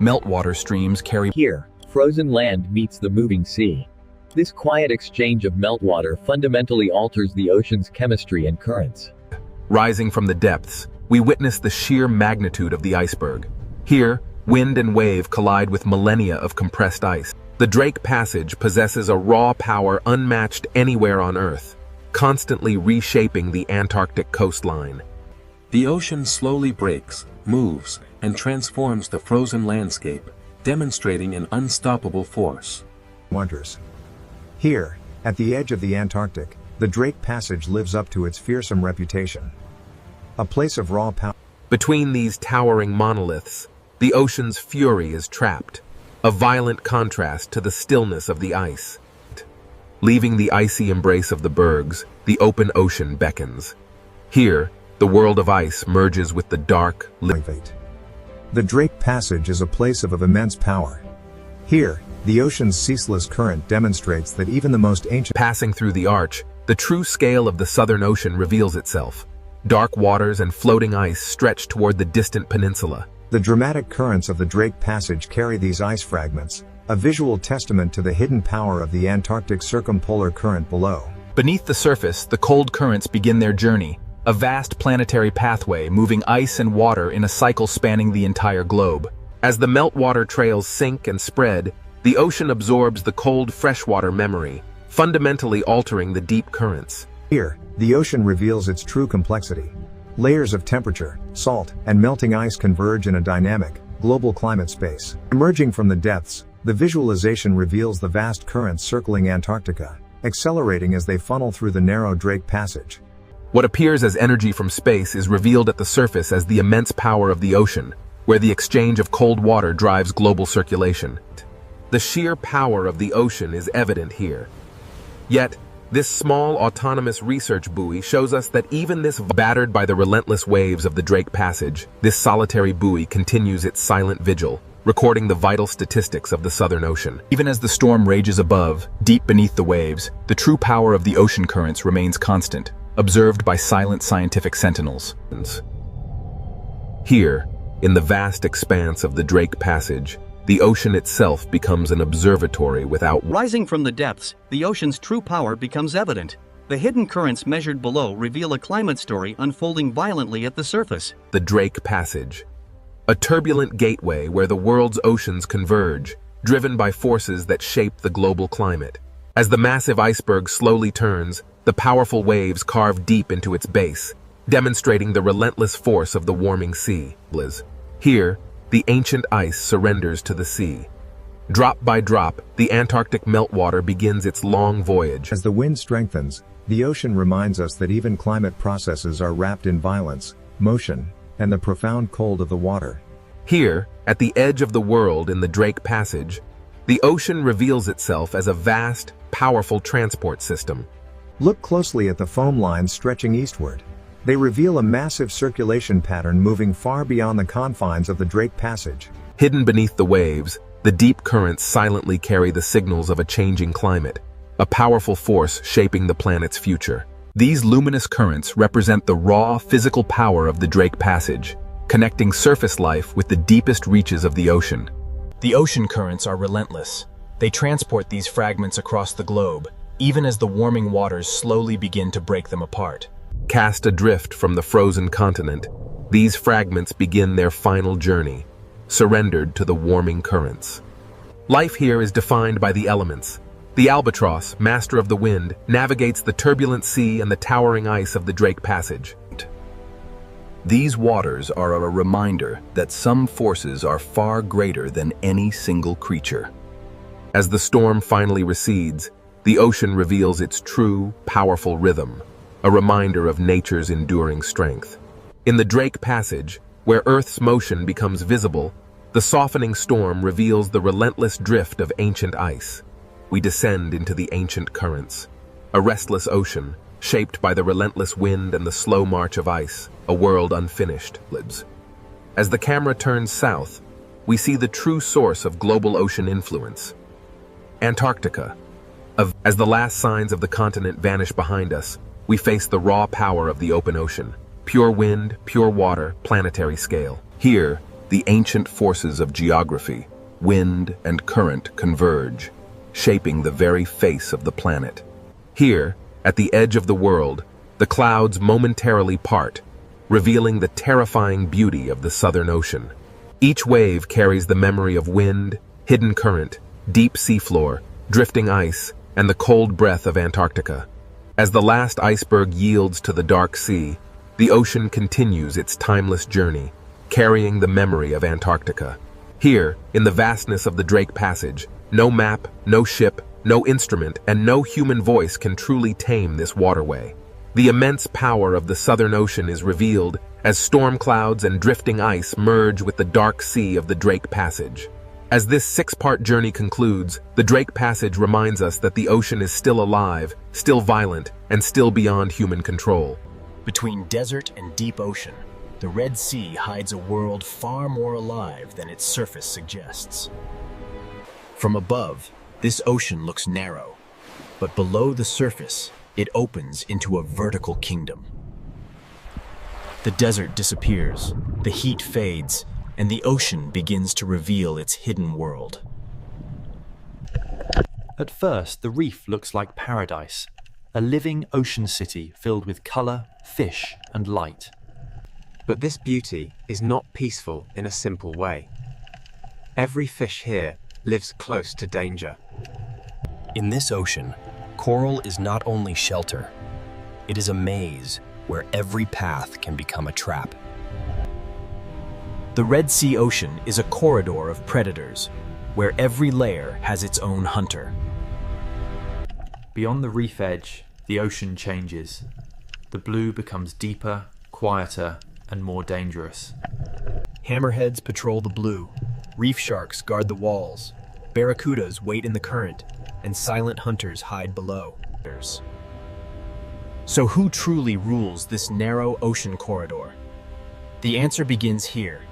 Meltwater streams carry... Here, frozen land meets the moving sea. This quiet exchange of meltwater fundamentally alters the ocean's chemistry and currents. Rising from the depths, we witness the sheer magnitude of the iceberg. Here, wind and wave collide with millennia of compressed ice. The Drake Passage possesses a raw power unmatched anywhere on Earth, constantly reshaping the Antarctic coastline. The ocean slowly breaks, moves, and transforms the frozen landscape, demonstrating an unstoppable force. Wonders. Here, at the edge of the Antarctic, the Drake Passage lives up to its fearsome reputation. A place of raw power. Between these towering monoliths, the ocean's fury is trapped, a violent contrast to the stillness of the ice. Leaving the icy embrace of the bergs, the open ocean beckons. Here, the world of ice merges with the dark, The Drake Passage is a place of immense power. Here, The ocean's ceaseless current demonstrates that even the most ancient Passing through the arch, the true scale of the Southern Ocean reveals itself. Dark waters and floating ice stretch toward the distant peninsula. The dramatic currents of the Drake Passage carry these ice fragments, a visual testament to the hidden power of the Antarctic circumpolar current below. Beneath the surface, the cold currents begin their journey, a vast planetary pathway moving ice and water in a cycle spanning the entire globe. As the meltwater trails sink and spread, the ocean absorbs the cold freshwater memory, fundamentally altering the deep currents. Here, the ocean reveals its true complexity. Layers of temperature, salt, and melting ice converge in a dynamic, global climate space. Emerging from the depths, the visualization reveals the vast currents circling Antarctica, accelerating as they funnel through the narrow Drake Passage. What appears as energy from space is revealed at the surface as the immense power of the ocean, where the exchange of cold water drives global circulation. The sheer power of the ocean is evident here. Yet, this small autonomous research buoy shows us that even this battered by the relentless waves of the Drake Passage, this solitary buoy continues its silent vigil, recording the vital statistics of the Southern Ocean. Even as the storm rages above, deep beneath the waves, the true power of the ocean currents remains constant, observed by silent scientific sentinels. Here, in the vast expanse of the Drake Passage, the ocean itself becomes an observatory without... Rising from the depths, the ocean's true power becomes evident. The hidden currents measured below reveal a climate story unfolding violently at the surface. The Drake Passage, a turbulent gateway where the world's oceans converge, driven by forces that shape the global climate. As the massive iceberg slowly turns, the powerful waves carve deep into its base, demonstrating the relentless force of the warming sea. Here, the ancient ice surrenders to the sea. Drop by drop, the Antarctic meltwater begins its long voyage. As the wind strengthens, the ocean reminds us that even climate processes are wrapped in violence, motion, and the profound cold of the water. Here, at the edge of the world in the Drake Passage, the ocean reveals itself as a vast, powerful transport system. Look closely at the foam lines stretching eastward. They reveal a massive circulation pattern moving far beyond the confines of the Drake Passage. Hidden beneath the waves, the deep currents silently carry the signals of a changing climate, a powerful force shaping the planet's future. These luminous currents represent the raw, physical power of the Drake Passage, connecting surface life with the deepest reaches of the ocean. The ocean currents are relentless. They transport these fragments across the globe, even as the warming waters slowly begin to break them apart. Cast adrift from the frozen continent, these fragments begin their final journey, surrendered to the warming currents. Life here is defined by the elements. The albatross, master of the wind, navigates the turbulent sea and the towering ice of the Drake Passage. These waters are a reminder that some forces are far greater than any single creature. As the storm finally recedes, the ocean reveals its true, powerful rhythm, a reminder of nature's enduring strength. In the Drake Passage, where Earth's motion becomes visible, the softening storm reveals the relentless drift of ancient ice. We descend into the ancient currents, a restless ocean, shaped by the relentless wind and the slow march of ice, a world unfinished. As the camera turns south, we see the true source of global ocean influence. Antarctica. As the last signs of the continent vanish behind us, we face the raw power of the open ocean. Pure wind, pure water, planetary scale. Here, the ancient forces of geography, wind and current converge, shaping the very face of the planet. Here, at the edge of the world, the clouds momentarily part, revealing the terrifying beauty of the Southern Ocean. Each wave carries the memory of wind, hidden current, deep seafloor, drifting ice, and the cold breath of Antarctica. As the last iceberg yields to the dark sea, the ocean continues its timeless journey, carrying the memory of Antarctica. Here, in the vastness of the Drake Passage, no map, no ship, no instrument, and no human voice can truly tame this waterway. The immense power of the Southern Ocean is revealed as storm clouds and drifting ice merge with the dark sea of the Drake Passage. As this six-part journey concludes, the Drake Passage reminds us that the ocean is still alive, still violent, and still beyond human control. Between desert and deep ocean, the Red Sea hides a world far more alive than its surface suggests. From above, this ocean looks narrow, but below the surface, it opens into a vertical kingdom. The desert disappears, the heat fades, and the ocean begins to reveal its hidden world. At first, the reef looks like paradise, a living ocean city filled with color, fish, and light. But this beauty is not peaceful in a simple way. Every fish here lives close to danger. In this ocean, coral is not only shelter, it is a maze where every path can become a trap. The Red Sea Ocean is a corridor of predators, where every layer has its own hunter. Beyond the reef edge, the ocean changes. The blue becomes deeper, quieter, and more dangerous. Hammerheads patrol the blue, reef sharks guard the walls, barracudas wait in the current, and silent hunters hide below. So who truly rules this narrow ocean corridor? The answer begins here.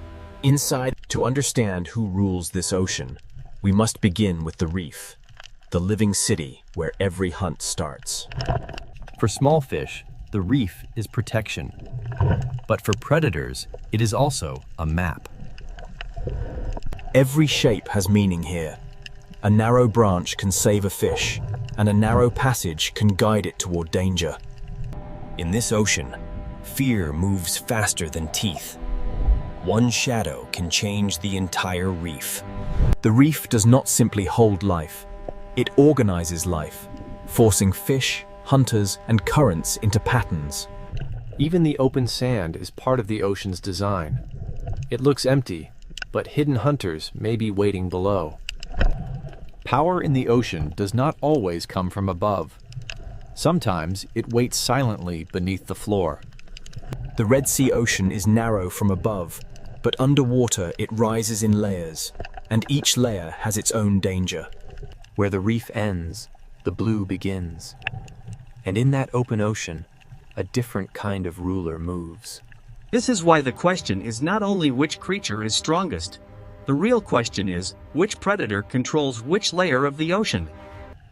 Inside, to understand who rules this ocean, we must begin with the reef, the living city where every hunt starts. For small fish, the reef is protection. But for predators, it is also a map. Every shape has meaning here. A narrow branch can save a fish, and a narrow passage can guide it toward danger. In this ocean, fear moves faster than teeth. One shadow can change the entire reef. The reef does not simply hold life, it organizes life, forcing fish, hunters, and currents into patterns. Even the open sand is part of the ocean's design. It looks empty, but hidden hunters may be waiting below. Power in the ocean does not always come from above. Sometimes it waits silently beneath the floor. The Red Sea Ocean is narrow from above, but underwater it rises in layers, and each layer has its own danger. Where the reef ends, the blue begins. And in that open ocean, a different kind of ruler moves. This is why the question is not only which creature is strongest. The real question is, which predator controls which layer of the ocean?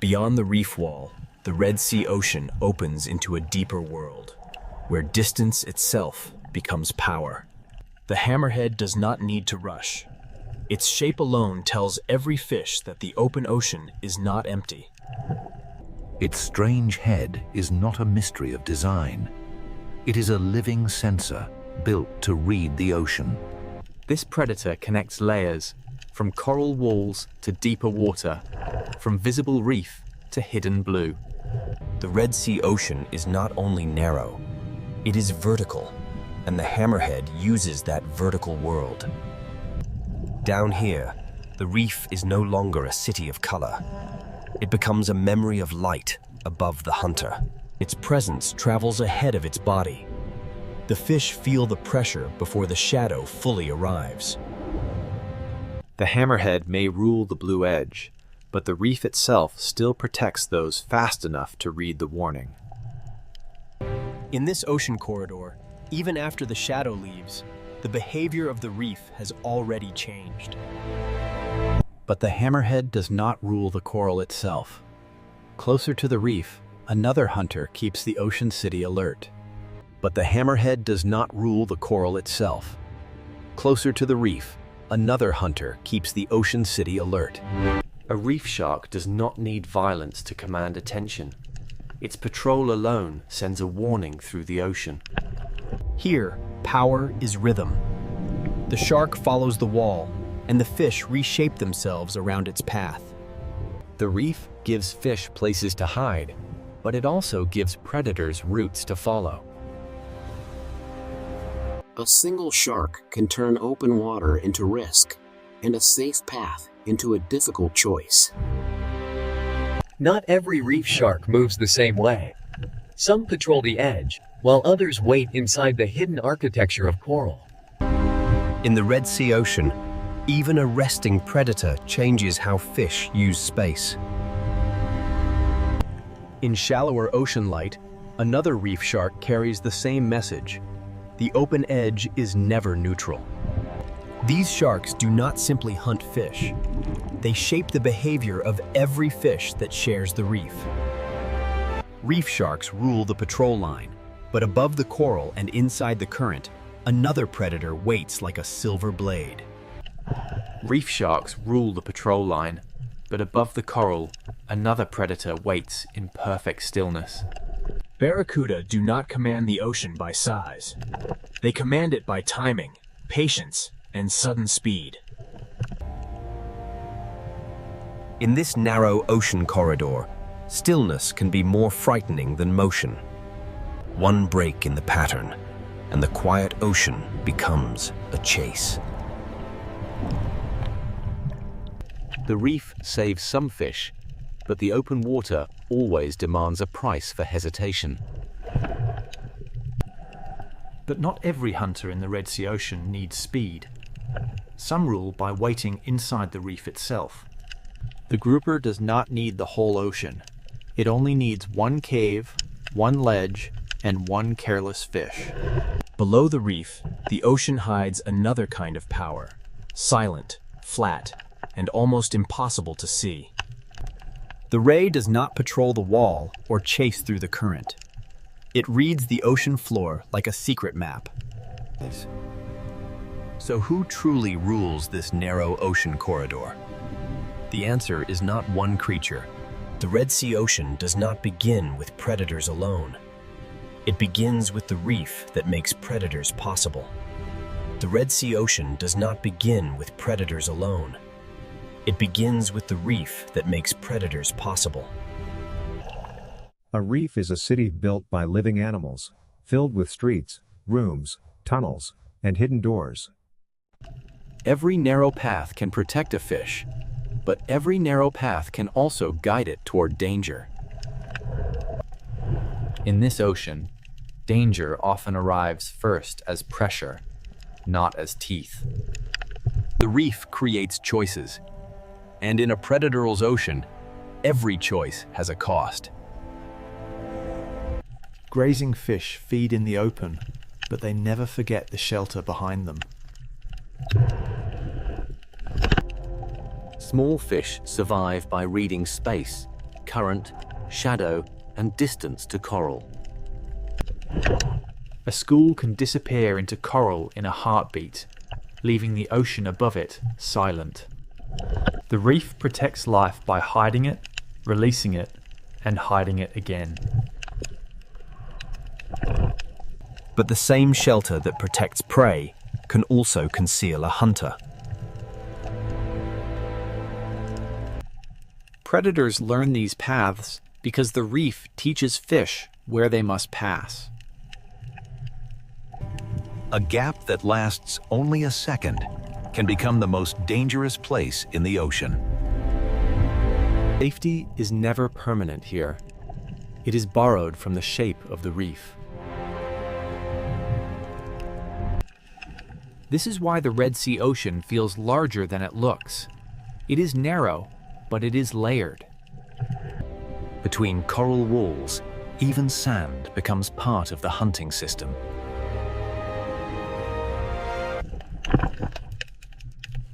Beyond the reef wall, the Red Sea Ocean opens into a deeper world, where distance itself becomes power. The hammerhead does not need to rush. Its shape alone tells every fish that the open ocean is not empty. Its strange head is not a mystery of design. It is a living sensor built to read the ocean. This predator connects layers, from coral walls to deeper water, from visible reef to hidden blue. The Red Sea Ocean is not only narrow, it is vertical, and the hammerhead uses that vertical world. Down here, the reef is no longer a city of color. It becomes a memory of light above the hunter. Its presence travels ahead of its body. The fish feel the pressure before the shadow fully arrives. The hammerhead may rule the blue edge, but the reef itself still protects those fast enough to read the warning. In this ocean corridor, even after the shadow leaves, the behavior of the reef has already changed. But the hammerhead does not rule the coral itself. Closer to the reef, another hunter keeps the ocean city alert. But the hammerhead does not rule the coral itself. Closer to the reef, another hunter keeps the ocean city alert. A reef shark does not need violence to command attention. Its patrol alone sends a warning through the ocean. Here, power is rhythm. The shark follows the wall, and the fish reshape themselves around its path. The reef gives fish places to hide, but it also gives predators routes to follow. A single shark can turn open water into risk, and a safe path into a difficult choice. Not every reef shark moves the same way. Some patrol the edge, while others wait inside the hidden architecture of coral. In the Red Sea Ocean, even a resting predator changes how fish use space. In shallower ocean light, another reef shark carries the same message. The open edge is never neutral. These sharks do not simply hunt fish. They shape the behavior of every fish that shares the reef. Reef sharks rule the patrol line, but above the coral and inside the current, another predator waits like a silver blade. Reef sharks rule the patrol line, but above the coral, another predator waits in perfect stillness. Barracuda do not command the ocean by size. They command it by timing, patience, and sudden speed. In this narrow ocean corridor, stillness can be more frightening than motion. One break in the pattern, and the quiet ocean becomes a chase. The reef saves some fish, but the open water always demands a price for hesitation. But not every hunter in the Red Sea Ocean needs speed. Some rule by waiting inside the reef itself. The grouper does not need the whole ocean. It only needs one cave, one ledge, and one careless fish. Below the reef, the ocean hides another kind of power, silent, flat, and almost impossible to see. The ray does not patrol the wall or chase through the current. It reads the ocean floor like a secret map. So who truly rules this narrow ocean corridor? The answer is not one creature. The Red Sea Ocean does not begin with predators alone. It begins with the reef that makes predators possible. The Red Sea Ocean does not begin with predators alone. It begins with the reef that makes predators possible. A reef is a city built by living animals, filled with streets, rooms, tunnels, and hidden doors. Every narrow path can protect a fish, but every narrow path can also guide it toward danger. In this ocean, danger often arrives first as pressure, not as teeth. The reef creates choices, and in a predator's ocean, every choice has a cost. Grazing fish feed in the open, but they never forget the shelter behind them. Small fish survive by reading space, current, shadow, and distance to coral. A school can disappear into coral in a heartbeat, leaving the ocean above it silent. The reef protects life by hiding it, releasing it, and hiding it again. But the same shelter that protects prey can also conceal a hunter. Predators learn these paths because the reef teaches fish where they must pass. A gap that lasts only a second can become the most dangerous place in the ocean. Safety is never permanent here. It is borrowed from the shape of the reef. This is why the Red Sea Ocean feels larger than it looks. It is narrow, but it is layered. Between coral walls, even sand becomes part of the hunting system.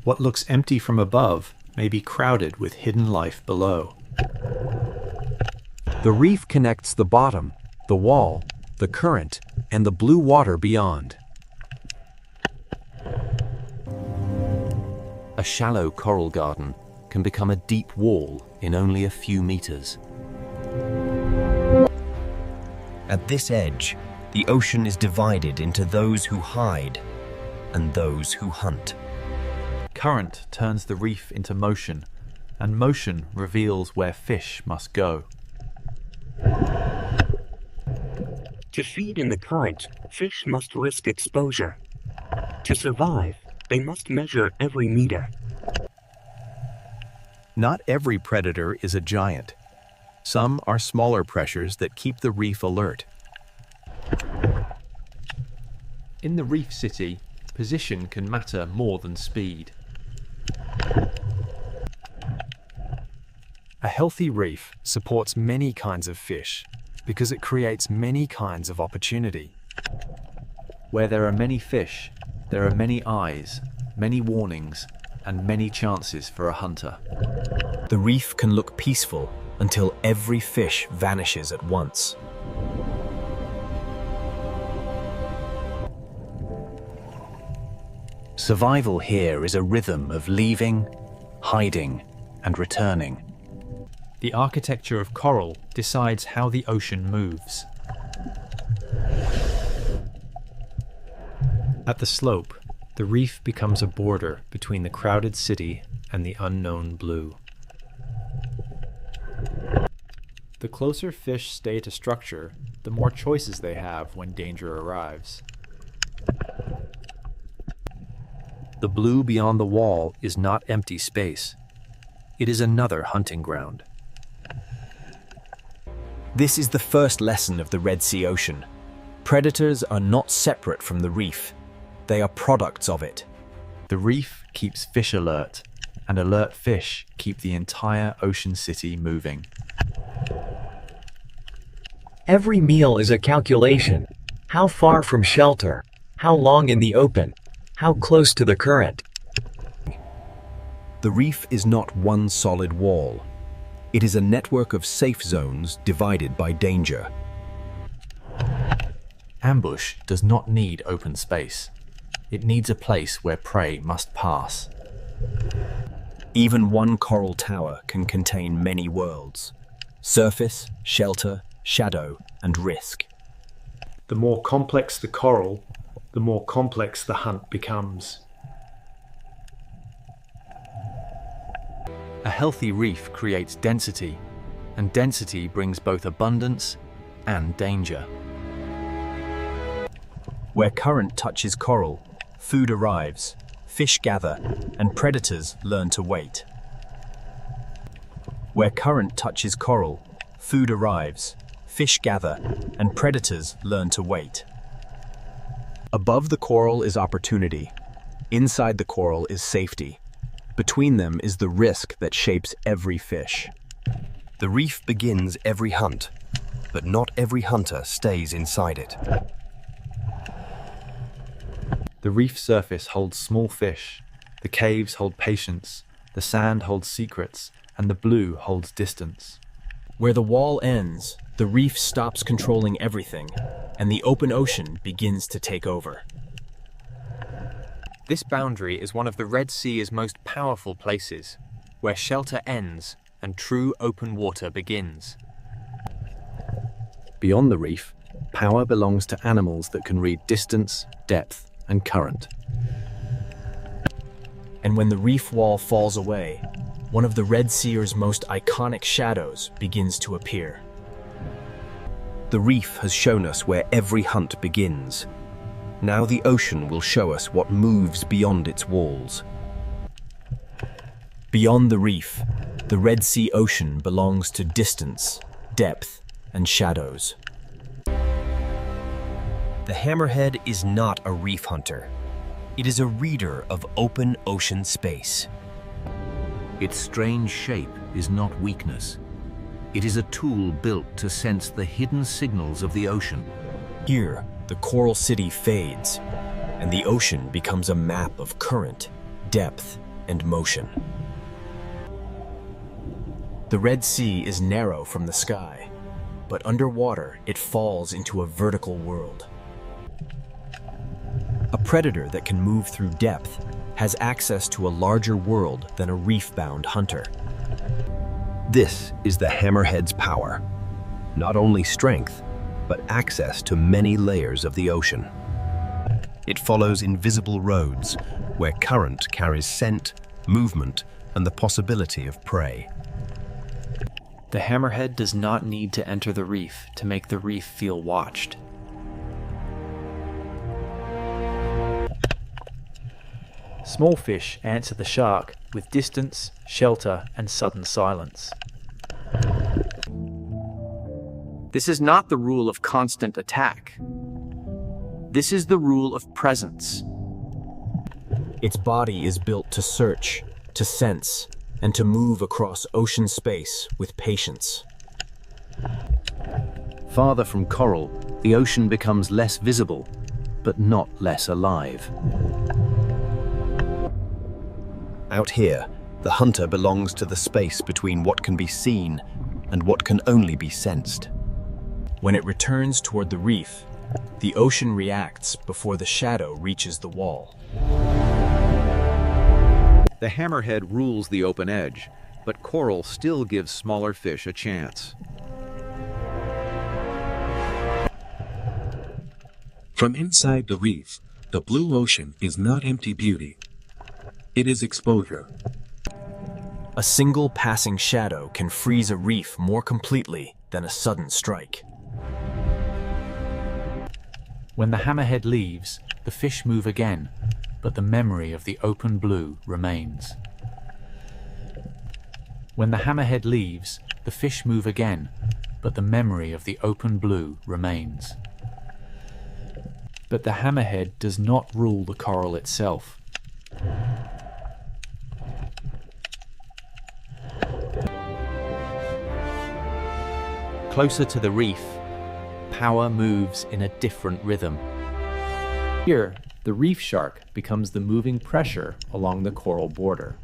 What looks empty from above may be crowded with hidden life below. The reef connects the bottom, the wall, the current, and the blue water beyond. A shallow coral garden can become a deep wall in only a few meters. At this edge, the ocean is divided into those who hide and those who hunt. Current turns the reef into motion, and motion reveals where fish must go. To feed in the current, fish must risk exposure. To survive, they must measure every meter. Not every predator is a giant. Some are smaller pressures that keep the reef alert. In the reef city, position can matter more than speed. A healthy reef supports many kinds of fish because it creates many kinds of opportunity. Where there are many fish, there are many eyes, many warnings, and many chances for a hunter. The reef can look peaceful until every fish vanishes at once. Survival here is a rhythm of leaving, hiding, and returning. The architecture of coral decides how the ocean moves. At the slope, the reef becomes a border between the crowded city and the unknown blue. The closer fish stay to structure, the more choices they have when danger arrives. The blue beyond the wall is not empty space. It is another hunting ground. This is the first lesson of the Red Sea Ocean. Predators are not separate from the reef. They are products of it. The reef keeps fish alert, and alert fish keep the entire ocean city moving. Every meal is a calculation. How far from shelter? How long in the open? How close to the current? The reef is not one solid wall. It is a network of safe zones divided by danger. Ambush does not need open space. It needs a place where prey must pass. Even one coral tower can contain many worlds: surface, shelter, shadow, and risk. The more complex the coral, the more complex the hunt becomes. A healthy reef creates density, and density brings both abundance and danger. Where current touches coral, food arrives, fish gather, and predators learn to wait. Where current touches coral, food arrives, fish gather, and predators learn to wait. Above the coral is opportunity. Inside the coral is safety. Between them is the risk that shapes every fish. The reef begins every hunt, but not every hunter stays inside it. The reef surface holds small fish, the caves hold patience, the sand holds secrets, and the blue holds distance. Where the wall ends, the reef stops controlling everything, and the open ocean begins to take over. This boundary is one of the Red Sea's most powerful places, where shelter ends and true open water begins. Beyond the reef, power belongs to animals that can read distance, depth, and current. And when the reef wall falls away, one of the Red Sea's most iconic shadows begins to appear. The reef has shown us where every hunt begins. Now the ocean will show us what moves beyond its walls. Beyond the reef, the Red Sea Ocean belongs to distance, depth, and shadows. The hammerhead is not a reef hunter. It is a reader of open ocean space. Its strange shape is not weakness. It is a tool built to sense the hidden signals of the ocean. Here, the coral city fades, and the ocean becomes a map of current, depth, and motion. The Red Sea is narrow from the sky, but underwater it falls into a vertical world. A predator that can move through depth has access to a larger world than a reef-bound hunter. This is the hammerhead's power. Not only strength, but access to many layers of the ocean. It follows invisible roads where current carries scent, movement, and the possibility of prey. The hammerhead does not need to enter the reef to make the reef feel watched. Small fish answer the shark with distance, shelter, and sudden silence. This is not the rule of constant attack. This is the rule of presence. Its body is built to search, to sense, and to move across ocean space with patience. Farther from coral, the ocean becomes less visible, but not less alive. Out here, the hunter belongs to the space between what can be seen and what can only be sensed. When it returns toward the reef, the ocean reacts before the shadow reaches the wall. The hammerhead rules the open edge, but coral still gives smaller fish a chance. From inside the reef, the blue ocean is not empty beauty. It is exposure. A single passing shadow can freeze a reef more completely than a sudden strike. When the hammerhead leaves, the fish move again, but the memory of the open blue remains. When the hammerhead leaves, the fish move again, but the memory of the open blue remains. But the hammerhead does not rule the coral itself. Closer to the reef, power moves in a different rhythm. Here, the reef shark becomes the moving pressure along the coral border.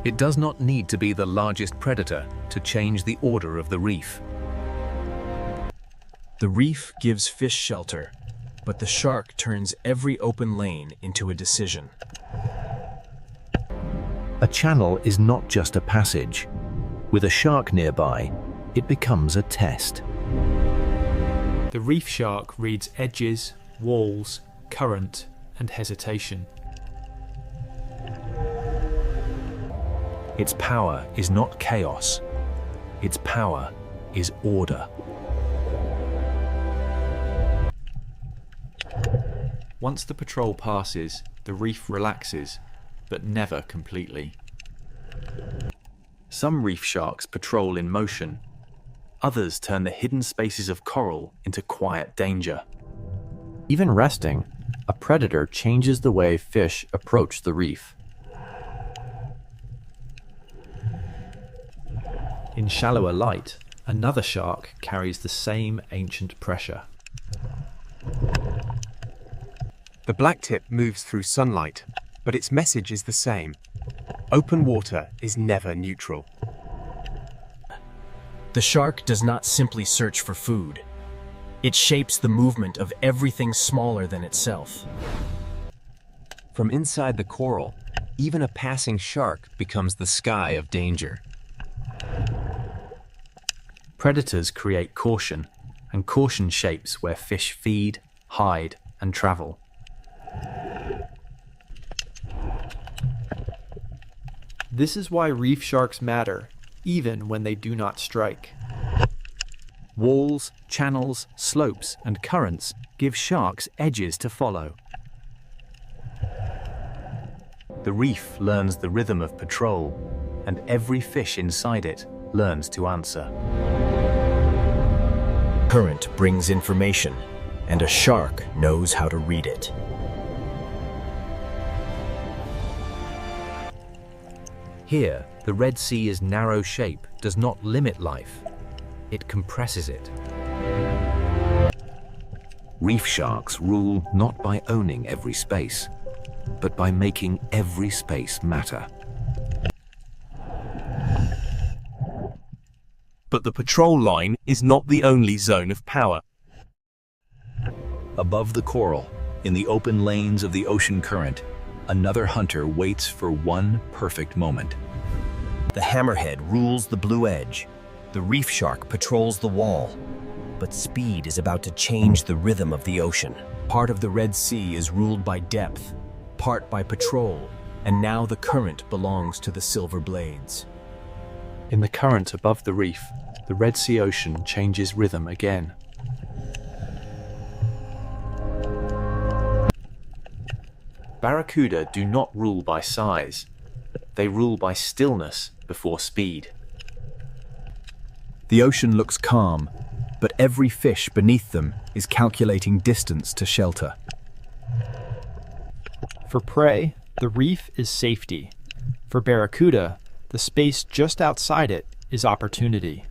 It does not need to be the largest predator to change the order of the reef. The reef gives fish shelter, but the shark turns every open lane into a decision. A channel is not just a passage. With a shark nearby, it becomes a test. The reef shark reads edges, walls, current, and hesitation. Its power is not chaos. Its power is order. Once the patrol passes, the reef relaxes, but never completely. Some reef sharks patrol in motion. Others turn the hidden spaces of coral into quiet danger. Even resting, a predator changes the way fish approach the reef. In shallower light, another shark carries the same ancient pressure. The blacktip moves through sunlight, but its message is the same. Open water is never neutral. The shark does not simply search for food. It shapes the movement of everything smaller than itself. From inside the coral, even a passing shark becomes the sky of danger. Predators create caution, and caution shapes where fish feed, hide, and travel. This is why reef sharks matter, even when they do not strike. Walls, channels, slopes, and currents give sharks edges to follow. The reef learns the rhythm of patrol, and every fish inside it learns to answer. Current brings information, and a shark knows how to read it. Here, the Red Sea's narrow shape does not limit life. It compresses it. Reef sharks rule not by owning every space, but by making every space matter. But the patrol line is not the only zone of power. Above the coral, in the open lanes of the ocean current, another hunter waits for one perfect moment. The hammerhead rules the blue edge. The reef shark patrols the wall. But speed is about to change the rhythm of the ocean. Part of the Red Sea is ruled by depth, part by patrol, and now the current belongs to the silver blades. In the current above the reef, the Red Sea ocean changes rhythm again. Barracuda do not rule by size. They rule by stillness before speed. The ocean looks calm, but every fish beneath them is calculating distance to shelter. For prey, the reef is safety. For barracuda, the space just outside it is opportunity.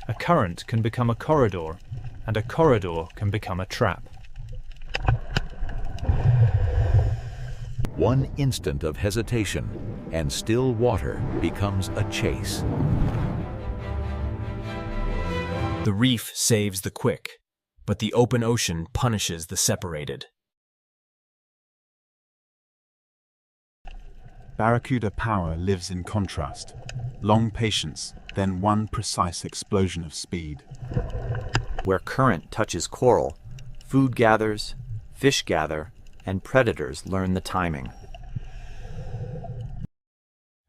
A current can become a corridor, and a corridor can become a trap. One instant of hesitation, and still water becomes a chase. The reef saves the quick, but the open ocean punishes the separated. Barracuda power lives in contrast. Long patience, then one precise explosion of speed. Where current touches coral, food gathers, fish gather, and predators learn the timing.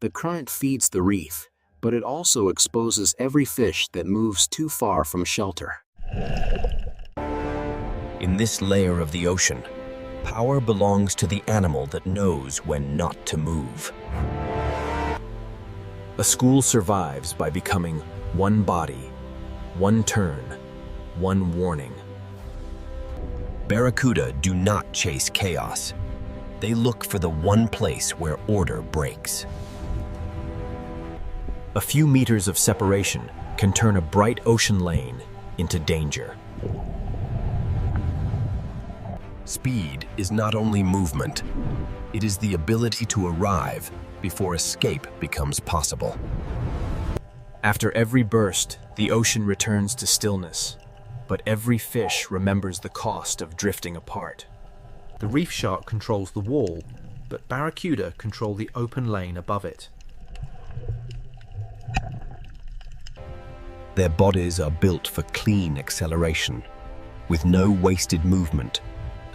The current feeds the reef, but it also exposes every fish that moves too far from shelter. In this layer of the ocean, power belongs to the animal that knows when not to move. A school survives by becoming one body, one turn, one warning. Barracuda do not chase chaos. They look for the one place where order breaks. A few meters of separation can turn a bright ocean lane into danger. Speed is not only movement, it is the ability to arrive before escape becomes possible. After every burst, the ocean returns to stillness, but every fish remembers the cost of drifting apart. The reef shark controls the wall, but barracuda control the open lane above it. Their bodies are built for clean acceleration, with no wasted movement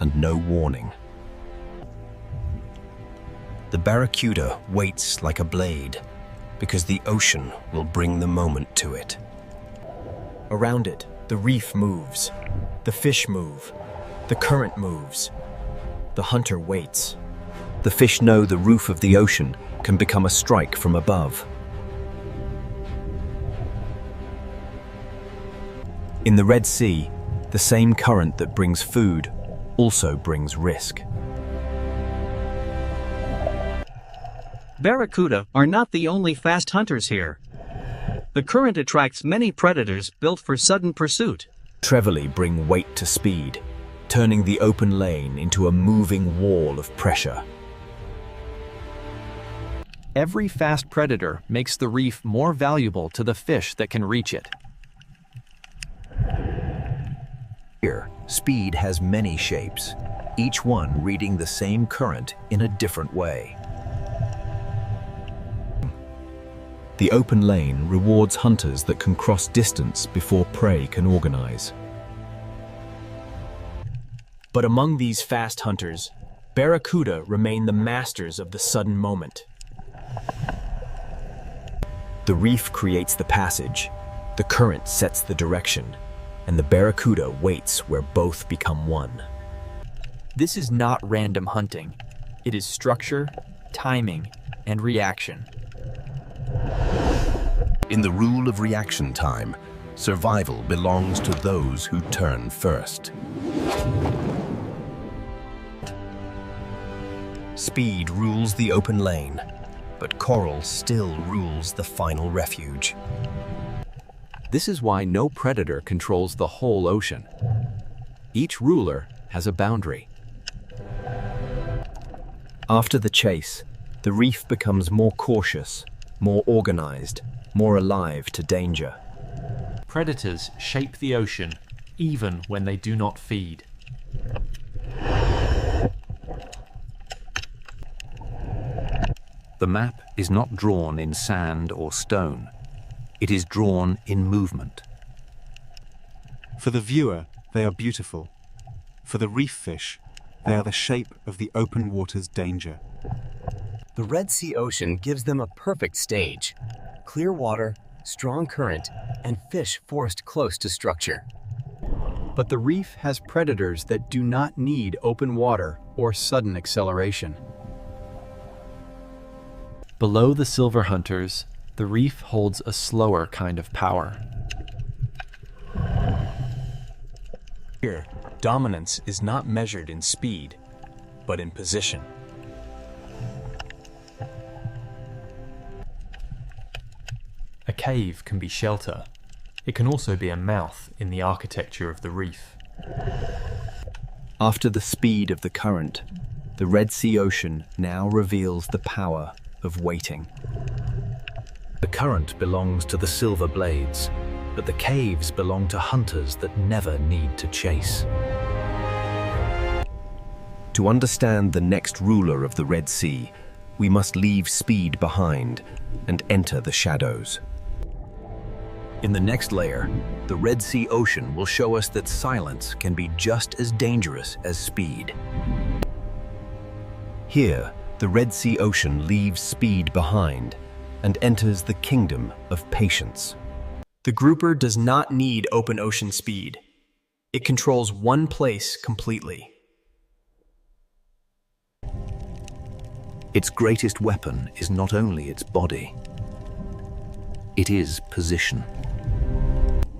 and no warning. The barracuda waits like a blade, because the ocean will bring the moment to it. Around it, the reef moves, the fish move, the current moves, the hunter waits. The fish know the roof of the ocean can become a strike from above. In the Red Sea, the same current that brings food also brings risk. Barracuda are not the only fast hunters here. The current attracts many predators built for sudden pursuit. Trevally bring weight to speed, turning the open lane into a moving wall of pressure. Every fast predator makes the reef more valuable to the fish that can reach it. Here, speed has many shapes, each one reading the same current in a different way. The open lane rewards hunters that can cross distance before prey can organize. But among these fast hunters, barracuda remain the masters of the sudden moment. The reef creates the passage, the current sets the direction, and the barracuda waits where both become one. This is not random hunting. It is structure, timing, and reaction. In the rule of reaction time, survival belongs to those who turn first. Speed rules the open lane, but coral still rules the final refuge. This is why no predator controls the whole ocean. Each ruler has a boundary. After the chase, the reef becomes more cautious, more organized, more alive to danger. Predators shape the ocean even when they do not feed. The map is not drawn in sand or stone. It is drawn in movement. For the viewer, they are beautiful. For the reef fish, they are the shape of the open water's danger. The Red Sea Ocean gives them a perfect stage. Clear water, strong current, and fish forced close to structure. But the reef has predators that do not need open water or sudden acceleration. Below the silver hunters, the reef holds a slower kind of power. Here, dominance is not measured in speed, but in position. A cave can be shelter. It can also be a mouth in the architecture of the reef. After the speed of the current, the Red Sea Ocean now reveals the power of waiting. The current belongs to the silver blades, but the caves belong to hunters that never need to chase. To understand the next ruler of the Red Sea, we must leave speed behind and enter the shadows. In the next layer, the Red Sea Ocean will show us that silence can be just as dangerous as speed. Here, the Red Sea Ocean leaves speed behind and enters the kingdom of patience. The grouper does not need open ocean speed. It controls one place completely. Its greatest weapon is not only its body, it is position.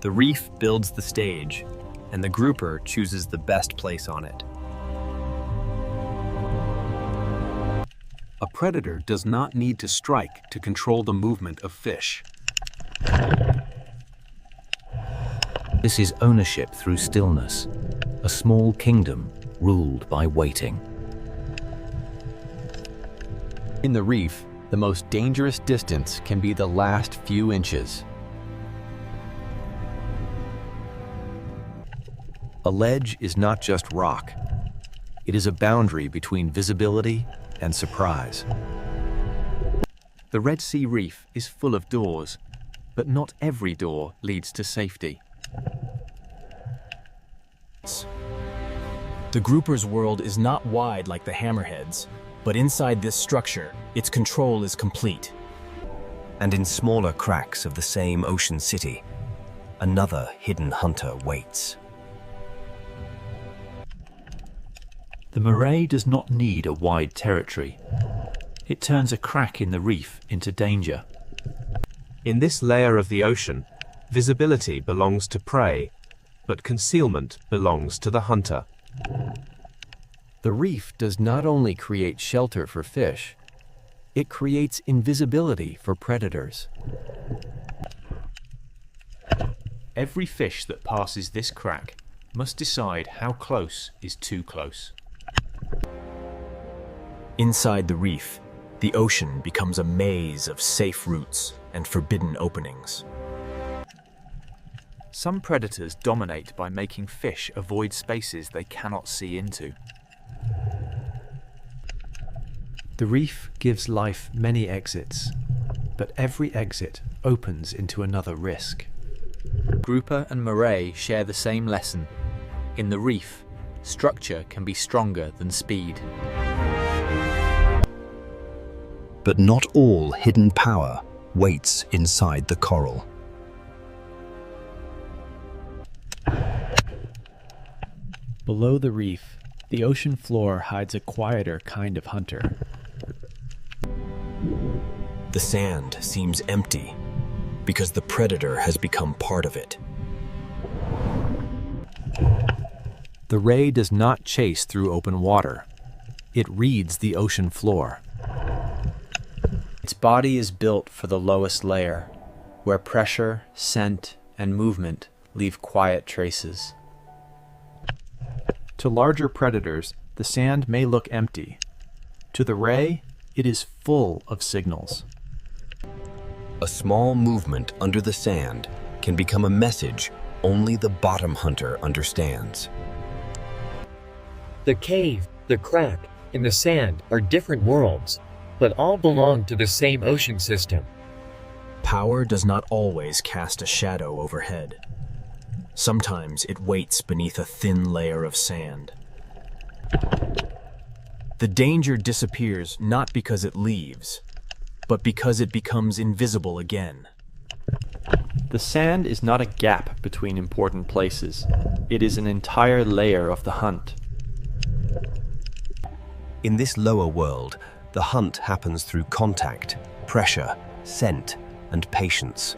The reef builds the stage, and the grouper chooses the best place on it. A predator does not need to strike to control the movement of fish. This is ownership through stillness, a small kingdom ruled by waiting. In the reef, the most dangerous distance can be the last few inches. A ledge is not just rock. It is a boundary between visibility and surprise. The Red Sea Reef is full of doors, but not every door leads to safety. The grouper's world is not wide like the hammerheads, but inside this structure, its control is complete. And in smaller cracks of the same ocean city, another hidden hunter waits. The moray does not need a wide territory. It turns a crack in the reef into danger. In this layer of the ocean, visibility belongs to prey, but concealment belongs to the hunter. The reef does not only create shelter for fish, it creates invisibility for predators. Every fish that passes this crack must decide how close is too close. Inside the reef, the ocean becomes a maze of safe routes and forbidden openings. Some predators dominate by making fish avoid spaces they cannot see into. The reef gives life many exits, but every exit opens into another risk. Grouper and moray share the same lesson. In the reef, structure can be stronger than speed. But not all hidden power waits inside the coral. Below the reef, the ocean floor hides a quieter kind of hunter. The sand seems empty because the predator has become part of it. The ray does not chase through open water. It reads the ocean floor. Its body is built for the lowest layer, where pressure, scent, and movement leave quiet traces. To larger predators, the sand may look empty. To the ray, it is full of signals. A small movement under the sand can become a message only the bottom hunter understands. The cave, the crack, and the sand are different worlds, but all belong to the same ocean system. Power does not always cast a shadow overhead. Sometimes it waits beneath a thin layer of sand. The danger disappears not because it leaves, but because it becomes invisible again. The sand is not a gap between important places. It is an entire layer of the hunt. In this lower world, the hunt happens through contact, pressure, scent, and patience.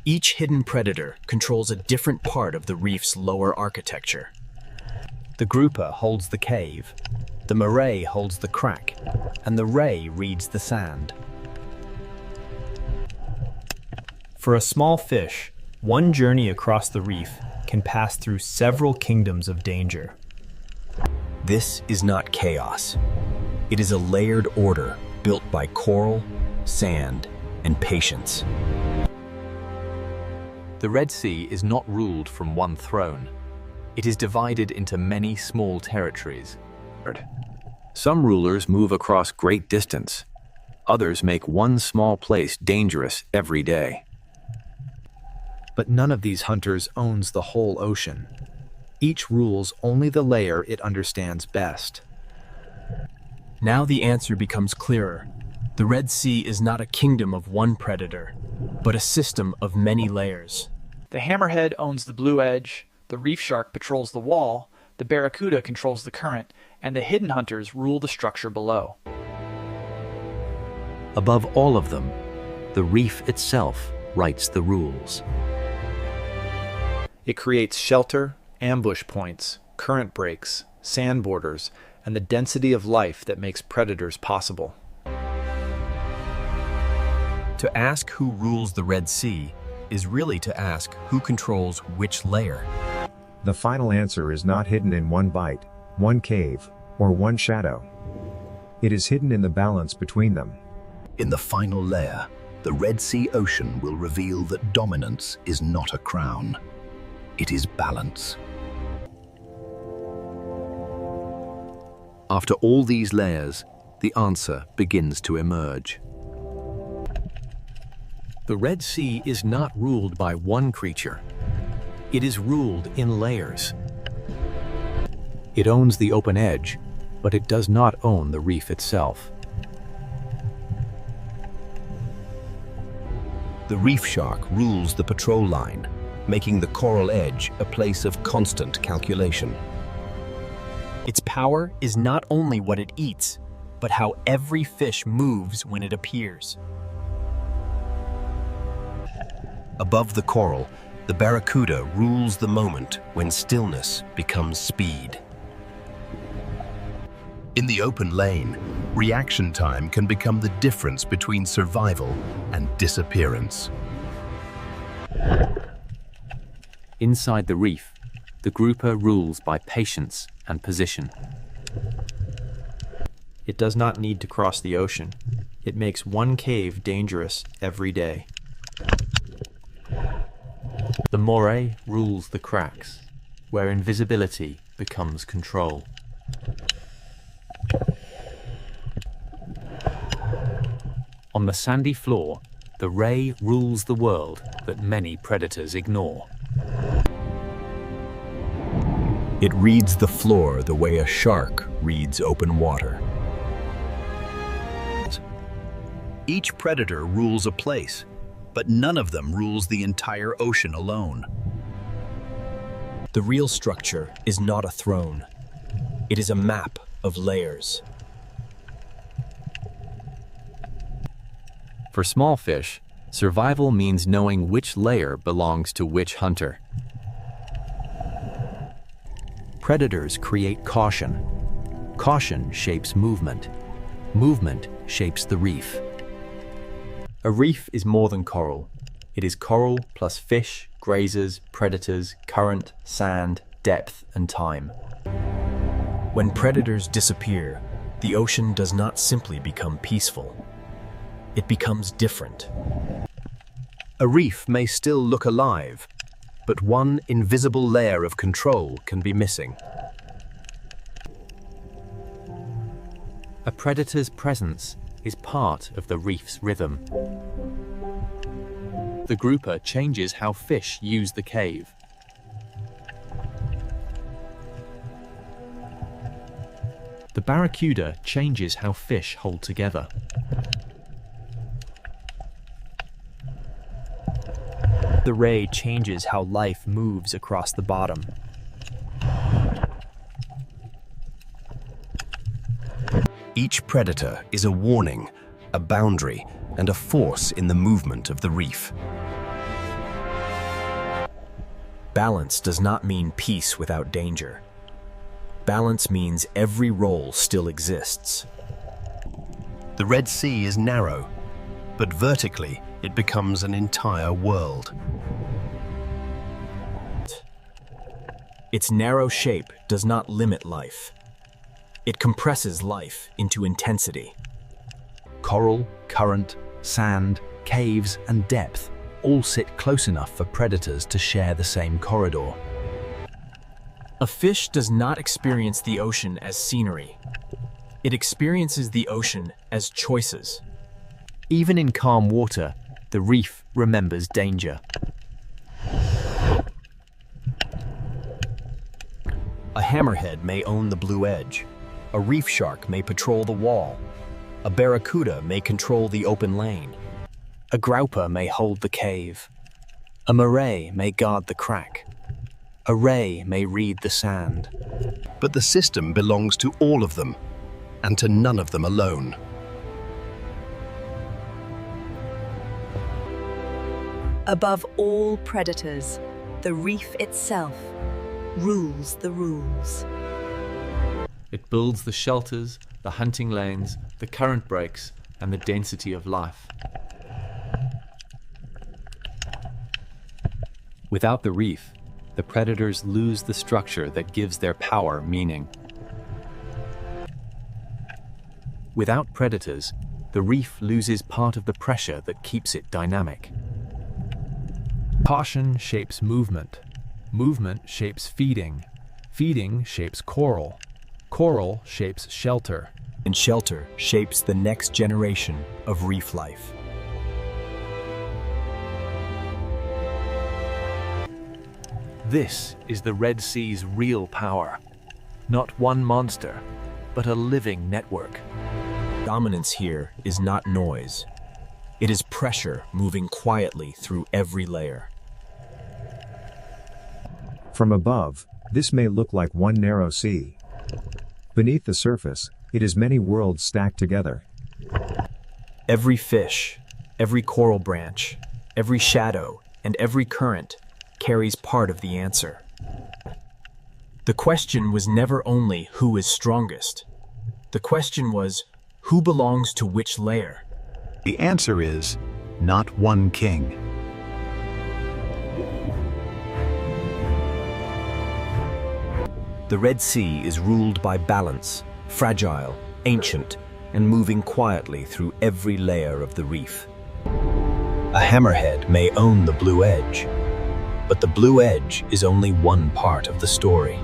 Each hidden predator controls a different part of the reef's lower architecture. The grouper holds the cave, the moray holds the crack, and the ray reads the sand. For a small fish, One journey across the reef can pass through several kingdoms of danger. This is not chaos. It is a layered order built by coral, sand, and patience. The Red Sea is not ruled from one throne. It is divided into many small territories. Some rulers move across great distance. Others make one small place dangerous every day. But none of these hunters owns the whole ocean. Each rules only the layer it understands best. Now the answer becomes clearer. The Red Sea is not a kingdom of one predator, but a system of many layers. The hammerhead owns the blue edge, the reef shark patrols the wall, the barracuda controls the current, and the hidden hunters rule the structure below. Above all of them, the reef itself writes the rules. It creates shelter, ambush points, current breaks, sand borders, and the density of life that makes predators possible. To ask who rules the Red Sea is really to ask who controls which layer. The final answer is not hidden in one bite, one cave, or one shadow. It is hidden in the balance between them. In the final layer, the Red Sea Ocean will reveal that dominance is not a crown. It is balance. After all these layers, the answer begins to emerge. The Red Sea is not ruled by one creature. It is ruled in layers. It owns the open edge, but it does not own the reef itself. The reef shark rules the patrol line, making the coral edge a place of constant calculation. Its power is not only what it eats, but how every fish moves when it appears. Above the coral, the barracuda rules the moment when stillness becomes speed. In the open lane, reaction time can become the difference between survival and disappearance. Inside the reef, the grouper rules by patience and position. It does not need to cross the ocean. It makes one cave dangerous every day. The moray rules the cracks, where invisibility becomes control. On the sandy floor, the ray rules the world that many predators ignore. It reads the floor the way a shark reads open water. Each predator rules a place, but none of them rules the entire ocean alone. The real structure is not a throne. It is a map of layers. For small fish, survival means knowing which layer belongs to which hunter. Predators create caution. Caution shapes movement. Movement shapes the reef. A reef is more than coral. It is coral plus fish, grazers, predators, current, sand, depth, and time. When predators disappear, the ocean does not simply become peaceful. It becomes different. A reef may still look alive, but one invisible layer of control can be missing. A predator's presence is part of the reef's rhythm. The grouper changes how fish use the cave. The barracuda changes how fish hold together. The ray changes how life moves across the bottom. Each predator is a warning, a boundary, and a force in the movement of the reef. Balance does not mean peace without danger. Balance means every role still exists. The Red Sea is narrow, but vertically it becomes an entire world. Its narrow shape does not limit life. It compresses life into intensity. Coral, current, sand, caves, and depth all sit close enough for predators to share the same corridor. A fish does not experience the ocean as scenery. It experiences the ocean as choices. Even in calm water, the reef remembers danger. A hammerhead may own the blue edge. A reef shark may patrol the wall. A barracuda may control the open lane. A grouper may hold the cave. A moray may guard the crack. A ray may read the sand. But the system belongs to all of them, and to none of them alone. Above all predators, the reef itself rules the rules. It builds the shelters, the hunting lanes, the current breaks, and the density of life. Without the reef, the predators lose the structure that gives their power meaning. Without predators, the reef loses part of the pressure that keeps it dynamic. Caution shapes movement. Movement shapes feeding. Feeding shapes coral. Coral shapes shelter. And shelter shapes the next generation of reef life. This is the Red Sea's real power. Not one monster, but a living network. Dominance here is not noise. It is pressure moving quietly through every layer. From above, this may look like one narrow sea. Beneath the surface, it is many worlds stacked together. Every fish, every coral branch, every shadow, and every current carries part of the answer. The question was never only who is strongest. The question was, who belongs to which layer? The answer is, not one king. The Red Sea is ruled by balance, fragile, ancient, and moving quietly through every layer of the reef. A hammerhead may own the blue edge, but the blue edge is only one part of the story.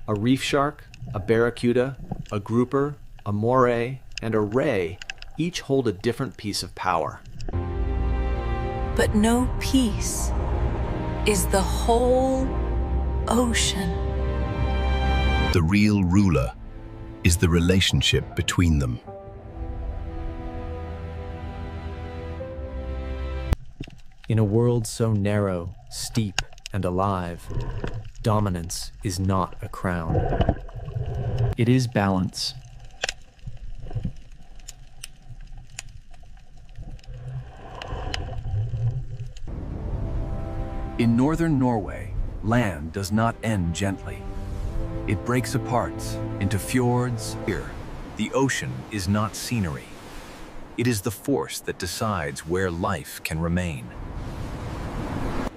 A reef shark, a barracuda, a grouper, a moray, and a ray each hold a different piece of power. But no piece is the whole ocean. The real ruler is the relationship between them. In a world so narrow, steep, and alive, dominance is not a crown. It is balance. In northern Norway, land does not end gently. It breaks apart into fjords. Here, the ocean is not scenery. It is the force that decides where life can remain.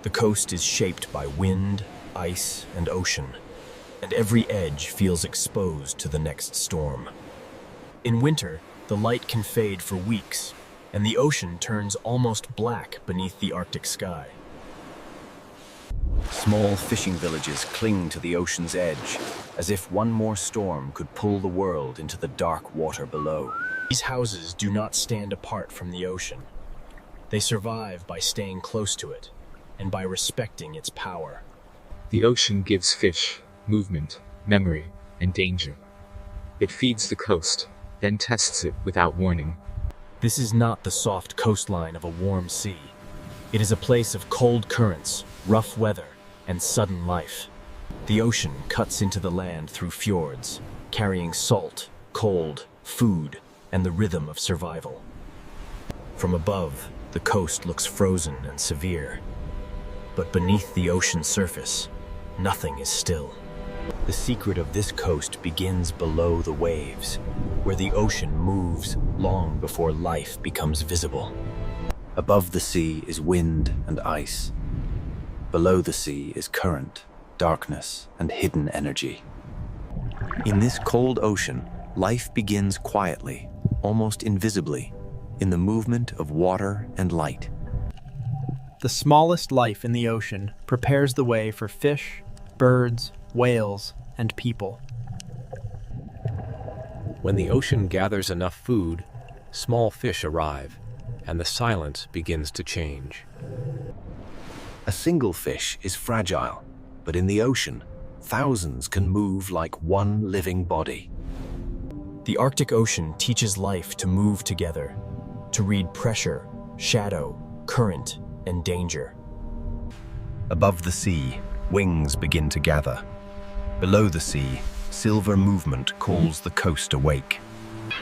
The coast is shaped by wind, ice, and ocean, and every edge feels exposed to the next storm. In winter, the light can fade for weeks, and the ocean turns almost black beneath the Arctic sky. Small fishing villages cling to the ocean's edge, as if one more storm could pull the world into the dark water below. These houses do not stand apart from the ocean. They survive by staying close to it, and by respecting its power. The ocean gives fish movement, memory, and danger. It feeds the coast, then tests it without warning. This is not the soft coastline of a warm sea. It is a place of cold currents, rough weather, and sudden life. The ocean cuts into the land through fjords, carrying salt, cold, food, and the rhythm of survival. From above, the coast looks frozen and severe. But beneath the ocean surface, nothing is still. The secret of this coast begins below the waves, where the ocean moves long before life becomes visible. Above the sea is wind and ice. Below the sea is current, darkness, and hidden energy. In this cold ocean, life begins quietly, almost invisibly, in the movement of water and light. The smallest life in the ocean prepares the way for fish, birds, whales, and people. When the ocean gathers enough food, small fish arrive, and the silence begins to change. A single fish is fragile, but in the ocean, thousands can move like one living body. The Arctic Ocean teaches life to move together, to read pressure, shadow, current, and danger. Above the sea, wings begin to gather. Below the sea, silver movement calls the coast awake.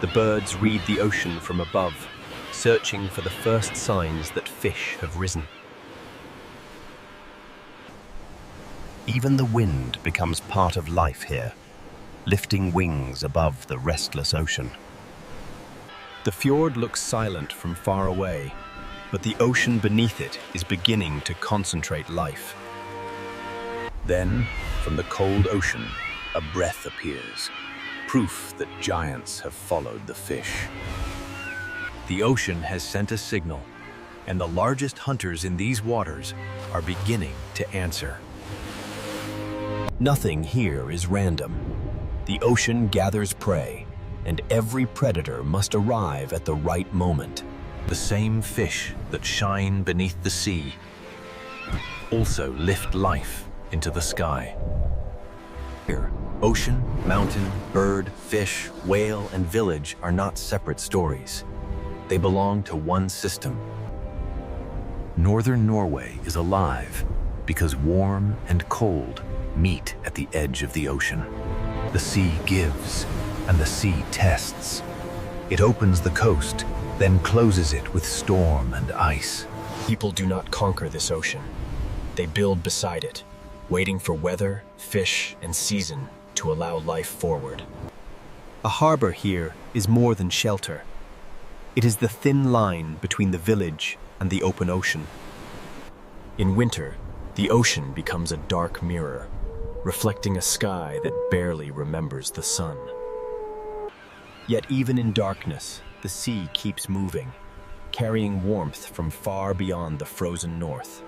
The birds read the ocean from above, searching for the first signs that fish have risen. Even the wind becomes part of life here, lifting wings above the restless ocean. The fjord looks silent from far away, but the ocean beneath it is beginning to concentrate life. Then, from the cold ocean, a breath appears, proof that giants have followed the fish. The ocean has sent a signal, and the largest hunters in these waters are beginning to answer. Nothing here is random. The ocean gathers prey, and every predator must arrive at the right moment. The same fish that shine beneath the sea also lift life into the sky. Here, ocean, mountain, bird, fish, whale, and village are not separate stories. They belong to one system. Northern Norway is alive because warm and cold meet at the edge of the ocean. The sea gives, and the sea tests. It opens the coast, then closes it with storm and ice. People do not conquer this ocean. They build beside it, waiting for weather, fish, and season to allow life forward. A harbor here is more than shelter. It is the thin line between the village and the open ocean. In winter, the ocean becomes a dark mirror, reflecting a sky that barely remembers the sun. Yet even in darkness, the sea keeps moving, carrying warmth from far beyond the frozen north.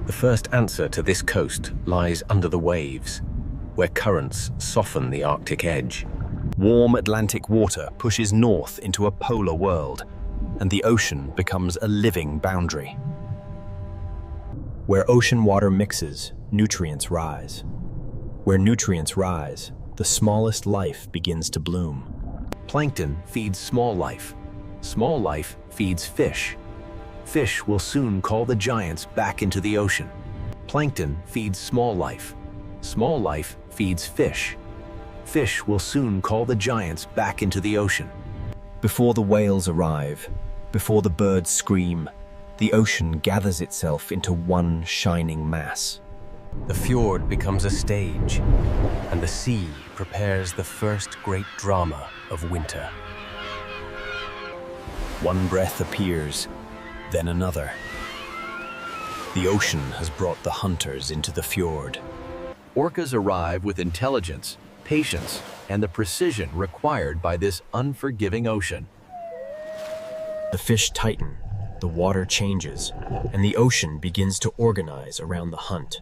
The first answer to this coast lies under the waves, where currents soften the Arctic edge. Warm Atlantic water pushes north into a polar world, and the ocean becomes a living boundary. Where ocean water mixes, nutrients rise. Where nutrients rise, the smallest life begins to bloom. Plankton feeds small life. Small life feeds fish. Fish will soon call the giants back into the ocean. Plankton feeds small life. Small life feeds fish. Fish will soon call the giants back into the ocean. Before the whales arrive, before the birds scream, the ocean gathers itself into one shining mass. The fjord becomes a stage, and the sea prepares the first great drama of winter. One breath appears, then another. The ocean has brought the hunters into the fjord. Orcas arrive with intelligence, patience, and the precision required by this unforgiving ocean. The fish tighten, the water changes, and the ocean begins to organize around the hunt.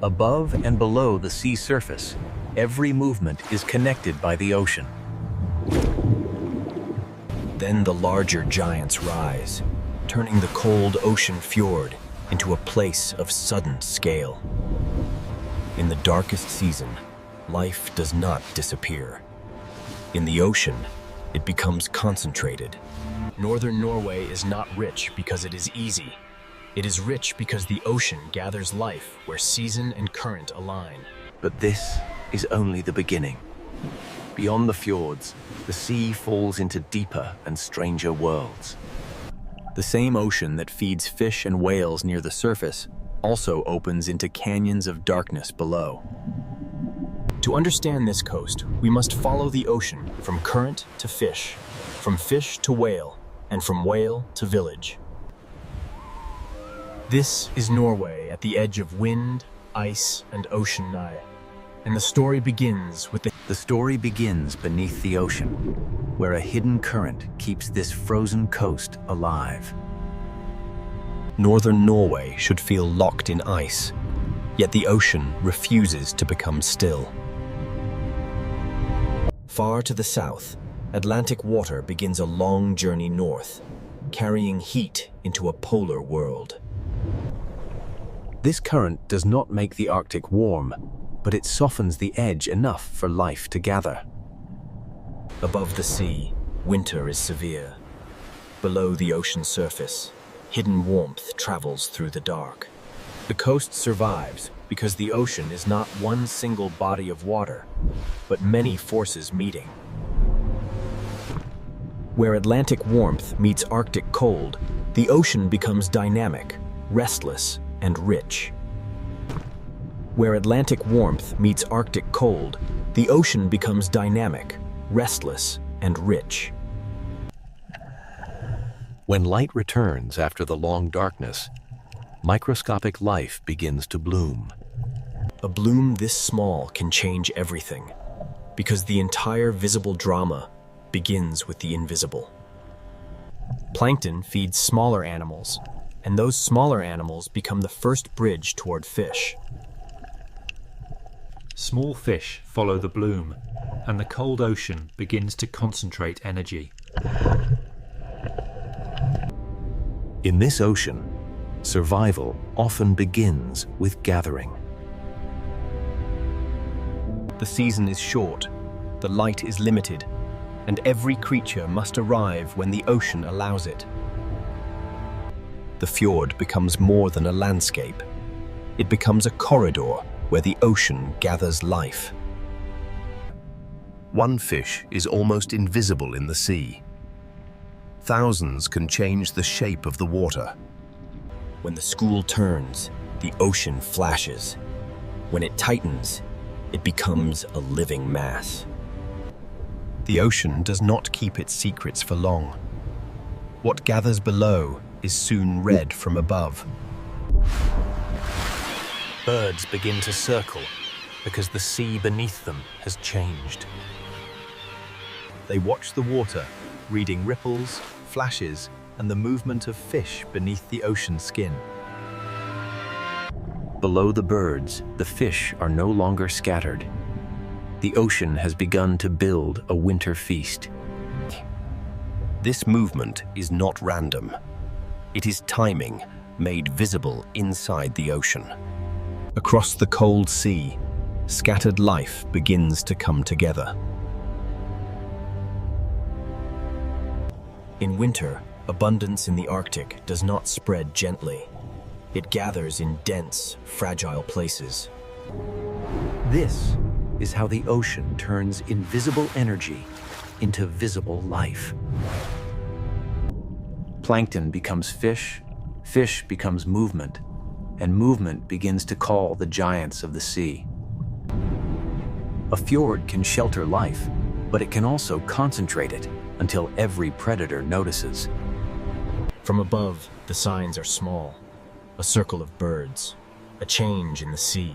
Above and below the sea surface, every movement is connected by the ocean. Then the larger giants rise, turning the cold ocean fjord into a place of sudden scale. In the darkest season, life does not disappear. In the ocean, it becomes concentrated. Northern Norway is not rich because it is easy. It is rich because the ocean gathers life where season and current align. But this is only the beginning. Beyond the fjords, the sea falls into deeper and stranger worlds. The same ocean that feeds fish and whales near the surface also opens into canyons of darkness below. To understand this coast, we must follow the ocean from current to fish, from fish to whale, and from whale to village. This is Norway at the edge of wind, ice, and ocean nigh. And the story begins with The story begins beneath the ocean, where a hidden current keeps this frozen coast alive. Northern Norway should feel locked in ice, yet the ocean refuses to become still. Far to the south, Atlantic water begins a long journey north, carrying heat into a polar world. This current does not make the Arctic warm, but it softens the edge enough for life to gather. Above the sea, winter is severe. Below the ocean surface, hidden warmth travels through the dark. The coast survives because the ocean is not one single body of water, but many forces meeting. Where Atlantic warmth meets Arctic cold, the ocean becomes dynamic, restless, and rich. Where Atlantic warmth meets Arctic cold, the ocean becomes dynamic, restless, and rich. When light returns after the long darkness, microscopic life begins to bloom. A bloom this small can change everything, because the entire visible drama begins with the invisible. Plankton feeds smaller animals, and those smaller animals become the first bridge toward fish. Small fish follow the bloom, and the cold ocean begins to concentrate energy. In this ocean, survival often begins with gathering. The season is short, the light is limited, and every creature must arrive when the ocean allows it. The fjord becomes more than a landscape. It becomes a corridor where the ocean gathers life. One fish is almost invisible in the sea. Thousands can change the shape of the water. When the school turns, the ocean flashes. When it tightens, it becomes a living mass. The ocean does not keep its secrets for long. What gathers below is soon read from above. Birds begin to circle because the sea beneath them has changed. They watch the water, reading ripples, flashes, and the movement of fish beneath the ocean skin. Below the birds, the fish are no longer scattered. The ocean has begun to build a winter feast. This movement is not random. It is timing made visible inside the ocean. Across the cold sea, scattered life begins to come together. In winter, abundance in the Arctic does not spread gently. It gathers in dense, fragile places. This is how the ocean turns invisible energy into visible life. Plankton becomes fish, fish becomes movement, and movement begins to call the giants of the sea. A fjord can shelter life, but it can also concentrate it until every predator notices. From above, the signs are small. A circle of birds, a change in the sea,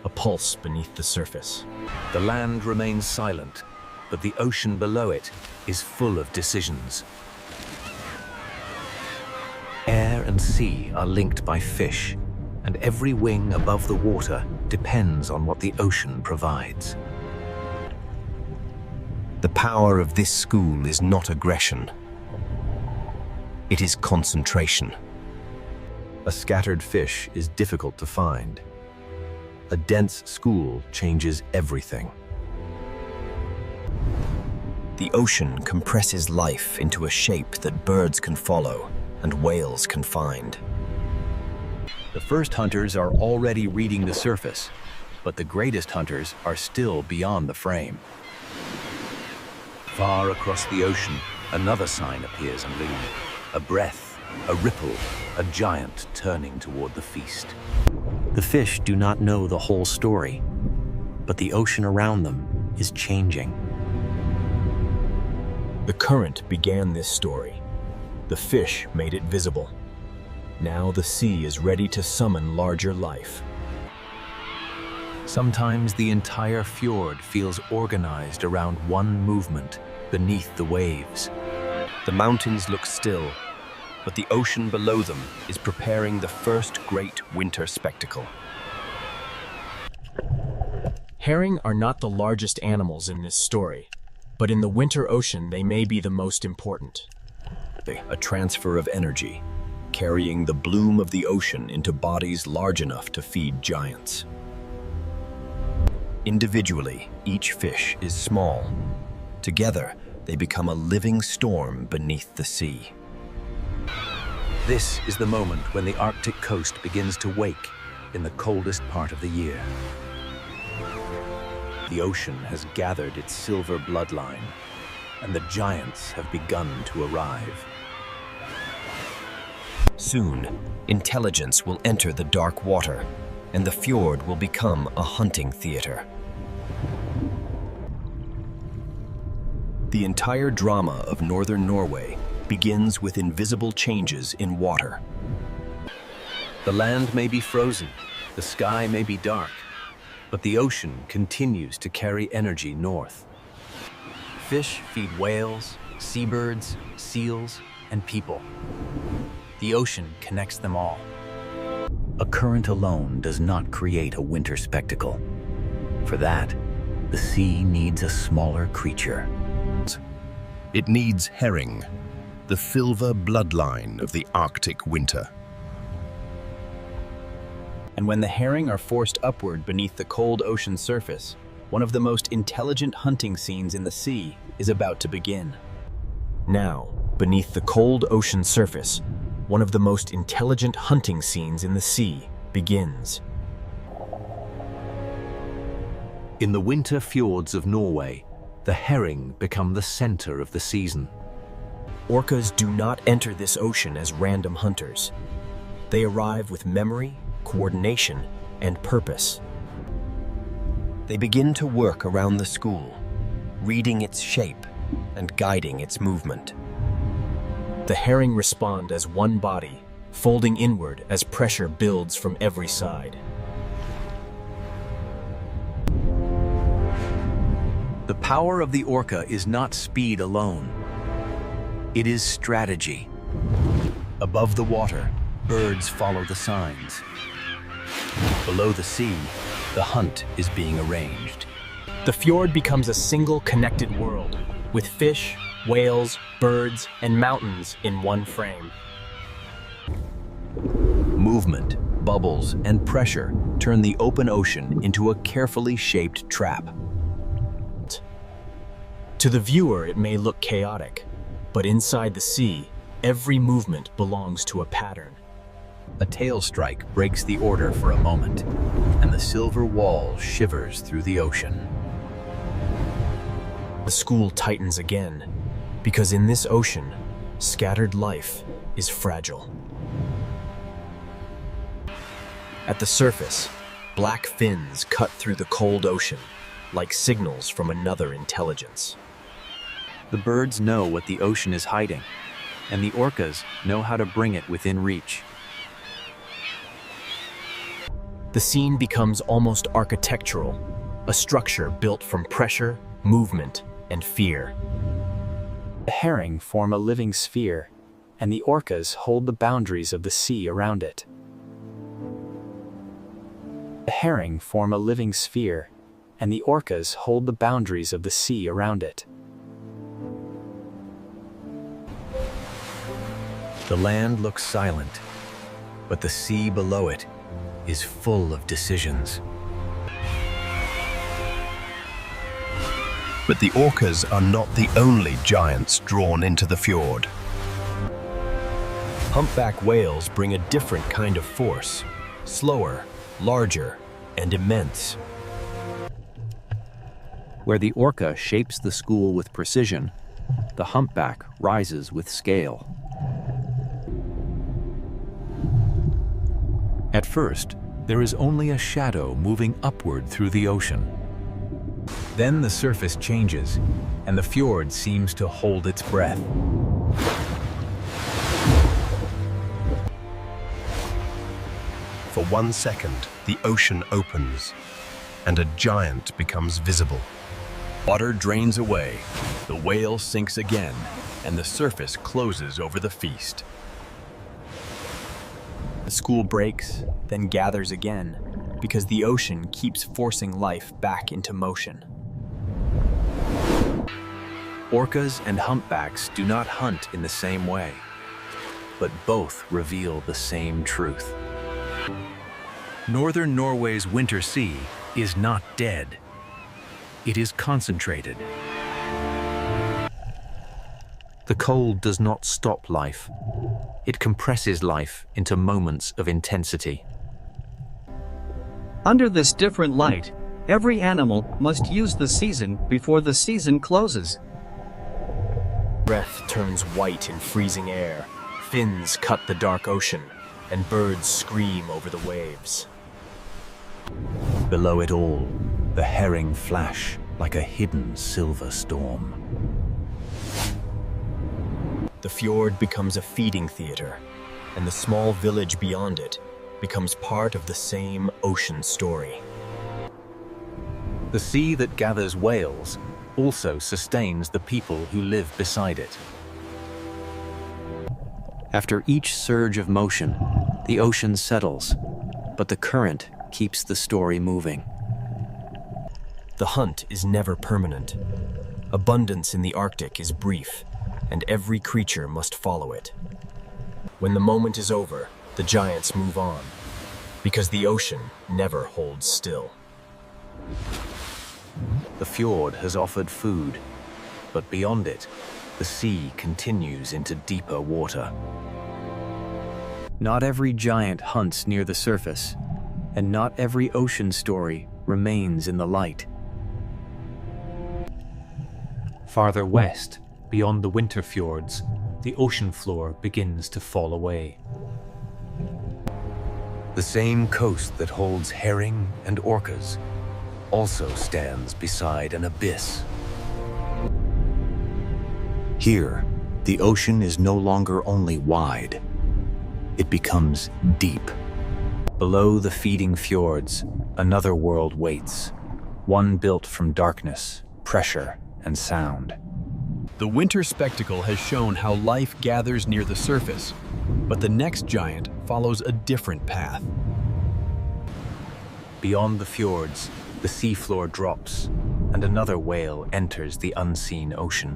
a pulse beneath the surface. The land remains silent, but the ocean below it is full of decisions. Air and sea are linked by fish, and every wing above the water depends on what the ocean provides. The power of this school is not aggression. It is concentration. A scattered fish is difficult to find. A dense school changes everything. The ocean compresses life into a shape that birds can follow and whales can find. The first hunters are already reading the surface, but the greatest hunters are still beyond the frame. Far across the ocean, another sign appears and looms. A breath, a ripple, a giant turning toward the feast. The fish do not know the whole story, but the ocean around them is changing. The current began this story. The fish made it visible. Now the sea is ready to summon larger life. Sometimes the entire fjord feels organized around one movement beneath the waves. The mountains look still, but the ocean below them is preparing the first great winter spectacle. Herring are not the largest animals in this story, but in the winter ocean they may be the most important. A transfer of energy, carrying the bloom of the ocean into bodies large enough to feed giants. Individually, each fish is small. Together, they become a living storm beneath the sea. This is the moment when the Arctic coast begins to wake in the coldest part of the year. The ocean has gathered its silver bloodline, and the giants have begun to arrive. Soon, intelligence will enter the dark water, and the fjord will become a hunting theater. The entire drama of northern Norway begins with invisible changes in water. The land may be frozen, the sky may be dark, but the ocean continues to carry energy north. Fish feed whales, seabirds, seals, and people. The ocean connects them all. A current alone does not create a winter spectacle. For that, the sea needs a smaller creature. It needs herring, the silver bloodline of the Arctic winter. And when the herring are forced upward beneath the cold ocean surface, one of the most intelligent hunting scenes in the sea is about to begin. Now, beneath the cold ocean surface, one of the most intelligent hunting scenes in the sea begins. In the winter fjords of Norway, the herring become the center of the season. Orcas do not enter this ocean as random hunters. They arrive with memory, coordination, and purpose. They begin to work around the school, reading its shape and guiding its movement. The herring respond as one body, folding inward as pressure builds from every side. The power of the orca is not speed alone. It is strategy. Above the water, birds follow the signs. Below the sea, the hunt is being arranged. The fjord becomes a single connected world, with fish, whales, birds, and mountains in one frame. Movement, bubbles, and pressure turn the open ocean into a carefully shaped trap. To the viewer, it may look chaotic, but inside the sea, every movement belongs to a pattern. A tail strike breaks the order for a moment, and the silver wall shivers through the ocean. The school tightens again, because in this ocean, scattered life is fragile. At the surface, black fins cut through the cold ocean, like signals from another intelligence. The birds know what the ocean is hiding, and the orcas know how to bring it within reach. The scene becomes almost architectural, a structure built from pressure, movement, and fear. The herring form a living sphere, and the orcas hold the boundaries of the sea around it. The herring form a living sphere, and the orcas hold the boundaries of the sea around it. The land looks silent, but the sea below it is full of decisions. But the orcas are not the only giants drawn into the fjord. Humpback whales bring a different kind of force, slower, larger, and immense. Where the orca shapes the school with precision, the humpback rises with scale. At first, there is only a shadow moving upward through the ocean. Then the surface changes, and the fjord seems to hold its breath. For 1 second, the ocean opens, and a giant becomes visible. Water drains away, the whale sinks again, and the surface closes over the feast. The school breaks, then gathers again, because the ocean keeps forcing life back into motion. Orcas and humpbacks do not hunt in the same way, but both reveal the same truth. Northern Norway's winter sea is not dead. It is concentrated. The cold does not stop life. It compresses life into moments of intensity. Under this different light, every animal must use the season before the season closes. Breath turns white in freezing air, fins cut the dark ocean, and birds scream over the waves. Below it all, the herring flash like a hidden silver storm. The fjord becomes a feeding theater, and the small village beyond it becomes part of the same ocean story. The sea that gathers whales also sustains the people who live beside it. After each surge of motion, the ocean settles, but the current keeps the story moving. The hunt is never permanent. Abundance in the Arctic is brief, and every creature must follow it. When the moment is over, the giants move on, because the ocean never holds still. The fjord has offered food, but beyond it, the sea continues into deeper water. Not every giant hunts near the surface, and not every ocean story remains in the light. Farther west, beyond the winter fjords, the ocean floor begins to fall away. The same coast that holds herring and orcas also stands beside an abyss. Here, the ocean is no longer only wide, it becomes deep. Below the feeding fjords, another world waits, one built from darkness, pressure, and sound. The winter spectacle has shown how life gathers near the surface, but the next giant follows a different path. Beyond the fjords, the seafloor drops, and another whale enters the unseen ocean.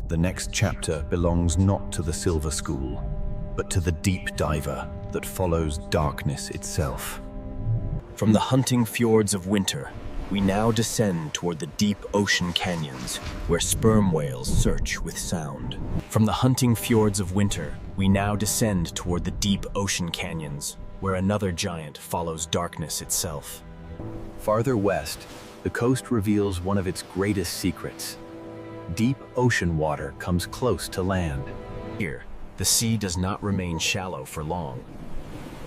The next chapter belongs not to the Silver School, but to the deep diver that follows darkness itself. From the hunting fjords of winter, we now descend toward the deep ocean canyons, where sperm whales search with sound. From the hunting fjords of winter, we now descend toward the deep ocean canyons, where another giant follows darkness itself. Farther west, the coast reveals one of its greatest secrets. Deep ocean water comes close to land. Here, the sea does not remain shallow for long.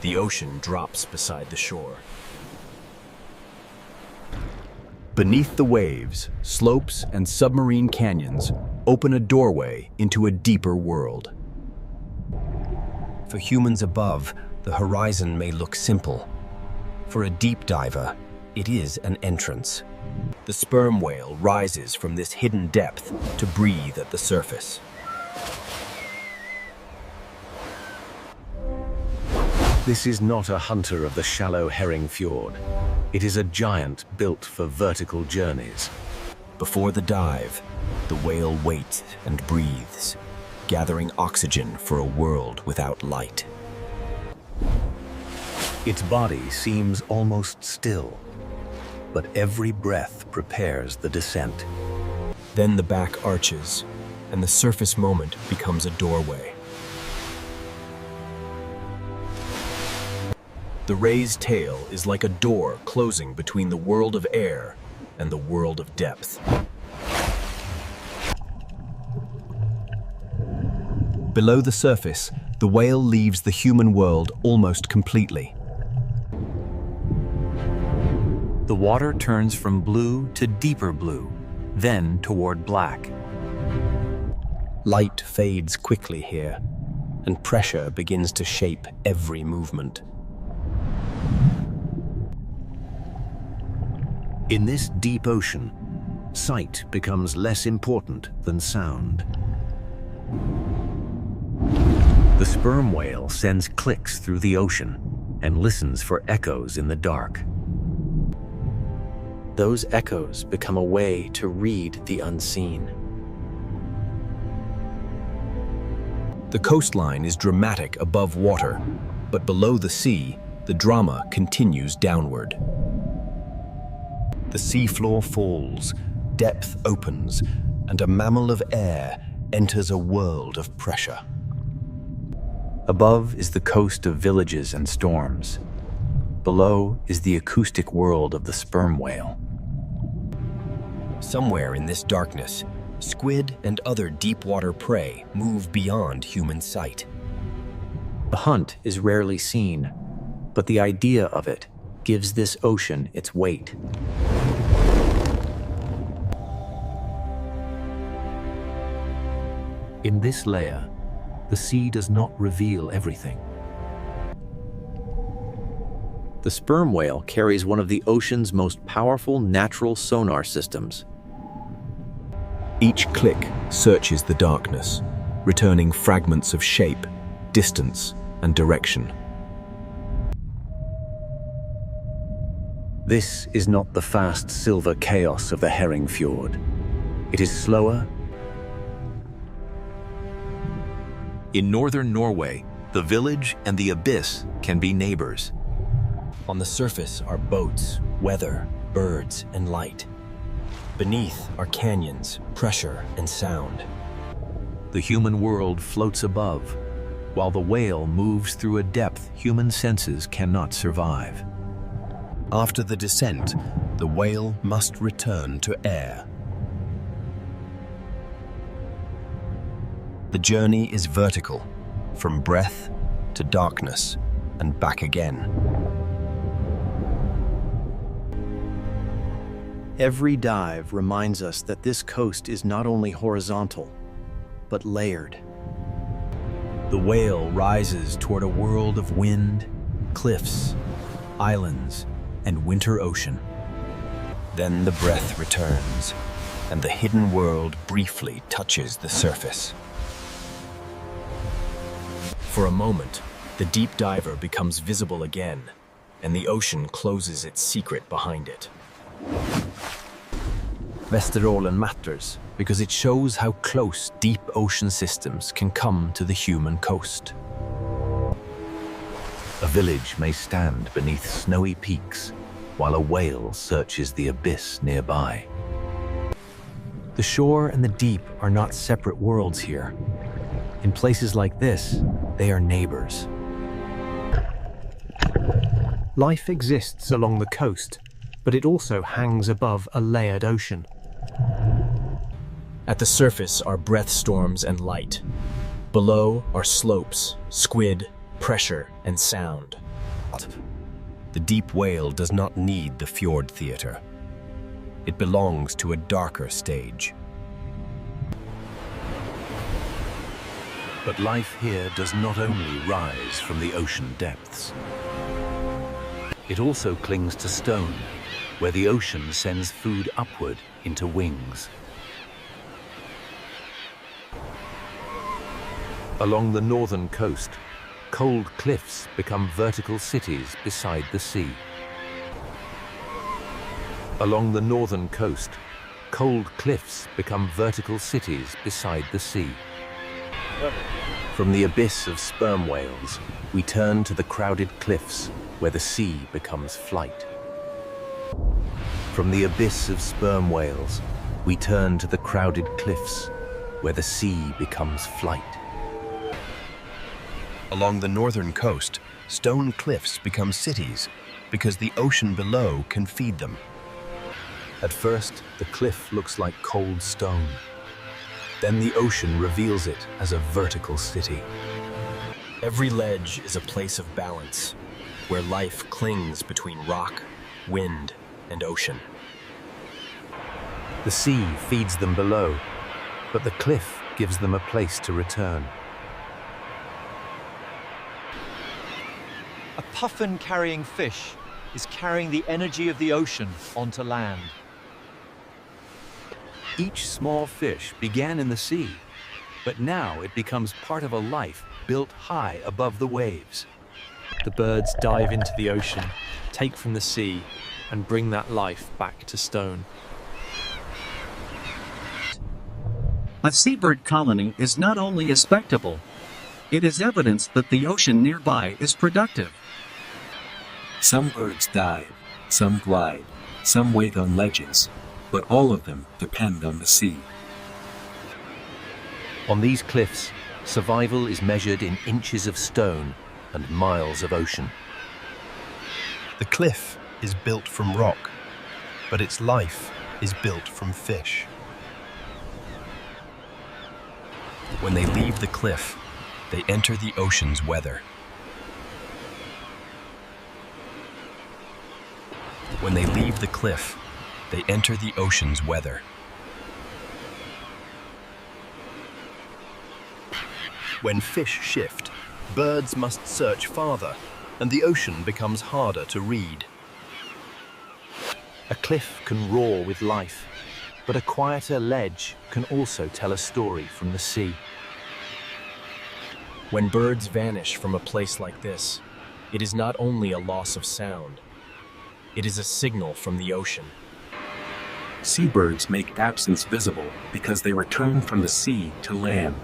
The ocean drops beside the shore. Beneath the waves, slopes and submarine canyons open a doorway into a deeper world. For humans above, the horizon may look simple. For a deep diver, it is an entrance. The sperm whale rises from this hidden depth to breathe at the surface. This is not a hunter of the shallow herring fjord. It is a giant built for vertical journeys. Before the dive, the whale waits and breathes, gathering oxygen for a world without light. Its body seems almost still, but every breath prepares the descent. Then the back arches, and the surface moment becomes a doorway. The ray's tail is like a door closing between the world of air and the world of depth. Below the surface, the whale leaves the human world almost completely. The water turns from blue to deeper blue, then toward black. Light fades quickly here, and pressure begins to shape every movement. In this deep ocean, sight becomes less important than sound. The sperm whale sends clicks through the ocean and listens for echoes in the dark. Those echoes become a way to read the unseen. The coastline is dramatic above water, but below the sea, the drama continues downward. The seafloor falls, depth opens, and a mammal of air enters a world of pressure. Above is the coast of villages and storms. Below is the acoustic world of the sperm whale. Somewhere in this darkness, squid and other deep-water prey move beyond human sight. The hunt is rarely seen, but the idea of it gives this ocean its weight. In this layer, the sea does not reveal everything. The sperm whale carries one of the ocean's most powerful natural sonar systems. Each click searches the darkness, returning fragments of shape, distance, and direction. This is not the fast silver chaos of the herring fjord. It is slower. In northern Norway, the village and the abyss can be neighbors. On the surface are boats, weather, birds, and light. Beneath are canyons, pressure, and sound. The human world floats above, while the whale moves through a depth human senses cannot survive. After the descent, the whale must return to air. The journey is vertical, from breath to darkness and back again. Every dive reminds us that this coast is not only horizontal, but layered. The whale rises toward a world of wind, cliffs, islands, and winter ocean. Then the breath returns, and the hidden world briefly touches the surface. For a moment, the deep diver becomes visible again, and the ocean closes its secret behind it. Vesterålen matters because it shows how close deep ocean systems can come to the human coast. A village may stand beneath snowy peaks, while a whale searches the abyss nearby. The shore and the deep are not separate worlds here. In places like this, they are neighbors. Life exists along the coast, but it also hangs above a layered ocean. At the surface are breath storms and light. Below are slopes, squid, pressure, and sound. The deep whale does not need the fjord theater. It belongs to a darker stage. But life here does not only rise from the ocean depths. It also clings to stone, where the ocean sends food upward into wings. Along the northern coast, cold cliffs become vertical cities beside the sea. Along the northern coast, cold cliffs become vertical cities beside the sea. From the abyss of sperm whales, we turn to the crowded cliffs where the sea becomes flight. From the abyss of sperm whales, we turn to the crowded cliffs where the sea becomes flight. Along the northern coast, stone cliffs become cities because the ocean below can feed them. At first, the cliff looks like cold stone. Then the ocean reveals it as a vertical city. Every ledge is a place of balance, where life clings between rock, wind, and ocean. The sea feeds them below, but the cliff gives them a place to return. A puffin-carrying fish is carrying the energy of the ocean onto land. Each small fish began in the sea, but now it becomes part of a life built high above the waves. The birds dive into the ocean, take from the sea, and bring that life back to stone. A seabird colony is not only a spectacle, it is evidence that the ocean nearby is productive. Some birds dive, some glide, some wait on ledges, but all of them depend on the sea. On these cliffs, survival is measured in inches of stone and miles of ocean. The cliff is built from rock, but its life is built from fish. When they leave the cliff, they enter the ocean's weather. When they leave the cliff, they enter the ocean's weather. When fish shift, birds must search farther, and the ocean becomes harder to read. A cliff can roar with life, but a quieter ledge can also tell a story from the sea. When birds vanish from a place like this, it is not only a loss of sound, it is a signal from the ocean. Seabirds make absence visible because they return from the sea to land.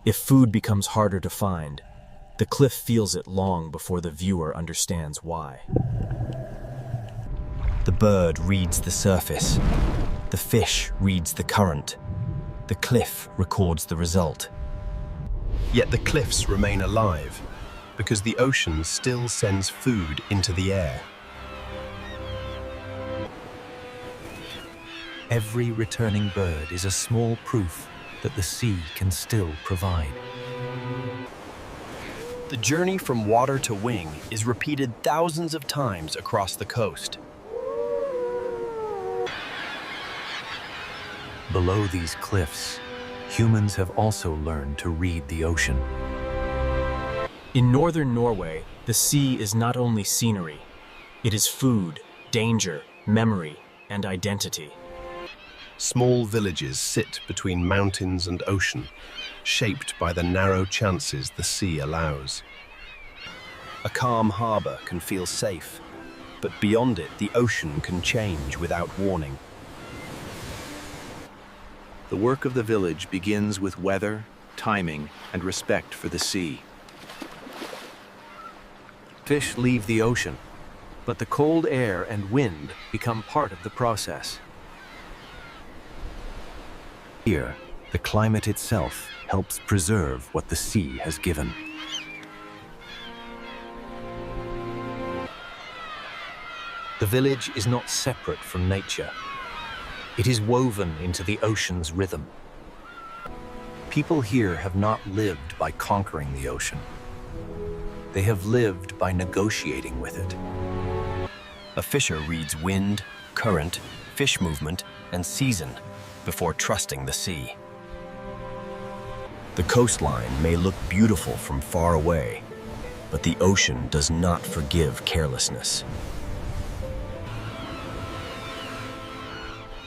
If food becomes harder to find, the cliff feels it long before the viewer understands why. The bird reads the surface. The fish reads the current. The cliff records the result. Yet the cliffs remain alive because the ocean still sends food into the air. Every returning bird is a small proof that the sea can still provide. The journey from water to wing is repeated thousands of times across the coast. Below these cliffs, humans have also learned to read the ocean. In northern Norway, the sea is not only scenery, it is food, danger, memory, and identity. Small villages sit between mountains and ocean, shaped by the narrow chances the sea allows. A calm harbor can feel safe, but beyond it, the ocean can change without warning. The work of the village begins with weather, timing, and respect for the sea. Fish leave the ocean, but the cold air and wind become part of the process. Here, the climate itself helps preserve what the sea has given. The village is not separate from nature. It is woven into the ocean's rhythm. People here have not lived by conquering the ocean. They have lived by negotiating with it. A fisher reads wind, current, fish movement, and season before trusting the sea. The coastline may look beautiful from far away, but the ocean does not forgive carelessness.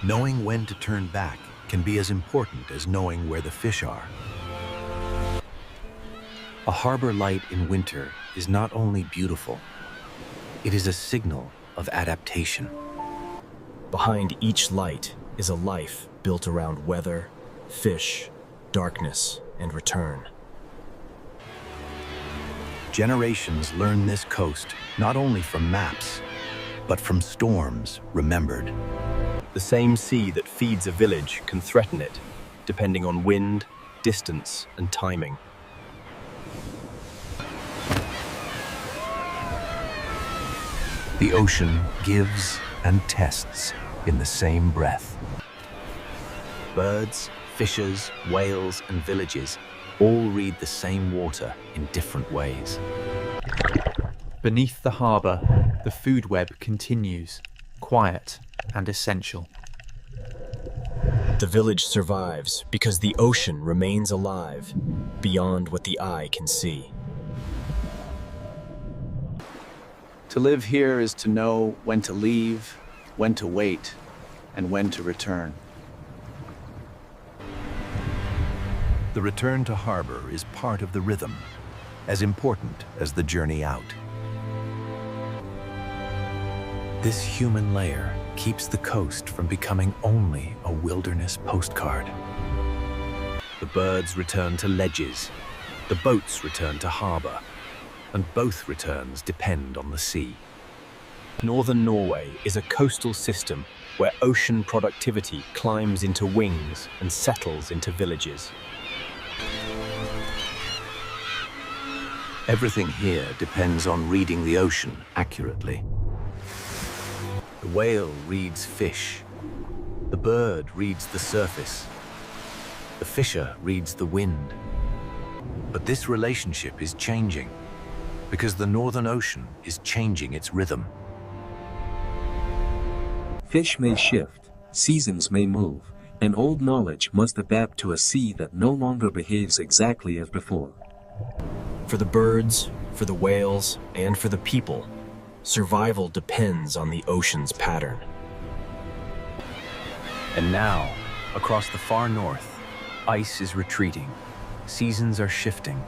Knowing when to turn back can be as important as knowing where the fish are. A harbor light in winter is not only beautiful, it is a signal of adaptation. Behind each light is a life built around weather, fish, darkness, and return. Generations learn this coast not only from maps, but from storms remembered. The same sea that feeds a village can threaten it, depending on wind, distance, and timing. The ocean gives and tests in the same breath. Birds, fishes, whales, and villages all read the same water in different ways. Beneath the harbour, the food web continues, quiet and essential. The village survives because the ocean remains alive beyond what the eye can see. To live here is to know when to leave, when to wait, and when to return. The return to harbor is part of the rhythm, as important as the journey out. This human layer keeps the coast from becoming only a wilderness postcard. The birds return to ledges, the boats return to harbor, and both returns depend on the sea. Northern Norway is a coastal system where ocean productivity climbs into wings and settles into villages. Everything here depends on reading the ocean accurately. The whale reads fish. The bird reads the surface. The fisher reads the wind. But this relationship is changing because the Northern Ocean is changing its rhythm. Fish may shift, seasons may move, and old knowledge must adapt to a sea that no longer behaves exactly as before. For the birds, for the whales, and for the people, survival depends on the ocean's pattern. And now, across the far north, ice is retreating, seasons are shifting,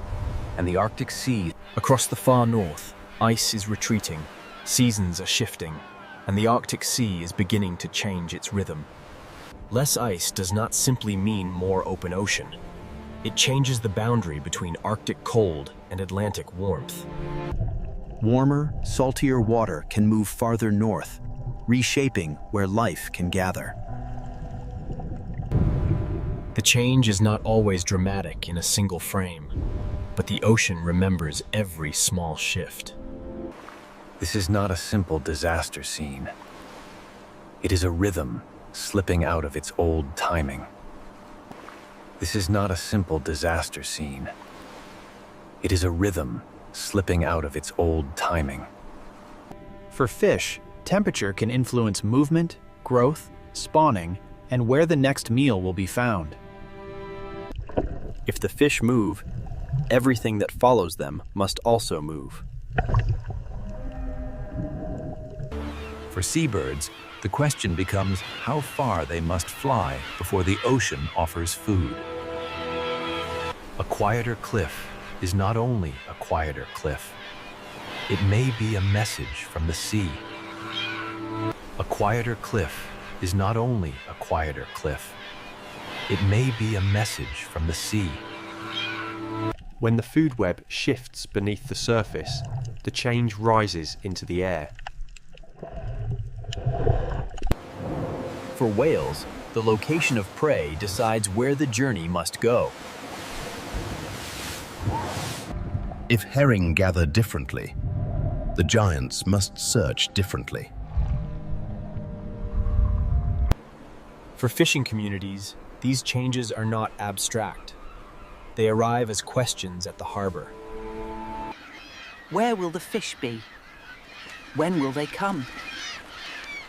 and the Arctic Sea... Across the far north, ice is retreating, seasons are shifting, and the Arctic Sea is beginning to change its rhythm. Less ice does not simply mean more open ocean. It changes the boundary between Arctic cold and Atlantic warmth. Warmer, saltier water can move farther north, reshaping where life can gather. The change is not always dramatic in a single frame, but the ocean remembers every small shift. This is not a simple disaster scene. It is a rhythm slipping out of its old timing. This is not a simple disaster scene. It is a rhythm slipping out of its old timing. For fish, temperature can influence movement, growth, spawning, and where the next meal will be found. If the fish move, everything that follows them must also move. For seabirds, the question becomes how far they must fly before the ocean offers food. A quieter cliff is not only a quieter cliff. It may be a message from the sea. A quieter cliff is not only a quieter cliff. It may be a message from the sea. When the food web shifts beneath the surface, the change rises into the air. For whales, the location of prey decides where the journey must go. If herring gather differently, the giants must search differently. For fishing communities, these changes are not abstract. They arrive as questions at the harbor. Where will the fish be? When will they come?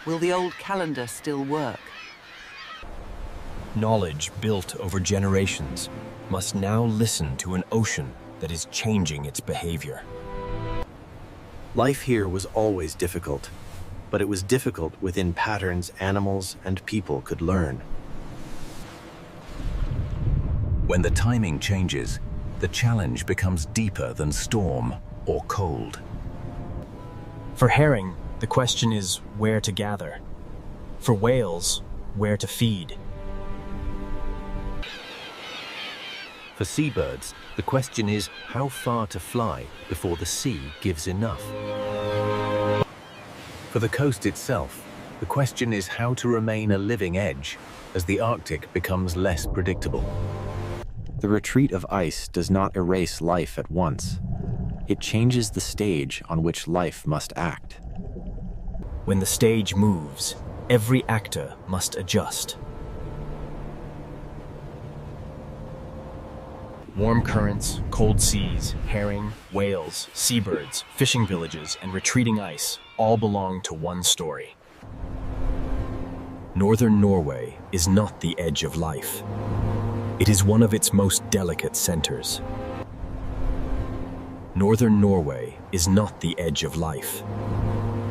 Will the old calendar still work? Knowledge built over generations must now listen to an ocean that is changing its behavior. Life here was always difficult, but it was difficult within patterns animals and people could learn. When the timing changes, the challenge becomes deeper than storm or cold. For herring, the question is where to gather. For whales, where to feed. For seabirds, the question is how far to fly before the sea gives enough. For the coast itself, the question is how to remain a living edge as the Arctic becomes less predictable. The retreat of ice does not erase life at once. It changes the stage on which life must act. When the stage moves, every actor must adjust. Warm currents, cold seas, herring, whales, seabirds, fishing villages, and retreating ice all belong to one story. Northern Norway is not the edge of life. It is one of its most delicate centers. Northern Norway is not the edge of life.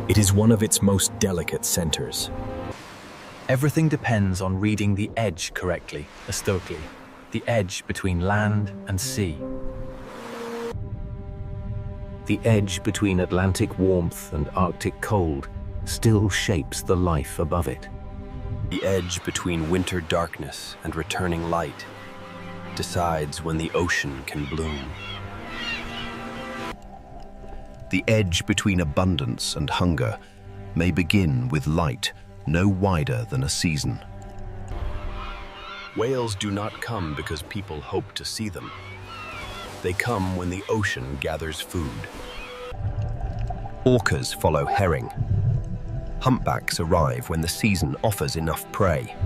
It is one of its most delicate centers. Everything depends on reading the edge correctly, aesthetically, the edge between land and sea. The edge between Atlantic warmth and Arctic cold still shapes the life above it. The edge between winter darkness and returning light decides when the ocean can bloom. The edge between abundance and hunger may begin with light no wider than a season. Whales do not come because people hope to see them. They come when the ocean gathers food. Orcas follow herring. Humpbacks arrive when the season offers enough prey.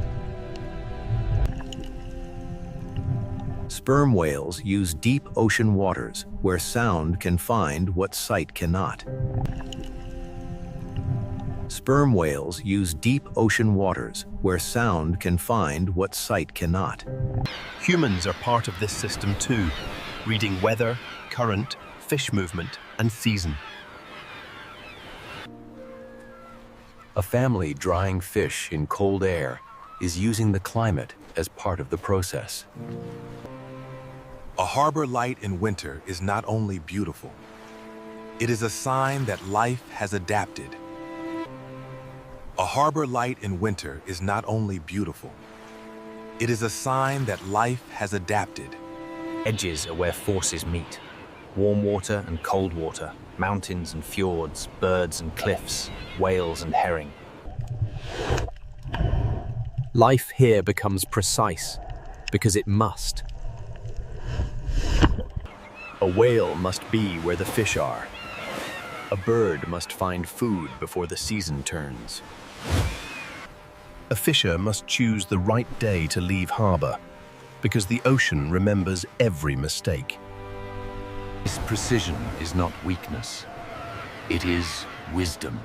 Sperm whales use deep ocean waters where sound can find what sight cannot. Sperm whales use deep ocean waters where sound can find what sight cannot. Humans are part of this system too, reading weather, current, fish movement, and season. A family drying fish in cold air is using the climate as part of the process. A harbor light in winter is not only beautiful, it is a sign that life has adapted. A harbor light in winter is not only beautiful, it is a sign that life has adapted. Edges are where forces meet. Warm water and cold water, mountains and fjords, birds and cliffs, whales and herring. Life here becomes precise because it must. A whale must be where the fish are. A bird must find food before the season turns. A fisher must choose the right day to leave harbor, because the ocean remembers every mistake. This precision is not weakness, it is wisdom.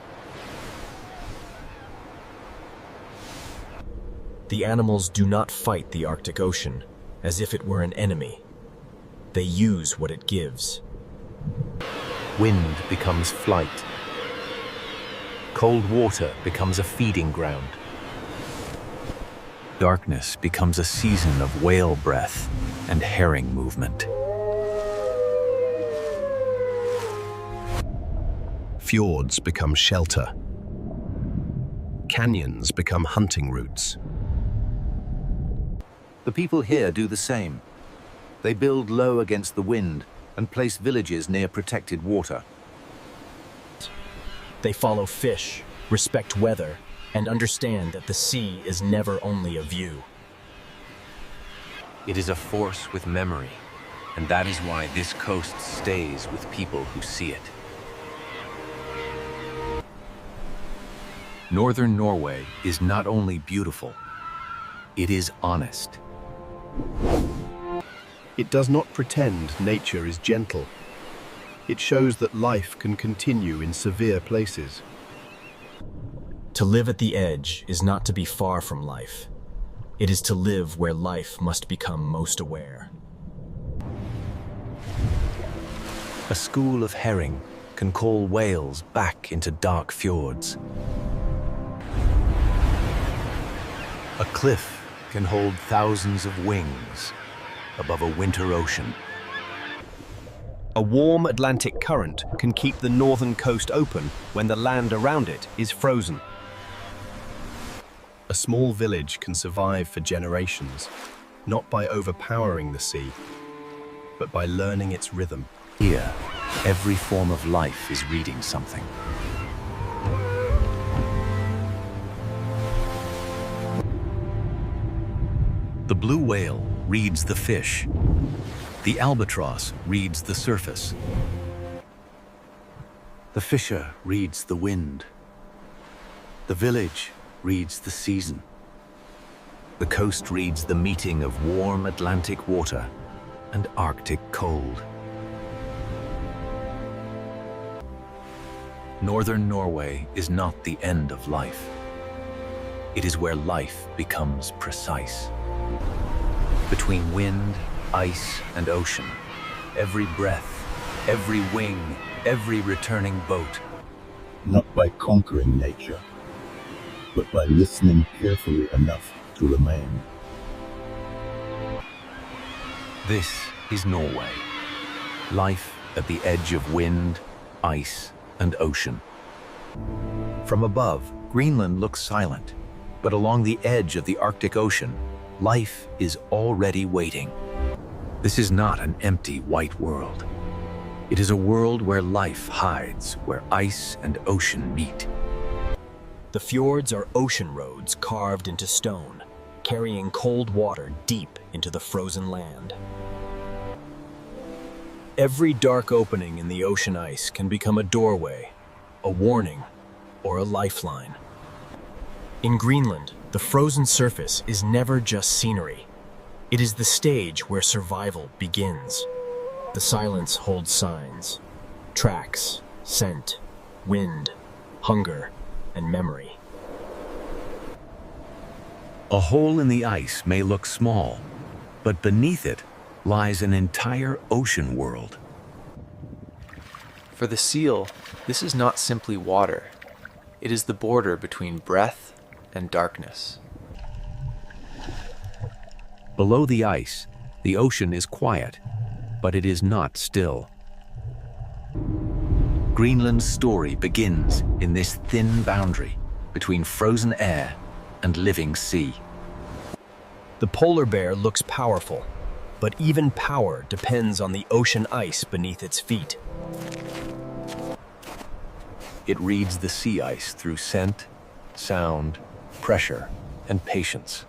The animals do not fight the Arctic Ocean as if it were an enemy. They use what it gives. Wind becomes flight. Cold water becomes a feeding ground. Darkness becomes a season of whale breath and herring movement. Fjords become shelter. Canyons become hunting routes. The people here do the same. They build low against the wind and place villages near protected water. They follow fish, respect weather, and understand that the sea is never only a view. It is a force with memory, and that is why this coast stays with people who see it. Northern Norway is not only beautiful, it is honest. It does not pretend nature is gentle. It shows that life can continue in severe places. To live at the edge is not to be far from life. It is to live where life must become most aware. A school of herring can call whales back into dark fjords. A cliff can hold thousands of wings above a winter ocean. A warm Atlantic current can keep the northern coast open when the land around it is frozen. A small village can survive for generations, not by overpowering the sea, but by learning its rhythm. Here, every form of life is reading something. The blue whale reads the fish. The albatross reads the surface. The fisher reads the wind. The village reads the season. The coast reads the meeting of warm Atlantic water and Arctic cold. Northern Norway is not the end of life. It is where life becomes precise. Between wind, ice, and ocean, every breath, every wing, every returning boat. Not by conquering nature, but by listening carefully enough to remain. This is Norway. Life at the edge of wind, ice, and ocean. From above, Greenland looks silent, but along the edge of the Arctic Ocean, life is already waiting. This is not an empty white world. It is a world where life hides, where ice and ocean meet. The fjords are ocean roads carved into stone, carrying cold water deep into the frozen land. Every dark opening in the ocean ice can become a doorway, a warning, or a lifeline. In Greenland, the frozen surface is never just scenery. It is the stage where survival begins. The silence holds signs, tracks, scent, wind, hunger, and memory. A hole in the ice may look small, but beneath it lies an entire ocean world. For the seal, this is not simply water. It is the border between breath and darkness. Below the ice, the ocean is quiet, but it is not still. Greenland's story begins in this thin boundary between frozen air and living sea. The polar bear looks powerful, but even power depends on the ocean ice beneath its feet. It reads the sea ice through scent, sound, pressure, and patience.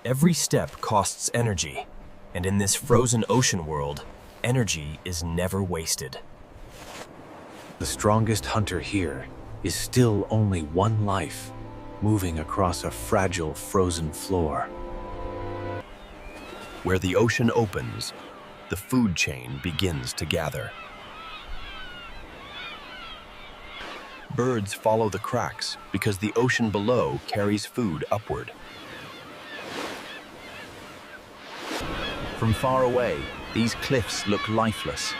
Every step costs energy, and in this frozen ocean world, energy is never wasted. The strongest hunter here is still only one life, moving across a fragile frozen floor. Where the ocean opens, the food chain begins to gather. Birds follow the cracks because the ocean below carries food upward. From far away, these cliffs look lifeless,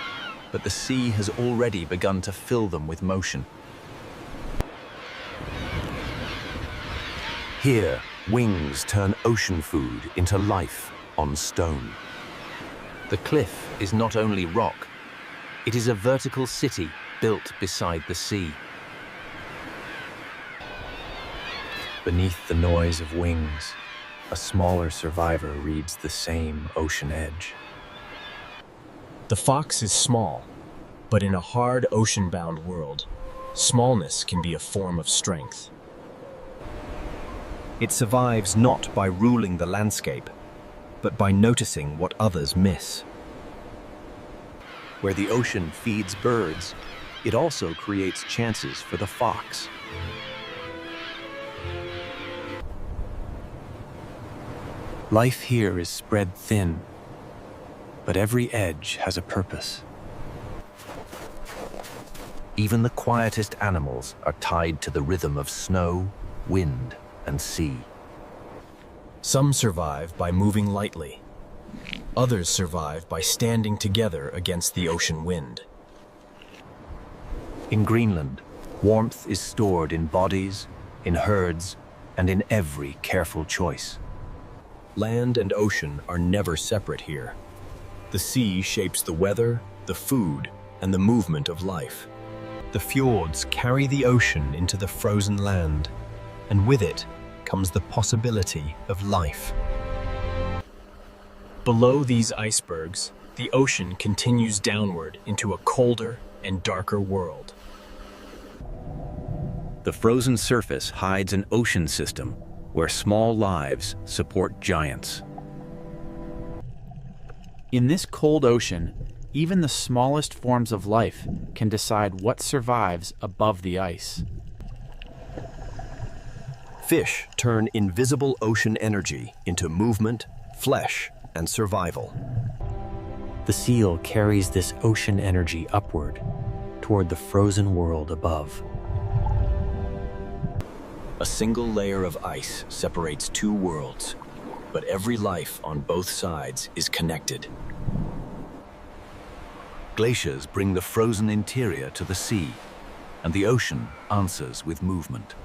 but the sea has already begun to fill them with motion. Here, wings turn ocean food into life on stone. The cliff is not only rock, it is a vertical city built beside the sea. Beneath the noise of wings, a smaller survivor reads the same ocean edge. The fox is small, but in a hard ocean-bound world, smallness can be a form of strength. It survives not by ruling the landscape, but by noticing what others miss. Where the ocean feeds birds, it also creates chances for the fox. Life here is spread thin, but every edge has a purpose. Even the quietest animals are tied to the rhythm of snow, wind, and sea. Some survive by moving lightly. Others survive by standing together against the ocean wind. In Greenland, warmth is stored in bodies, in herds, and in every careful choice. Land and ocean are never separate here. The sea shapes the weather, the food, and the movement of life. The fjords carry the ocean into the frozen land, and with it comes the possibility of life. Below these icebergs, the ocean continues downward into a colder and darker world. The frozen surface hides an ocean system where small lives support giants. In this cold ocean, even the smallest forms of life can decide what survives above the ice. Fish turn invisible ocean energy into movement, flesh, and survival. The seal carries this ocean energy upward, toward the frozen world above. A single layer of ice separates two worlds, but every life on both sides is connected. Glaciers bring the frozen interior to the sea, and the ocean answers with movement.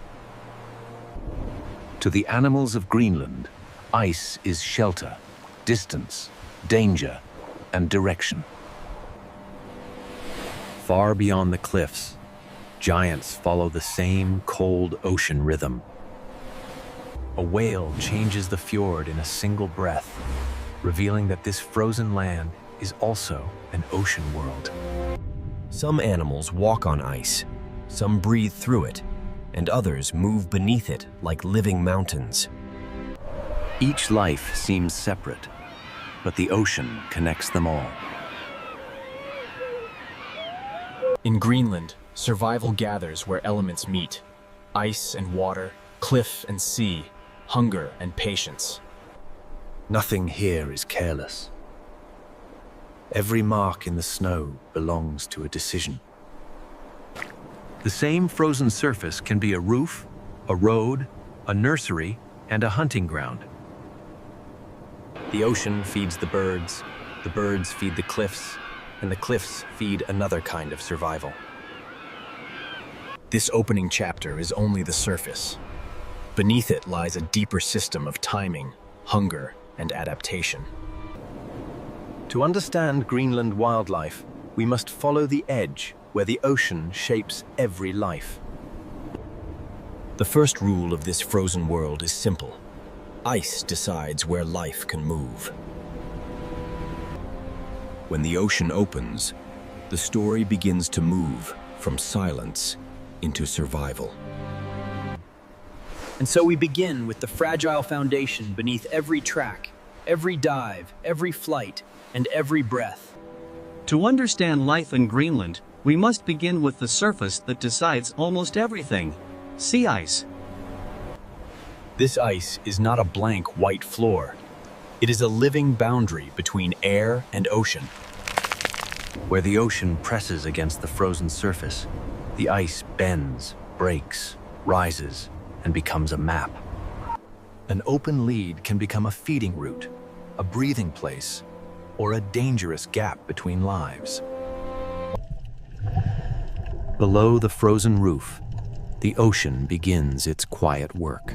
To the animals of Greenland, ice is shelter, distance, danger, and direction. Far beyond the cliffs, giants follow the same cold ocean rhythm. A whale changes the fjord in a single breath, revealing that this frozen land is also an ocean world. Some animals walk on ice, some breathe through it, and others move beneath it like living mountains. Each life seems separate, but the ocean connects them all. In Greenland, survival gathers where elements meet: ice and water, cliff and sea, hunger and patience. Nothing here is careless. Every mark in the snow belongs to a decision. The same frozen surface can be a roof, a road, a nursery, and a hunting ground. The ocean feeds the birds feed the cliffs, and the cliffs feed another kind of survival. This opening chapter is only the surface. Beneath it lies a deeper system of timing, hunger, and adaptation. To understand Greenland wildlife, we must follow the edge where the ocean shapes every life. The first rule of this frozen world is simple. Ice decides where life can move. When the ocean opens, the story begins to move from silence into survival. And so we begin with the fragile foundation beneath every track, every dive, every flight, and every breath. To understand life in Greenland, we must begin with the surface that decides almost everything: sea ice. This ice is not a blank white floor. It is a living boundary between air and ocean. Where the ocean presses against the frozen surface, the ice bends, breaks, rises, and becomes a map. An open lead can become a feeding route, a breathing place, or a dangerous gap between lives. Below the frozen roof, the ocean begins its quiet work.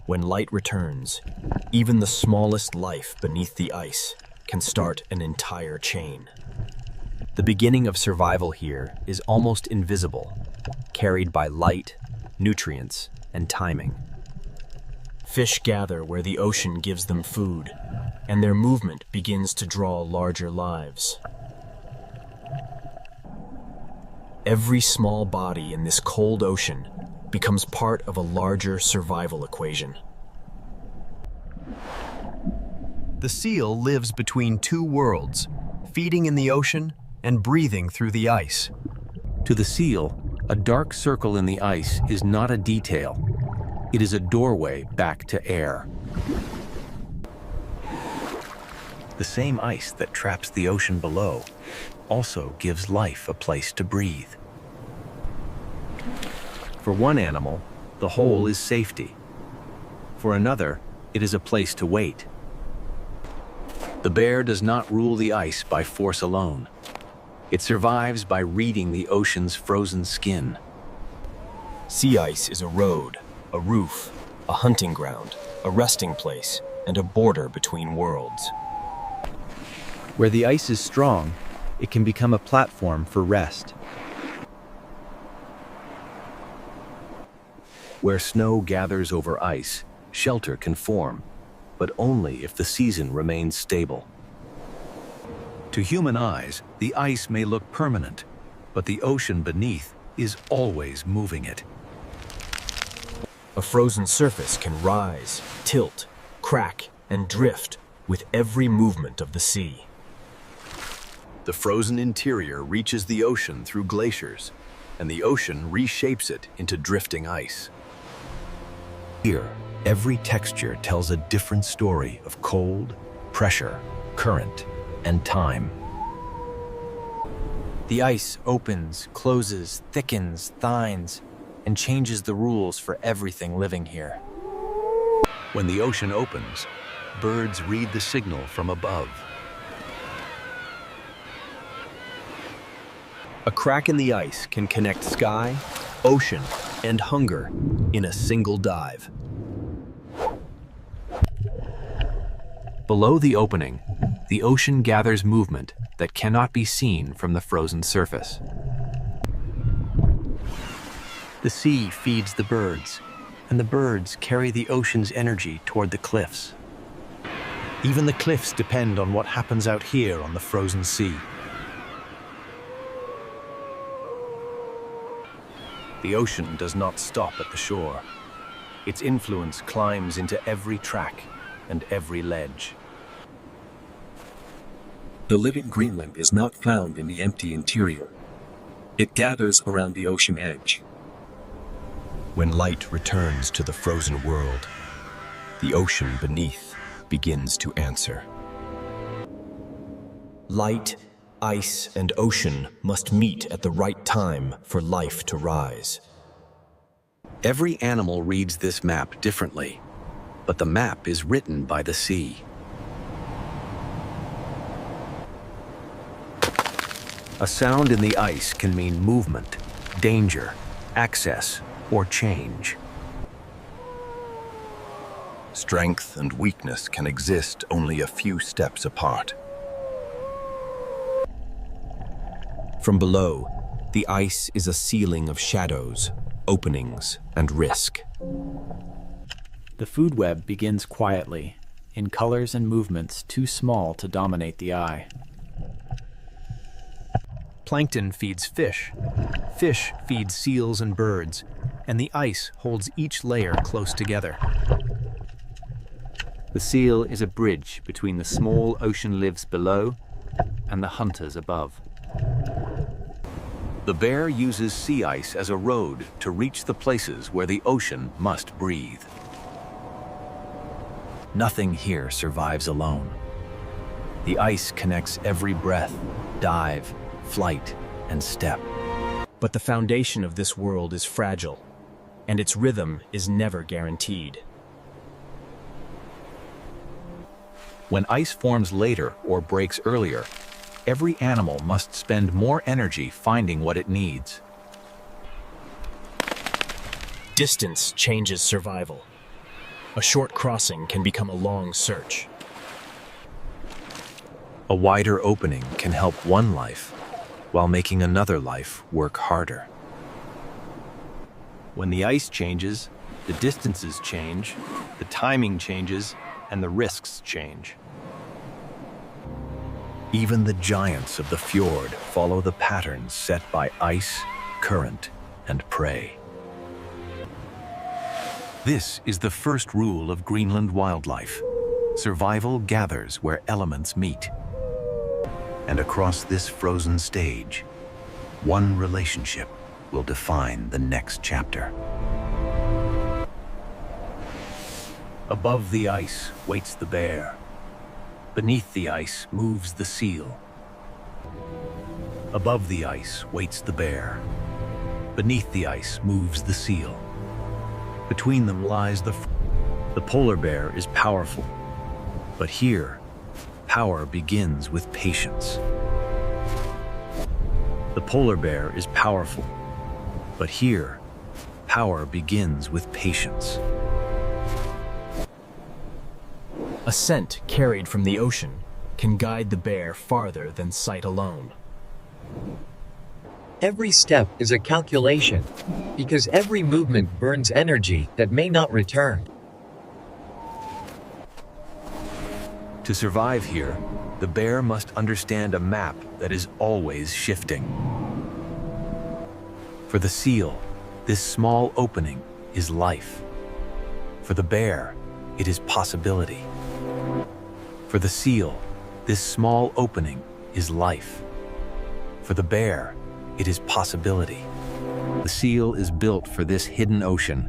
When light returns, even the smallest life beneath the ice can start an entire chain. The beginning of survival here is almost invisible, carried by light, nutrients, and timing. Fish gather where the ocean gives them food, and their movement begins to draw larger lives. Every small body in this cold ocean becomes part of a larger survival equation. The seal lives between two worlds, feeding in the ocean and breathing through the ice. To the seal, a dark circle in the ice is not a detail. It is a doorway back to air. The same ice that traps the ocean below also gives life a place to breathe. For one animal, the hole is safety. For another, it is a place to wait. The bear does not rule the ice by force alone. It survives by reading the ocean's frozen skin. Sea ice is a road, a roof, a hunting ground, a resting place, and a border between worlds. Where the ice is strong, it can become a platform for rest. Where snow gathers over ice, shelter can form, but only if the season remains stable. To human eyes, the ice may look permanent, but the ocean beneath is always moving it. A frozen surface can rise, tilt, crack, and drift with every movement of the sea. The frozen interior reaches the ocean through glaciers, and the ocean reshapes it into drifting ice. Here, every texture tells a different story of cold, pressure, current, and time. The ice opens, closes, thickens, thins, and changes the rules for everything living here. When the ocean opens, birds read the signal from above. A crack in the ice can connect sky, ocean, and hunger in a single dive. Below the opening, the ocean gathers movement that cannot be seen from the frozen surface. The sea feeds the birds, and the birds carry the ocean's energy toward the cliffs. Even the cliffs depend on what happens out here on the frozen sea. The ocean does not stop at the shore. Its influence climbs into every track and every ledge. The living Greenland is not found in the empty interior. It gathers around the ocean edge. When light returns to the frozen world, the ocean beneath begins to answer. Light, ice, and ocean must meet at the right time for life to rise. Every animal reads this map differently, but the map is written by the sea. A sound in the ice can mean movement, danger, access, or change. Strength and weakness can exist only a few steps apart. From below, the ice is a ceiling of shadows, openings, and risk. The food web begins quietly, in colors and movements too small to dominate the eye. Plankton feeds fish. Fish feeds seals and birds, and the ice holds each layer close together. The seal is a bridge between the small ocean lives below and the hunters above. The bear uses sea ice as a road to reach the places where the ocean must breathe. Nothing here survives alone. The ice connects every breath, dive, flight, and step. But the foundation of this world is fragile, and its rhythm is never guaranteed. When ice forms later or breaks earlier, every animal must spend more energy finding what it needs. Distance changes survival. A short crossing can become a long search. A wider opening can help one life, while making another life work harder. When the ice changes, the distances change, the timing changes, and the risks change. Even the giants of the fjord follow the patterns set by ice, current, and prey. This is the first rule of Greenland wildlife. Survival gathers where elements meet. And across this frozen stage, one relationship will define the next chapter. Above the ice waits the bear. Beneath the ice moves the seal. Above the ice waits the bear. Beneath the ice moves the seal. Between them lies the polar bear is powerful, but here, power begins with patience. The polar bear is powerful, but here, power begins with patience. A scent carried from the ocean can guide the bear farther than sight alone. Every step is a calculation, because every movement burns energy that may not return. To survive here, the bear must understand a map that is always shifting. For the seal, this small opening is life. For the bear, it is possibility. For the seal, this small opening is life. For the bear, it is possibility. The seal is built for this hidden ocean,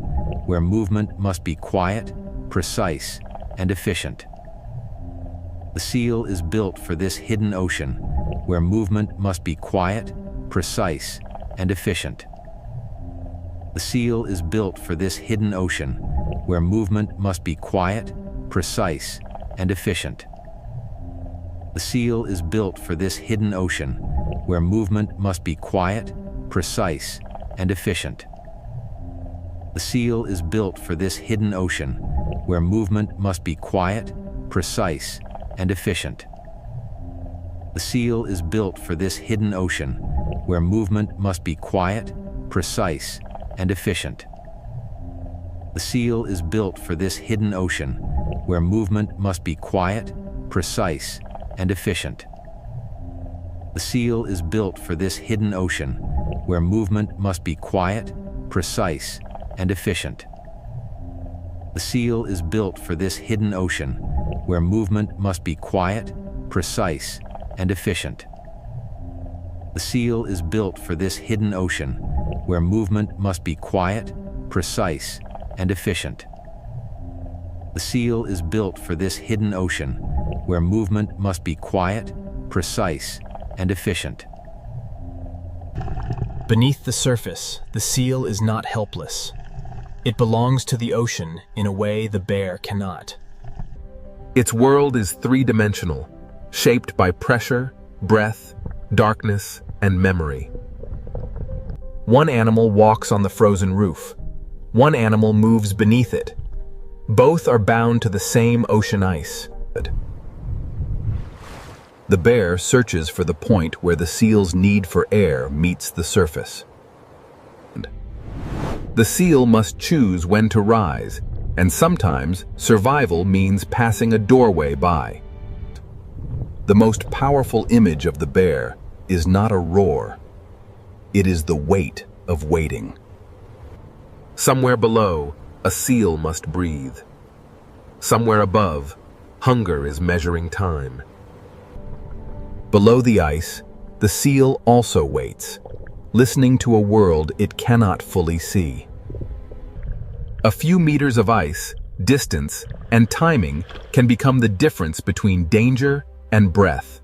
where movement must be quiet, precise, and efficient. The seal is built for this hidden ocean, where movement must be quiet, precise, and efficient. The seal is built for this hidden ocean, where movement must be quiet, precise, and efficient. The seal is built for this hidden ocean, where movement must be quiet, precise, and efficient. The seal is built for this hidden ocean, where movement must be quiet, precise, and efficient. The seal is built for this hidden ocean, where movement must be quiet, precise, and efficient. The seal is built for this hidden ocean, where movement must be quiet, precise, and efficient. The seal is built for this hidden ocean, where movement must be quiet, precise, and efficient. The seal is built for this hidden ocean, where movement must be quiet, precise, and efficient. The seal is built for this hidden ocean, where movement must be quiet, precise, and efficient. The seal is built for this hidden ocean, where movement must be quiet, precise, and efficient. Beneath the surface, the seal is not helpless. It belongs to the ocean in a way the bear cannot. Its world is three-dimensional, shaped by pressure, breath, darkness, and memory. One animal walks on the frozen roof. One animal moves beneath it. Both are bound to the same ocean ice. The bear searches for the point where the seal's need for air meets the surface. The seal must choose when to rise, and sometimes survival means passing a doorway by. The most powerful image of the bear is not a roar. It is the weight of waiting. Somewhere below, a seal must breathe. Somewhere above, hunger is measuring time. Below the ice, the seal also waits, listening to a world it cannot fully see. A few meters of ice, distance, and timing can become the difference between danger and breath.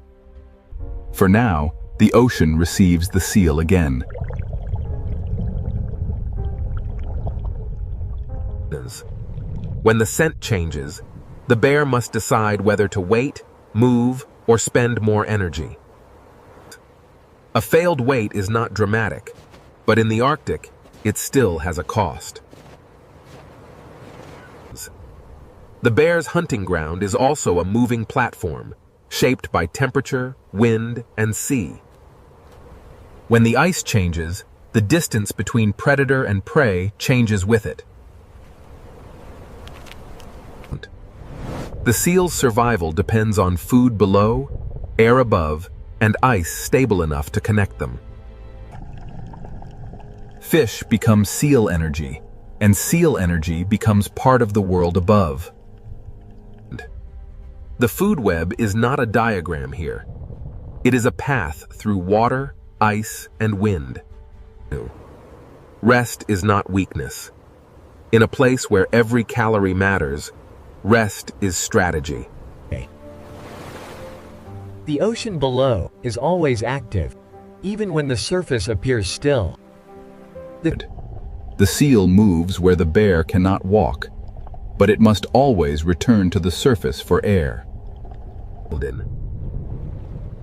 For now, the ocean receives the seal again. When the scent changes, the bear must decide whether to wait, move, or spend more energy. A failed wait is not dramatic, but in the Arctic, it still has a cost. The bear's hunting ground is also a moving platform, shaped by temperature, wind, and sea. When the ice changes, the distance between predator and prey changes with it. The seal's survival depends on food below, air above, and ice stable enough to connect them. Fish becomes seal energy, and seal energy becomes part of the world above. The food web is not a diagram here. It is a path through water, ice, and wind. Rest is not weakness. In a place where every calorie matters, rest is strategy. The ocean below is always active, even when the surface appears still. The seal moves where the bear cannot walk, but it must always return to the surface for air.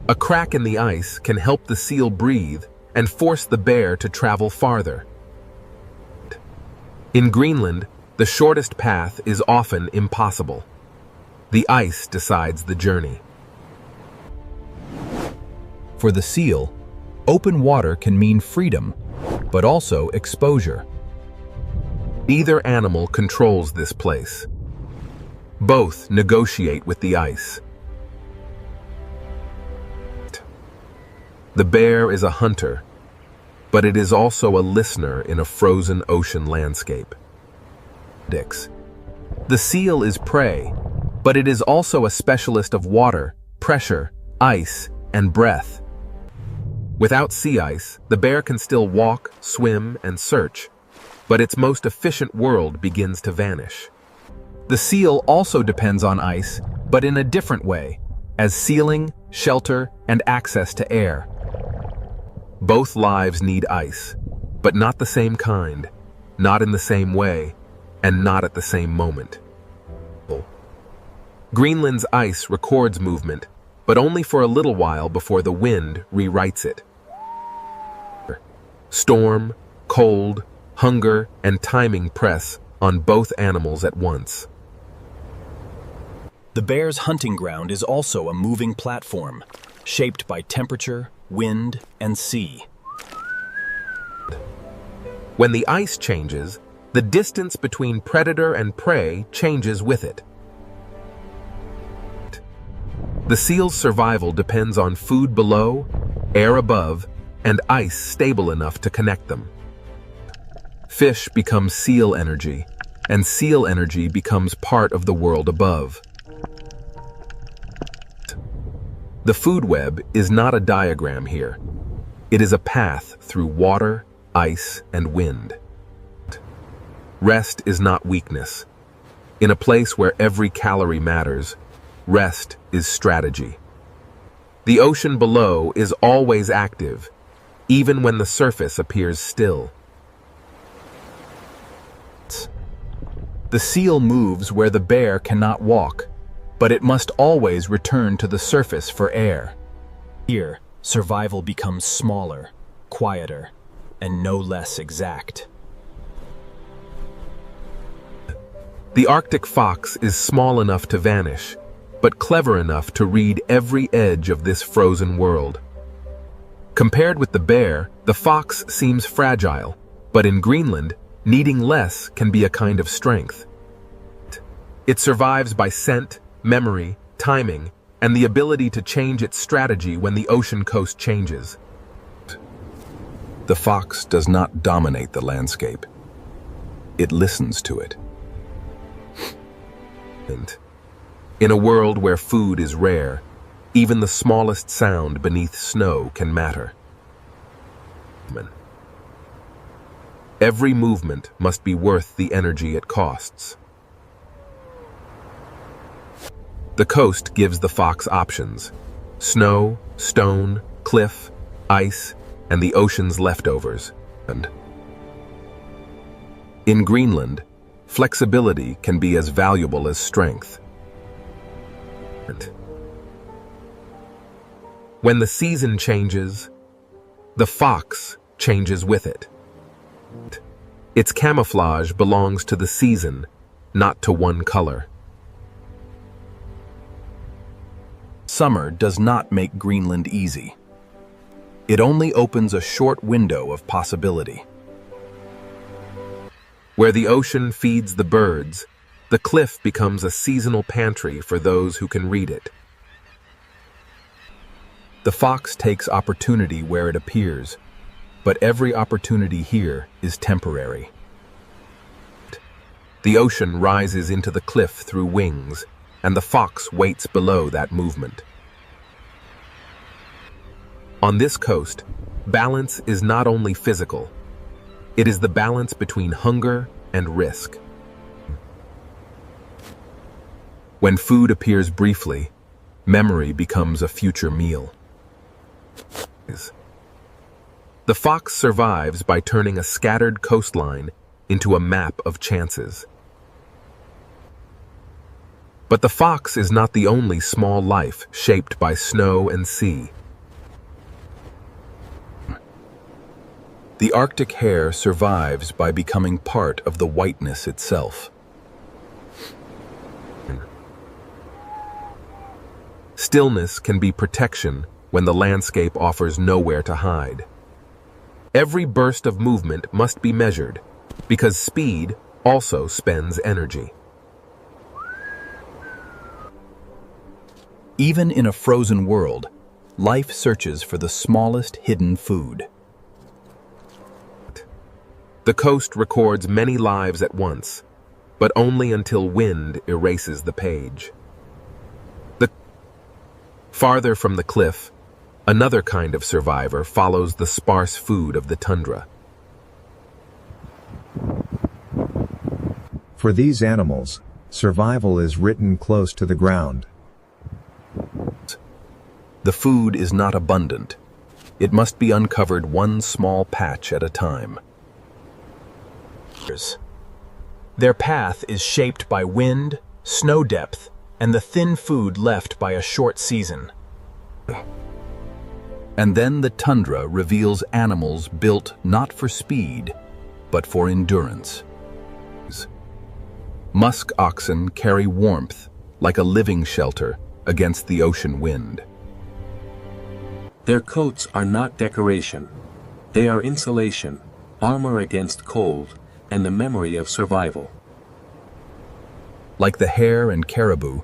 A crack in the ice can help the seal breathe and force the bear to travel farther. In Greenland, the shortest path is often impossible. The ice decides the journey. For the seal, open water can mean freedom, but also exposure. Neither animal controls this place. Both negotiate with the ice. The bear is a hunter, but it is also a listener in a frozen ocean landscape. The seal is prey, but it is also a specialist of water, pressure, ice, and breath. Without sea ice, the bear can still walk, swim, and search, but its most efficient world begins to vanish. The seal also depends on ice, but in a different way, as sealing, shelter, and access to air. Both lives need ice, but not the same kind, not in the same way, and not at the same moment. Greenland's ice records movement, but only for a little while before the wind rewrites it. Storm, cold, hunger, and timing press on both animals at once. The bear's hunting ground is also a moving platform, shaped by temperature, wind, and sea. When the ice changes, the distance between predator and prey changes with it. The seal's survival depends on food below, air above, and ice stable enough to connect them. Fish becomes seal energy, and seal energy becomes part of the world above. The food web is not a diagram here. It is a path through water, ice, and wind. Rest is not weakness. In a place where every calorie matters, rest is strategy. The ocean below is always active, even when the surface appears still. The seal moves where the bear cannot walk, but it must always return to the surface for air. Here, survival becomes smaller, quieter, and no less exact. The Arctic fox is small enough to vanish, but clever enough to read every edge of this frozen world. Compared with the bear, the fox seems fragile, but in Greenland, needing less can be a kind of strength. It survives by scent, memory, timing, and the ability to change its strategy when the ocean coast changes. The fox does not dominate the landscape. It listens to it. And in a world where food is rare, even the smallest sound beneath snow can matter. Every movement must be worth the energy it costs. The coast gives the fox options: snow, stone, cliff, ice, and the ocean's leftovers. And in Greenland, flexibility can be as valuable as strength. And when the season changes, the fox changes with it. Its camouflage belongs to the season, not to one color. Summer does not make Greenland easy. It only opens a short window of possibility. Where the ocean feeds the birds, the cliff becomes a seasonal pantry for those who can read it. The fox takes opportunity where it appears, but every opportunity here is temporary. The ocean rises into the cliff through wings, and the fox waits below that movement. On this coast, balance is not only physical, it is the balance between hunger and risk. When food appears briefly, memory becomes a future meal. The fox survives by turning a scattered coastline into a map of chances. But the fox is not the only small life shaped by snow and sea. The Arctic hare survives by becoming part of the whiteness itself. Stillness can be protection when the landscape offers nowhere to hide. Every burst of movement must be measured, because speed also spends energy. Even in a frozen world, life searches for the smallest hidden food. The coast records many lives at once, but only until wind erases the page. Farther from the cliff, another kind of survivor follows the sparse food of the tundra. For these animals, survival is written close to the ground. The food is not abundant. It must be uncovered one small patch at a time. Their path is shaped by wind, snow depth, and the thin food left by a short season. And then the tundra reveals animals built not for speed, but for endurance. Musk oxen carry warmth like a living shelter against the ocean wind. Their coats are not decoration. They are insulation, armor against cold, and the memory of survival. Like the hare and caribou,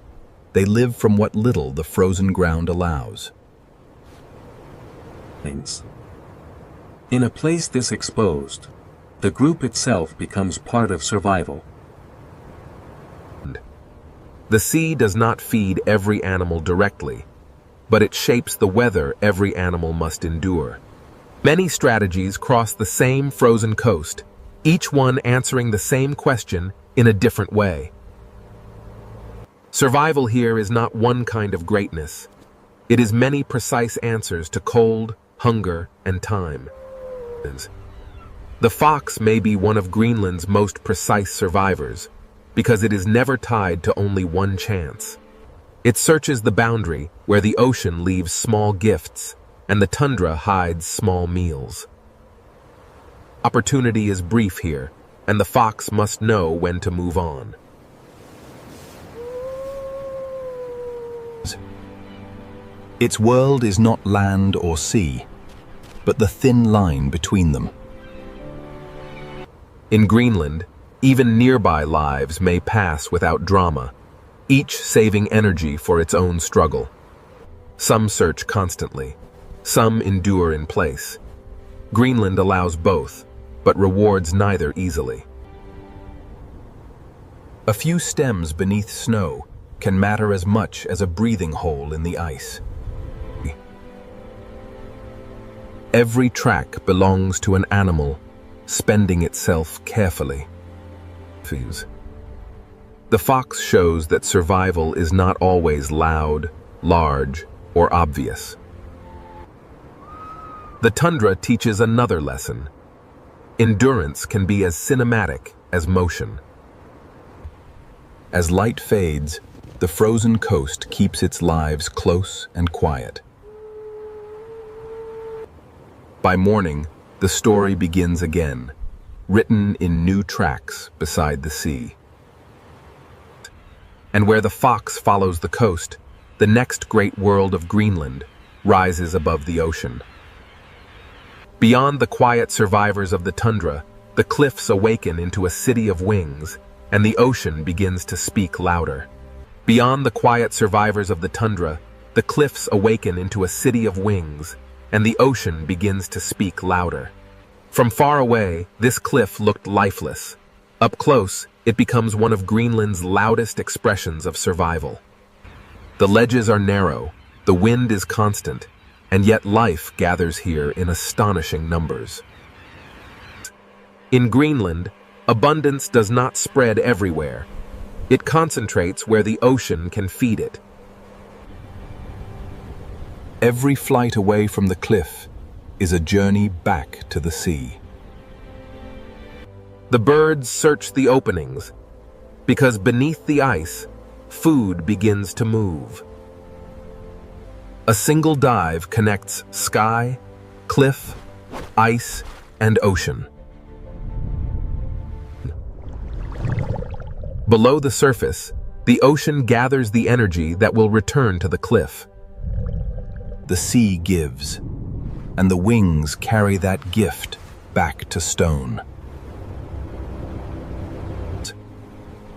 they live from what little the frozen ground allows. In a place this exposed, the group itself becomes part of survival. The sea does not feed every animal directly, but it shapes the weather every animal must endure. Many strategies cross the same frozen coast, each one answering the same question in a different way. Survival here is not one kind of greatness. It is many precise answers to cold, hunger, and time. The fox may be one of Greenland's most precise survivors, because it is never tied to only one chance. It searches the boundary where the ocean leaves small gifts and the tundra hides small meals. Opportunity is brief here, and the fox must know when to move on. Its world is not land or sea, but the thin line between them. In Greenland, even nearby lives may pass without drama, each saving energy for its own struggle. Some search constantly, some endure in place. Greenland allows both, but rewards neither easily. A few stems beneath snow can matter as much as a breathing hole in the ice. Every track belongs to an animal, spending itself carefully. The fox shows that survival is not always loud, large, or obvious. The tundra teaches another lesson. Endurance can be as cinematic as motion. As light fades, the frozen coast keeps its lives close and quiet. By morning, the story begins again, written in new tracks beside the sea. And where the fox follows the coast, the next great world of Greenland rises above the ocean. Beyond the quiet survivors of the tundra, the cliffs awaken into a city of wings, and the ocean begins to speak louder. Beyond the quiet survivors of the tundra, the cliffs awaken into a city of wings, and the ocean begins to speak louder. From far away, this cliff looked lifeless. Up close, it becomes one of Greenland's loudest expressions of survival. The ledges are narrow, the wind is constant, and yet life gathers here in astonishing numbers. In Greenland, abundance does not spread everywhere. It concentrates where the ocean can feed it. Every flight away from the cliff is a journey back to the sea. The birds search the openings, because beneath the ice, food begins to move. A single dive connects sky, cliff, ice, and ocean. Below the surface, the ocean gathers the energy that will return to the cliff. The sea gives, and the wings carry that gift back to stone.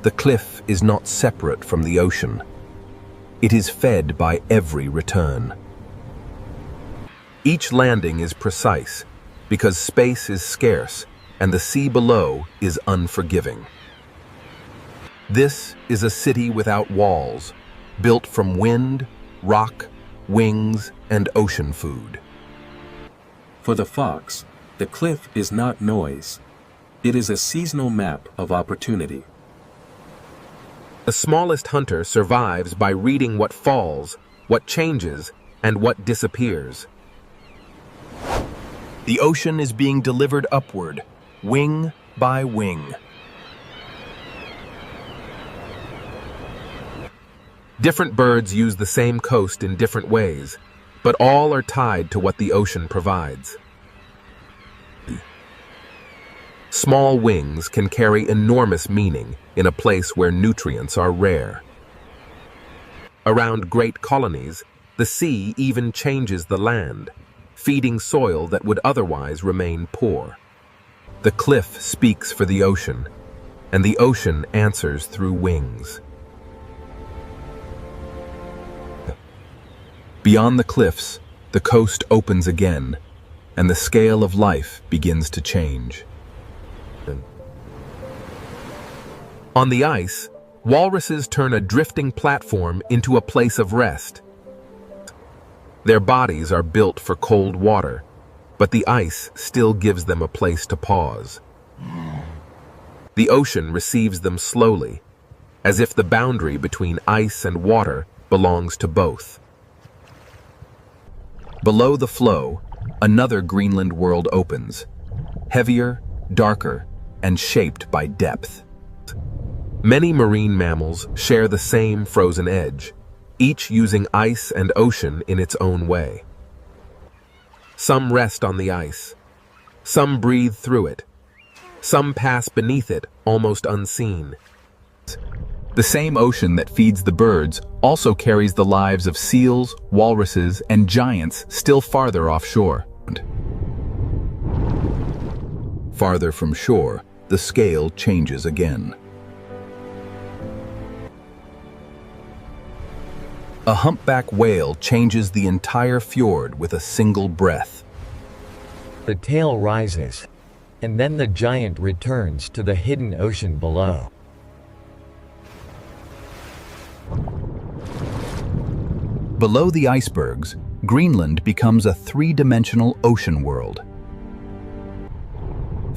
The cliff is not separate from the ocean. It is fed by every return. Each landing is precise, because space is scarce and the sea below is unforgiving. This is a city without walls, built from wind, rock, wings, and ocean food. For the fox, the cliff is not noise. It is a seasonal map of opportunity. The smallest hunter survives by reading what falls, what changes, and what disappears. The ocean is being delivered upward, wing by wing. Different birds use the same coast in different ways, but all are tied to what the ocean provides. Small wings can carry enormous meaning in a place where nutrients are rare. Around great colonies, the sea even changes the land, feeding soil that would otherwise remain poor. The cliff speaks for the ocean, and the ocean answers through wings. Beyond the cliffs, the coast opens again, and the scale of life begins to change. On the ice, walruses turn a drifting platform into a place of rest. Their bodies are built for cold water, but the ice still gives them a place to pause. The ocean receives them slowly, as if the boundary between ice and water belongs to both. Below the flow, another Greenland world opens, heavier, darker, and shaped by depth. Many marine mammals share the same frozen edge, each using ice and ocean in its own way. Some rest on the ice, some breathe through it, some pass beneath it almost unseen. The same ocean that feeds the birds also carries the lives of seals, walruses, and giants still farther offshore. Farther from shore, the scale changes again. A humpback whale changes the entire fjord with a single breath. The tail rises, and then the giant returns to the hidden ocean below. Below the icebergs, Greenland becomes a three-dimensional ocean world.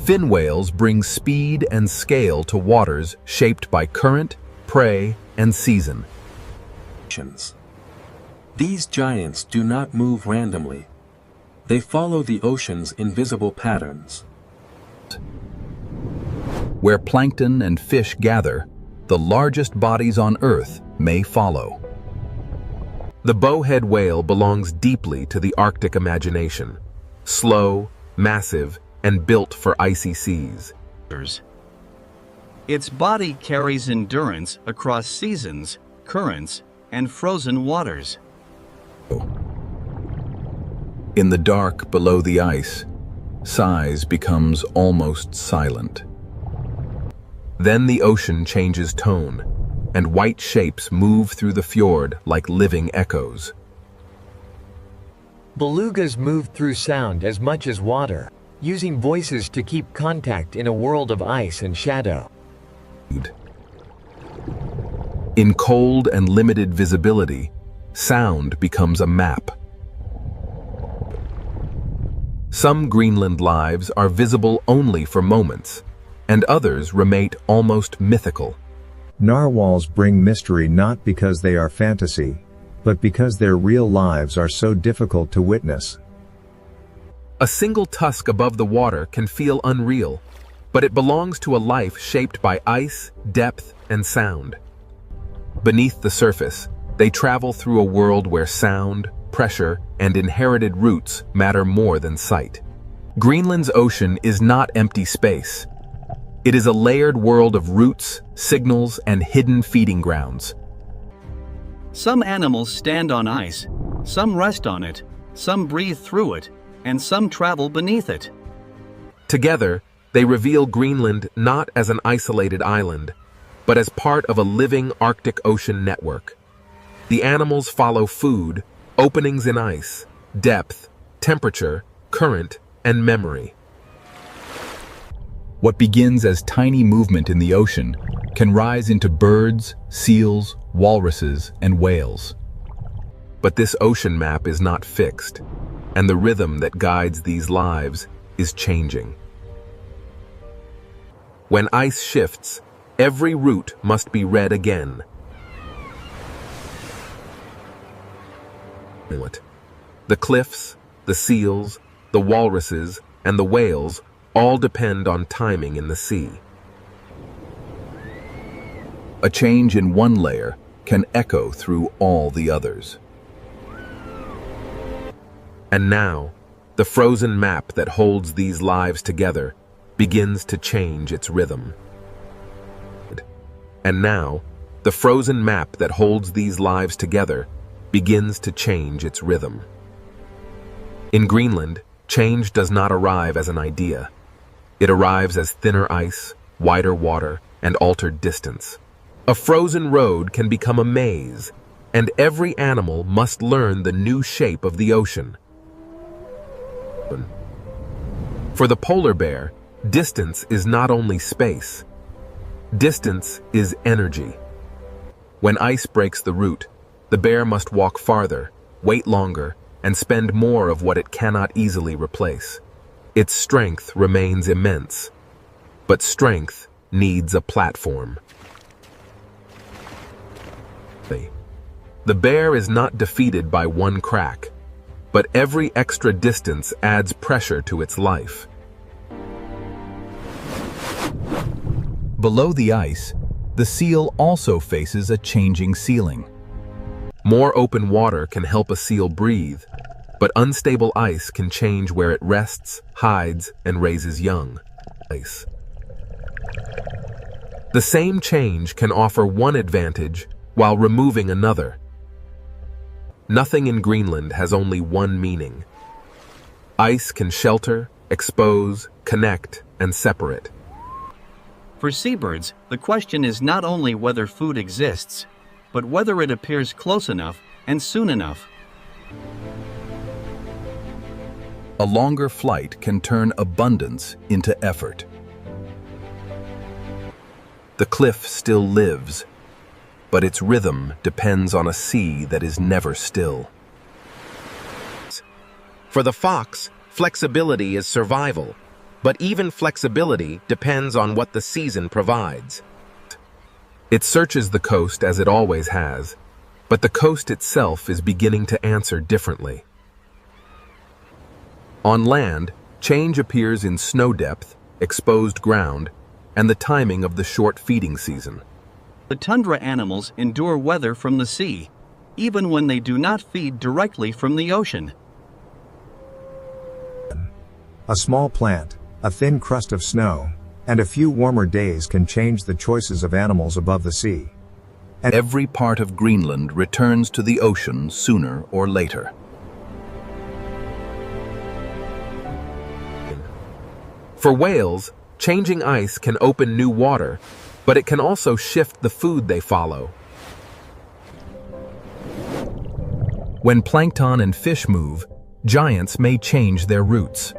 Fin whales bring speed and scale to waters shaped by current, prey, and season. These giants do not move randomly. They follow the ocean's invisible patterns. Where plankton and fish gather, the largest bodies on Earth may follow. The bowhead whale belongs deeply to the Arctic imagination, slow, massive, and built for icy seas. Its body carries endurance across seasons, currents, and frozen waters. In the dark below the ice, size becomes almost silent. Then the ocean changes tone, and white shapes move through the fjord like living echoes. Belugas move through sound as much as water, using voices to keep contact in a world of ice and shadow. In cold and limited visibility, sound becomes a map. Some Greenland lives are visible only for moments, and others remain almost mythical. Narwhals bring mystery not because they are fantasy, but because their real lives are so difficult to witness. A single tusk above the water can feel unreal, but it belongs to a life shaped by ice, depth, and sound. Beneath the surface, they travel through a world where sound, pressure, and inherited roots matter more than sight. Greenland's ocean is not empty space. It is a layered world of roots, signals, and hidden feeding grounds. Some animals stand on ice, some rest on it, some breathe through it, and some travel beneath it. Together, they reveal Greenland not as an isolated island, but as part of a living Arctic Ocean network. The animals follow food, openings in ice, depth, temperature, current, and memory. What begins as tiny movement in the ocean can rise into birds, seals, walruses, and whales. But this ocean map is not fixed, and the rhythm that guides these lives is changing. When ice shifts, every route must be read again. The cliffs, the seals, the walruses, and the whales all depend on timing in the sea. A change in one layer can echo through all the others. And now, the frozen map that holds these lives together begins to change its rhythm. And now, the frozen map that holds these lives together begins to change its rhythm. In Greenland, change does not arrive as an idea. It arrives as thinner ice, wider water, and altered distance. A frozen road can become a maze, and every animal must learn the new shape of the ocean. For the polar bear, distance is not only space. Distance is energy. When ice breaks the route, the bear must walk farther, wait longer, and spend more of what it cannot easily replace. Its strength remains immense, but strength needs a platform. The bear is not defeated by one crack, but every extra distance adds pressure to its life. Below the ice, the seal also faces a changing ceiling. More open water can help a seal breathe, but unstable ice can change where it rests, hides, and raises young. The same change can offer one advantage while removing another. Nothing in Greenland has only one meaning. Ice can shelter, expose, connect, and separate. For seabirds, the question is not only whether food exists, but whether it appears close enough and soon enough. A longer flight can turn abundance into effort. The cliff still lives, but its rhythm depends on a sea that is never still. For the fox, flexibility is survival, but even flexibility depends on what the season provides. It searches the coast as it always has, but the coast itself is beginning to answer differently. On land, change appears in snow depth, exposed ground, and the timing of the short feeding season. The tundra animals endure weather from the sea, even when they do not feed directly from the ocean. A small plant, a thin crust of snow, and a few warmer days can change the choices of animals above the sea. And every part of Greenland returns to the ocean sooner or later. For whales, changing ice can open new water, but it can also shift the food they follow. When plankton and fish move, giants may change their routes.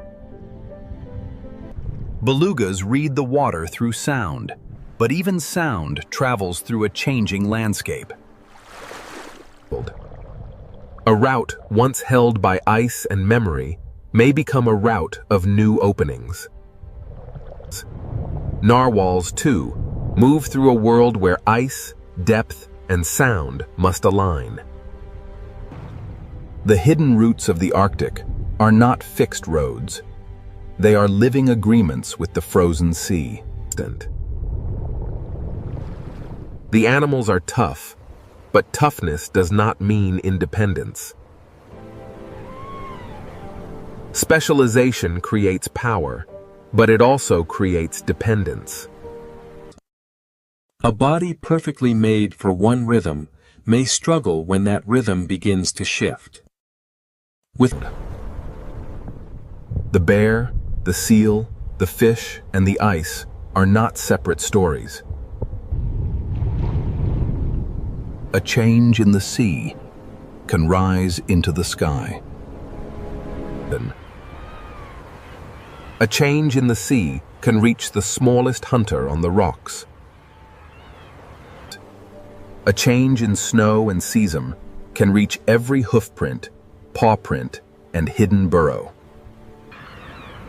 Belugas read the water through sound, but even sound travels through a changing landscape. A route once held by ice and memory may become a route of new openings. Narwhals, too, move through a world where ice, depth, and sound must align. The hidden routes of the Arctic are not fixed roads. They are living agreements with the frozen sea. The animals are tough, but toughness does not mean independence. Specialization creates power, but it also creates dependence. A body perfectly made for one rhythm may struggle when that rhythm begins to shift. The bear, the seal, the fish, and the ice are not separate stories. A change in the sea can rise into the sky. A change in the sea can reach the smallest hunter on the rocks. A change in snow and sesame can reach every hoofprint, pawprint, and hidden burrow.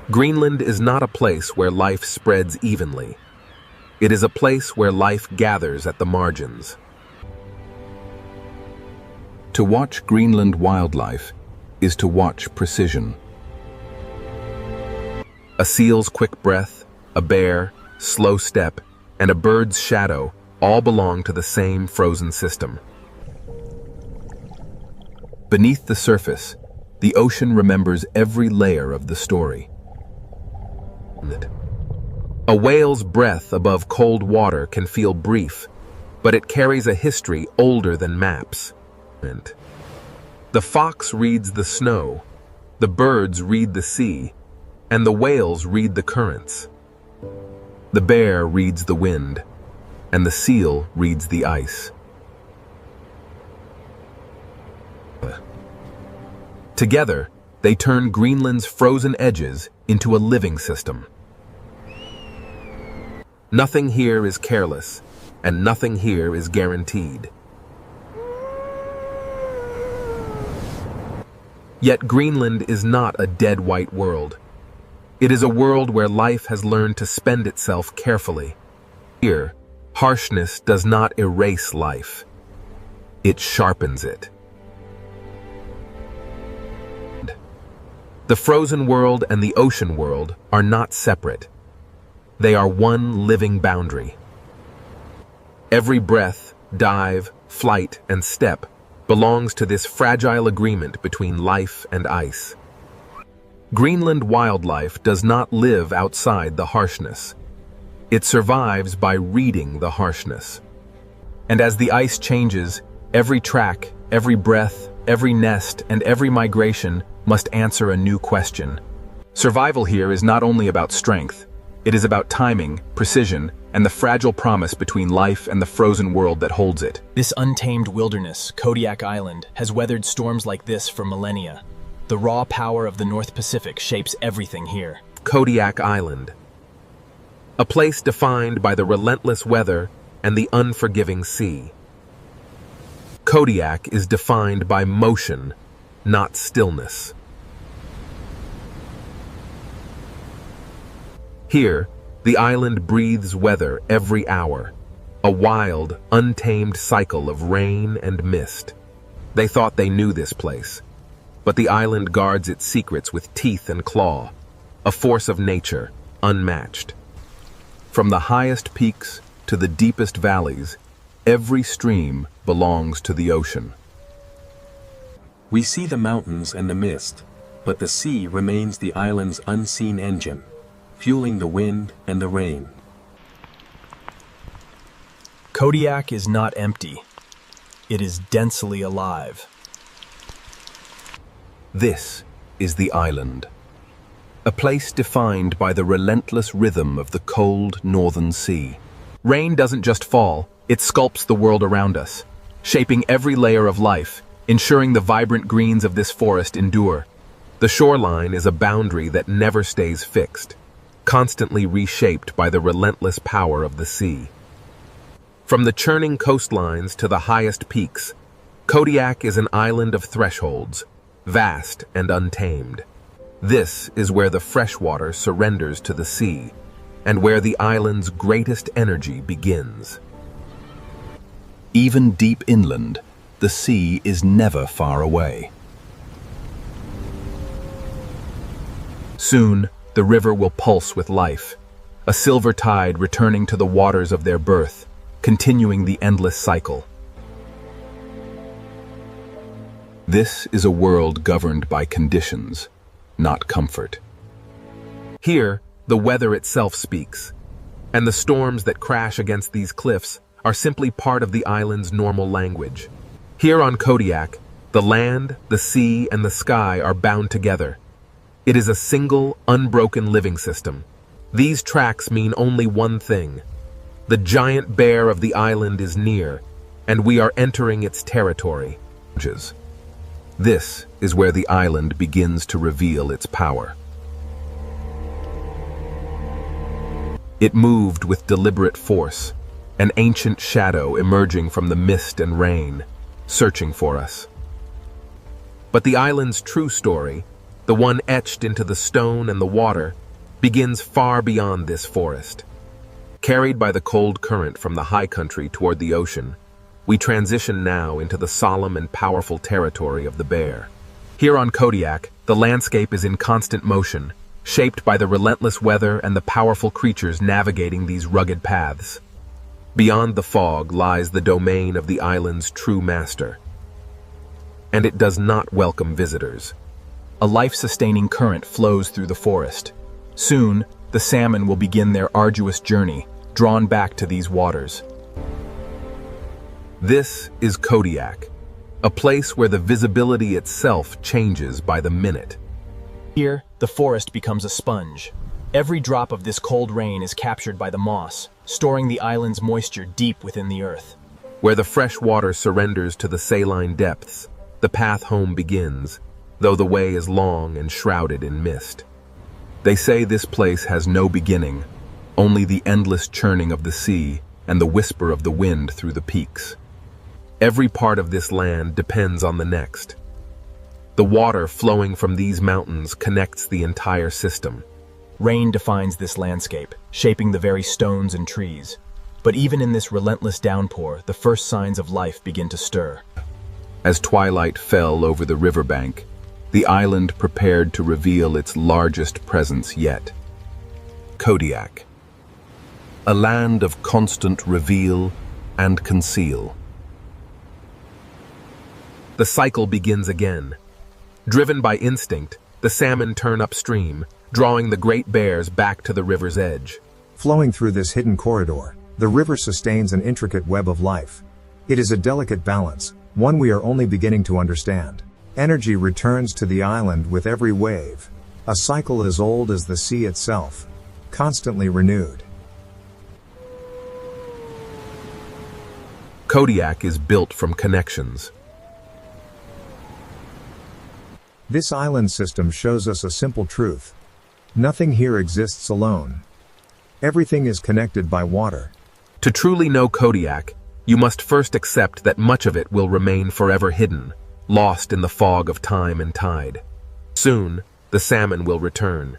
Greenland is not a place where life spreads evenly. It is a place where life gathers at the margins. To watch Greenland wildlife is to watch precision. A seal's quick breath, a bear, slow step, and a bird's shadow all belong to the same frozen system. Beneath the surface, The ocean remembers every layer of the story. A whale's breath above cold water can feel brief, but it carries a history older than maps. The fox reads the snow, the birds read the sea, and the whales read the currents. The bear reads the wind, and the seal reads the ice. Together, they turn Greenland's frozen edges into a living system. Nothing here is careless, and nothing here is guaranteed. Yet Greenland is not a dead white world. It is a world where life has learned to spend itself carefully. Here, harshness does not erase life. It sharpens it. The frozen world and the ocean world are not separate. They are one living boundary. Every breath, dive, flight, and step belongs to this fragile agreement between life and ice. Greenland wildlife does not live outside the harshness. It survives by reading the harshness. And as the ice changes, every track, every breath, every nest, and every migration must answer a new question. Survival here is not only about strength, it is about timing, precision, and the fragile promise between life and the frozen world that holds it. This untamed wilderness, Kodiak Island, has weathered storms like this for millennia. The raw power of the North Pacific shapes everything here. Kodiak Island. A place defined by the relentless weather and the unforgiving sea. Kodiak is defined by motion, not stillness. Here, the island breathes weather every hour, a wild, untamed cycle of rain and mist. They thought they knew this place, but the island guards its secrets with teeth and claw, a force of nature, unmatched. From the highest peaks to the deepest valleys, every stream belongs to the ocean. We see the mountains and the mist, but the sea remains the island's unseen engine, fueling the wind and the rain. Kodiak is not empty. It is densely alive. This is the island, a place defined by the relentless rhythm of the cold northern sea. Rain doesn't just fall, it sculpts the world around us, shaping every layer of life, ensuring the vibrant greens of this forest endure. The shoreline is a boundary that never stays fixed, constantly reshaped by the relentless power of the sea. From the churning coastlines to the highest peaks, Kodiak is an island of thresholds, vast and untamed. This is where the freshwater surrenders to the sea, and where the island's greatest energy begins. Even deep inland, the sea is never far away. Soon, the river will pulse with life, a silver tide returning to the waters of their birth, continuing the endless cycle. This is a world governed by conditions, not comfort. Here, the weather itself speaks, and the storms that crash against these cliffs are simply part of the island's normal language. Here on Kodiak, the land, the sea, and the sky are bound together. It is a single, unbroken living system. These tracks mean only one thing. The giant bear of the island is near, and we are entering its territory. This is where the island begins to reveal its power. It moved with deliberate force, an ancient shadow emerging from the mist and rain, searching for us. But the island's true story, the one etched into the stone and the water, begins far beyond this forest. Carried by the cold current from the high country toward the ocean, we transition now into the solemn and powerful territory of the bear. Here on Kodiak, the landscape is in constant motion, shaped by the relentless weather and the powerful creatures navigating these rugged paths. Beyond the fog lies the domain of the island's true master, and it does not welcome visitors. a life-sustaining current flows through the forest. Soon, the salmon will begin their arduous journey, drawn back to these waters. This is Kodiak, a place where the visibility itself changes by the minute. Here, the forest becomes a sponge. Every drop of this cold rain is captured by the moss, storing the island's moisture deep within the earth. Where the fresh water surrenders to the saline depths, the path home begins, though the way is long and shrouded in mist. They say this place has no beginning, only the endless churning of the sea and the whisper of the wind through the peaks. Every part of this land depends on the next. The water flowing from these mountains connects the entire system. Rain defines this landscape, shaping the very stones and trees. But even in this relentless downpour, the first signs of life begin to stir. As twilight fell over the riverbank, the island prepared to reveal its largest presence yet. Kodiak. A land of constant reveal and conceal. The cycle begins again. Driven by instinct, the salmon turn upstream, drawing the great bears back to the river's edge. Flowing through this hidden corridor, the river sustains an intricate web of life. It is a delicate balance, one we are only beginning to understand. Energy returns to the island with every wave, a cycle as old as the sea itself, constantly renewed. Kodiak is built from connections. This island system shows us a simple truth. Nothing here exists alone. Everything is connected by water. To truly know Kodiak, you must first accept that much of it will remain forever hidden, lost in the fog of time and tide. Soon, the salmon will return.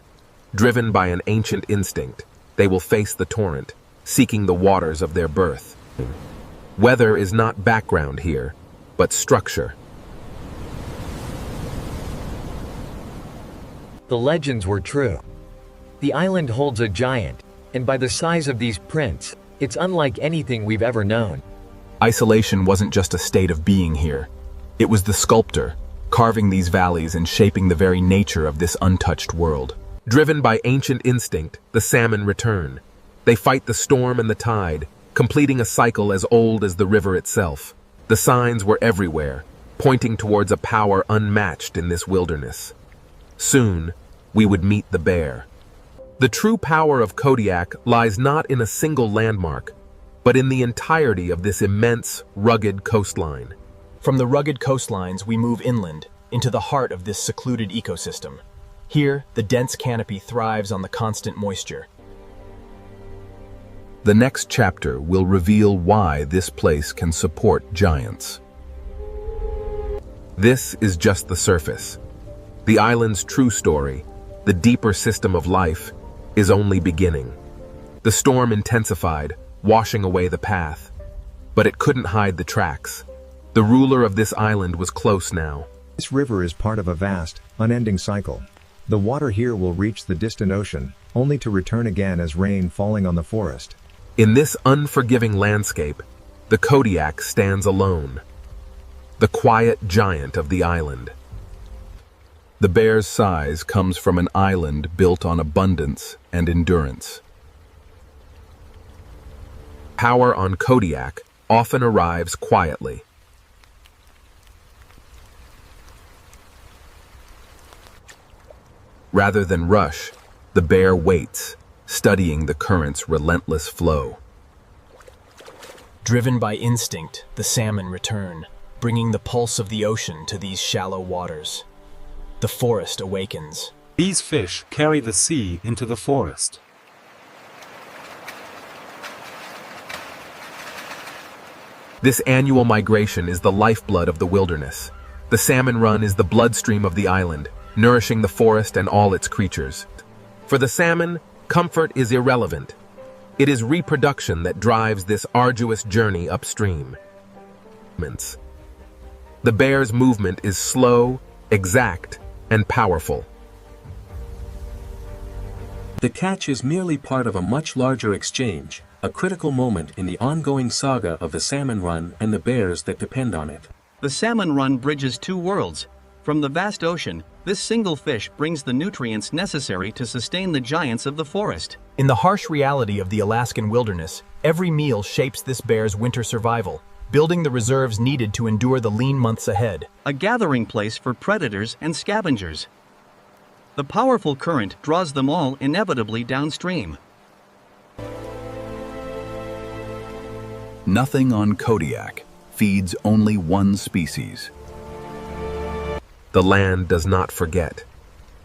Driven by an ancient instinct, they will face the torrent, seeking the waters of their birth. Weather is not background here, but structure. The legends were true. The island holds a giant, and by the size of these prints, it's unlike anything we've ever known. Isolation wasn't just a state of being here. It was the sculptor, carving these valleys and shaping the very nature of this untouched world. Driven by ancient instinct, the salmon return. They fight the storm and the tide, completing a cycle as old as the river itself. The signs were everywhere, pointing towards a power unmatched in this wilderness. Soon, we would meet the bear. The true power of Kodiak lies not in a single landmark, but in the entirety of this immense, rugged coastline. From the rugged coastlines, we move inland, into the heart of this secluded ecosystem. Here, the dense canopy thrives on the constant moisture. The next chapter will reveal why this place can support giants. This is just the surface. The island's true story, the deeper system of life, is only beginning. The storm intensified, washing away the path. But it couldn't hide the tracks. The ruler of this island was close now. This river is part of a vast, unending cycle. The water here will reach the distant ocean, only to return again as rain falling on the forest. In this unforgiving landscape, the Kodiak stands alone. The quiet giant of the island. The bear's size comes from an island built on abundance and endurance. Power on Kodiak often arrives quietly. Rather than rush, the bear waits, studying the current's relentless flow. Driven by instinct, the salmon return, bringing the pulse of the ocean to these shallow waters. The forest awakens. These fish carry the sea into the forest. This annual migration is the lifeblood of the wilderness. The salmon run is the bloodstream of the island, nourishing the forest and all its creatures. For the salmon, comfort is irrelevant. It is reproduction that drives this arduous journey upstream. The bear's movement is slow, exact, and powerful. The catch is merely part of a much larger exchange, a critical moment in the ongoing saga of the salmon run and the bears that depend on it. The salmon run bridges two worlds. From the vast ocean, this single fish brings the nutrients necessary to sustain the giants of the forest. In the harsh reality of the Alaskan wilderness, every meal shapes this bear's winter survival, building the reserves needed to endure the lean months ahead. A gathering place for predators and scavengers. The powerful current draws them all inevitably downstream. Nothing on Kodiak feeds only one species. The land does not forget.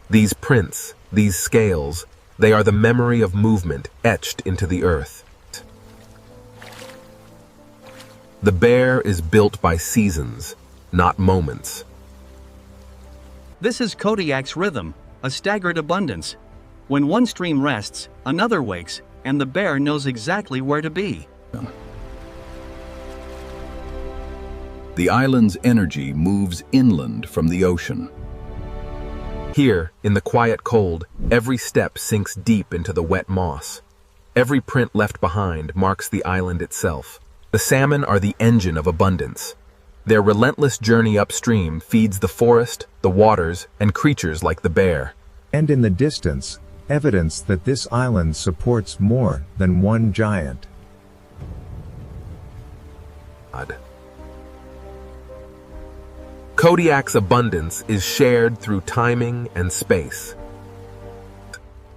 These prints, these scales, they are the memory of movement etched into the earth. The bear is built by seasons, not moments. This is Kodiak's rhythm, a staggered abundance. When one stream rests, another wakes, and the bear knows exactly where to be. The island's energy moves inland from the ocean. Here, in the quiet cold, every step sinks deep into the wet moss. Every print left behind marks the island itself. The salmon are the engine of abundance. Their relentless journey upstream feeds the forest, the waters, and creatures like the bear. And in the distance, evidence that this island supports more than one giant. Kodiak's abundance is shared through timing and space.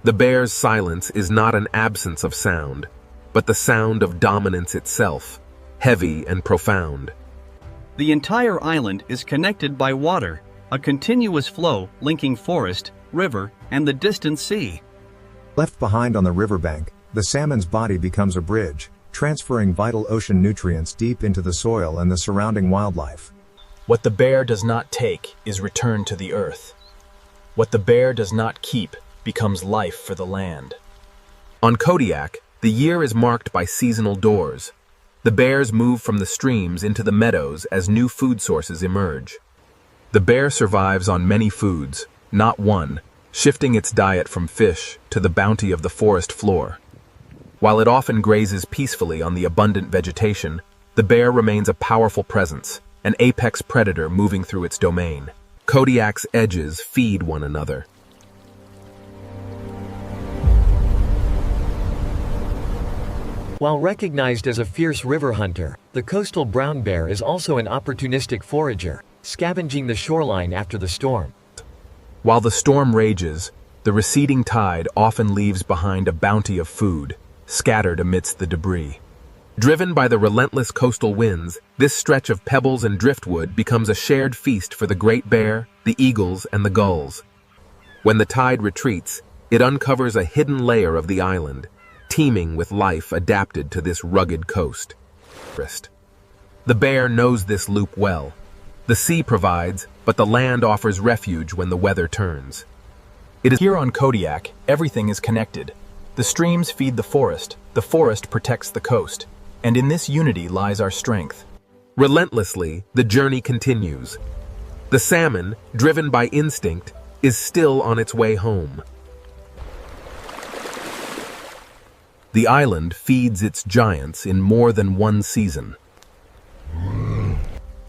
The bear's silence is not an absence of sound, but the sound of dominance itself, heavy and profound. The entire island is connected by water, a continuous flow linking forest, river, and the distant sea. Left behind on the riverbank, the salmon's body becomes a bridge, transferring vital ocean nutrients deep into the soil and the surrounding wildlife. What the bear does not take is returned to the earth. What the bear does not keep becomes life for the land. On Kodiak, the year is marked by seasonal doors. The bears move from the streams into the meadows as new food sources emerge. The bear survives on many foods, not one, shifting its diet from fish to the bounty of the forest floor. While it often grazes peacefully on the abundant vegetation, the bear remains a powerful presence, an apex predator moving through its domain. Kodiak's edges feed one another. While recognized as a fierce river hunter, the coastal brown bear is also an opportunistic forager, scavenging the shoreline after the storm. While the storm rages, the receding tide often leaves behind a bounty of food, scattered amidst the debris. Driven by the relentless coastal winds, this stretch of pebbles and driftwood becomes a shared feast for the great bear, the eagles, and the gulls. When the tide retreats, it uncovers a hidden layer of the island, teeming with life adapted to this rugged coast. The bear knows this loop well. The sea provides, but the land offers refuge when the weather turns. It is here on Kodiak, everything is connected. The streams feed the forest protects the coast, and in this unity lies our strength. Relentlessly, the journey continues. The salmon, driven by instinct, is still on its way home. The island feeds its giants in more than one season.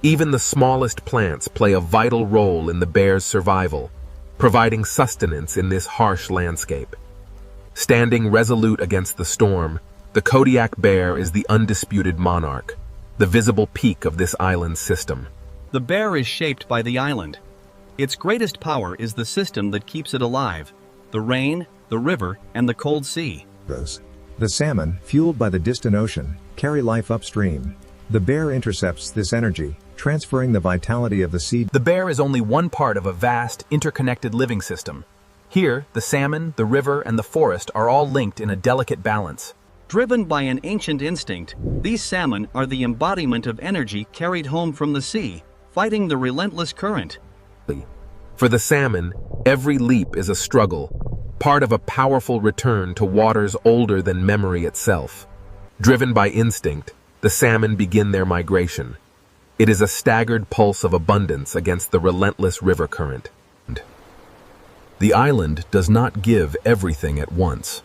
Even the smallest plants play a vital role in the bear's survival, providing sustenance in this harsh landscape. Standing resolute against the storm, the Kodiak bear is the undisputed monarch, the visible peak of this island system. The bear is shaped by the island. Its greatest power is the system that keeps it alive: the rain, the river, and the cold sea. The salmon, fueled by the distant ocean, carry life upstream. The bear intercepts this energy, transferring the vitality of the sea. The bear is only one part of a vast, interconnected living system. Here, the salmon, the river, and the forest are all linked in a delicate balance. Driven by an ancient instinct, these salmon are the embodiment of energy carried home from the sea, fighting the relentless current. For the salmon, every leap is a struggle, part of a powerful return to waters older than memory itself. Driven by instinct, the salmon begin their migration. It is a staggered pulse of abundance against the relentless river current. The island does not give everything at once.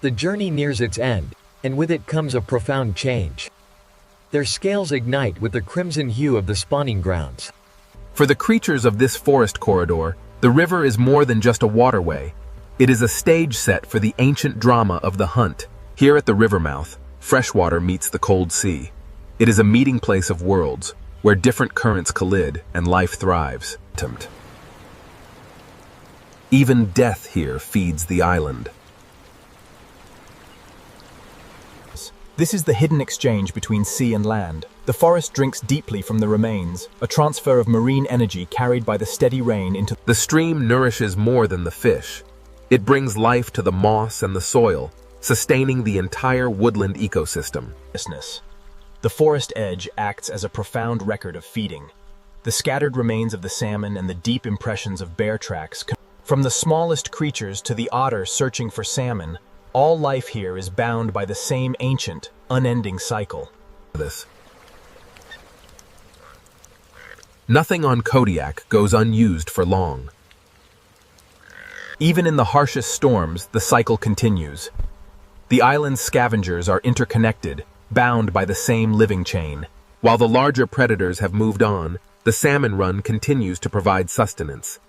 The journey nears its end, and with it comes a profound change. Their scales ignite with the crimson hue of the spawning grounds. For the creatures of this forest corridor, the river is more than just a waterway. It is a stage set for the ancient drama of the hunt. Here at the river mouth, freshwater meets the cold sea. It is a meeting place of worlds, where different currents collide and life thrives. Even death here feeds the island. This is the hidden exchange between sea and land. The forest drinks deeply from the remains, a transfer of marine energy carried by the steady rain into... The stream nourishes more than the fish. It brings life to the moss and the soil, sustaining the entire woodland ecosystem. The forest edge acts as a profound record of feeding. The scattered remains of the salmon and the deep impressions of bear tracks. From the smallest creatures to the otter searching for salmon, all life here is bound by the same ancient, unending cycle. Nothing on Kodiak goes unused for long. Even in the harshest storms, the cycle continues. The island's scavengers are interconnected, bound by the same living chain. While the larger predators have moved on, the salmon run continues to provide sustenance.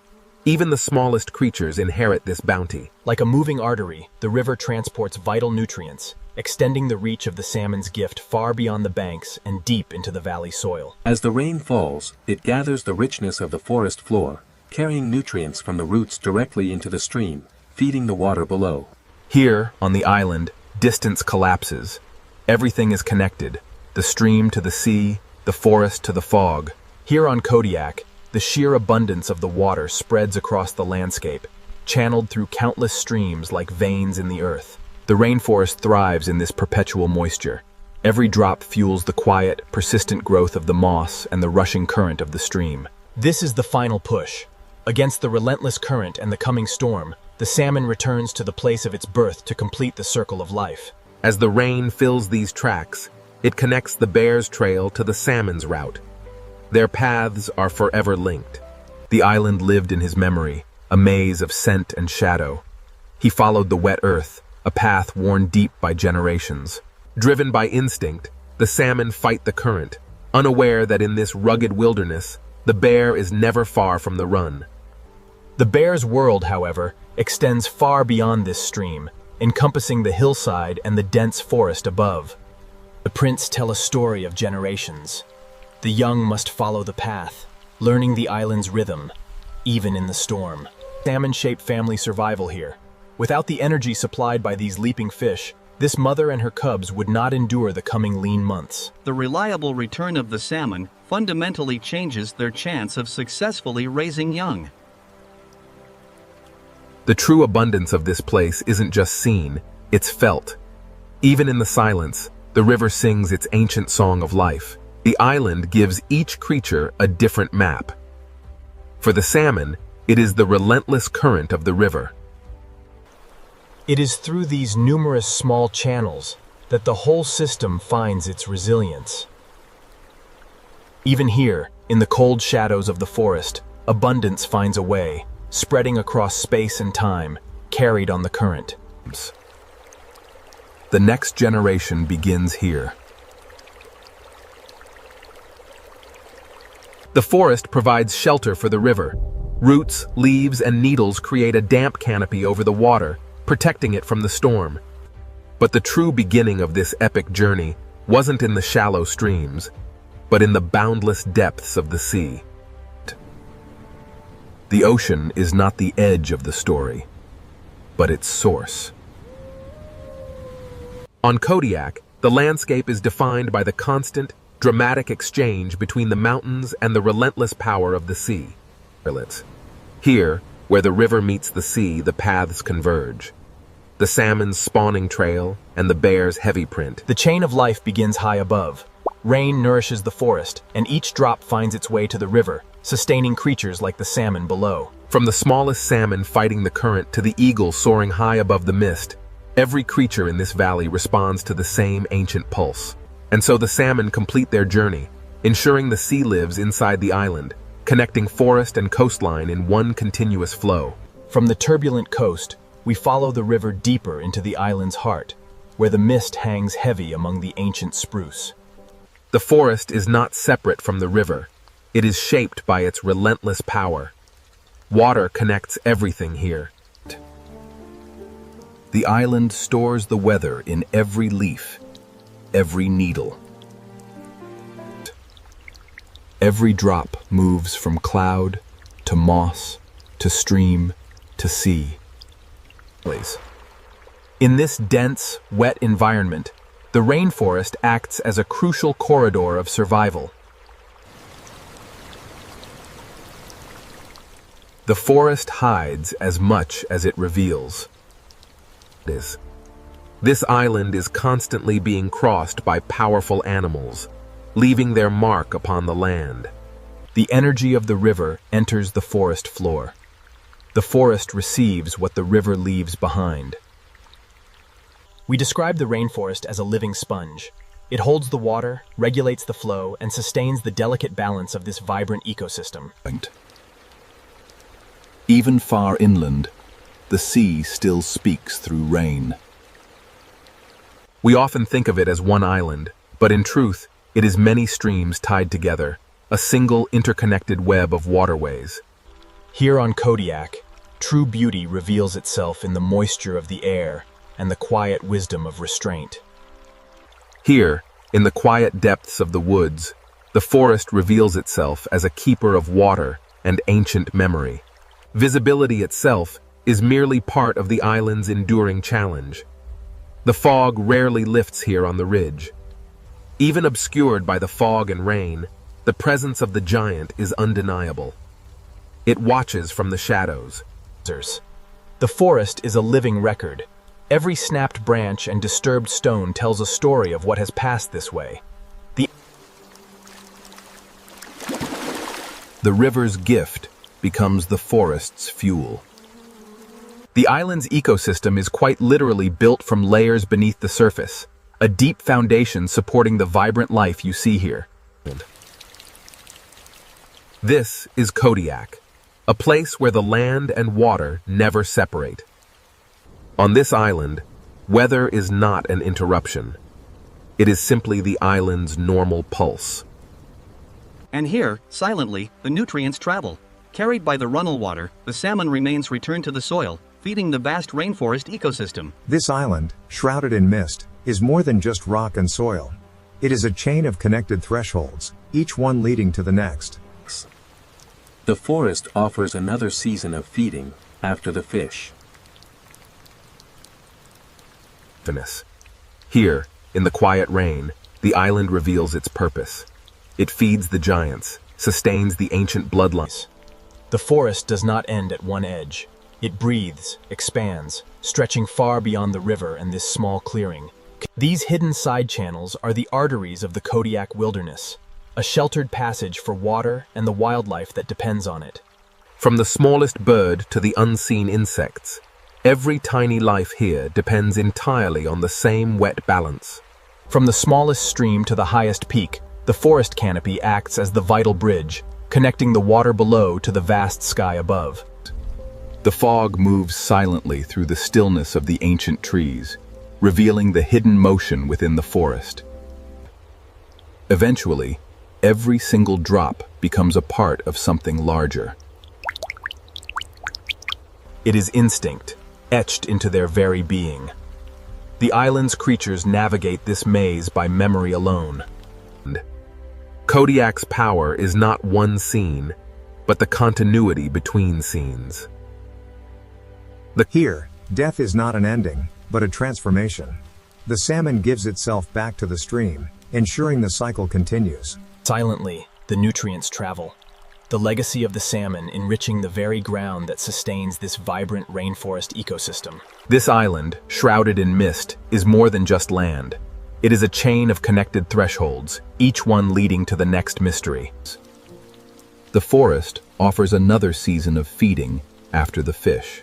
Even the smallest creatures inherit this bounty. Like a moving artery, the river transports vital nutrients, extending the reach of the salmon's gift far beyond the banks and deep into the valley soil. As the rain falls, it gathers the richness of the forest floor, carrying nutrients from the roots directly into the stream, feeding the water below. Here, on the island, distance collapses. Everything is connected, the stream to the sea, the forest to the fog. Here on Kodiak, the sheer abundance of the water spreads across the landscape, channeled through countless streams like veins in the earth. The rainforest thrives in this perpetual moisture. Every drop fuels the quiet, persistent growth of the moss and the rushing current of the stream. This is the final push. Against the relentless current and the coming storm, the salmon returns to the place of its birth to complete the circle of life. As the rain fills these tracks, it connects the bear's trail to the salmon's route. Their paths are forever linked. The island lived in his memory, a maze of scent and shadow. He followed the wet earth, a path worn deep by generations. Driven by instinct, the salmon fight the current, unaware that in this rugged wilderness, the bear is never far from the run. The bear's world, however, extends far beyond this stream, encompassing the hillside and the dense forest above. The prints tell a story of generations. The young must follow the path, learning the island's rhythm, even in the storm. Salmon-shaped family survival here. Without the energy supplied by these leaping fish, this mother and her cubs would not endure the coming lean months. The reliable return of the salmon fundamentally changes their chance of successfully raising young. The true abundance of this place isn't just seen, it's felt. Even in the silence, the river sings its ancient song of life. The island gives each creature a different map. For the salmon, it is the relentless current of the river. It is through these numerous small channels that the whole system finds its resilience. Even here, in the cold shadows of the forest, abundance finds a way, spreading across space and time, carried on the current. The next generation begins here. The forest provides shelter for the river. Roots, leaves, and needles create a damp canopy over the water, protecting it from the storm. But the true beginning of this epic journey wasn't in the shallow streams, but in the boundless depths of the sea. The ocean is not the edge of the story, but its source. On Kodiak, the landscape is defined by the constant, dramatic exchange between the mountains and the relentless power of the sea. Here, where the river meets the sea, the paths converge. The salmon's spawning trail and the bear's heavy print. The chain of life begins high above. Rain nourishes the forest, and each drop finds its way to the river, sustaining creatures like the salmon below. From the smallest salmon fighting the current to the eagle soaring high above the mist, every creature in this valley responds to the same ancient pulse. And so the salmon complete their journey, ensuring the sea lives inside the island, connecting forest and coastline in one continuous flow. From the turbulent coast, we follow the river deeper into the island's heart, where the mist hangs heavy among the ancient spruce. The forest is not separate from the river. It is shaped by its relentless power. Water connects everything here. The island stores the weather in every leaf, every needle. Every drop moves from cloud to moss to stream to sea. In this dense, wet environment, the rainforest acts as a crucial corridor of survival. The forest hides as much as it reveals. This island is constantly being crossed by powerful animals, leaving their mark upon the land. The energy of the river enters the forest floor. The forest receives what the river leaves behind. We describe the rainforest as a living sponge. It holds the water, regulates the flow, and sustains the delicate balance of this vibrant ecosystem. Even far inland, the sea still speaks through rain. We often think of it as one island, but in truth, it is many streams tied together, a single interconnected web of waterways. Here on Kodiak, true beauty reveals itself in the moisture of the air and the quiet wisdom of restraint. Here, in the quiet depths of the woods, the forest reveals itself as a keeper of water and ancient memory. Visibility itself is merely part of the island's enduring challenge. The fog rarely lifts here on the ridge. Even obscured by the fog and rain, the presence of the giant is undeniable. It watches from the shadows. The forest is a living record. Every snapped branch and disturbed stone tells a story of what has passed this way. The river's gift becomes the forest's fuel. The island's ecosystem is quite literally built from layers beneath the surface, a deep foundation supporting the vibrant life you see here. This is Kodiak, a place where the land and water never separate. On this island, weather is not an interruption. It is simply the island's normal pulse. And here, silently, the nutrients travel. Carried by the runnel water, the salmon remains returned to the soil, feeding the vast rainforest ecosystem. This island, shrouded in mist, is more than just rock and soil. It is a chain of connected thresholds, each one leading to the next. The forest offers another season of feeding after the fish. Here, in the quiet rain, the island reveals its purpose. It feeds the giants, sustains the ancient bloodlines. The forest does not end at one edge. It breathes, expands, stretching far beyond the river and this small clearing. These hidden side channels are the arteries of the Kodiak wilderness, a sheltered passage for water and the wildlife that depends on it. From the smallest bird to the unseen insects, every tiny life here depends entirely on the same wet balance. From the smallest stream to the highest peak, the forest canopy acts as the vital bridge, connecting the water below to the vast sky above. The fog moves silently through the stillness of the ancient trees, revealing the hidden motion within the forest. Eventually, every single drop becomes a part of something larger. It is instinct, etched into their very being. The island's creatures navigate this maze by memory alone. Kodiak's power is not one scene, but the continuity between scenes. Here, death is not an ending, but a transformation. The salmon gives itself back to the stream, ensuring the cycle continues. Silently, the nutrients travel. The legacy of the salmon enriching the very ground that sustains this vibrant rainforest ecosystem. This island, shrouded in mist, is more than just land. It is a chain of connected thresholds, each one leading to the next mystery. The forest offers another season of feeding after the fish.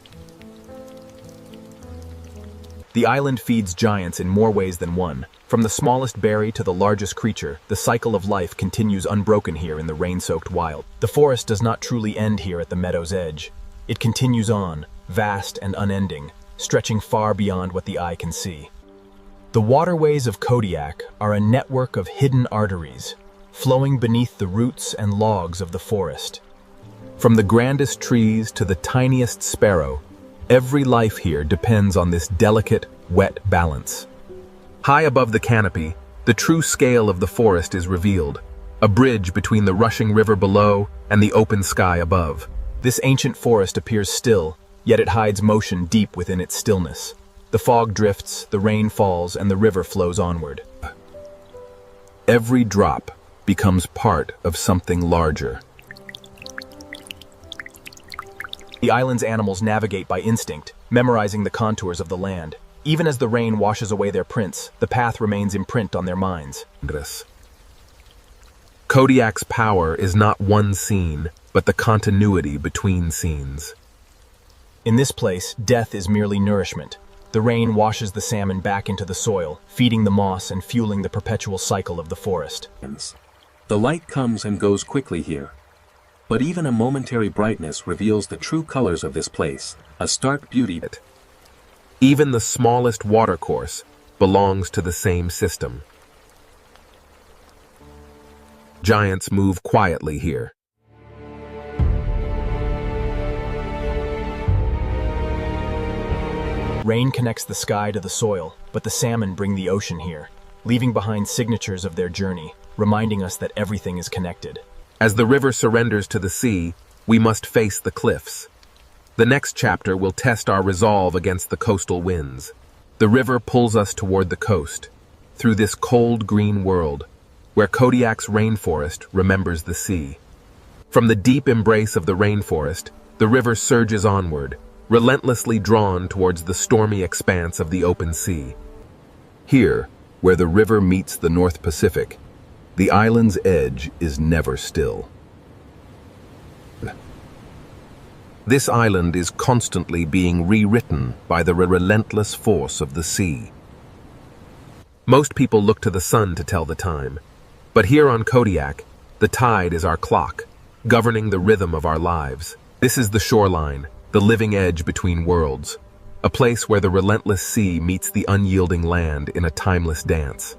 The island feeds giants in more ways than one. From the smallest berry to the largest creature, the cycle of life continues unbroken here in the rain-soaked wild. The forest does not truly end here at the meadow's edge. It continues on, vast and unending, stretching far beyond what the eye can see. The waterways of Kodiak are a network of hidden arteries, flowing beneath the roots and logs of the forest. From the grandest trees to the tiniest sparrow, every life here depends on this delicate, wet balance. High above the canopy, the true scale of the forest is revealed, a bridge between the rushing river below and the open sky above. This ancient forest appears still, yet it hides motion deep within its stillness. The fog drifts, the rain falls, and the river flows onward. Every drop becomes part of something larger. The island's animals navigate by instinct, memorizing the contours of the land. Even as the rain washes away their prints, the path remains imprint on their minds. Kodiak's power is not one scene, but the continuity between scenes. In this place, death is merely nourishment. The rain washes the salmon back into the soil, feeding the moss and fueling the perpetual cycle of the forest. The light comes and goes quickly here. But even a momentary brightness reveals the true colors of this place, a stark beauty. Even the smallest watercourse belongs to the same system. Giants move quietly here. Rain connects the sky to the soil, but the salmon bring the ocean here, leaving behind signatures of their journey, reminding us that everything is connected. As the river surrenders to the sea, we must face the cliffs. The next chapter will test our resolve against the coastal winds. The river pulls us toward the coast, through this cold green world, where Kodiak's rainforest remembers the sea. From the deep embrace of the rainforest, the river surges onward, relentlessly drawn towards the stormy expanse of the open sea. Here, where the river meets the North Pacific, the island's edge is never still. This island is constantly being rewritten by the relentless force of the sea. Most people look to the sun to tell the time, but here on Kodiak, the tide is our clock, governing the rhythm of our lives. This is the shoreline, the living edge between worlds, a place where the relentless sea meets the unyielding land in a timeless dance.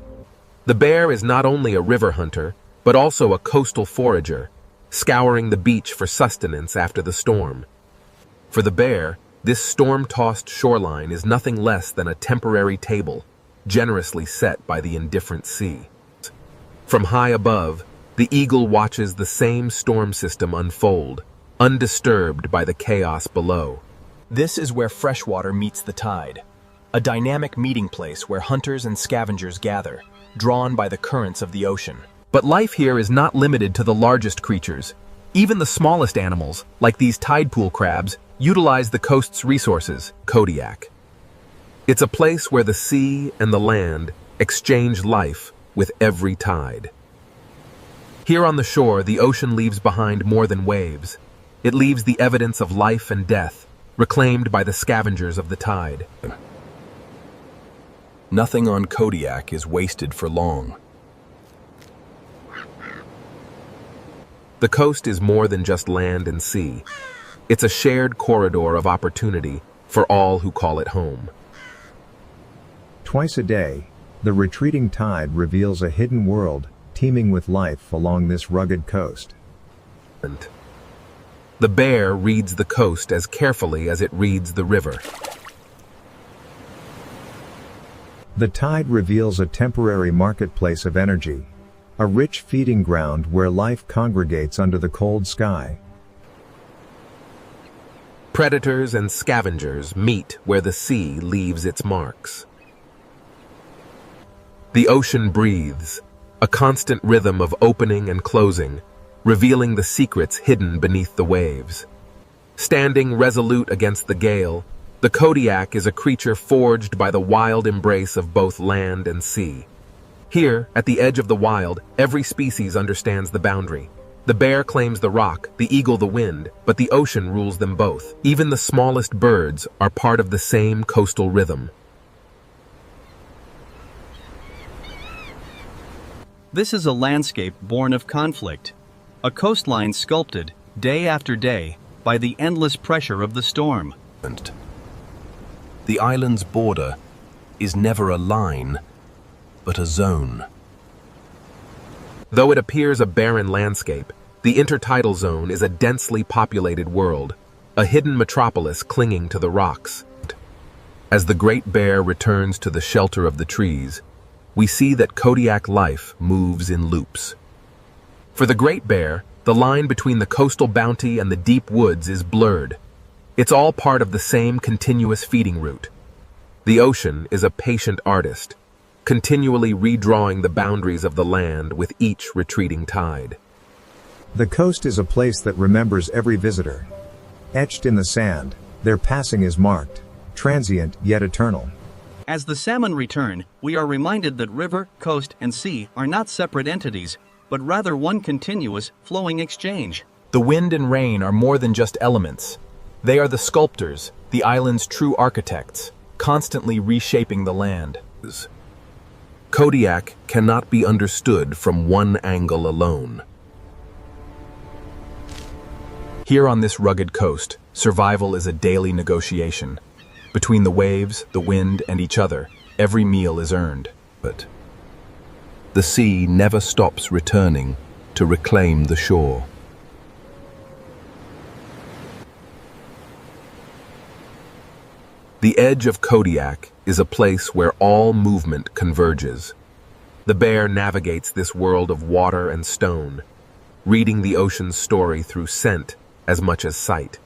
The bear is not only a river hunter, but also a coastal forager, scouring the beach for sustenance after the storm. For the bear, this storm-tossed shoreline is nothing less than a temporary table, generously set by the indifferent sea. From high above, the eagle watches the same storm system unfold, undisturbed by the chaos below. This is where freshwater meets the tide, a dynamic meeting place where hunters and scavengers gather, drawn by the currents of the ocean. But life here is not limited to the largest creatures. Even the smallest animals, like these tide pool crabs, utilize the coast's resources, Kodiak. It's a place where the sea and the land exchange life with every tide. Here on the shore, the ocean leaves behind more than waves. It leaves the evidence of life and death, reclaimed by the scavengers of the tide. Nothing on Kodiak is wasted for long. The coast is more than just land and sea. It's a shared corridor of opportunity for all who call it home. Twice a day, the retreating tide reveals a hidden world teeming with life along this rugged coast. The bear reads the coast as carefully as it reads the river. The tide reveals a temporary marketplace of energy, a rich feeding ground where life congregates under the cold sky. Predators and scavengers meet where the sea leaves its marks. The ocean breathes, a constant rhythm of opening and closing, revealing the secrets hidden beneath the waves. Standing resolute against the gale, the Kodiak is a creature forged by the wild embrace of both land and sea. Here, at the edge of the wild, every species understands the boundary. The bear claims the rock, the eagle the wind, but the ocean rules them both. Even the smallest birds are part of the same coastal rhythm. This is a landscape born of conflict, a coastline sculpted, day after day, by the endless pressure of the storm. The island's border is never a line, but a zone. Though it appears a barren landscape, the intertidal zone is a densely populated world, a hidden metropolis clinging to the rocks. As the Great Bear returns to the shelter of the trees, we see that Kodiak life moves in loops. For the Great Bear, the line between the coastal bounty and the deep woods is blurred. It's all part of the same continuous feeding route. The ocean is a patient artist, continually redrawing the boundaries of the land with each retreating tide. The coast is a place that remembers every visitor. Etched in the sand, their passing is marked, transient yet eternal. As the salmon return, we are reminded that river, coast, and sea are not separate entities, but rather one continuous, flowing exchange. The wind and rain are more than just elements. They are the sculptors, the island's true architects, constantly reshaping the land. Kodiak cannot be understood from one angle alone. Here on this rugged coast, survival is a daily negotiation. Between the waves, the wind, and each other, every meal is earned. But the sea never stops returning to reclaim the shore. The edge of Kodiak is a place where all movement converges. The bear navigates this world of water and stone, reading the ocean's story through scent as much as sight.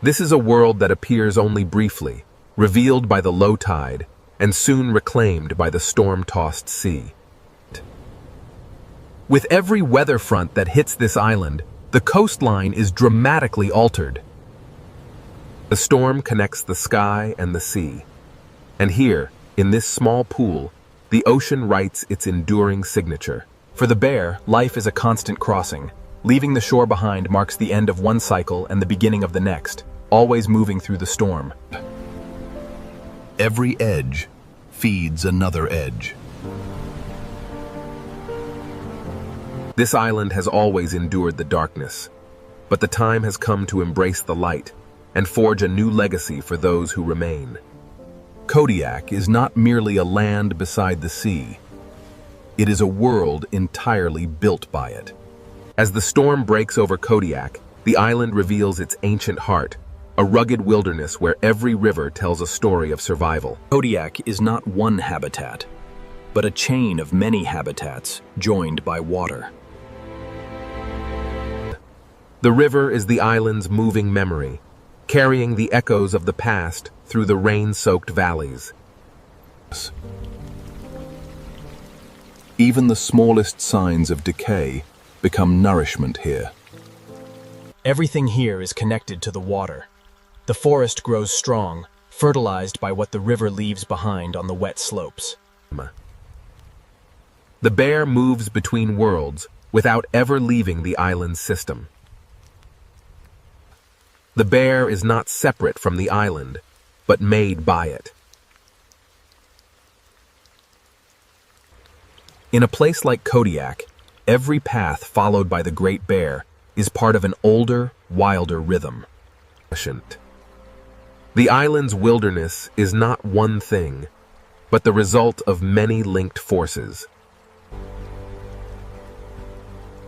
This is a world that appears only briefly, revealed by the low tide, and soon reclaimed by the storm-tossed sea. With every weather front that hits this island, the coastline is dramatically altered. The storm connects the sky and the sea. And here, in this small pool, the ocean writes its enduring signature. For the bear, life is a constant crossing. Leaving the shore behind marks the end of one cycle and the beginning of the next, always moving through the storm. Every edge feeds another edge. This island has always endured the darkness, but the time has come to embrace the light and forge a new legacy for those who remain. Kodiak is not merely a land beside the sea. It is a world entirely built by it. As the storm breaks over Kodiak, the island reveals its ancient heart, a rugged wilderness where every river tells a story of survival. Kodiak is not one habitat, but a chain of many habitats joined by water. The river is the island's moving memory, carrying the echoes of the past through the rain-soaked valleys. Even the smallest signs of decay become nourishment here. Everything here is connected to the water. The forest grows strong, fertilized by what the river leaves behind on the wet slopes. The bear moves between worlds without ever leaving the island's system. The bear is not separate from the island, but made by it. In a place like Kodiak, every path followed by the Great Bear is part of an older, wilder rhythm. The island's wilderness is not one thing, but the result of many linked forces.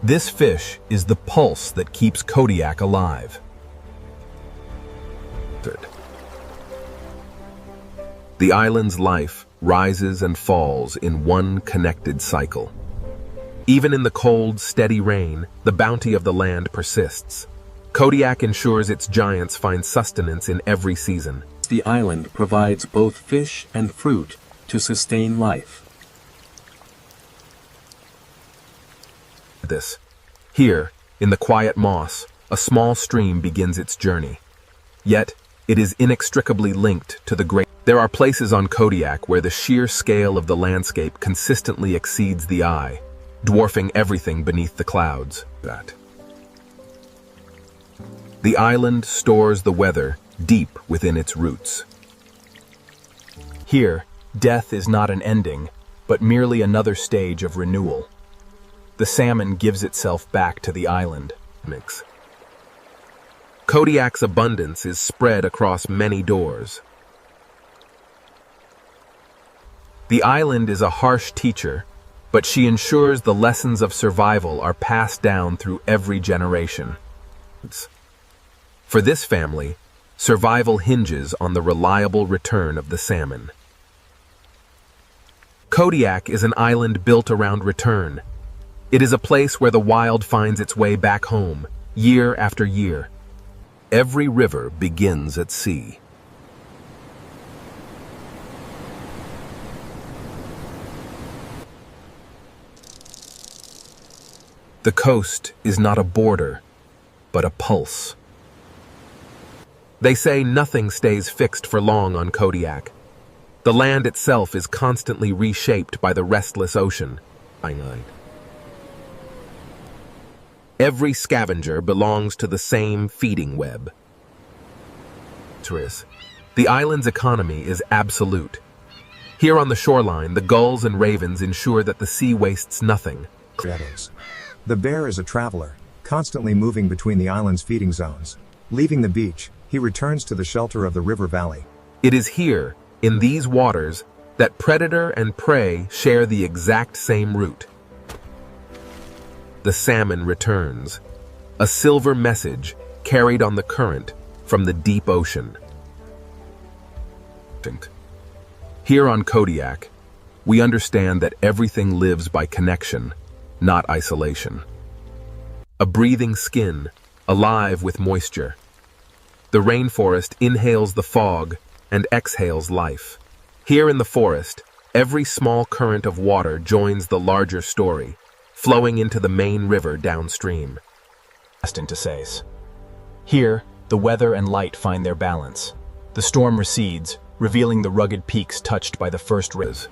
This fish is the pulse that keeps Kodiak alive. The island's life rises and falls in one connected cycle. Even in the cold, steady rain, the bounty of the land persists. Kodiak ensures its giants find sustenance in every season. The island provides both fish and fruit to sustain life. Here, in the quiet moss, a small stream begins its journey. Yet, it is inextricably linked to the great. There are places on Kodiak where the sheer scale of the landscape consistently exceeds the eye, dwarfing everything beneath the clouds. The island stores the weather deep within its roots. Here, death is not an ending, but merely another stage of renewal. The salmon gives itself back to the island. Kodiak's abundance is spread across many doors. The island is a harsh teacher, but she ensures the lessons of survival are passed down through every generation. For this family, survival hinges on the reliable return of the salmon. Kodiak is an island built around return. It is a place where the wild finds its way back home, year after year. Every river begins at sea. The coast is not a border, but a pulse. They say nothing stays fixed for long on Kodiak. The land itself is constantly reshaped by the restless ocean. Every scavenger belongs to the same feeding web. The island's economy is absolute. Here on the shoreline, the gulls and ravens ensure that the sea wastes nothing. The bear is a traveler, constantly moving between the island's feeding zones. Leaving the beach, he returns to the shelter of the river valley. It is here, in these waters, that predator and prey share the exact same route. The salmon returns, a silver message carried on the current from the deep ocean. Here on Kodiak, we understand that everything lives by connection, not isolation. A breathing skin, alive with moisture. The rainforest inhales the fog and exhales life. Here in the forest, every small current of water joins the larger story, flowing into the main river downstream. Here, the weather and light find their balance. The storm recedes, revealing the rugged peaks touched by the first rays.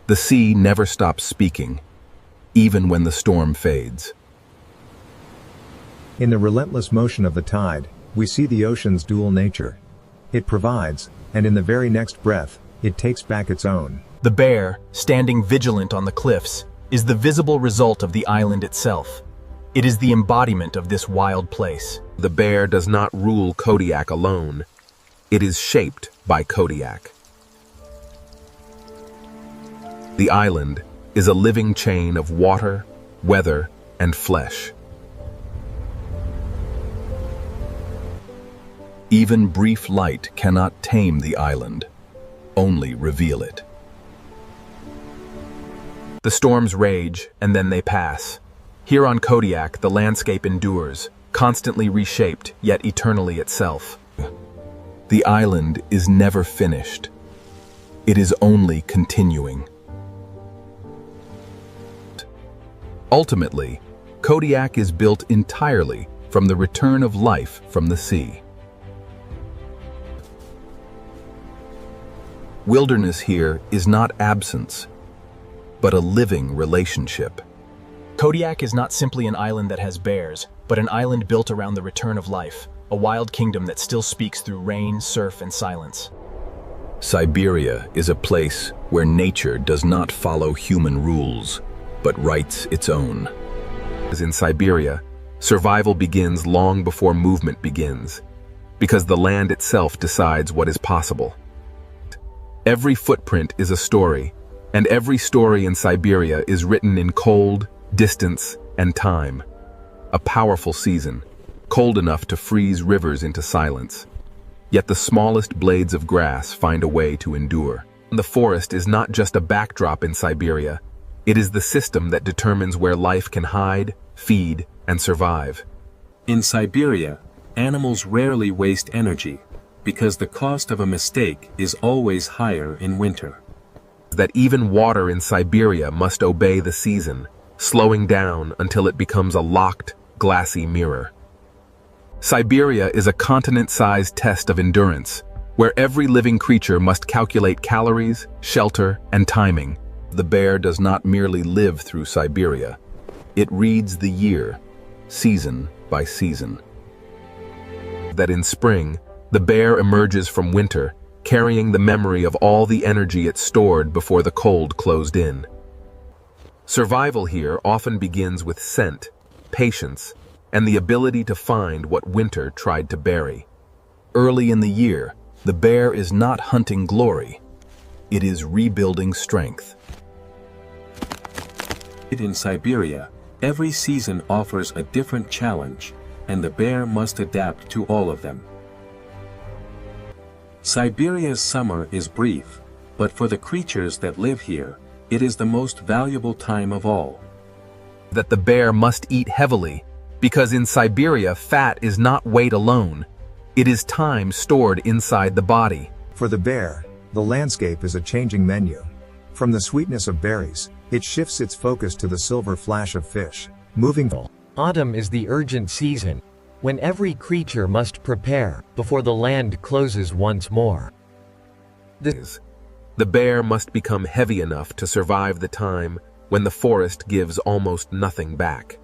The sea never stops speaking, even when the storm fades. In the relentless motion of the tide, we see the ocean's dual nature. It provides, and in the very next breath, it takes back its own. The bear, standing vigilant on the cliffs, is the visible result of the island itself. It is the embodiment of this wild place. The bear does not rule Kodiak alone. It is shaped by Kodiak. The island is a living chain of water, weather, and flesh. Even brief light cannot tame the island, only reveal it. The storms rage, and then they pass. Here on Kodiak, the landscape endures, constantly reshaped, yet eternally itself. The island is never finished. It is only continuing. Ultimately, Kodiak is built entirely from the return of life from the sea. Wilderness here is not absence, but a living relationship. Kodiak is not simply an island that has bears, but an island built around the return of life, a wild kingdom that still speaks through rain, surf, and silence. Siberia is a place where nature does not follow human rules, but writes its own. As in Siberia, survival begins long before movement begins, because the land itself decides what is possible. Every footprint is a story, and every story in Siberia is written in cold, distance, and time. A powerful season, cold enough to freeze rivers into silence. Yet the smallest blades of grass find a way to endure. The forest is not just a backdrop in Siberia. It is the system that determines where life can hide, feed, and survive. In Siberia, animals rarely waste energy, because the cost of a mistake is always higher in winter. That even water in Siberia must obey the season, slowing down until it becomes a locked, glassy mirror. Siberia is a continent-sized test of endurance, where every living creature must calculate calories, shelter, and timing. The bear does not merely live through Siberia. It reads the year, season by season. That in spring, the bear emerges from winter, carrying the memory of all the energy it stored before the cold closed in. Survival here often begins with scent, patience, and the ability to find what winter tried to bury. Early in the year, the bear is not hunting glory. it is rebuilding strength. In Siberia, every season offers a different challenge, and the bear must adapt to all of them. Siberia's summer is brief, but for the creatures that live here, it is the most valuable time of all. That the bear must eat heavily, because in Siberia fat is not weight alone. It is time stored inside the body. For the bear, the landscape is a changing menu. From the sweetness of berries, it shifts its focus to the silver flash of fish, moving. Autumn is the urgent season, when every creature must prepare before the land closes once more. The bear must become heavy enough to survive the time when the forest gives almost nothing back.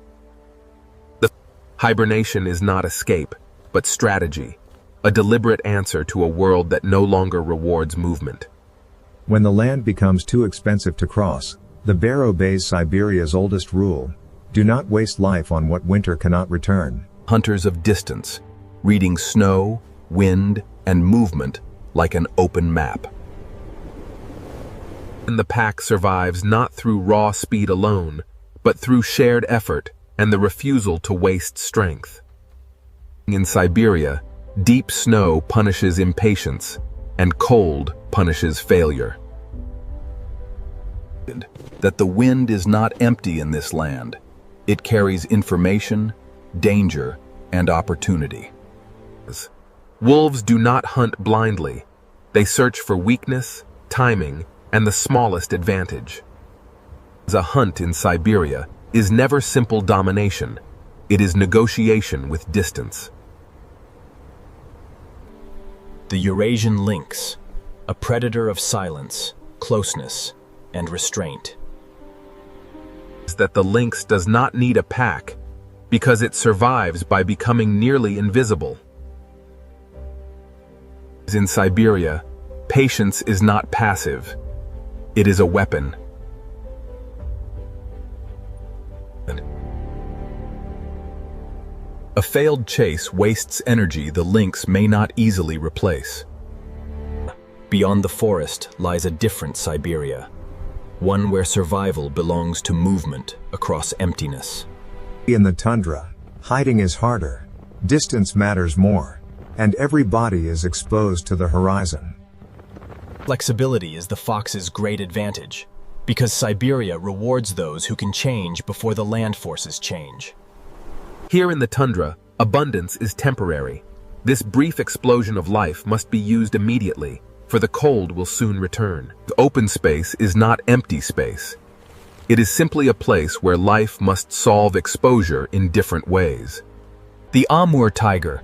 The hibernation is not escape, but strategy, a deliberate answer to a world that no longer rewards movement. When the land becomes too expensive to cross, the bear obeys Siberia's oldest rule: do not waste life on what winter cannot return. Hunters of distance, reading snow, wind, and movement like an open map. And the pack survives not through raw speed alone, but through shared effort and the refusal to waste strength. In Siberia, deep snow punishes impatience, and cold punishes failure. That the wind is not empty in this land. It carries information, danger, and opportunity. Wolves do not hunt blindly. They search for weakness, timing, and the smallest advantage. A hunt in Siberia is never simple domination. It is negotiation with distance. The Eurasian lynx, a predator of silence, closeness, and restraint. That the lynx does not need a pack because it survives by becoming nearly invisible. In Siberia, patience is not passive. It is a weapon. A failed chase wastes energy the lynx may not easily replace. Beyond the forest lies a different Siberia, one where survival belongs to movement across emptiness. In the tundra, hiding is harder, distance matters more, and every body is exposed to the horizon. Flexibility is the fox's great advantage, because Siberia rewards those who can change before the land forces change. Here in the tundra, abundance is temporary. This brief explosion of life must be used immediately, for the cold will soon return. The open space is not empty space. It is simply a place where life must solve exposure in different ways. The Amur tiger,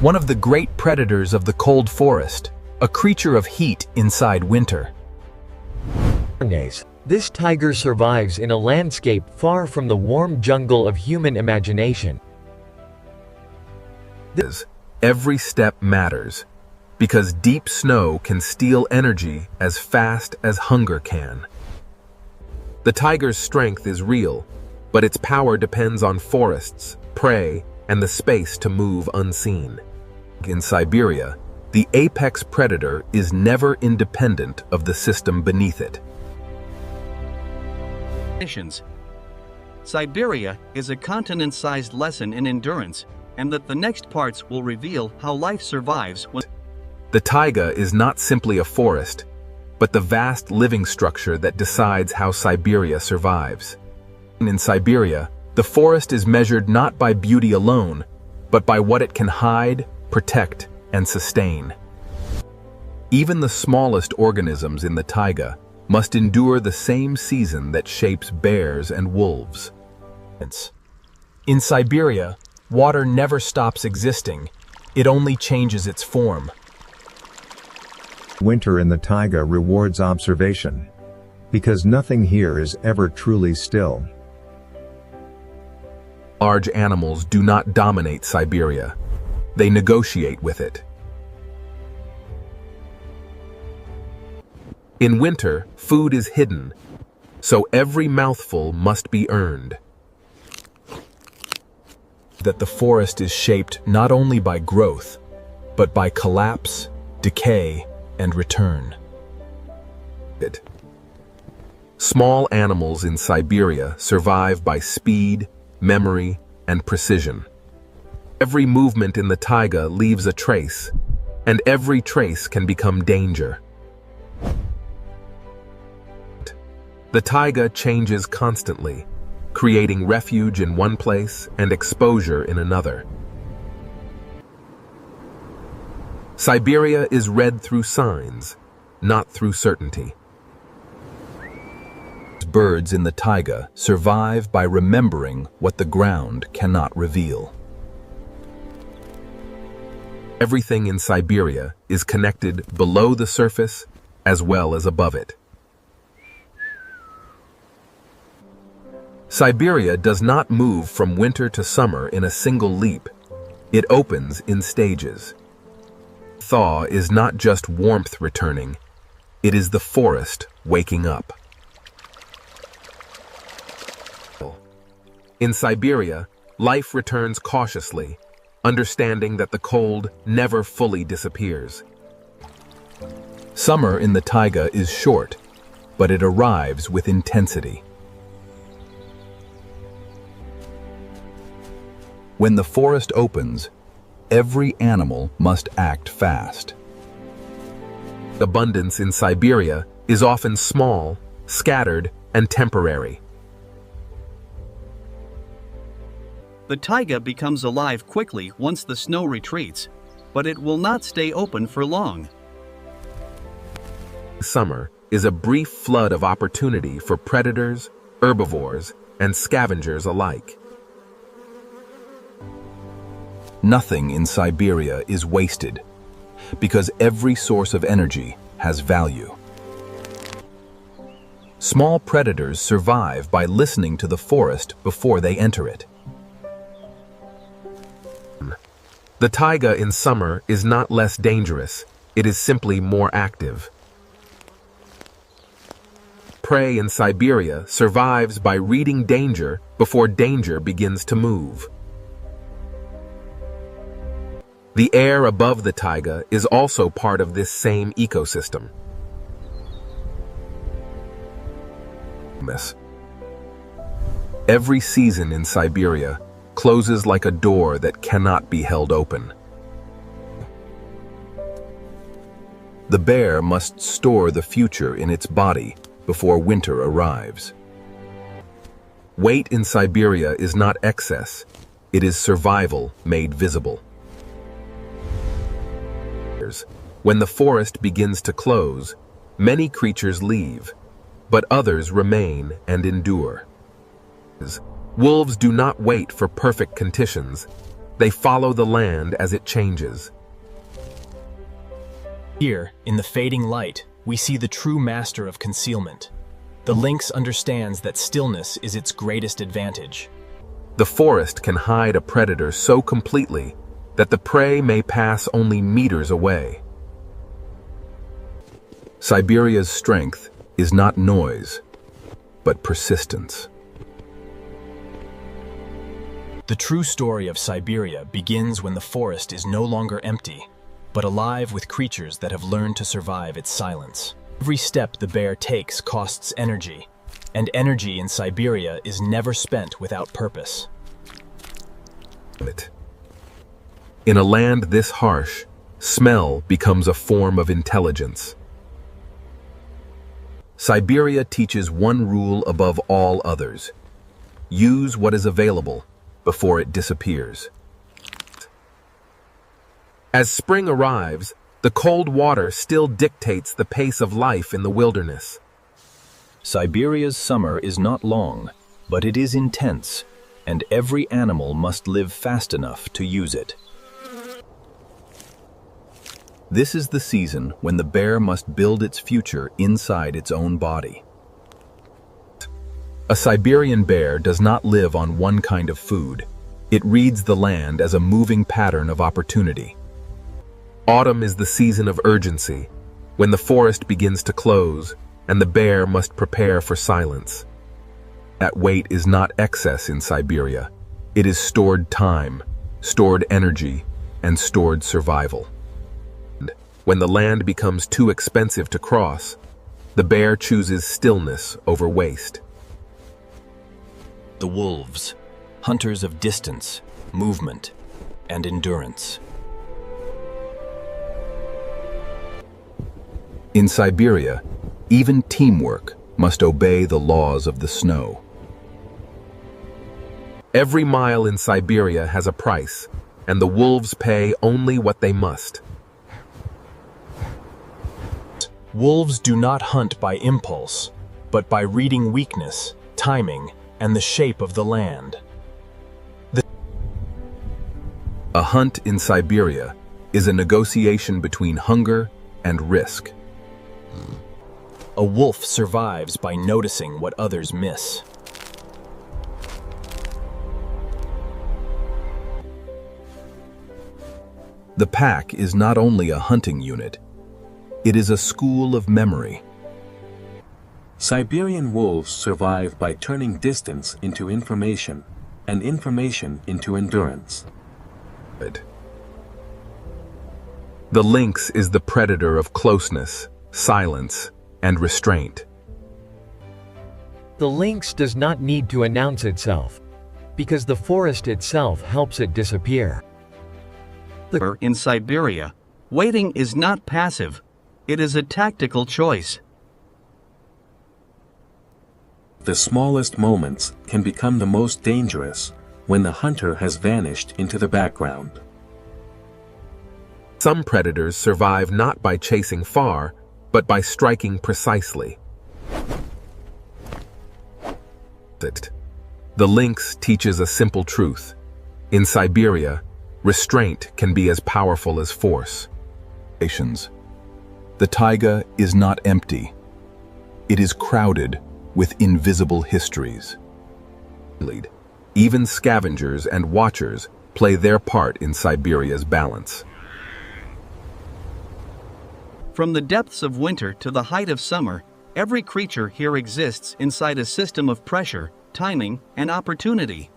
one of the great predators of the cold forest, a creature of heat inside winter. This tiger survives in a landscape far from the warm jungle of human imagination. Every step matters, because deep snow can steal energy as fast as hunger can. The tiger's strength is real, but its power depends on forests, prey, and the space to move unseen. In Siberia, the apex predator is never independent of the system beneath it. Siberia is a continent-sized lesson in endurance, and that the next parts will reveal how life survives when... The taiga is not simply a forest, but the vast living structure that decides how Siberia survives. In Siberia, the forest is measured not by beauty alone, but by what it can hide, protect, and sustain. Even the smallest organisms in the taiga must endure the same season that shapes bears and wolves. In Siberia, water never stops existing. It only changes its form. Winter in the taiga rewards observation, because nothing here is ever truly still. Large animals do not dominate Siberia. They negotiate with it. In winter, food is hidden, so every mouthful must be earned. That the forest is shaped not only by growth, but by collapse, decay, and return. Small animals in Siberia survive by speed, memory, and precision. Every movement in the taiga leaves a trace, and every trace can become danger. The taiga changes constantly, creating refuge in one place and exposure in another. Siberia is read through signs, not through certainty. Birds in the taiga survive by remembering what the ground cannot reveal. Everything in Siberia is connected below the surface as well as above it. Siberia does not move from winter to summer in a single leap. It opens in stages. Thaw is not just warmth returning, it is the forest waking up. In Siberia, life returns cautiously, understanding that the cold never fully disappears. Summer in the taiga is short, but it arrives with intensity. When the forest opens, every animal must act fast. Abundance in Siberia is often small, scattered, and temporary. The taiga becomes alive quickly once the snow retreats, but it will not stay open for long. Summer is a brief flood of opportunity for predators, herbivores, and scavengers alike. Nothing in Siberia is wasted, because every source of energy has value. Small predators survive by listening to the forest before they enter it. The taiga in summer is not less dangerous, it is simply more active. Prey in Siberia survives by reading danger before danger begins to move. The air above the taiga is also part of this same ecosystem. Every season in Siberia closes like a door that cannot be held open. The bear must store the future in its body before winter arrives. Weight in Siberia is not excess, it is survival made visible. When the forest begins to close, many creatures leave, but others remain and endure. Wolves do not wait for perfect conditions. They follow the land as it changes. Here, in the fading light, we see the true master of concealment. The lynx understands that stillness is its greatest advantage. The forest can hide a predator so completely that the prey may pass only meters away. Siberia's strength is not noise, but persistence. The true story of Siberia begins when the forest is no longer empty, but alive with creatures that have learned to survive its silence. Every step the bear takes costs energy, and energy in Siberia is never spent without purpose. In a land this harsh, smell becomes a form of intelligence. Siberia teaches one rule above all others: use what is available before it disappears. As spring arrives, the cold water still dictates the pace of life in the wilderness. Siberia's summer is not long, but it is intense, and every animal must live fast enough to use it. This is the season when the bear must build its future inside its own body. A Siberian bear does not live on one kind of food. It reads the land as a moving pattern of opportunity. Autumn is the season of urgency, when the forest begins to close and the bear must prepare for silence. That weight is not excess in Siberia. It is stored time, stored energy, and stored survival. When the land becomes too expensive to cross, The bear chooses stillness over waste. The wolves, hunters of distance, movement, and endurance. In Siberia, even teamwork must obey the laws of the snow. Every mile in Siberia has a price, and the wolves pay only what they must. Wolves do not hunt by impulse, but by reading weakness, timing, and the shape of the land. A hunt in Siberia is a negotiation between hunger and risk. A wolf survives by noticing what others miss. The pack is not only a hunting unit, it is a school of memory. Siberian wolves survive by turning distance into information, and information into endurance. The lynx is the predator of closeness, silence, and restraint. The lynx does not need to announce itself, because the forest itself helps it disappear. In Siberia, waiting is not passive, it is a tactical choice. The smallest moments can become the most dangerous when the hunter has vanished into the background. Some predators survive not by chasing far, but by striking precisely. The lynx teaches a simple truth. In Siberia, restraint can be as powerful as force. The taiga is not empty. It is crowded with invisible histories. Even scavengers and watchers play their part in Siberia's balance. From the depths of winter to the height of summer, every creature here exists inside a system of pressure, timing, and opportunity.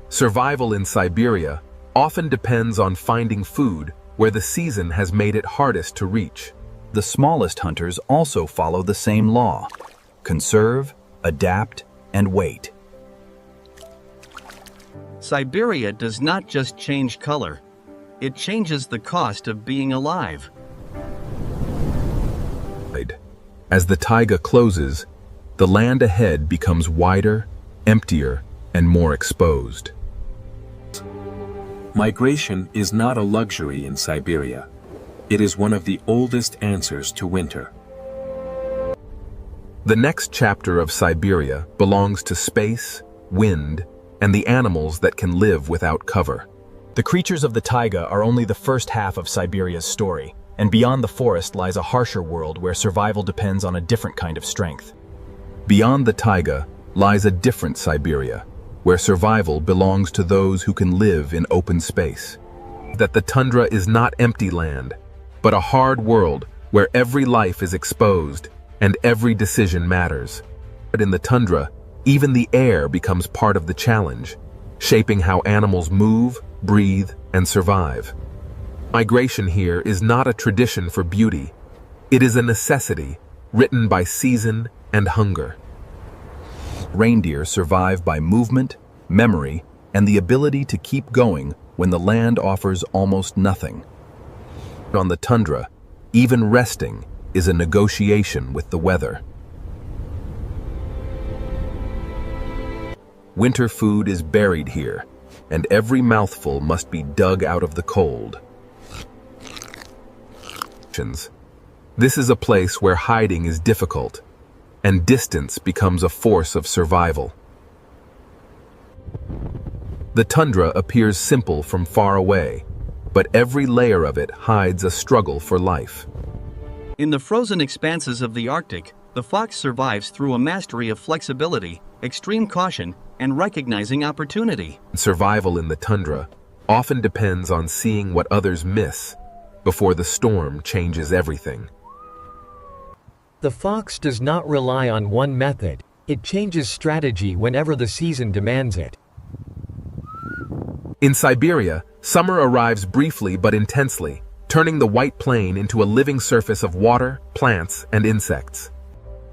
Survival in Siberia often depends on finding food where the season has made it hardest to reach. The smallest hunters also follow the same law: conserve, adapt, and wait. Siberia does not just change color, it changes the cost of being alive. As the taiga closes, the land ahead becomes wider, emptier, and more exposed. Migration is not a luxury in Siberia. It is one of the oldest answers to winter. The next chapter of Siberia belongs to space, wind, and the animals that can live without cover. The creatures of the taiga are only the first half of Siberia's story, and beyond the forest lies a harsher world where survival depends on a different kind of strength. Beyond the taiga lies a different Siberia, where survival belongs to those who can live in open space. That the tundra is not empty land, but a hard world where every life is exposed and every decision matters. But in the tundra, even the air becomes part of the challenge, shaping how animals move, breathe, and survive. Migration here is not a tradition for beauty. It is a necessity, written by season and hunger. Reindeer survive by movement, memory, and the ability to keep going when the land offers almost nothing. On the tundra, even resting is a negotiation with the weather. Winter food is buried here, and every mouthful must be dug out of the cold. This is a place where hiding is difficult, and distance becomes a force of survival. The tundra appears simple from far away, but every layer of it hides a struggle for life. In the frozen expanses of the Arctic, the fox survives through a mastery of flexibility, extreme caution, and recognizing opportunity. Survival in the tundra often depends on seeing what others miss before the storm changes everything. The fox does not rely on one method, it changes strategy whenever the season demands it. In Siberia, summer arrives briefly but intensely, turning the white plain into a living surface of water, plants, and insects.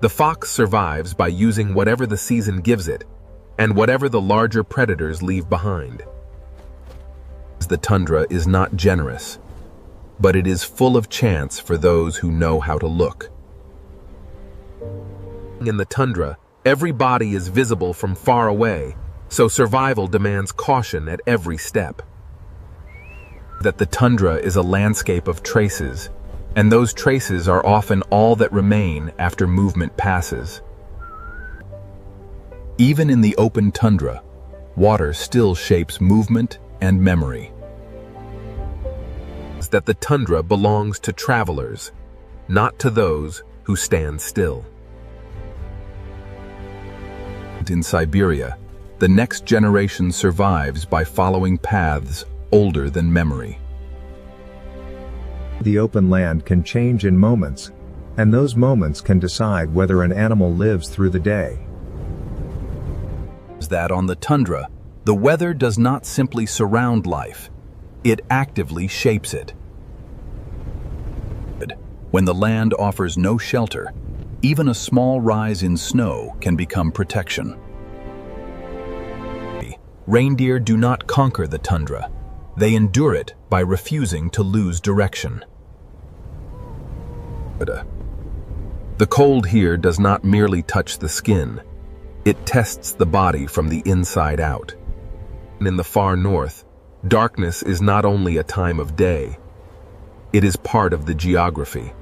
The fox survives by using whatever the season gives it, and whatever the larger predators leave behind. The tundra is not generous, but it is full of chance for those who know how to look. In the tundra, every body is visible from far away, so survival demands caution at every step. That the tundra is a landscape of traces, and those traces are often all that remain after movement passes. Even in the open tundra, water still shapes movement and memory. That the tundra belongs to travelers, not to those who stand still. In Siberia, the next generation survives by following paths older than memory. The open land can change in moments, and those moments can decide whether an animal lives through the day. That on the tundra, the weather does not simply surround life, it actively shapes it. When the land offers no shelter, even a small rise in snow can become protection. Reindeer do not conquer the tundra. They endure it by refusing to lose direction. The cold here does not merely touch the skin. It tests the body from the inside out. In the far north, darkness is not only a time of day, it is part of the geography.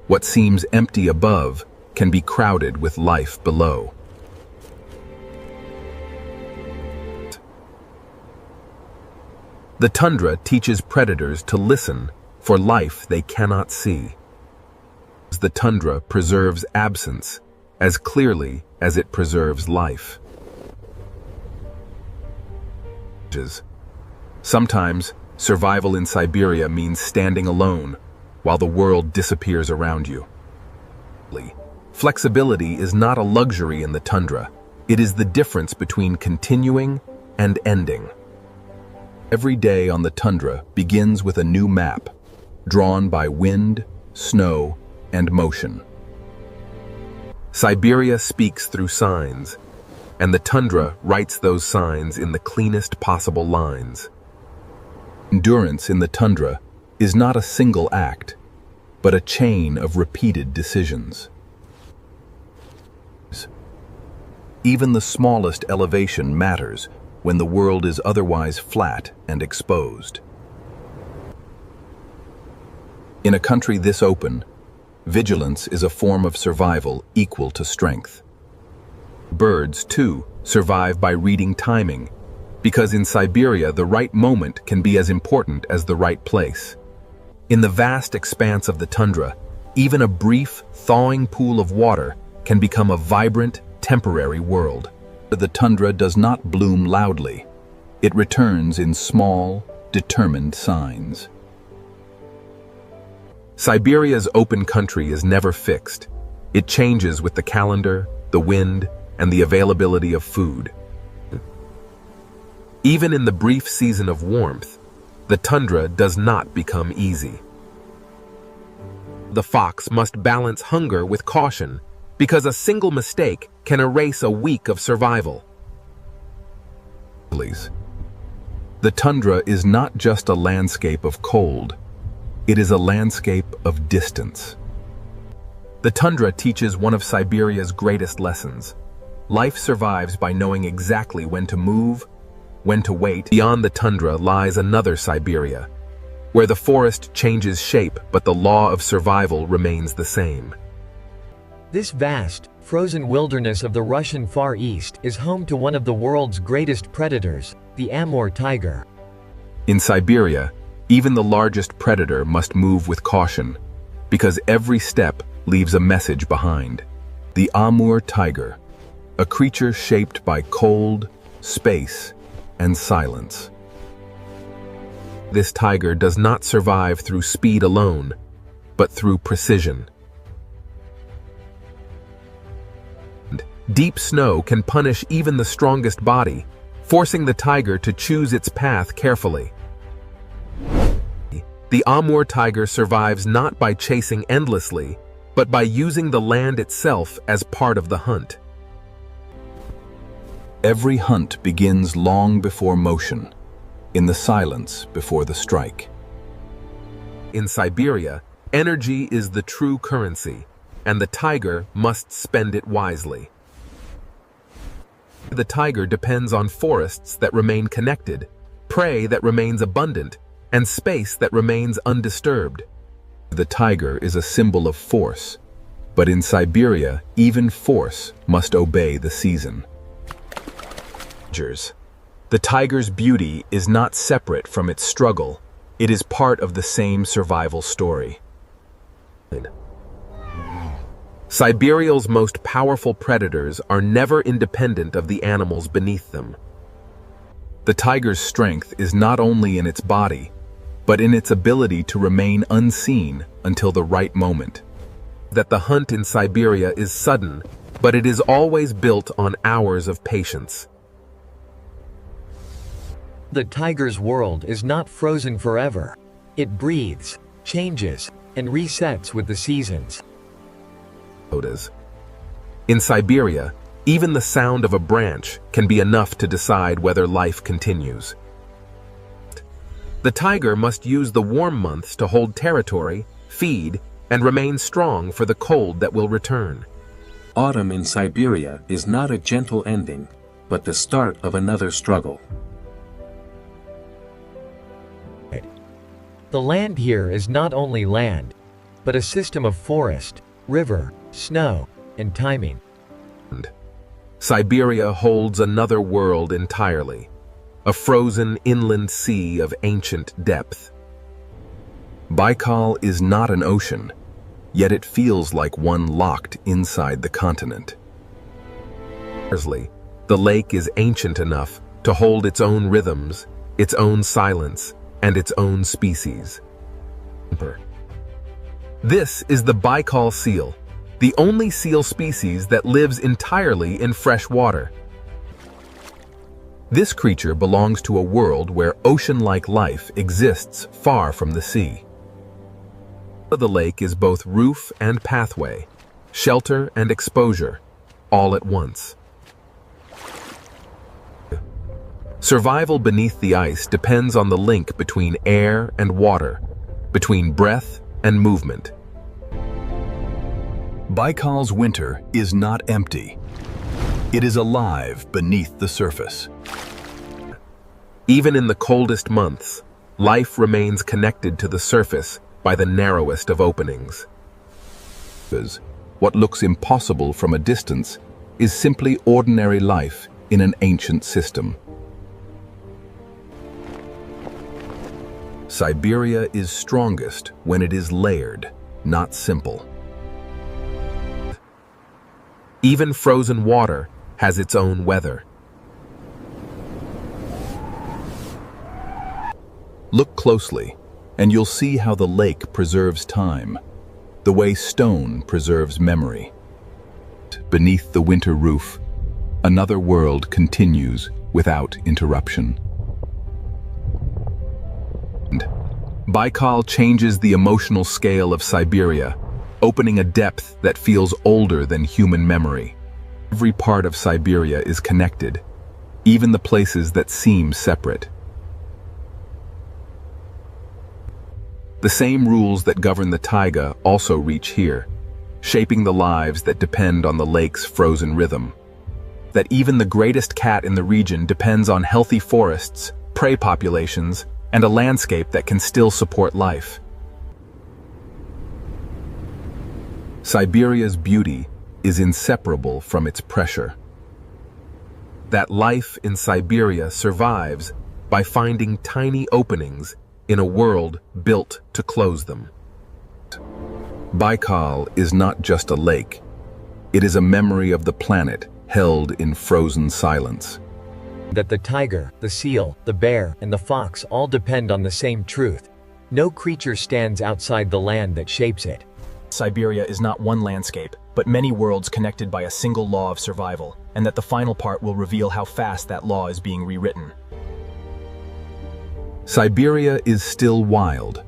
What seems empty above can be crowded with life below. The tundra teaches predators to listen for life they cannot see. The tundra preserves absence as clearly as it preserves life. Sometimes, survival in Siberia means standing alone while the world disappears around you. Flexibility is not a luxury in the tundra. It is the difference between continuing and ending. Every day on the tundra begins with a new map, drawn by wind, snow, and motion. Siberia speaks through signs, and the tundra writes those signs in the cleanest possible lines. Endurance in the tundra is not a single act, but a chain of repeated decisions. Even the smallest elevation matters when the world is otherwise flat and exposed. In a country this open, vigilance is a form of survival equal to strength. Birds, too, survive by reading timing, because in Siberia the right moment can be as important as the right place. In the vast expanse of the tundra, even a brief, thawing pool of water can become a vibrant, temporary world. The tundra does not bloom loudly. It returns in small, determined signs. Siberia's open country is never fixed. It changes with the calendar, the wind, and the availability of food. Even in the brief season of warmth, the tundra does not become easy. The fox must balance hunger with caution, because a single mistake can erase a week of survival. The tundra is not just a landscape of cold, it is a landscape of distance. The tundra teaches one of Siberia's greatest lessons. Life survives by knowing exactly when to move, when to wait. Beyond the tundra lies another Siberia, where the forest changes shape but the law of survival remains the same. This vast, frozen wilderness of the Russian Far East is home to one of the world's greatest predators, the Amur tiger. In Siberia, even the largest predator must move with caution, because every step leaves a message behind. The Amur tiger, a creature shaped by cold, space, and silence. This tiger does not survive through speed alone, but through precision. Deep snow can punish even the strongest body, forcing the tiger to choose its path carefully. The Amur tiger survives not by chasing endlessly, but by using the land itself as part of the hunt. Every hunt begins long before motion, in the silence before the strike. In Siberia, energy is the true currency, and the tiger must spend it wisely. The tiger depends on forests that remain connected, prey that remains abundant, and space that remains undisturbed. The tiger is a symbol of force, but in Siberia, even force must obey the season. The tiger's beauty is not separate from its struggle. It is part of the same survival story. Siberia's most powerful predators are never independent of the animals beneath them. The tiger's strength is not only in its body, but in its ability to remain unseen until the right moment. That the hunt in Siberia is sudden, but it is always built on hours of patience. The tiger's world is not frozen forever. It breathes, changes, and resets with the seasons. In Siberia, even the sound of a branch can be enough to decide whether life continues. The tiger must use the warm months to hold territory, feed, and remain strong for the cold that will return. Autumn in Siberia is not a gentle ending, but the start of another struggle. The land here is not only land, but a system of forest, river, snow, and timing. Siberia holds another world entirely, a frozen inland sea of ancient depth. Baikal is not an ocean, yet it feels like one locked inside the continent. The lake is ancient enough to hold its own rhythms, its own silence, and its own species. This is the Baikal seal, the only seal species that lives entirely in fresh water. This creature belongs to a world where ocean-like life exists far from the sea. The lake is both roof and pathway, shelter and exposure, all at once. Survival beneath the ice depends on the link between air and water, between breath and movement. Baikal's winter is not empty. It is alive beneath the surface. Even in the coldest months, life remains connected to the surface by the narrowest of openings. What looks impossible from a distance is simply ordinary life in an ancient system. Siberia is strongest when it is layered, not simple. Even frozen water has its own weather. Look closely, and you'll see how the lake preserves time, the way stone preserves memory. Beneath the winter roof, another world continues without interruption. Baikal changes the emotional scale of Siberia, opening a depth that feels older than human memory. Every part of Siberia is connected, even the places that seem separate. The same rules that govern the taiga also reach here, shaping the lives that depend on the lake's frozen rhythm. That even the greatest cat in the region depends on healthy forests, prey populations, and a landscape that can still support life. Siberia's beauty is inseparable from its pressure. That life in Siberia survives by finding tiny openings in a world built to close them. Baikal is not just a lake. It is a memory of the planet held in frozen silence. That the tiger, the seal, the bear, and the fox all depend on the same truth. No creature stands outside the land that shapes it. Siberia is not one landscape, but many worlds connected by a single law of survival, and that the final part will reveal how fast that law is being rewritten. Siberia is still wild,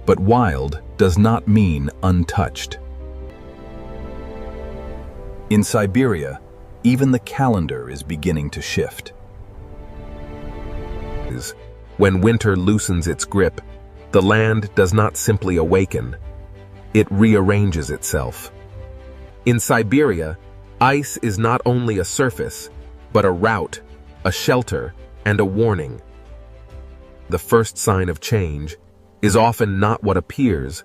But wild does not mean untouched. In Siberia, even the calendar is beginning to shift. When winter loosens its grip, the land does not simply awaken, it rearranges itself. In Siberia, ice is not only a surface, but a route, a shelter, and a warning. The first sign of change is often not what appears,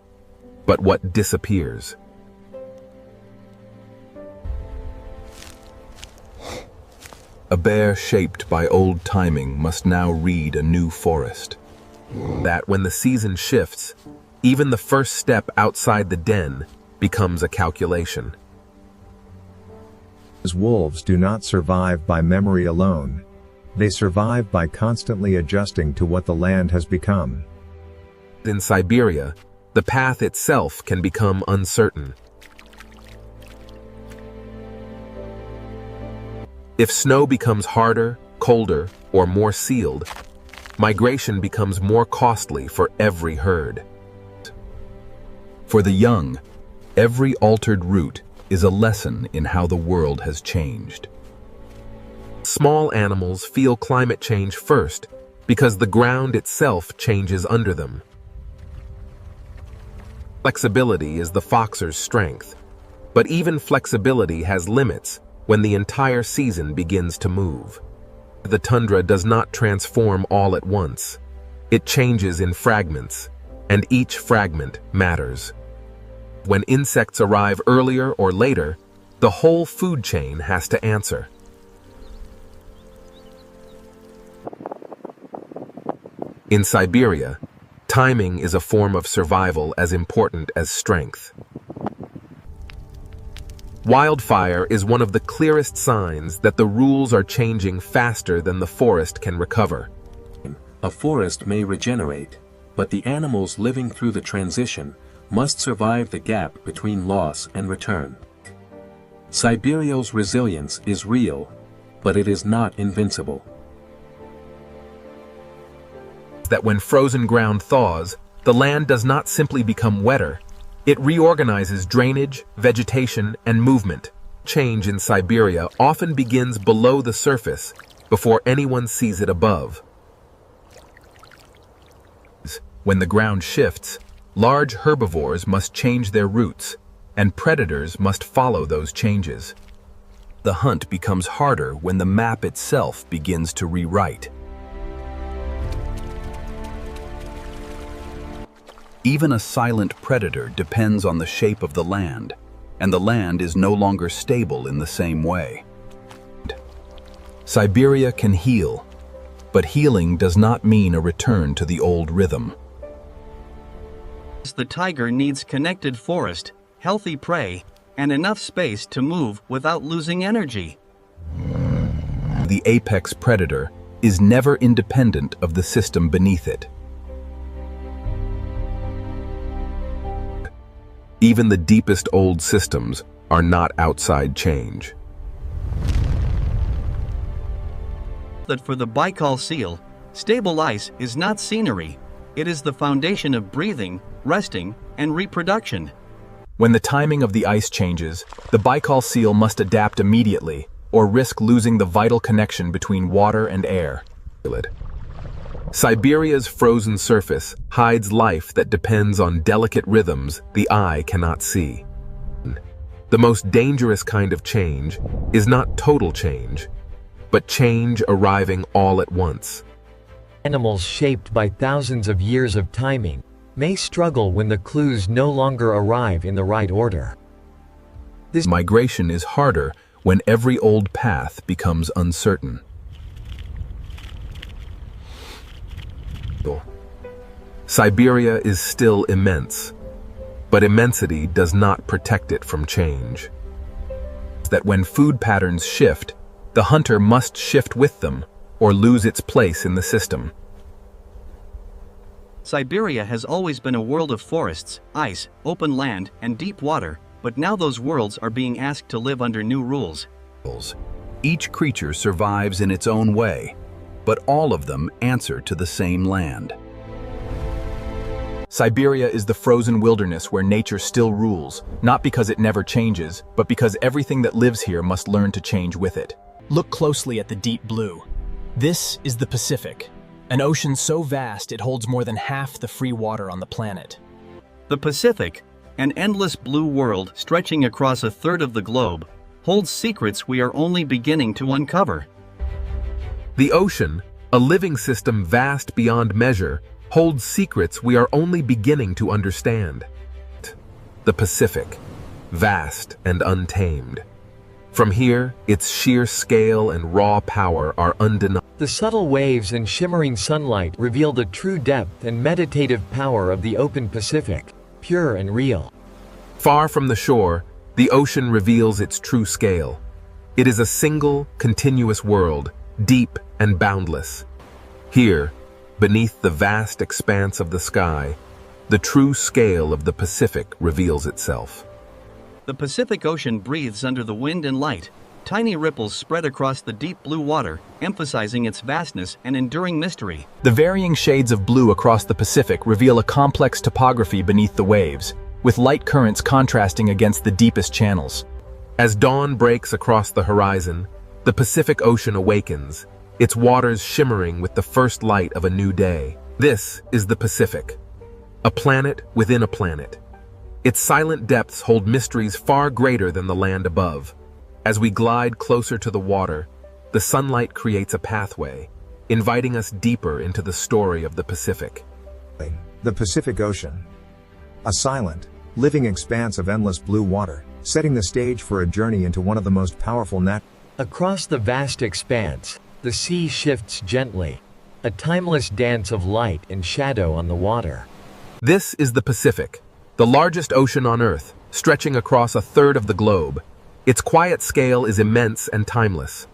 but what disappears. A bear shaped by old timing must now read a new forest. That when the season shifts, even the first step outside the den becomes a calculation. Wolves do not survive by memory alone. They survive by constantly adjusting to what the land has become. In Siberia, the path itself can become uncertain. If snow becomes harder, colder, or more sealed, migration becomes more costly for every herd. For the young, every altered route is a lesson in how the world has changed. Small animals feel climate change first because the ground itself changes under them. Flexibility is the foxer's strength, but even flexibility has limits when the entire season begins to move. The tundra does not transform all at once. It changes in fragments, and each fragment matters. When insects arrive earlier or later, the whole food chain has to answer. In Siberia, timing is a form of survival as important as strength. Wildfire is one of the clearest signs that the rules are changing faster than the forest can recover. A forest may regenerate, but the animals living through the transition must survive the gap between loss and return. Siberia's resilience is real, but it is not invincible. That when frozen ground thaws, the land does not simply become wetter, it reorganizes drainage, vegetation, and movement. Change in Siberia often begins below the surface before anyone sees it above. When the ground shifts, large herbivores must change their routes, and predators must follow those changes. The hunt becomes harder when the map itself begins to rewrite. Even a silent predator depends on the shape of the land, and the land is no longer stable in the same way. Siberia can heal, but healing does not mean a return to the old rhythm. The tiger needs connected forest, healthy prey, and enough space to move without losing energy. The apex predator is never independent of the system beneath it. Even the deepest old systems are not outside change. That for the Baikal seal, stable ice is not scenery, it is the foundation of breathing, resting, and reproduction. When the timing of the ice changes, the Baikal seal must adapt immediately or risk losing the vital connection between water and air. Siberia's frozen surface hides life that depends on delicate rhythms the eye cannot see. The most dangerous kind of change is not total change, but change arriving all at once. Animals shaped by thousands of years of timing may struggle when the clues no longer arrive in the right order. This migration is harder when every old path becomes uncertain. Siberia is still immense, but immensity does not protect it from change. That when food patterns shift, the hunter must shift with them or lose its place in the system. Siberia has always been a world of forests, ice, open land, and deep water, but now those worlds are being asked to live under new rules. Each creature survives in its own way, but all of them answer to the same land. Siberia is the frozen wilderness where nature still rules, not because it never changes, but because everything that lives here must learn to change with it. Look closely at the deep blue. This is the Pacific, an ocean so vast it holds more than half the free water on the planet. The Pacific, an endless blue world stretching across a third of the globe, holds secrets we are only beginning to uncover. The ocean, a living system vast beyond measure, holds secrets we are only beginning to understand. The Pacific, vast and untamed. From here, its sheer scale and raw power are undeniable. The subtle waves and shimmering sunlight reveal the true depth and meditative power of the open Pacific, pure and real. Far from the shore, the ocean reveals its true scale. It is a single, continuous world, deep and boundless. Here, beneath the vast expanse of the sky, the true scale of the Pacific reveals itself. The Pacific Ocean breathes under the wind and light. Tiny ripples spread across the deep blue water, emphasizing its vastness and enduring mystery. The varying shades of blue across the Pacific reveal a complex topography beneath the waves, with light currents contrasting against the deepest channels. As dawn breaks across the horizon, the Pacific Ocean awakens, its waters shimmering with the first light of a new day. This is the Pacific, a planet within a planet. Its silent depths hold mysteries far greater than the land above. As we glide closer to the water, the sunlight creates a pathway, inviting us deeper into the story of the Pacific. The Pacific Ocean. A silent, living expanse of endless blue water, setting the stage for a journey into one of the most powerful Across the vast expanse, the sea shifts gently, a timeless dance of light and shadow on the water. This is the Pacific, the largest ocean on Earth, stretching across a third of the globe. Its quiet scale is immense and timeless.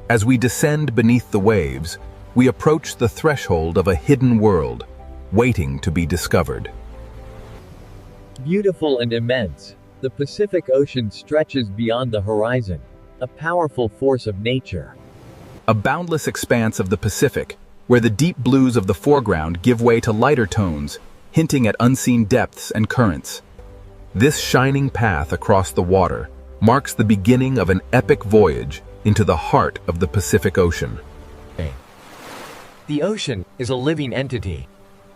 As we descend beneath the waves, we approach the threshold of a hidden world, waiting to be discovered. Beautiful and immense, the Pacific Ocean stretches beyond the horizon, a powerful force of nature. A boundless expanse of the Pacific, where the deep blues of the foreground give way to lighter tones, hinting at unseen depths and currents. This shining path across the water marks the beginning of an epic voyage into the heart of the Pacific Ocean. The ocean is a living entity,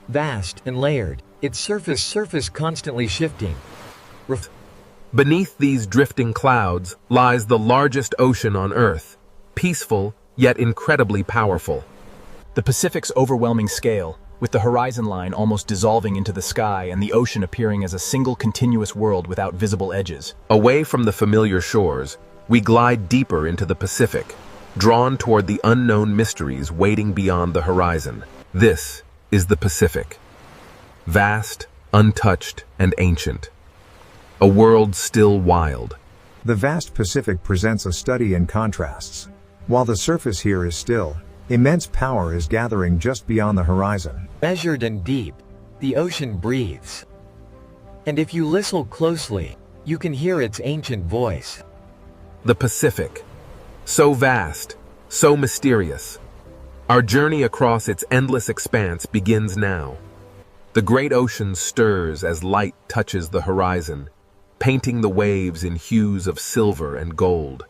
vast and layered, its surface constantly shifting. Beneath these drifting clouds lies the largest ocean on Earth, peaceful yet incredibly powerful. The Pacific's overwhelming scale, with the horizon line almost dissolving into the sky and the ocean appearing as a single continuous world without visible edges. Away from the familiar shores, we glide deeper into the Pacific, drawn toward the unknown mysteries waiting beyond the horizon. This is the Pacific. Vast, untouched, and ancient. A world still wild. The vast Pacific presents a study in contrasts. While the surface here is still, immense power is gathering just beyond the horizon. Measured and deep, the ocean breathes. And if you listen closely, you can hear its ancient voice. The Pacific. So vast, so mysterious. Our journey across its endless expanse begins now. The great ocean stirs as light touches the horizon, painting the waves in hues of silver and gold.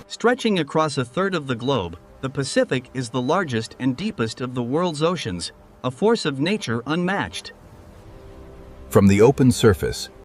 Stretching across a third of the globe, the Pacific is the largest and deepest of the world's oceans, a force of nature unmatched. From the open surface,